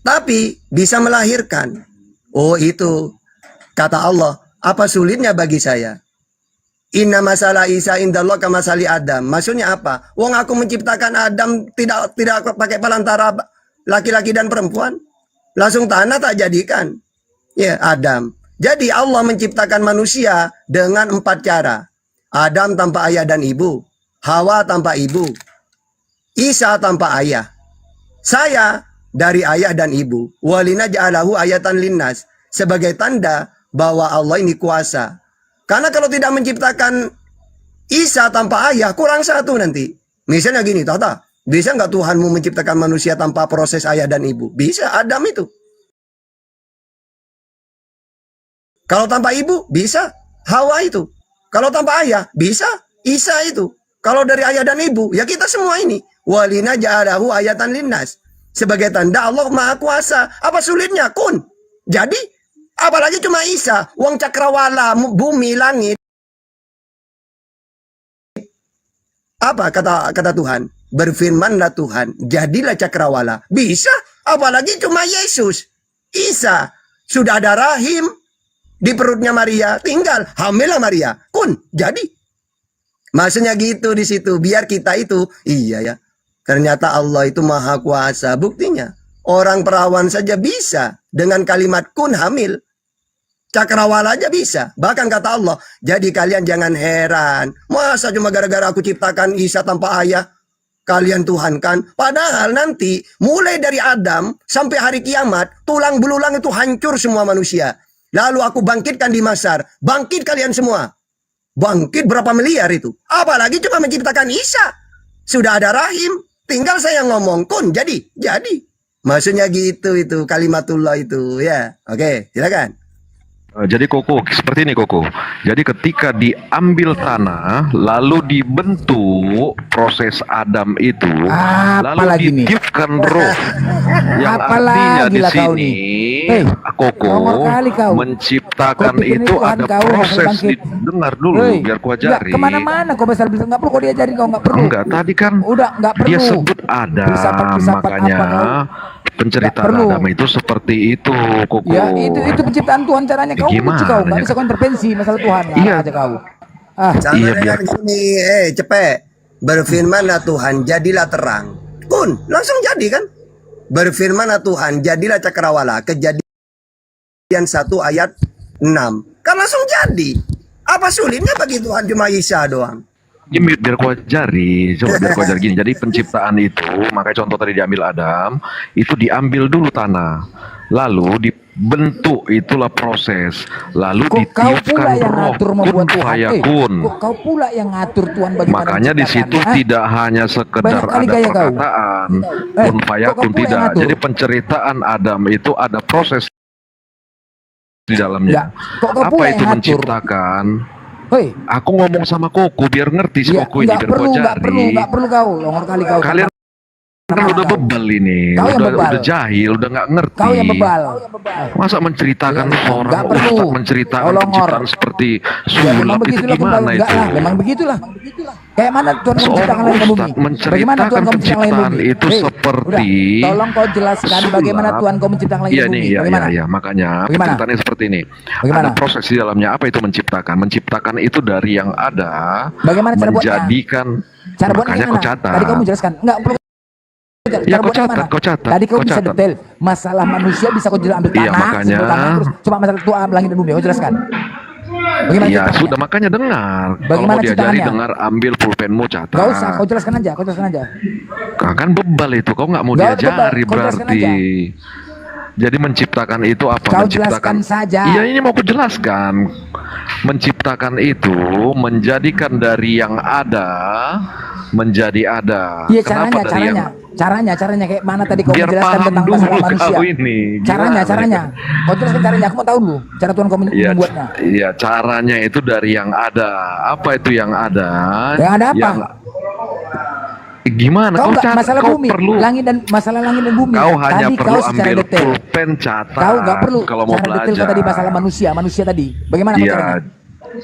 tapi bisa melahirkan. Oh itu, kata Allah, apa sulitnya bagi saya? Inna masalah Isa indallah kamasali Adam. Maksudnya apa? Wong aku menciptakan Adam tidak pakai pelantara laki-laki dan perempuan. Langsung tanah tak jadikan. Ya, Adam. Jadi Allah menciptakan manusia dengan 4 cara. Adam tanpa ayah dan ibu. Hawa tanpa ibu. Isa tanpa ayah. Saya dari ayah dan ibu. Walina ja'alahu ayatan linnas. Sebagai tanda bahwa Allah ini kuasa. Karena kalau tidak menciptakan Isa tanpa ayah, kurang satu nanti. Misalnya gini, Tata, bisa nggak Tuhanmu menciptakan manusia tanpa proses ayah dan ibu? Bisa, Adam itu. Kalau tanpa ibu, bisa. Hawa itu. Kalau tanpa ayah, bisa. Isa itu. Kalau dari ayah dan ibu, ya kita semua ini. Walina ja'alahu ayatan linnas. Sebagai tanda Allah Maha Kuasa. Apa sulitnya? Kun. Jadi, apalagi cuma Isa. Wong cakrawala, bumi, langit. Apa kata Tuhan? Berfirmanlah Tuhan, jadilah cakrawala. Bisa. Apalagi cuma Yesus. Isa. Sudah ada rahim. Di perutnya Maria, tinggal hamillah Maria. Kun, jadi. Maksudnya gitu di situ, biar kita itu, iya ya. Ternyata Allah itu Maha Kuasa. Buktinya, orang perawan saja bisa dengan kalimat kun hamil. Cakrawala aja bisa. Bahkan kata Allah, jadi kalian jangan heran. Masa cuma gara-gara aku ciptakan Isa tanpa ayah, kalian tuhankan. Padahal nanti, mulai dari Adam sampai hari kiamat, tulang belulang itu hancur semua manusia. Lalu aku bangkitkan di Masar. Bangkit kalian semua. Bangkit berapa miliar itu. Apalagi cuma menciptakan Isa. Sudah ada rahim. Tinggal saya ngomong. Kun, jadi. Maksudnya gitu itu. Kalimatullah itu. Ya, oke, silakan. Jadi Koko, seperti ini Koko. Jadi ketika diambil tanah, lalu dibentuk proses Adam itu, lalu ditiupkan roh. Yang artinya di sini, Koko menciptakan itu ada proses. Dengar dulu, biar ku ajari. Kemana-mana kau besar bisa nggak perlu kau diajarin, kau nggak perlu. Enggak, tadi kan udah nggak perlu. dia sebut Adam, makanya penceritaan Adam itu seperti itu, Koko. Ya itu penciptaan Tuhan caranya. Kau benci kau, nggak bisa kau intervensi masalah Tuhan. Iya aja kau. Iya biar gini, cepet. Berfirmanlah Tuhan, jadilah terang. Kun, langsung jadi kan? Berfirmanlah Tuhan, jadilah cakrawala. Kejadian 1 ayat 6. Kan langsung jadi. Apa sulitnya bagi Tuhan cuma Isa doang? Ini biar ku ajari, coba biar ku ajari gini. Jadi penciptaan itu, makanya contoh tadi diambil Adam, itu diambil dulu tanah, lalu dibentuk, itulah proses, lalu ditiupkan roh, kun fayakun. Kau pula yang ngatur Tuhan bagaimana. Makanya di situ tidak hanya sekedar ada perkataan kun fayakun, tidak. Jadi penceritaan Adam itu ada proses di dalamnya. Apa itu menciptakan? Hei, aku ngomong sama Koko biar ngerti si Koko ini, biar kau jari. Nggak perlu kau, longor kali kau. Kalian kan udah bebal ini, udah jahil, udah nggak ngerti. Kau yang bebal. Masa menceritakan orang ustaz menceritakan penciptaan seperti sulap itu gimana itu? Memang begitulah. Kayak mana Tuhan menciptakan langit dan bumi? Bagaimana Tuhan kau menciptakan langit dan bumi? Itu seperti. Tolong kau jelaskan bagaimana Tuhan kau menciptakan langit dan bumi. Iya, makanya penceritaannya seperti ini. Ada proses di dalamnya. Apa itu menciptakan? Menciptakan itu dari yang ada. Bagaimana cara buatnya? Menjadikan. Cara buatnya makanya kau catat. Tadi kamu jelaskan. Enggak perlu. Ya kau catat. Tadi kau bisa detail. Masalah manusia bisa kau ambil tanah. Iya makanya. Terus cuma masalah Tuhan langit dan bumi. Kau jelaskan. Iya sudah, makanya dengar. Kalau mau diajari dengar, ambil pulpenmu, catat. Gak usah, kau jelaskan aja. Kan bebal itu, kau nggak mau diajari berarti. Jadi menciptakan itu apa? Kau menciptakan saja. Iya, ini mau ku jelaskan. Menciptakan itu menjadikan dari yang ada menjadi ada. Iya, caranya kayak mana tadi kau biar menjelaskan tentang masalah manusia. Ini. Caranya. Kau jelaskan caranya, aku mau tahu dulu cara Tuhan kau membuatnya. Iya, caranya itu dari yang ada. Apa itu yang ada? Yang ada apa? Gimana? Kau nggak masalah bumi, masalah langit dan bumi. Kau hanya tadi perlu kau ambil detail. Pulpen, catat. Kau nggak perlu kalau mau secara belajar. detail tadi masalah manusia tadi. Bagaimana caranya?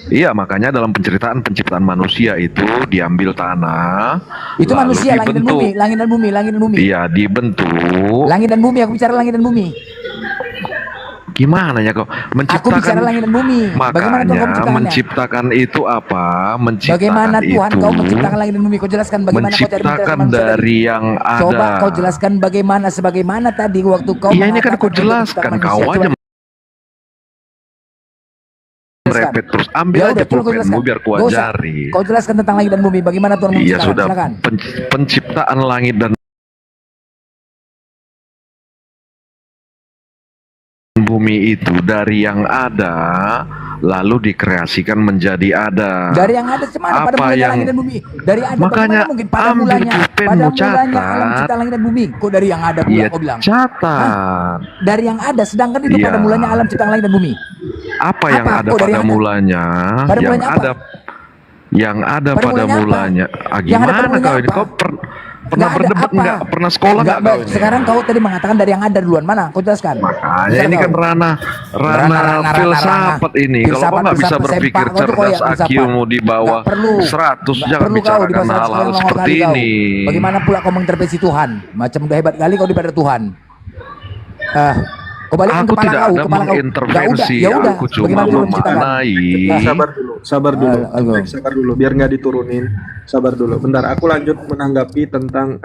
Iya, makanya dalam penciptaan manusia itu diambil tanah, Itu lalu manusia, langit dan bumi, langit dan bumi, langit dan bumi. Iya, dibentuk. Langit dan bumi, aku bicara langit dan bumi. Gimana ya kok Aku bicara langit dan bumi. Bagaimana Tuhan kau Makanya menciptakannya? menciptakan itu apa? Menciptakan Bagaimana Tuhan itu kau menciptakan langit dan bumi? Kau jelaskan bagaimana kau cari menciptakan manusia tadi. dari yang ada. Coba kau jelaskan bagaimana sebagaimana tadi waktu kau Iya, ini kan mengatakan kau untuk jelaskan, menciptakan kau manusia. aja Coba jelaskan. repet terus. Ambil Ya aja udah, coba kau pulpenmu jelaskan. biar ku Gak usah. ajari. Kau jelaskan tentang langit dan bumi. Bagaimana Tuhan Iya menciptakan? sudah, Silakan. penciptaan langit dan bumi itu dari yang ada lalu dikreasikan menjadi ada. Dari yang ada cemana pada Apa mulanya yang- langit dan bumi? Dari ada Makanya bagaimana mungkin pada ambil mulanya? pulpenmu, Pada mulanya catat. alam cipta langit dan bumi. Kok dari yang ada pula Iya, kau bilang? catat. Dari yang ada, sedangkan itu pada Iya. mulanya alam cipta langit dan bumi. Apa yang Apa? ada Oh, dari pada yang ada. mulanya? Pada Yang mulanya apa? ada pada mulanya apa? mulanya. Ah, Yang ada pada gimana mulanya kau ini? apa? Kau pernah Nggak ada berdebat apa? enggak? Pernah sekolah Nggak, enggak kau ini? sekarang kau tadi mengatakan dari yang ada duluan. Mana? Kau jelaskan. Makanya ini kan ranah Ranah, filsafat ini. Kalau kau nggak bisa filsafat, berpikir sempak, kau tuh koyak cerdas, filsafat. IQ-mu di bawah Nggak perlu. 100, Nggak jangan perlu kau bicarakan dibahas hal-hal sekarang seperti kali kau. ini. Bagaimana pula kau mengintervensi Tuhan? Macam udah hebat kali kau daripada Tuhan. Kau balikin Aku kepala tidak kau, ada kepala kau. mengintervensi, Ya udah. aku cuma Bagaimana Tuhan menciptakan? memaknai. Sabar dulu, sabar dulu, biar nggak diturunin. Sabar dulu, bentar. Aku lanjut menanggapi tentang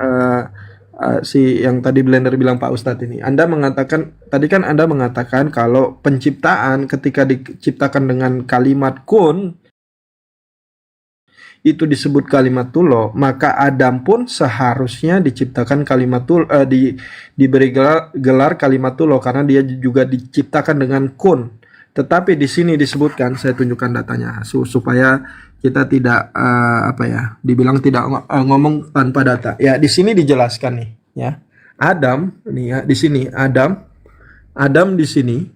si yang tadi Blender bilang Pak Ustadz ini. Anda mengatakan tadi kan Anda mengatakan kalau penciptaan ketika diciptakan dengan kalimat kun itu disebut kalimatullah, maka Adam pun seharusnya diciptakan diberi gelar kalimatullah karena dia juga diciptakan dengan kun. Tetapi di sini disebutkan, saya tunjukkan datanya supaya kita tidak dibilang tidak ngomong tanpa data. Ya, di sini dijelaskan nih, ya. Adam nih ya, di sini Adam di sini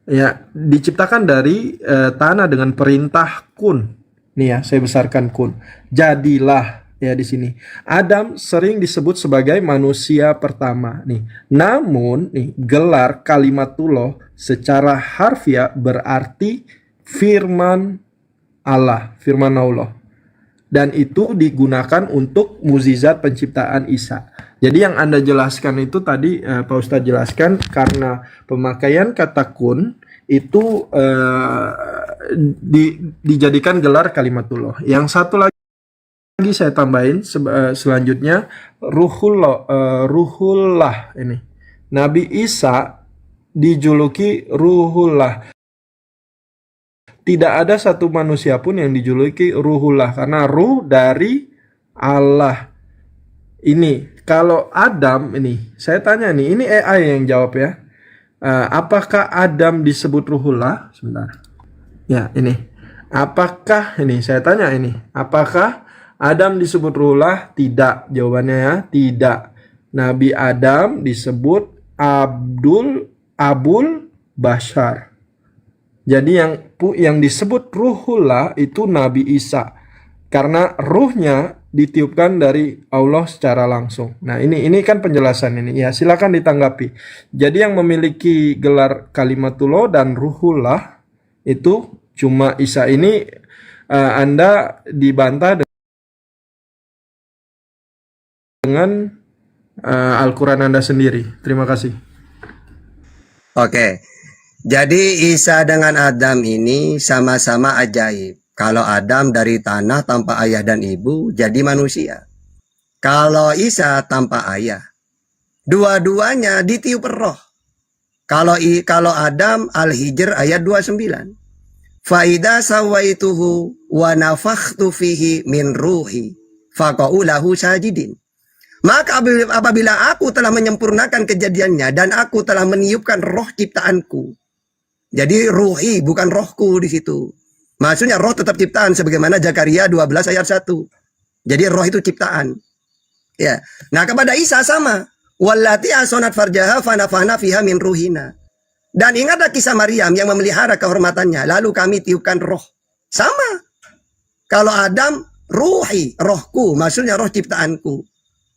ya diciptakan dari tanah dengan perintah kun. Nih ya, saya besarkan kun. Jadilah ya di sini. Adam sering disebut sebagai manusia pertama nih. Namun nih gelar kalimatullah secara harfiah berarti firman Allah. Dan itu digunakan untuk mukjizat penciptaan Isa. Jadi yang Anda jelaskan itu tadi Pak Ustadz jelaskan karena pemakaian kata kun itu dijadikan gelar kalimatullah. Yang satu lagi saya tambahin selanjutnya ruhullah ini. Nabi Isa dijuluki ruhullah. Tidak ada satu manusia pun yang dijuluki ruhullah karena ruh dari Allah. Ini kalau Adam ini saya tanya nih, ini AI yang jawab ya. Apakah Adam disebut ruhullah? Sebentar. Ya, ini. Apakah ini saya tanya ini, apakah Adam disebut ruhullah? Tidak. Jawabannya ya, tidak. Nabi Adam disebut Abul Bashar. Jadi yang disebut ruhullah itu Nabi Isa. Karena ruhnya ditiupkan dari Allah secara langsung. Nah, ini kan penjelasan ini. Ya, silakan ditanggapi. Jadi yang memiliki gelar kalimatullah dan ruhullah itu cuma Isa. Ini Anda dibantah dengan Al-Quran Anda sendiri. Terima kasih. Oke. Jadi Isa dengan Adam ini sama-sama ajaib. Kalau Adam dari tanah tanpa ayah dan ibu jadi manusia. Kalau Isa tanpa ayah. Dua-duanya ditiup roh. Kalau Adam Al-Hijr ayat 29. Faida sawaituhu wa nafakhtu fihi min ruhi faqa'u lahu sajidin. Maka apabila aku telah menyempurnakan kejadiannya dan aku telah meniupkan roh ciptaanku. Jadi ruhi bukan rohku di situ. Maksudnya roh tetap ciptaan sebagaimana Zakaria 12 ayat 1. Jadi roh itu ciptaan. Ya. Nah, kepada Isa sama. Wallati asonat farjaha fanafana fiha min ruhina. Dan ingatlah kisah Maryam yang memelihara kehormatannya. Lalu kami tiupkan roh. Sama. Kalau Adam ruhi, rohku, maksudnya roh ciptaanku.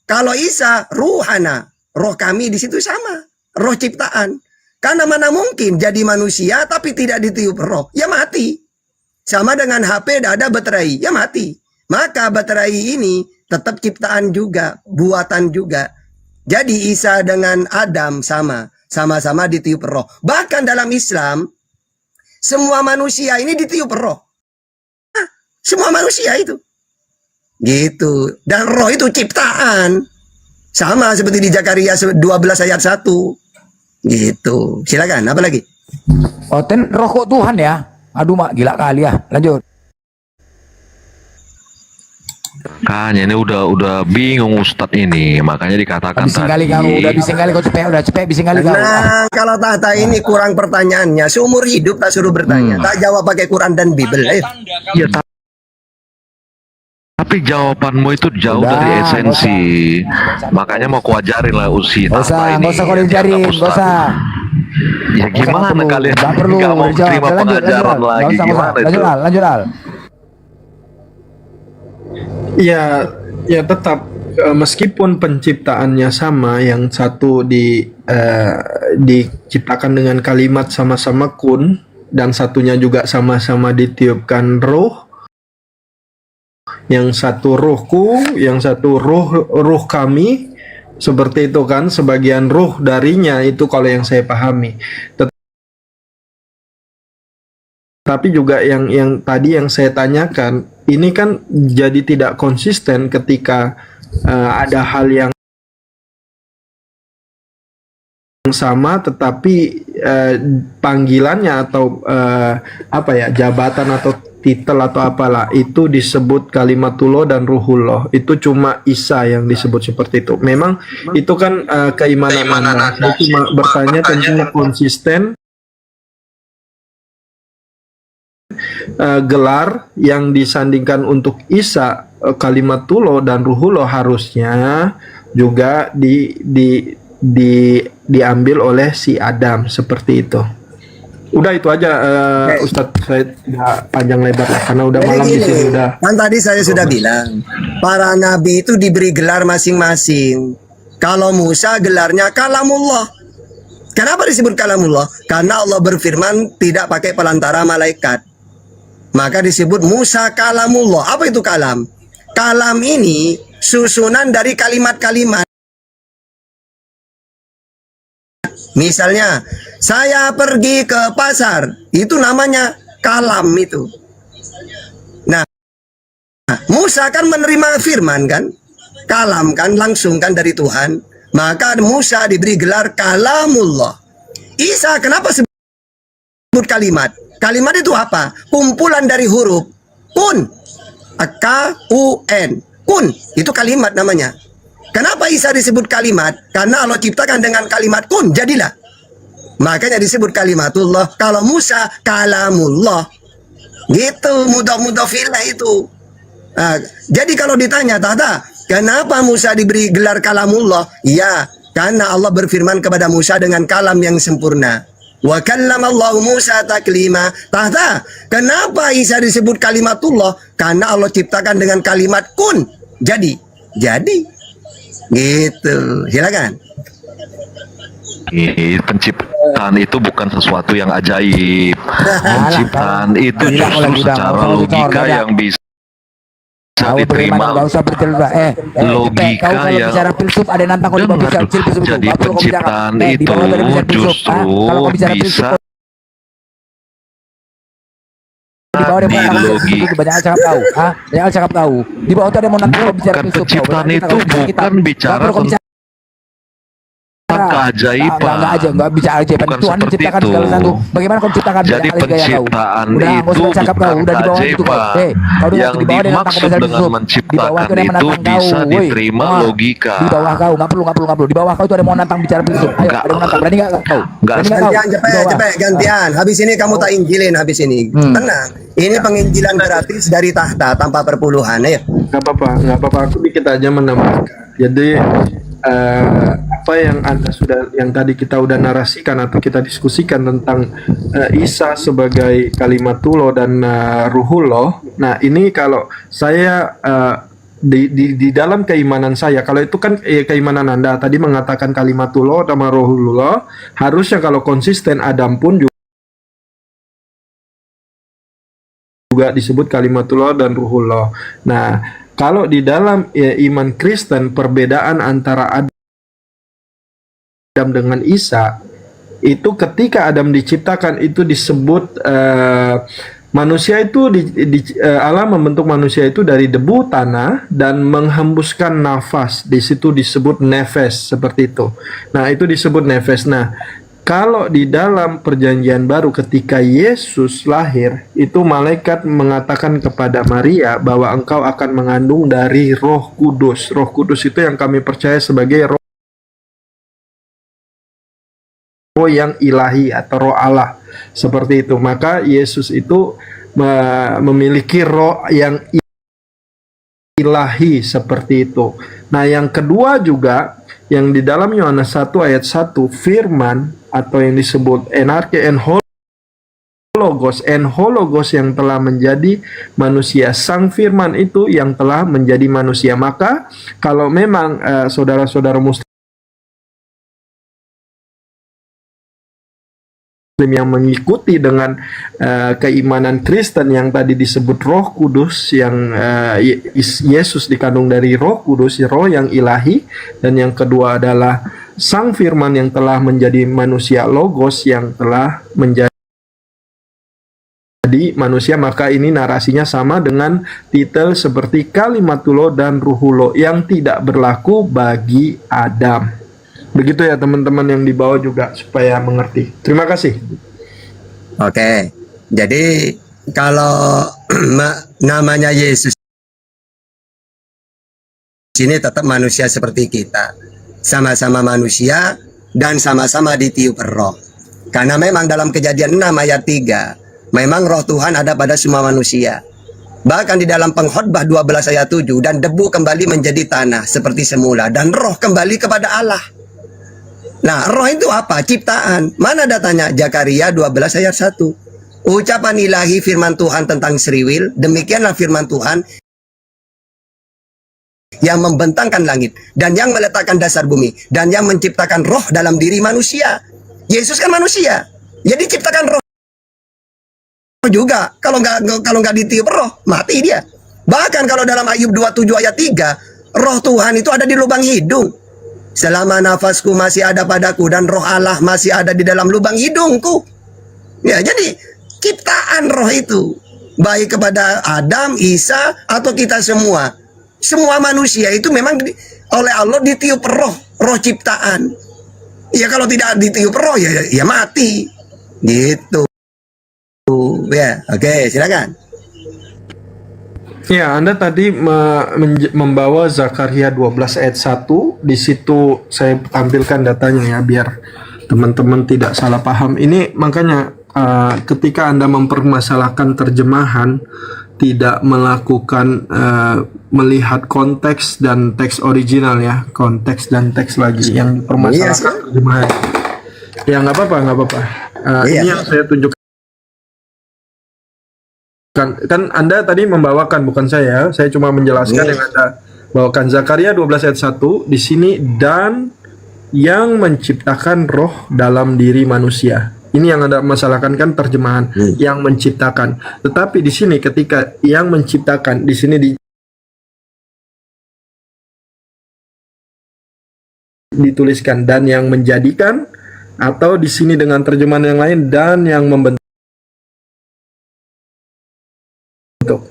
Kalau Isa ruhana, roh kami di situ sama. Roh ciptaan. Karena mana mungkin jadi manusia tapi tidak ditiup roh. Ya mati. Sama dengan HP ada baterai, ya mati. Maka baterai ini tetap ciptaan juga, buatan juga. Jadi Isa dengan Adam sama-sama ditiup roh. Bahkan dalam Islam, semua manusia ini ditiup roh. Semua manusia itu. Gitu. Dan roh itu ciptaan. Sama seperti di Zakaria 12 ayat 1. Gitu. Silakan, apa lagi? Oh, roh kok Tuhan ya? Aduh mak, gila kali ya. Lanjut. Kan ini udah bingung Ustadz ini, makanya dikatakan Bising kali kamu, udah bising kali kau cepet bising kali kamu. Nah, kalau tahta ini kurang pertanyaannya, seumur hidup tak suruh bertanya. Tak jawab pakai Quran dan Bible. Ya, tapi jawabanmu itu jauh dari esensi. Makanya mau kuajarin lah usi tahta ini. Nggak usah kau diajarin, nggak usah. Ya gimana kalian Nggak perlu nggak mau dijawab. terima pengajaran lagi, gimana itu? Lanjut Al. Ya tetap meskipun penciptaannya sama, yang satu diciptakan dengan kalimat sama-sama kun, dan satunya juga sama-sama ditiupkan roh. Yang satu rohku, yang satu roh kami, seperti itu kan, sebagian roh darinya itu kalau yang saya pahami. Tapi juga yang tadi yang saya tanyakan, ini kan jadi tidak konsisten ketika ada hal yang sama tetapi panggilannya atau jabatan atau titel atau apalah itu disebut kalimatullah dan ruhullah. Itu cuma Isa yang disebut seperti itu. Memang itu kan keimanan Anda. Saya cuma bertanya tentang konsisten gelar yang disandingkan untuk Isa, kalimatullah dan ruhullah harusnya juga diambil oleh si Adam, seperti itu. Udah itu aja Ustadz, saya tidak panjang lebar lah, karena udah malam di sini udah. Kan tadi saya sudah bilang, para nabi itu diberi gelar masing-masing. Kalau Musa gelarnya kalamullah. Kenapa disebut kalamullah? Karena Allah berfirman tidak pakai pelantara malaikat. Maka disebut Musa kalamullah. Apa itu kalam? Kalam ini susunan dari kalimat-kalimat. Misalnya, saya pergi ke pasar. Itu namanya kalam itu. Nah, Musa kan menerima firman kan? Kalam kan, langsung kan dari Tuhan. Maka Musa diberi gelar kalamullah. Isa kenapa sebut kalimat? Kalimat itu apa? Kumpulan dari huruf kun, K-U-N, kun, itu kalimat namanya. Kenapa Isa disebut kalimat? Karena Allah ciptakan dengan kalimat kun, jadilah. Makanya disebut kalimatullah. Kalau Musa kalamullah, gitu, mudah-mudah filah itu. Nah, jadi kalau ditanya, Tata, kenapa Musa diberi gelar kalamullah? Ya, karena Allah berfirman kepada Musa dengan kalam yang sempurna. Wa kallamallahu Musa taklima. Tahta, kenapa Isa disebut kalimatullah? Karena Allah ciptakan dengan kalimat kun. Jadi. Gitu. Silakan. Penciptaan itu bukan sesuatu yang ajaib. Penciptaan itu justru secara logika yang bisa diterima. Logika yang jadi penciptaan itu justru bisa di bawah itu ada mau nanti bicara penciptaan itu bukan bicara tentang keajaiban. Enggak bicara keajaiban. Tuhan menciptakan segala sesuatu. Bagaimana kau menciptakan jadi penciptaan itu bukan keajaiban. Yang dimaksud dengan menciptakan itu bisa diterima logika. Di bawah kau, nggak perlu. Di bawah kau itu ada mau nantang bicara filsuf. Ayo, ada mau nantang. Berani nggak kau? Gantian, cepet, gantian. Habis ini kamu tak injilin habis ini. Tenang. Ini penginjilan gratis dari tahta tanpa perpuluhan ya. Nggak apa-apa. Aku dikit aja menambahkan. Jadi apa yang tadi kita udah narasikan atau kita diskusikan tentang Isa sebagai kalimatullah dan ruhullah. Nah, ini kalau saya di dalam keimanan saya, kalau itu kan keimanan Anda tadi mengatakan kalimatullah sama ruhullah, harusnya kalau konsisten Adam pun juga juga disebut kalimatullah dan ruhullah. Nah, kalau di dalam iman Kristen perbedaan antara Adam dengan Isa itu ketika Adam diciptakan itu disebut manusia itu Allah membentuk manusia itu dari debu tanah dan menghembuskan nafas. Di situ disebut nefes seperti itu. Nah, itu disebut nefes. Nah, kalau di dalam perjanjian baru ketika Yesus lahir, itu malaikat mengatakan kepada Maria bahwa engkau akan mengandung dari Roh Kudus. Roh Kudus itu yang kami percaya sebagai roh yang ilahi atau roh Allah. Seperti itu. Maka Yesus itu memiliki roh yang ilahi seperti itu. Nah, yang kedua juga yang di dalam Yohanes 1 ayat 1 firman atau yang disebut enarche en hologos yang telah menjadi manusia. Sang firman itu yang telah menjadi manusia. Maka kalau memang saudara-saudara muslim yang mengikuti dengan keimanan Kristen yang tadi disebut Roh Kudus, yang Yesus dikandung dari Roh Kudus, roh yang ilahi, dan yang kedua adalah Sang Firman yang telah menjadi manusia, Logos yang telah menjadi manusia, maka ini narasinya sama dengan titel seperti Kalimatullah dan Ruhullah yang tidak berlaku bagi Adam. Begitu ya teman-teman yang di bawah juga supaya mengerti. Terima kasih. Oke, jadi kalau namanya Yesus ini tetap manusia seperti kita, sama-sama manusia dan sama-sama ditiup roh. Karena memang dalam Kejadian 6 ayat 3, memang roh Tuhan ada pada semua manusia. Bahkan di dalam Pengkhotbah 12 ayat 7, dan debu kembali menjadi tanah seperti semula, dan roh kembali kepada Allah. Nah, roh itu apa? Ciptaan. Mana datanya? Zakaria 12 ayat 1. Ucapan ilahi firman Tuhan tentang Sriwil, demikianlah firman Tuhan yang membentangkan langit dan yang meletakkan dasar bumi dan yang menciptakan roh dalam diri manusia. Yesus kan manusia. Jadi ciptakan roh juga. Kalau nggak ditiup roh, mati dia. Bahkan kalau dalam Ayub 27 ayat 3, roh Tuhan itu ada di lubang hidung. Selama nafasku masih ada padaku dan roh Allah masih ada di dalam lubang hidungku. Ya, jadi ciptaan roh itu baik kepada Adam, Isa atau kita semua. Semua manusia itu memang oleh Allah ditiup roh ciptaan. Ya kalau tidak ditiup roh ya mati. Gitu. Ya, oke, silakan. Ya, Anda tadi membawa Zakaria 12 ayat 1. Di situ saya tampilkan datanya ya, biar teman-teman tidak salah paham. Ini makanya ketika Anda mempermasalahkan terjemahan, tidak melakukan melihat konteks dan teks original ya, konteks dan teks lagi yang dipermasalahkan terjemahan. Ya nggak apa-apa. Ini yang saya tunjukkan. Kan Anda tadi membawakan, bukan saya cuma menjelaskan yang Anda bawakan. Zakaria 12 ayat 1 di sini, dan yang menciptakan roh dalam diri manusia. Ini yang Anda masalahkan kan terjemahan yang menciptakan. Tetapi di sini ketika yang menciptakan di sini dituliskan dan yang menjadikan, atau di sini dengan terjemahan yang lain dan yang membentuk.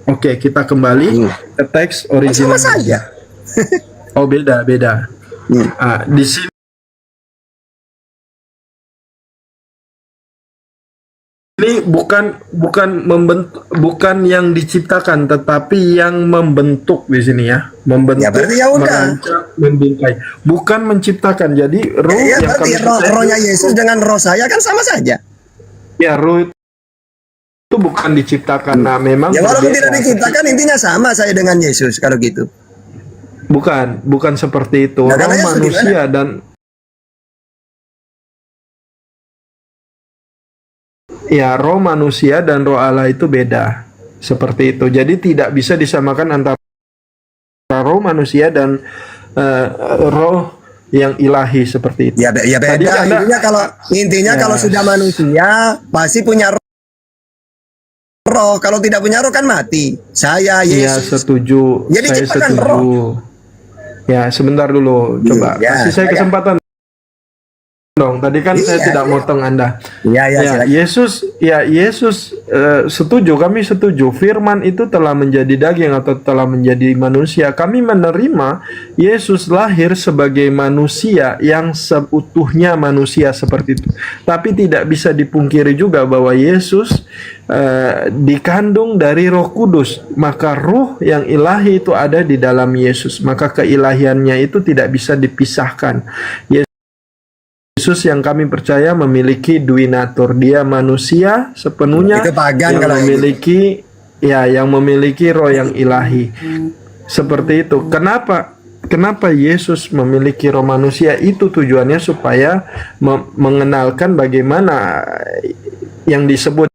Oke, kita kembali ke teks original. Sama saja. Oh, beda. Di sini bukan yang diciptakan, tetapi yang membentuk di sini ya. Membentuk, merancang, membingkai. Bukan menciptakan. Jadi roh yang kami rohnya Yesus dengan roh saya kan sama saja. Ya, roh itu bukan diciptakan. Nah, memang ya walaupun tidak diciptakan intinya sama saya dengan Yesus kalau gitu. Bukan seperti itu. Nah, roh manusia dan roh manusia dan roh Allah itu beda. Seperti itu. Jadi tidak bisa disamakan antara roh manusia dan roh yang ilahi seperti itu. Ya beda. Intinya kalau sudah manusia pasti punya roh roh. Kalau tidak punya roh kan mati. Saya Iya, Yesus. setuju. Jadi Saya ciptakan setuju. roh. Ya, sebentar dulu. Coba Ya, kasih saya saya- kesempatan dong. Tadi kan saya Iya, tidak iya. motong Anda. Iya, iya, Ya, silakan. Yesus setuju, kami setuju. Firman itu telah menjadi daging atau telah menjadi manusia. Kami menerima Yesus lahir sebagai manusia yang seutuhnya manusia seperti itu. Tapi tidak bisa dipungkiri juga bahwa Yesus dikandung dari Roh Kudus. Maka ruh yang ilahi itu ada di dalam Yesus. Maka keilahiannya itu tidak bisa dipisahkan. Yesus yang kami percaya memiliki duinatur. Dia manusia sepenuhnya Itu pagan yang kalau memiliki yang memiliki roh yang ilahi. Seperti itu. Kenapa Yesus memiliki roh manusia? Itu tujuannya supaya mengenalkan bagaimana yang disebut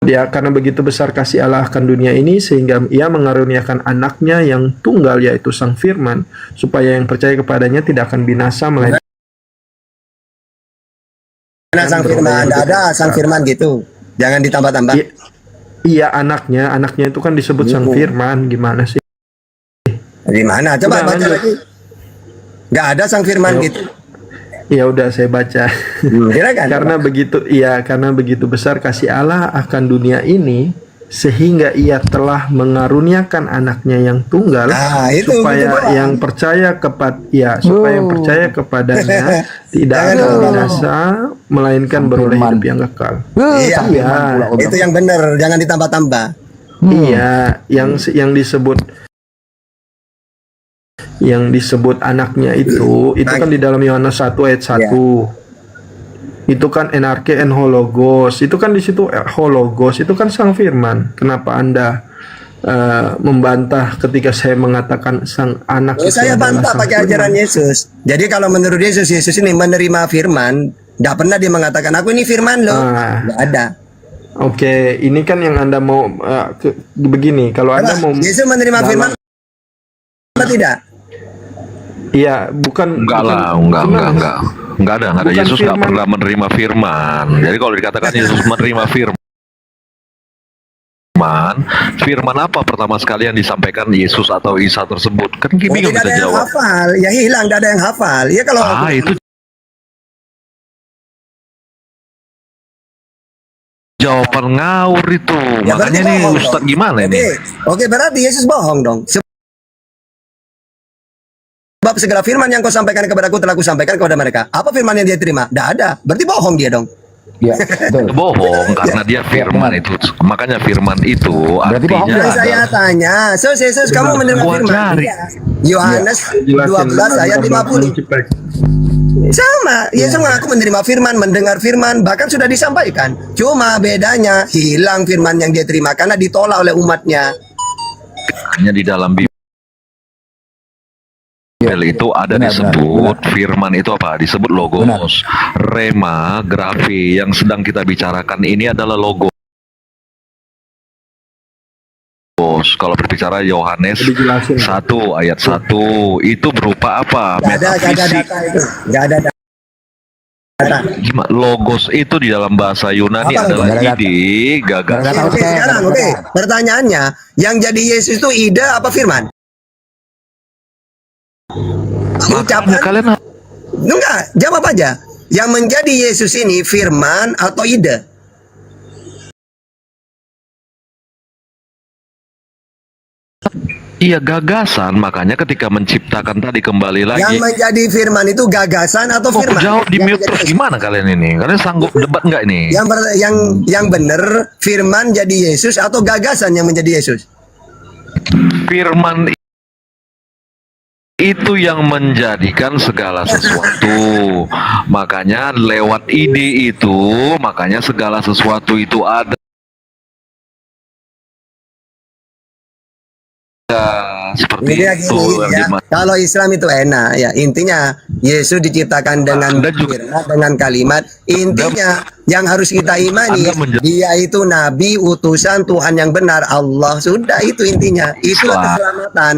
karena begitu besar kasih Allah akan dunia ini sehingga ia mengaruniakan anaknya yang tunggal yaitu Sang Firman supaya yang percaya kepadanya tidak akan binasa melainkan Nah, Sang Firman, ada Sang Firman gitu. Jangan ditambah-tambah. Iya, anaknya itu kan disebut Sang Firman. Gimana sih? Di mana? Coba Udah, baca lanjut. lagi. Nggak ada Sang Firman Ya. gitu. Ya udah saya baca. Silakan. Karena begitu besar kasih Allah akan dunia ini sehingga ia telah mengaruniakan anaknya yang tunggal supaya yang percaya kepadanya tidak akan binasa melainkan beroleh hidup yang kekal. Iya, itu yang benar, jangan ditambah-tambah. Iya, yang disebut anaknya itu kan di dalam Yohanes 1 ayat 1. Itu kan NRK en hologos. Itu kan di situ hologos itu kan Sang Firman. Kenapa Anda membantah ketika saya mengatakan sang anak itu Saya adalah bantah Sang pakai ajaran Firman? Yesus. Jadi kalau menurut Yesus ini menerima firman, nggak pernah dia mengatakan aku ini firman loh. Nggak ada. Oke, ini kan yang Anda mau begini. Kalau Anda mau Yesus menerima firman apa tidak? Iya, bukan. Enggak lah, enggak ada. Bukan Yesus enggak firman. pernah menerima firman. Jadi kalau dikatakan Yesus menerima firman apa pertama sekali yang disampaikan Yesus atau Isa tersebut? Kan bingung Tidak kita ada yang jawab. hafal, ya hilang, tidak ada yang hafal. Ya kalau Itu jawaban ngawur itu. Ya, berarti Makanya nih bohong Ustadz dong. gimana ini? Oke, berarti Yesus bohong dong. Sebab segala firman yang kau sampaikan kepadaku telah kusampaikan kepada mereka. Apa firman yang dia terima? Tidak ada. Berarti bohong dia dong. Ya, Itu bohong karena dia firman itu. Makanya firman itu artinya Yang saya tanya, Yesus kamu menerima Gua firman? cari. Iya. Yohanes Jelasin. 12 ayat 50. Sama, Yesus mengaku menerima firman, mendengar firman, bahkan sudah disampaikan. Cuma bedanya hilang firman yang dia terima karena ditolak oleh umatnya. hanya di dalam Bible itu ada disebut firman itu apa? Disebut logos, rema, grafi. Yang sedang kita bicarakan ini adalah logos. Kalau berbicara Yohanes 1 ayat 1 itu berupa apa? Gak ada Metafisik. data itu. Gak ada data. Gimana? Logos itu di dalam bahasa Yunani Apa adalah logos? ide, gagasan. Oke, sekarang oke. Pertanyaannya, yang jadi Yesus itu ide apa firman? Ucapan kalian enggak, jawab aja. Yang menjadi Yesus ini firman atau ide? Iya, gagasan. Makanya ketika menciptakan tadi kembali lagi. Yang menjadi firman itu gagasan atau Mau firman? jawab di mute terus gimana kalian ini? Kalian sanggup debat nggak ini? Yang benar firman jadi Yesus atau gagasan yang menjadi Yesus? Firman itu yang menjadikan segala sesuatu. Makanya lewat ide itu, makanya segala sesuatu itu ada. Seperti Ini itu gini, ya. yang Kalau Islam itu enak ya, intinya Yesus diciptakan dengan firman, dengan kalimat. Intinya yang harus kita imani, dia itu nabi utusan Tuhan yang benar, Allah. Sudah, itu intinya. Itulah keselamatan.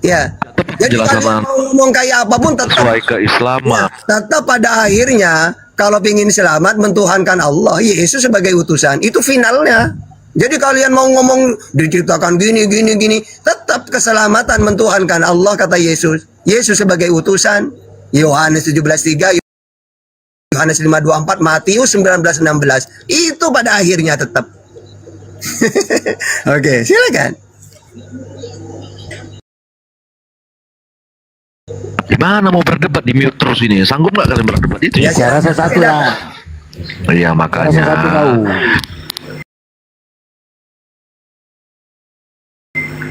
Ya. Jadi kalian mau ngomong kayak apapun tetap sesuai keislaman. tetap pada akhirnya kalau ingin selamat mentuhankan Allah, Yesus sebagai utusan. Itu finalnya. Jadi kalian mau ngomong diciptakan gini, tetap keselamatan mentuhankan Allah, kata Yesus. Yesus sebagai utusan, Yohanes 17:3, Yohanes 5:24, Matius 19:16. Itu pada akhirnya tetap. Oke, silakan. Gimana mau berdebat di mute terus ini? Sanggup nggak kalian berdebat itu? Ya, saya rasa satu lah. Iya makanya.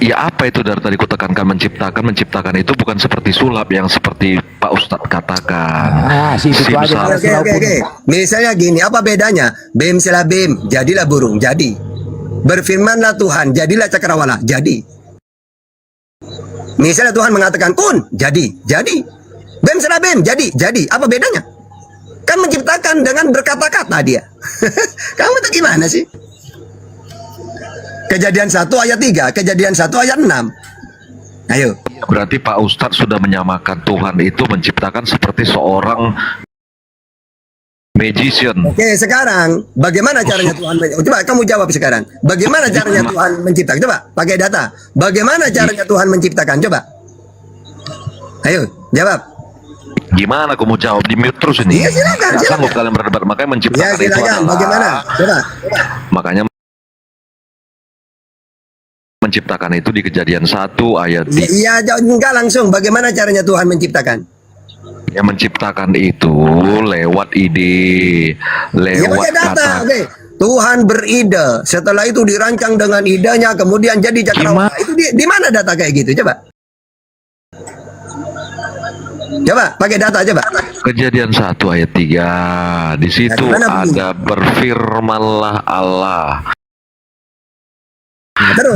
Ya apa itu dari tadi kutekankan menciptakan itu bukan seperti sulap yang seperti Pak Ustadz katakan. Oke. Misalnya gini, apa bedanya? Bim sila bim, jadilah burung, jadi. Berfirmanlah Tuhan, jadilah cakrawala, jadi. Misalnya Tuhan mengatakan kun, jadi. Bim sila bim, jadi. Apa bedanya? Kan menciptakan dengan berkata-kata dia. Kamu tuh gimana sih? Kejadian 1 ayat 3, Kejadian 1 ayat 6. Ayo. Berarti Pak Ustadz sudah menyamakan Tuhan itu menciptakan seperti seorang magician. Oke, sekarang bagaimana caranya Tuhan? Coba kamu jawab sekarang. Bagaimana caranya Tuhan menciptakan? Coba pakai data. Bagaimana caranya Tuhan menciptakan? Coba. Ayo, jawab. Gimana aku mau jawab di mute terus ini? Iya, silakan. Nggak sanggup kalian berdebat, makanya menciptakan itu adalah. Bagaimana? Coba. Makanya menciptakan itu di Kejadian 1 ayat 3. Iya, enggak langsung. Bagaimana caranya Tuhan menciptakan? Ya menciptakan itu lewat ide, lewat data. kata. Oke. Tuhan beride, setelah itu dirancang dengan idenya, kemudian jadi cakrawala. Itu di mana data kayak gitu? Coba. Coba pakai data coba. Kejadian 1 ayat 3. Di situ ada berfirmanlah Allah. Terus.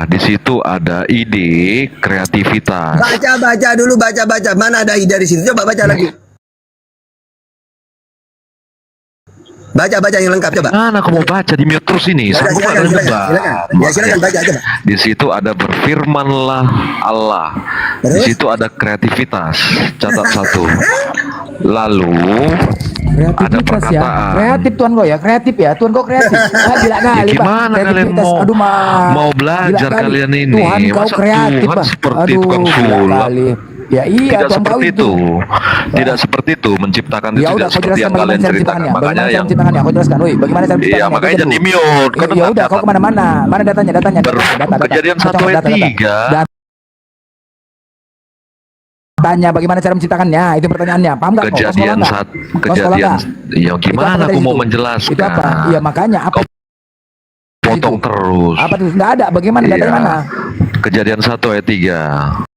Di situ ada ide kreativitas. Baca dulu, baca. Mana ada ide di situ? Coba baca lagi. Baca yang lengkap coba. Mana aku mau baca di mute terus ini? Silakan. Ya silakan baca coba. Di situ ada berfirmanlah Allah. Di situ ada kreativitas. Catat 1. Lalu ada perkataan. Kreatif Tuhan kok ya, kreatif ya. Tuhan kok kreatif. Gila kali, Gimana kalian mau belajar kalian ini? Tuhan kau kreatif, Tuhan seperti tukang sulap. Ya iya, tidak seperti itu. Tidak seperti itu menciptakan itu tidak seperti yang kalian ceritakan. Makanya yang aku jelaskan, woi, bagaimana cara menciptakannya? Iya, makanya jangan di-mute. Ya udah, kau kemana-mana. Mana datanya? Kejadian 1 ayat 3. Tanya bagaimana cara menciptakannya, itu pertanyaannya. Paham nggak? Kejadian ya gimana aku mau menjelaskan? Itu apa? Ya makanya apa? Potong terus. Apa tuh? Nggak ada. Bagaimana? Datanya mana? Kejadian 1 ayat 3.